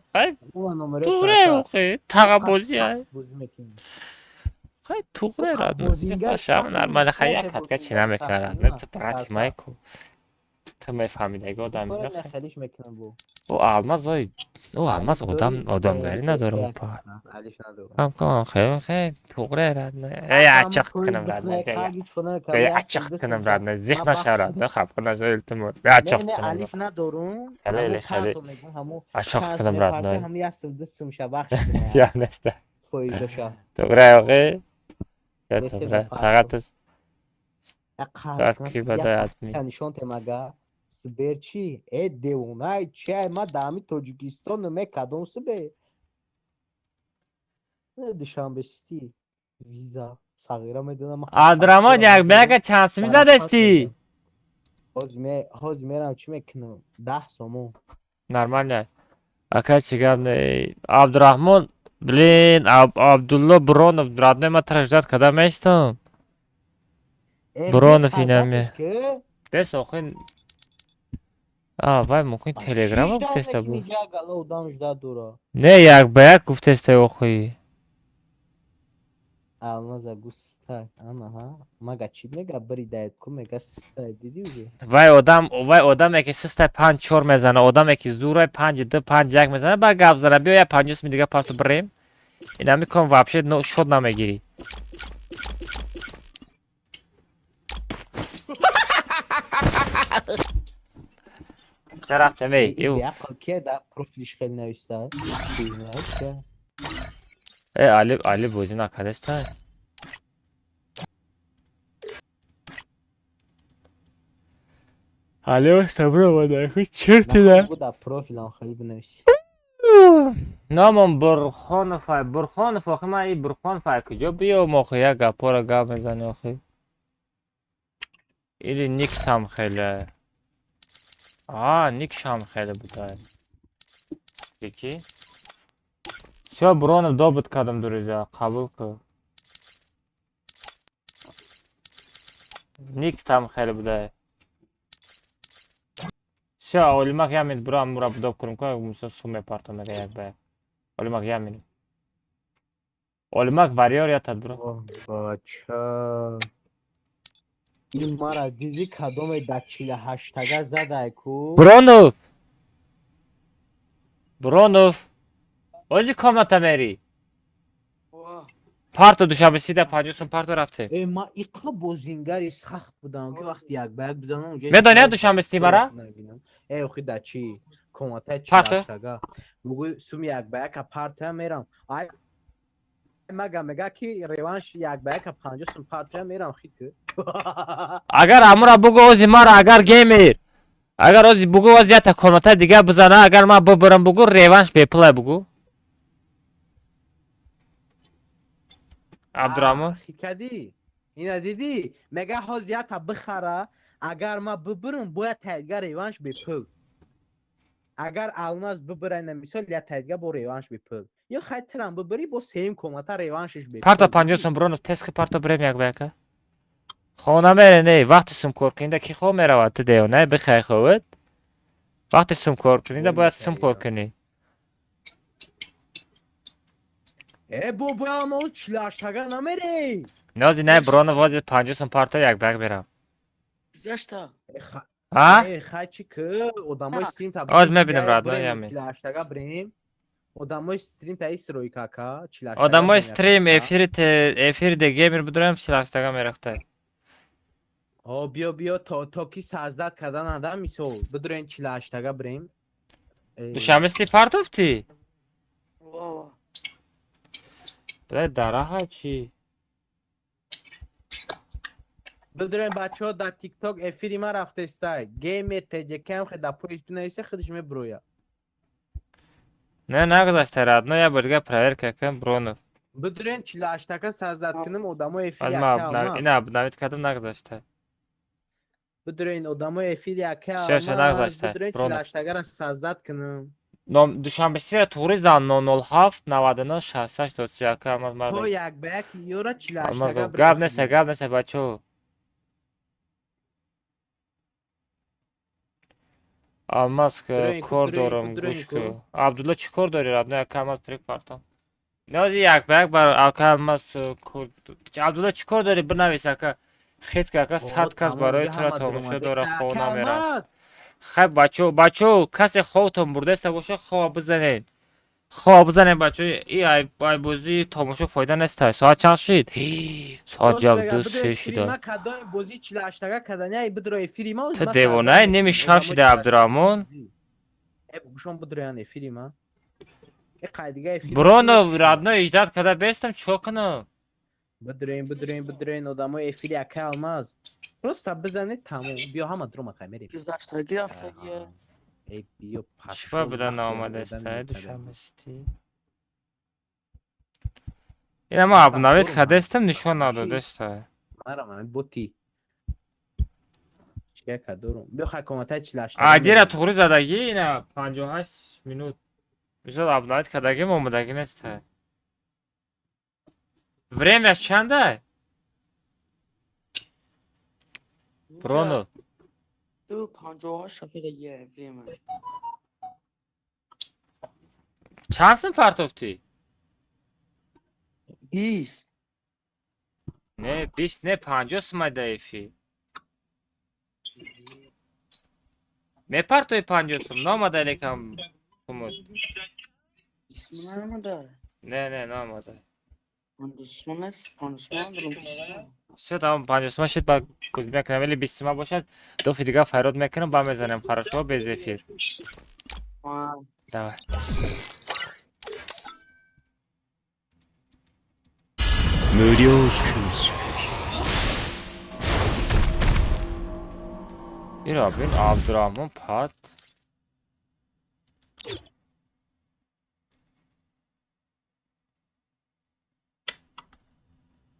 Speaker 1: توره خیلی تقا بازی های خیلی توره رادنو شب نرمال خیلی یک حدکه چی نمیکنه رادنو تو فقط تیمایی کو تو میفهمیده اگه آدم میگه او الماس آدمگری نداره اون پار کم خیلی توقره رادنو ای اچخت کنم رادنو ای اچخت کنم رادنو زیخ نشه رادنو خب نشه التمور ای اچخت کنم خیلی اچخت کنم رادنو یا نسته توقره آقای توقره فقط کی بدای ادمی
Speaker 8: نشان تمگا سبرچی ای دیونای چه ما دامی توجیکستان نمی کدوم سبه دشنبه‌ستی ویزا صغیره میدونم
Speaker 1: عبدالرحمن یک بیگ چانس میزدستی
Speaker 8: هاز میرم چی میکنم 10 سومو
Speaker 1: نرمال نه اکا چیگم نه عبدالرحمن بلین عبدالله برونوف رادنه ما ترشداد کدام میستم برونوف اینمی بس آخه وای ممکن تلگرام گفته است بود نه یک بیگ گفته است آخه
Speaker 8: Almaza gusta aha maga چی میگه بری دایت کو میگه سستا دیدی
Speaker 1: وای آدم که سستا 5 4 میزنه آدم که زوره 5 2 5 1 میزنه با گپ زدن بیا 5 اسم دیگه پارتو بریم اینا میکنم واپشه نو شد نمیگیری چه رفته می ایو
Speaker 8: که دا پروفیلش خیلی نوشته
Speaker 1: علی بازی نکرده است علی استبر آمده خود چرتی ده
Speaker 8: دا پروفیل هم خیلی بنوشت
Speaker 1: نامم برخانفای برخانف آخه من این برخانفای کجا بیام آخه یک گپا را گپ میزنی آخه ایلی نیکس هم خیلی نیکش هم خیلی بوده یکی سیا برانم دابت کردم دوریزه قبول که نیکس هم خیلی بوده سیا اولیمک یمید برام مرا بداب کنم که موسا سومه پارتا میگه یک باید اولیمک یمید اولیمک وریار یا تدبرا
Speaker 8: بچه این مرا دیدی کدوم در 48 تگه زده کو
Speaker 1: برونوف اوزی کامنتا میری پارتو دوشنبه سیده 50 پارتو رفته
Speaker 8: ما ایقا بازینگری سخت بودم که وقتی یک بیگ بزنم اونجا
Speaker 1: میدانی دوشنبه سی مرا؟
Speaker 8: ای اخی در چی؟ کماته 48
Speaker 1: پارتو؟
Speaker 8: تگه بگو سوم یک بیگ که پارتو میرم مگه که روانش یک بیگ که 50 پارتو میرم خیلی که
Speaker 1: اگر امورا بگو اوزی مرا اگر گیمیر اگر اوزی بگو اوزی یا تا کامنتا دیگه بزنه اگر ما ببرم بگو ریوانش بیپلای بگو عبدالرحمن
Speaker 8: خیکدی اینا دیدی مگه حاضیت بخره اگر ما ببرم باید تایدگاه ریوانش بپل اگر الناز ببره مثال یا تایدگاه با ریوانش بپل یا خیلی ببری با سیم کماتا ریوانشش بپل
Speaker 1: پارتا 50 برونو تسک پارتا بریم یک بیکه خونه میره نه وقتی سم کار کنیده کی خواه میره وقت دیو نه بخواه خواهد وقتی سم کار کنیده باید سم کار کنی
Speaker 8: بابا ما 48 تگه نمیری
Speaker 1: نازی نه برونو وازی 50 پارتا یک بیک برم
Speaker 4: زشتا
Speaker 1: ها؟
Speaker 8: خیلی که آدمای استریم تا
Speaker 1: آز میبینم رادنا یمی
Speaker 8: 48 تگه بریم آدمای استریم تا ایست روی کاکا
Speaker 1: آدمای استریم افیر ده گیمر بدرم 48 تگه میرفته
Speaker 8: بیا تا کی 16 کدن آدم میسو بدرین 48 تگه بریم
Speaker 1: دوشنبه سی پارتوفتی؟ بله داره ها چی؟
Speaker 8: بدرین بچه ها در تیک تاک افیری ما رفته استای گیم تجکم خیلی در پویش دونیسه خودش میبرویا
Speaker 1: نه نگذاشته رادنا یا برگه پرایر که کم برونو
Speaker 8: بدرین 48 تگه 16 کنم آدمای افیری
Speaker 1: از ما این ابنویت کدوم نگذاشته
Speaker 8: بدرین آدمای افیری اکه
Speaker 1: شش نگذاشته
Speaker 8: بدرین 48 تگه را 16 کنم
Speaker 1: دوشنبه سی را توریز دان 007 99 68 دوستی که الماز مرد
Speaker 8: تو یک بیک یورا 48
Speaker 1: الماز
Speaker 8: تگه
Speaker 1: گب نسته بچه الماز که کار دارم گوش که عبدالله چی کار داری رادنا یک الماز پریک پارتم نازی یک بیک بر اکه الماز عبدالله چی کار داری بنویسه که خیلی که 100 کس برای تو را تماشا داره خونه میره خب بچه کسی خوابتون برده است باشه خواب بزنین بچه ای بازی تماشا فایده نیست ساعت چند شد؟ ساعت یک دو سه شده
Speaker 8: بازی 48 تگه کدنی ای بدرای افیری ما
Speaker 1: تو دیوانه نمی شب شده عبدالرحمن
Speaker 8: بگوشم بدرای افیری ما
Speaker 1: برونو رادنا اجداد کده بیستم چو کنم
Speaker 8: بدرین آدمای افیری اکه الماز پروستا بزنید تمام بیا همه درو خیمری
Speaker 4: زشتگی رفته
Speaker 8: ای بیا
Speaker 1: چیپا بدن آمده است دوشنبه ستی این اما ابنویت خده استم نشان نداده است
Speaker 8: من بوتی چیه کدورم بیا خواهی کماته 48
Speaker 1: آگه را توری زدگی اینه 58 منوت بسید ابنویت خدگی مومدگی نیست وریمش چنده؟ برونو
Speaker 4: تو 58 شکل یه فریم
Speaker 1: چند سن پارتوفتی؟
Speaker 4: 20
Speaker 1: نه 20 نه 50 سمای دایفی می پارتوی 50 سم نامده لیکم کمود
Speaker 4: اسم نامده
Speaker 1: نه نامده
Speaker 4: 50 است 50 درم
Speaker 1: شد هم 50 شد با کدوم میکنم ولی 20 ما باشد دو دیگه فراد میکنم با میزنم خراشو به زفیر давай این عبدالرحمن پاد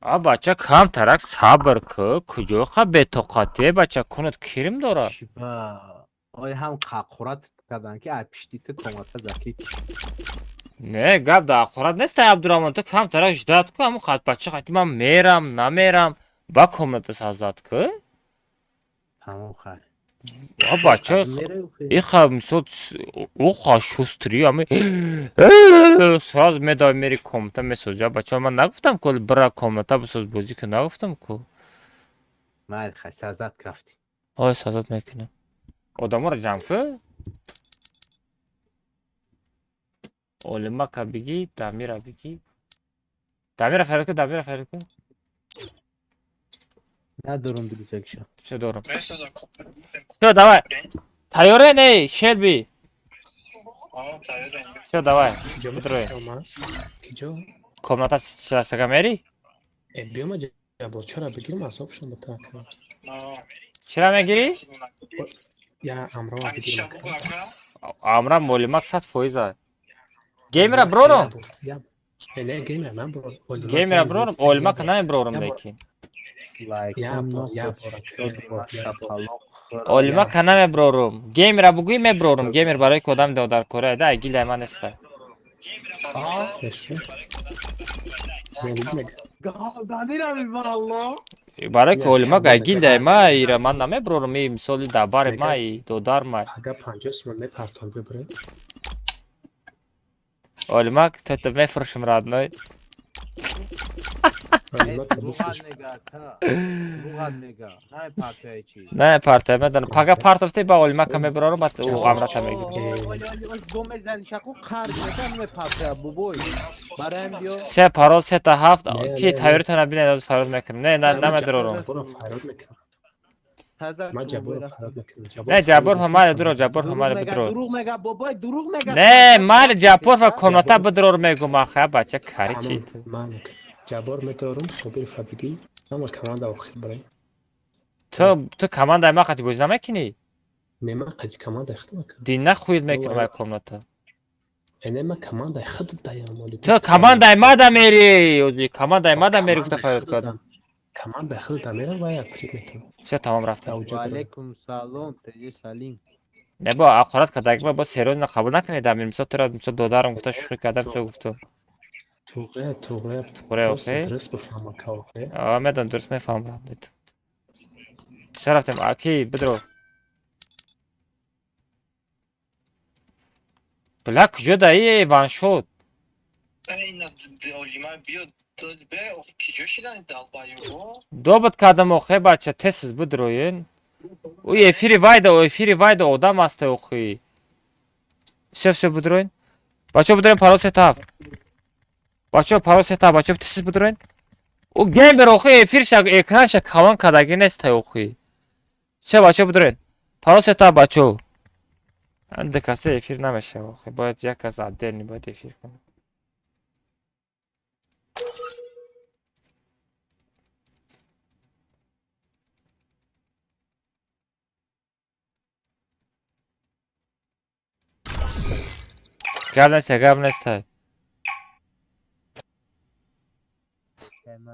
Speaker 1: А бача камтарак сабр ку куҷоқа бетоқатӣ бача кунат кирим дора.
Speaker 8: Чиба. Ой ҳам қақурат кадан ки ай пиштити томата закит.
Speaker 1: Не гап да ахурат нестай Абдурамон ту камтарак ждат ку ҳамун қад бача қати ман мерам намерам ба комната сазад ку.
Speaker 8: Тамом хай.
Speaker 1: А бача иха мисол уха шустри ами сразу медай мери комната месоза бача ман нагуфтам ку бира комната бисоз бозӣ ку нагуфтам ку.
Speaker 8: Майли хай сазад крафти.
Speaker 1: Ой сазад мекунам. Одаморо ҷамъ ку. Олимака бигӣ, Дамира бигӣ. Дамира фарид ку, Дамира фарид ку.
Speaker 8: Надорум дурусакша.
Speaker 1: Чӣ дорам?
Speaker 2: Месоза
Speaker 1: Всё, давай. Тайёре не, Шелби.
Speaker 2: тайёре.
Speaker 1: Всё, давай.
Speaker 10: کجا
Speaker 1: Битрои.
Speaker 10: کجا
Speaker 1: Комната чиласага мери?
Speaker 10: بیام جبار چرا بگیرم اعصابشون به ترک کنم
Speaker 1: Чира мегирӣ?
Speaker 10: یا امرا بگیرم
Speaker 1: Амра молимак 100%. Геймера бирорум?
Speaker 10: نه گیمر من برو
Speaker 1: Геймера бирорум, олимак намебирорум лекин. Олимак намебирорум. Геймера бугӯӣ мебирорум. Геймер барои ки одам дар кора да гилай ман неста. Барои ки олимак гилдай ма ира ман намебирорум. И мисоли дабари ма и додар ма.
Speaker 10: اگر 50 سوم میپرتون ببره
Speaker 1: Олимак то мефурӯшим родной. Не партия медонам. Пага партофти ба олимака мебирорум баъд ӯ амрата мегирам. Се пароз се та ҳафт ки тайёритона бинед аз фароз мекунам. Не намедирорум.
Speaker 10: من جبار فراد میکنم
Speaker 1: Не ҷабор ҳам майли дуро ҷабор ҳам майли бидро. Не майли ҷабор ва комната бидро мегум аха бача кари чи.
Speaker 10: من جبار میدارم صابر فابریکی اما کماند آخر برای
Speaker 1: Tu командаи ма қати бозӣ намекунӣ?
Speaker 10: من قد کماند اخت میکنم
Speaker 1: Дина хуид мекунам ай комната.
Speaker 10: اینه من کماند خود دایم مالی
Speaker 1: Tu командаи ма да мери ӯзи командаи ма да мери гуфта фарёд кардам.
Speaker 10: کماند خود دامیرم و یا پرید میکنم
Speaker 1: Все тамом рафтам.
Speaker 8: علیکم سلام تجی سلیم.
Speaker 1: Не бо ақорат кардаги ма бо серёзна қабул накунед амир мисол тура мисол додарам гуфта шӯхӣ кардам мисол гуфту.
Speaker 10: توغره
Speaker 1: اوخی؟
Speaker 10: درست بفهمم که اوخی
Speaker 1: میدونم درست میفهمم. چه رفتیم اکی بدرو بلک کجا دایی وان شد
Speaker 2: این اولیما بیاد داد به کجا شدن دلبایو
Speaker 1: دوبت کردم اوخی بچه تسیز بدروین او ефири вайда одам аст اوخی все بدروین بچه بدروین پاروس تاف بچه پاروس تاف بچه تسیز بدروین او گیمر اوخی ефирша экранша калон кардаги нест اوخی все بچه بدروین پاروس تاف بچه دکاسه ефир намеша اوخی باید یک از отдельный باید ефир کنم. گاب نسته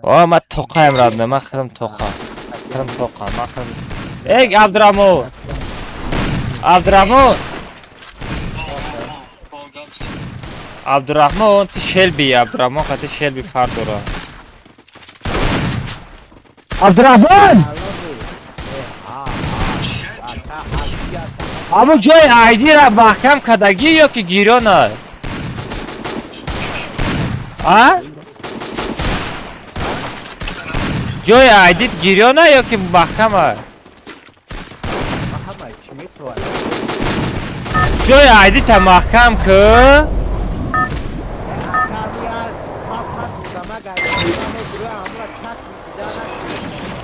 Speaker 1: من توقع امراد من خیلم توقع من خیلم ای عبدالرحمن تی شلبی عبدالرحمن خاطر شلبی فرد داره عبدالرحمن اما جای آیدی را محکم کدگی یا که گیرانه جای آیدیت گیرانه یا که محکمه جای آیدیت محکم که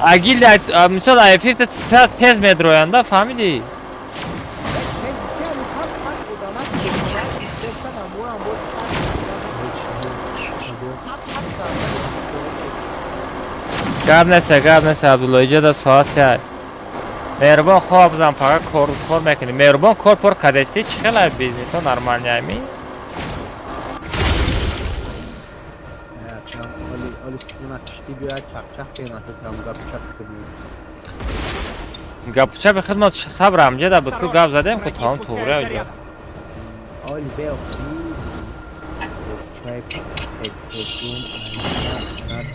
Speaker 1: اگیل مثال افیرت تیز میدروینده فهمیدی؟ گاب نسته عبدالله جدا ساعت مهربان خواب بزن فقط کار میکنی مهربان کار پر کدستی چی خیلی بیزنس ها نرمال نیمی
Speaker 8: Açam Ali üstüne atıştı bir çak qiyməti tam qapçaq kimi.
Speaker 1: Gapça bir xidmat sabram jeda butku gap zadem ku tam to'g'ri aytdi.
Speaker 8: Ali bel.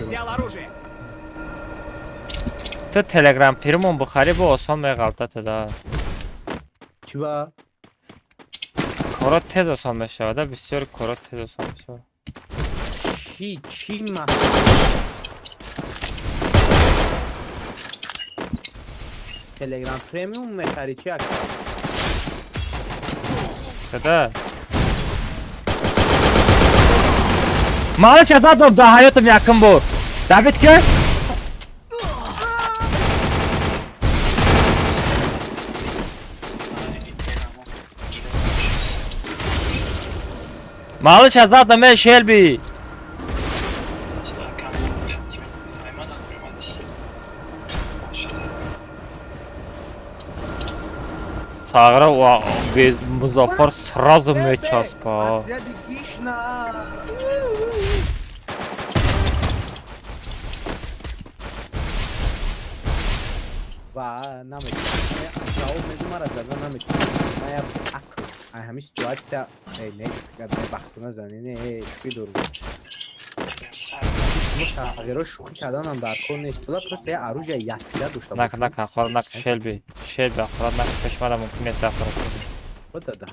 Speaker 11: Взял оружие.
Speaker 1: Tu Telegram Premium buxari bu oson və qaltadır da.
Speaker 8: Çiva.
Speaker 1: Korot tez oson məşəvədə, bisyor korot tez oson məşəvə.
Speaker 8: Çi ma. Telegram Premium məxəri çi akı.
Speaker 1: Kada. Maliç adam da hayatım yakın bu. David ki? Maliç adam ben Shelby. Sağıra o Muzaffar sразу meças pa.
Speaker 8: Va namık. Bravo mezumara da namık. Maya akıl. Ay hamiz situacja ne kadar baktığına zanne ne bir durum. Ageroş şu kadan da arkon ne istiyor просто я оружие я всегда душу.
Speaker 1: Nak xor nak Shelby axir nak peşmala mümküniyet axir.
Speaker 8: Вот да.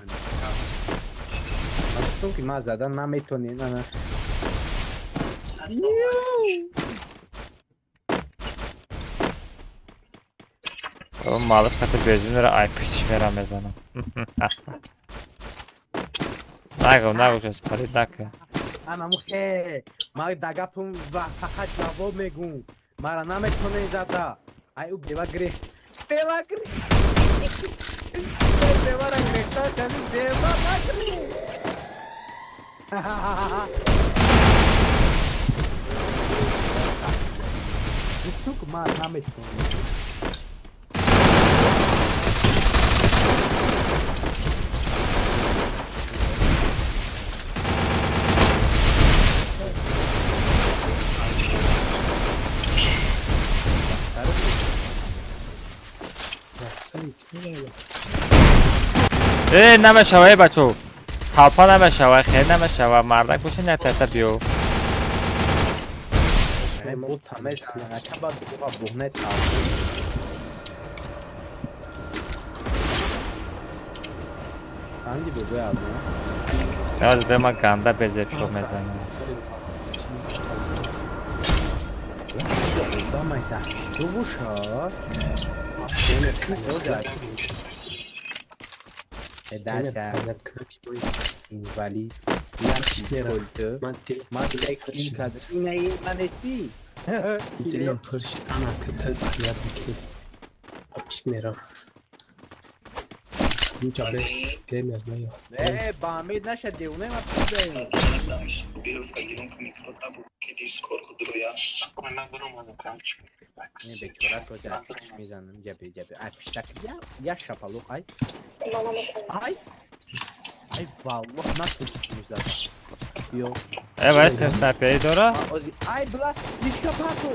Speaker 8: Çünkü mazadan nametoni ana.
Speaker 1: O malı katı bezimlere ay piç veremez ana. Nago just pari dakika.
Speaker 8: Ana muhe. Mag dagapum va fakat javob megun. Mara nametoni zata. Ay u devagre. Devagre. Devagre ta seni devagre. Çok ma nametoni.
Speaker 1: نمیشوه بچو خالپا نمیشوه خیر نمیشوه مردک بشه نتیتا بیو
Speaker 8: Bu tamam ya acaba bu ne tal? Hangi bu ya bu?
Speaker 1: Biraz dema ganda bezep şov mezana.
Speaker 8: Tamam ya. Bu şa. Edersen invali koltu madde ilk adı neyi manesi
Speaker 10: Dilim pırş ana kötü hayat ki pişmera bu çares demir ne yok
Speaker 8: Bamid naşa devune ma pide ne bekliyorlar koca mizanım cebi açtık ya şapalı ay ay vallahi nasıl çıkmışlar yok
Speaker 1: Evet sen snaperi dora
Speaker 8: ay bırak diş kapatı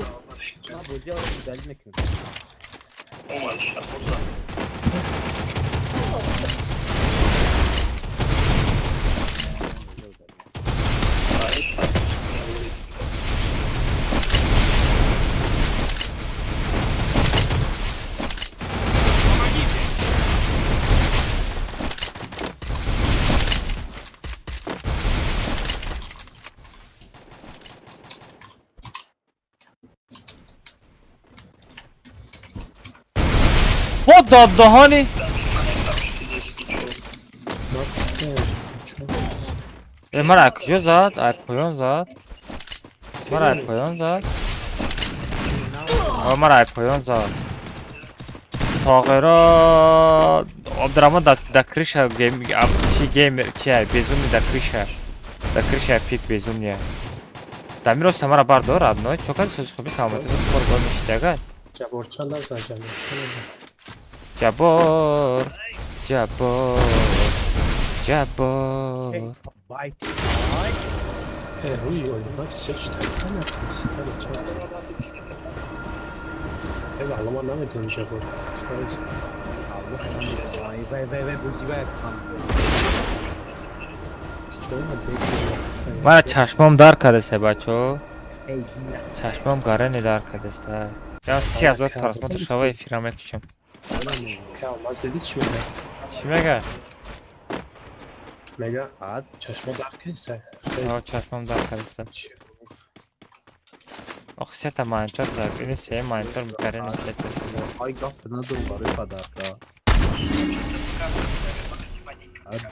Speaker 8: ya bu ya güzel mi ki
Speaker 1: What the honey? Mara akıyor zat, ay koyun zat. Mara koyun zat. Mara koyun zat. Tağıra Abdurrahman da krışa gamer şey безумный da krışa pik безумный. Damiro Samara bardo radno, çok az söz konusu ama tezgah korkmuş işte.
Speaker 10: Jaborçalar zaten.
Speaker 1: Jabor.
Speaker 10: روی اونجا سرچ تلفن ایوه الان ما نمیتونیم جبور
Speaker 8: وای بودی باید
Speaker 1: من چشمم دار کردسته بچه چشمم گاره دار کردسته یا 30,000 پرسمت شوه فیرامه کشم
Speaker 10: که آماز دیدی چی میگه؟
Speaker 1: چی میگه؟
Speaker 10: میگه چشم دار کردسته
Speaker 1: چشمم دار کردسته آخه سه تا مانیتور دار اینه سه مانیتور میکره نمیشه
Speaker 8: های گاف بنا دو برای پدرکا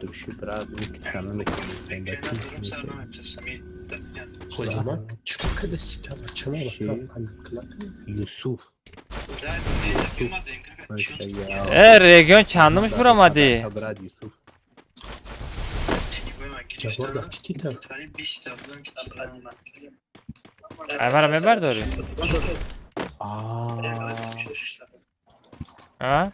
Speaker 8: دوشی براد میکنم میکنم
Speaker 10: خودمان چون که دستی تا چما یوسف
Speaker 1: ریگیون چندمش برامدی؟
Speaker 10: جبور دا چی تا؟
Speaker 1: ایمارا میبر داری؟ ها؟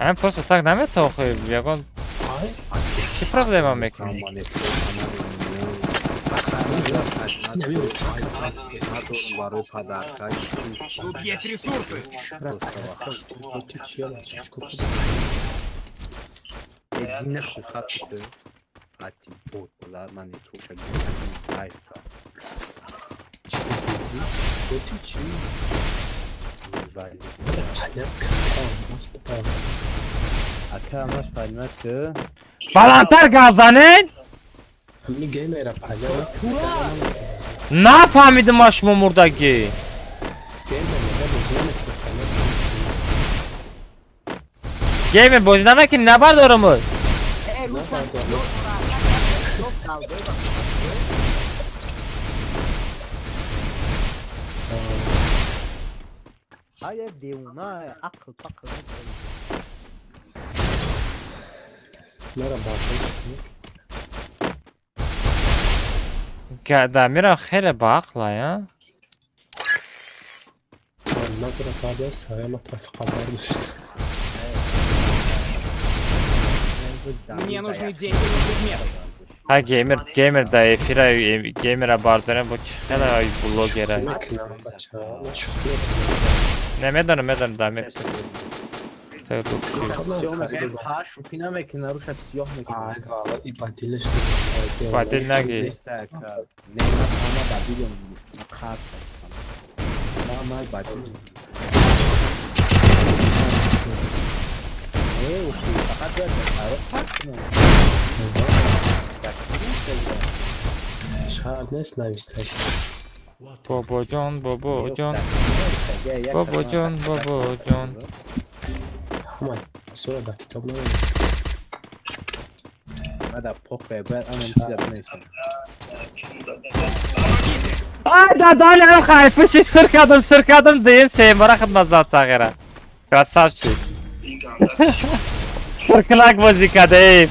Speaker 1: این پست تاک نمیتونه خوی یکون چی پرابلم میکنی؟
Speaker 11: Тут есть ресурсы.
Speaker 8: Едине хатите ати бот лар ман туша айфа боти чи вали ака мас палмат
Speaker 1: بالانتر گازانین؟
Speaker 10: همین گیمر پاجا
Speaker 1: نفهمیدم آشما مردگی گیمر بوجه نمکی نبر دارمز
Speaker 8: های دیونا عقل فقر
Speaker 10: مرا باطل
Speaker 1: دمیرم خیلی با عقله یا
Speaker 10: نظر فاده سایه متفق قدر داشت
Speaker 11: Мне нужны деньги на предмет.
Speaker 1: ها گیمر دا افیره گیمر باردارم با چی خیلی های بلوگره
Speaker 10: میکنم بچه ها شخصی
Speaker 1: نمیدونم دمیر تو
Speaker 8: پاش پینا میکنه روش سیاه میکنه
Speaker 10: آقا این بدیلش
Speaker 1: بدیل نگی
Speaker 8: نه نه ما بدیل نمیشه خاص ما بدیل فقط باید
Speaker 10: شاید نیست نویسته
Speaker 1: بابا جان بابا جان بابا جان بابا جان
Speaker 10: همه سورا در کتاب نمید
Speaker 8: من در پخه باید اما چیز بنیشم
Speaker 1: دادالی هم خیفشی سر کردم دیم سیمارا خدمت زاد تغیره رساب چی سرکنک بازی کردیم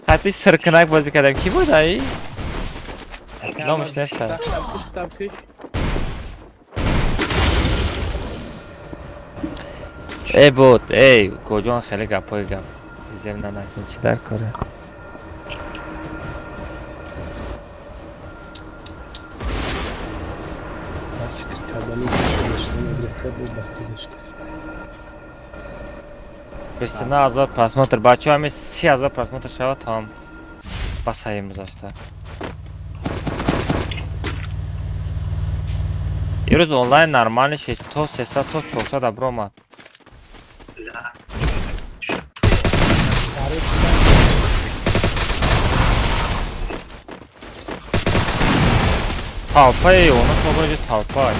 Speaker 1: حتی سرکنک بازی کردیم کی بود ای؟ نامش نشتر ای بود ای کجان خیلی گپای گپ زمین نشون چی در کاره بستنه 1000 پرسموتر بچه همه 30,000 پرسموتر شود هم بساییم بذاشته یه روز آنلاین نرمالش تو 300 تو 400 ابرو آمد تاپای اونو تو برای تاپای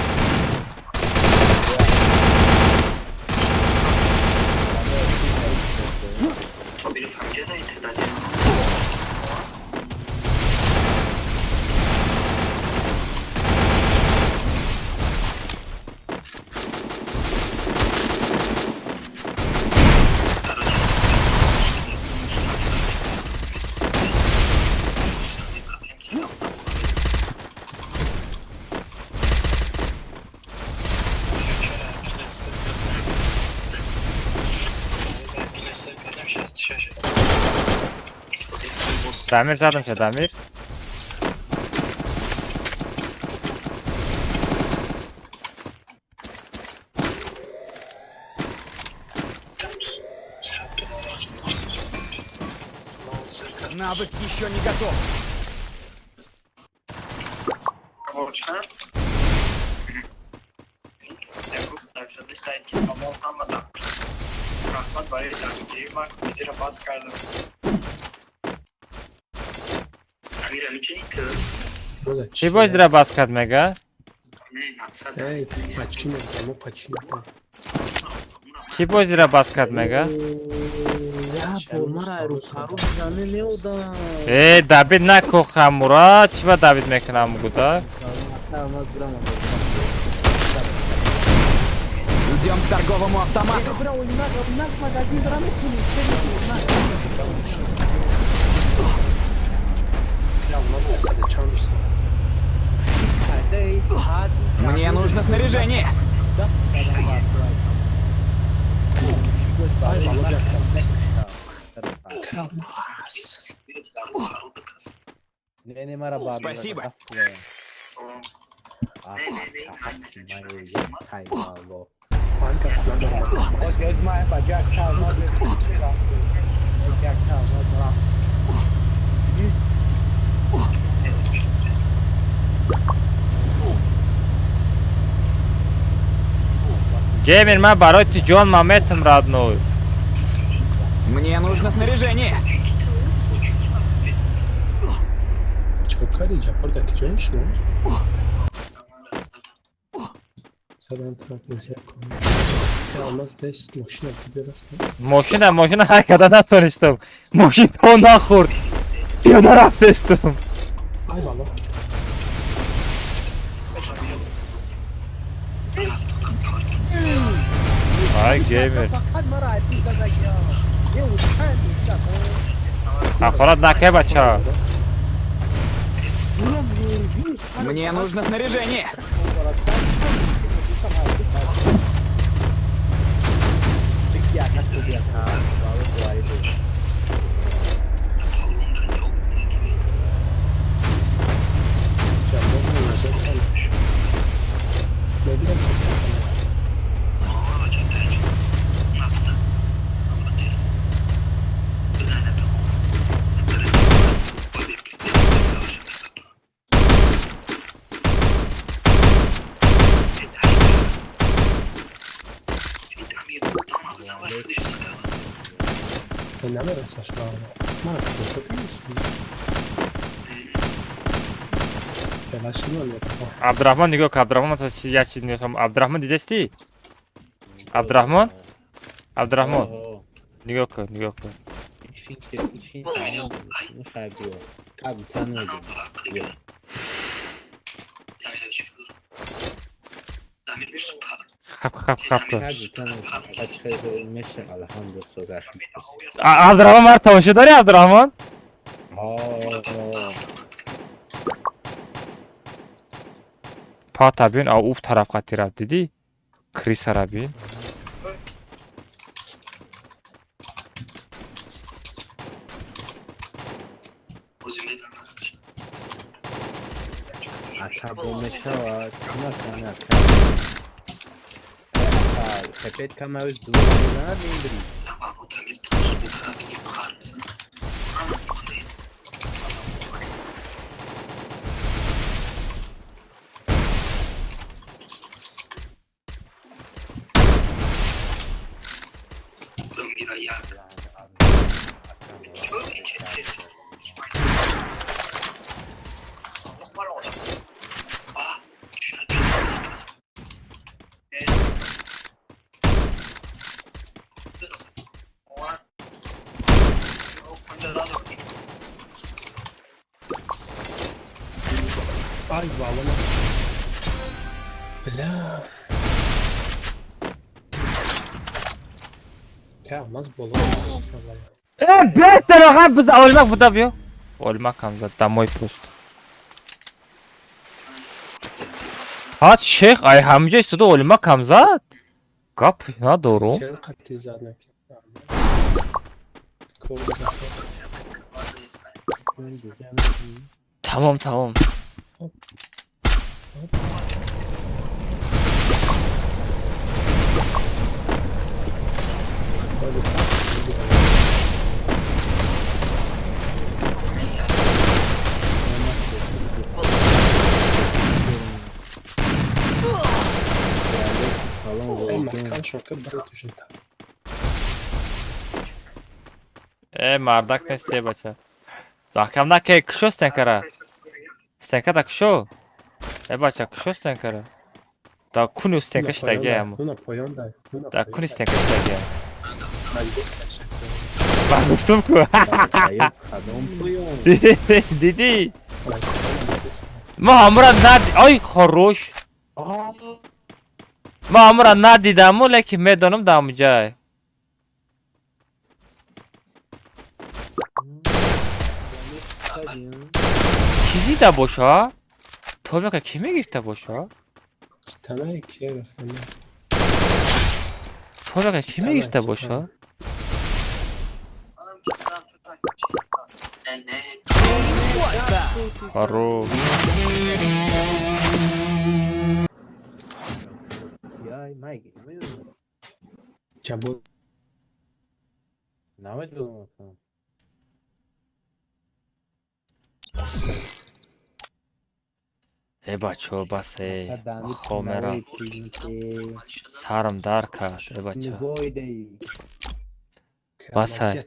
Speaker 1: Damir zadım się, Damir.
Speaker 11: Навык еще не готов.
Speaker 2: Точно. Także dostajcie tam adam. Rahmat bari dastgiri var. Bizi rabat kardım. Amira میتونی تو
Speaker 1: Чи бозра баскат мега?
Speaker 2: نه مقصد
Speaker 10: Ej, pacino, tamo pacino.
Speaker 1: Чи бозра баскат мега?
Speaker 9: Ya forma رو پارو بزنه نیودم.
Speaker 1: David نکو خمورا چی با David میکنم بودا؟
Speaker 11: Идем к торговому автомату. Мне нужно снаряжение. Спасибо.
Speaker 1: Геймер من برای تو جان مامتم رادنو.
Speaker 11: Мне нужно снаряжение.
Speaker 10: چکار اینجا پردکی جان شما؟ سلام ترافیک کنم. Yalnız dest maşına gidiyor.
Speaker 1: ماشین حرکت نتونستم. ماشین تو نخورد. پیاده رفتستم.
Speaker 10: Ay valla.
Speaker 1: Ay gamer. Аккурат نکه بچه ها.
Speaker 11: Мне нужно снаряжение.
Speaker 10: Sen ne kadar saçmalama. Maalesef çok iyisin. Telaşını alıyorum.
Speaker 1: Abdurrahman نگاه کن عبدالرحمن تا چیزی از چیز نیستم عبدالرحمن دیدستی؟ عبدالرحمن؟ عبدالرحمن نگاه کن خب کن عبدالرحمن مرد تماشه داری عبدالرحمن؟ پا بین او طرف قطی رفت دیدی؟ کریس را بین
Speaker 8: Sepet kamerası duvarına indireyim.
Speaker 10: Ay valla. Bela. Kalmaz bolu.
Speaker 1: بس دراغم بزن اولمک بودا بیو اولمک هم زد دمای پست هات شیخ ای همجا استوده اولمک هم زد گپ ندارم
Speaker 10: Sen katli zaten.
Speaker 1: Tamam tamam.
Speaker 10: Maskan şoka برای توشن
Speaker 1: Mardак не сте бача. Дахкамда ке кшо стенкара? Стенкада кшо? Бача кшо стенкара? Да куну стенка штаги аму.
Speaker 10: на پایان дай.
Speaker 1: Да куни стенка штаги аму. Ба гуфтум ку. Диди. Ма ҳамра нади. Ой хорош. Ма ҳамра надидаму лекин медонам дар ҷай. Кизида боша? Тобиқа ки мегирфта боша?
Speaker 10: تنه کیه رفتن
Speaker 1: Тобиқа ки мегирфта боша? Хорош.
Speaker 10: چبو
Speaker 1: бачо басе хо мерам. Сарам дар кард бачо. Басай.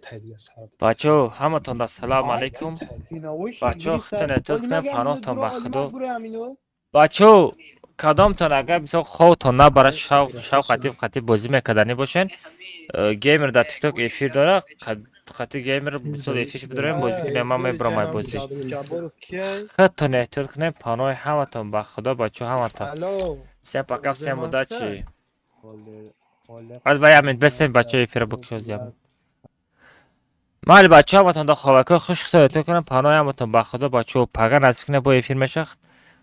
Speaker 1: Бачо ҳаматон ассалому алайкум. Бачо хутон эътиқод кунем паноҳтон ба худо. Бачо кадомтон агар бисо ховтон набара шав қатиб бозӣ мекарданӣ бошен. Геймер дар TikTok эфир дора. Хати геймер бисо эфир бидорем бозӣ кунем ман мебарам ай бозӣ. Хутон эътиқод кунем паноҳи ҳаматон ба худо бачо ҳаматон. Всем пока, всем удачи. Аз ба ямин бестем бачо эфир букшоз ямин. Майли бачо ҳаматон да ховако хуш худо эътиқод кунем паноҳи ҳаматон ба худо бачо пага насиб кунем бо эфир мешахт.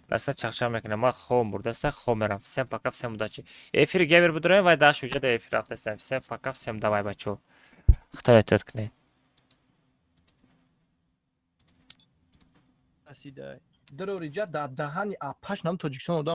Speaker 1: Даста чахшам мекунем ман хом бурдаста хом мерам. Всем пока, всем удачи. Эфир геймер бидорем вай даш уҷа да эфир рафтастем. Всем пока, всем давай бачо. Худо эътиқод кунем.
Speaker 12: Дарори ҷа дар даҳани апаш нам Тоҷикистон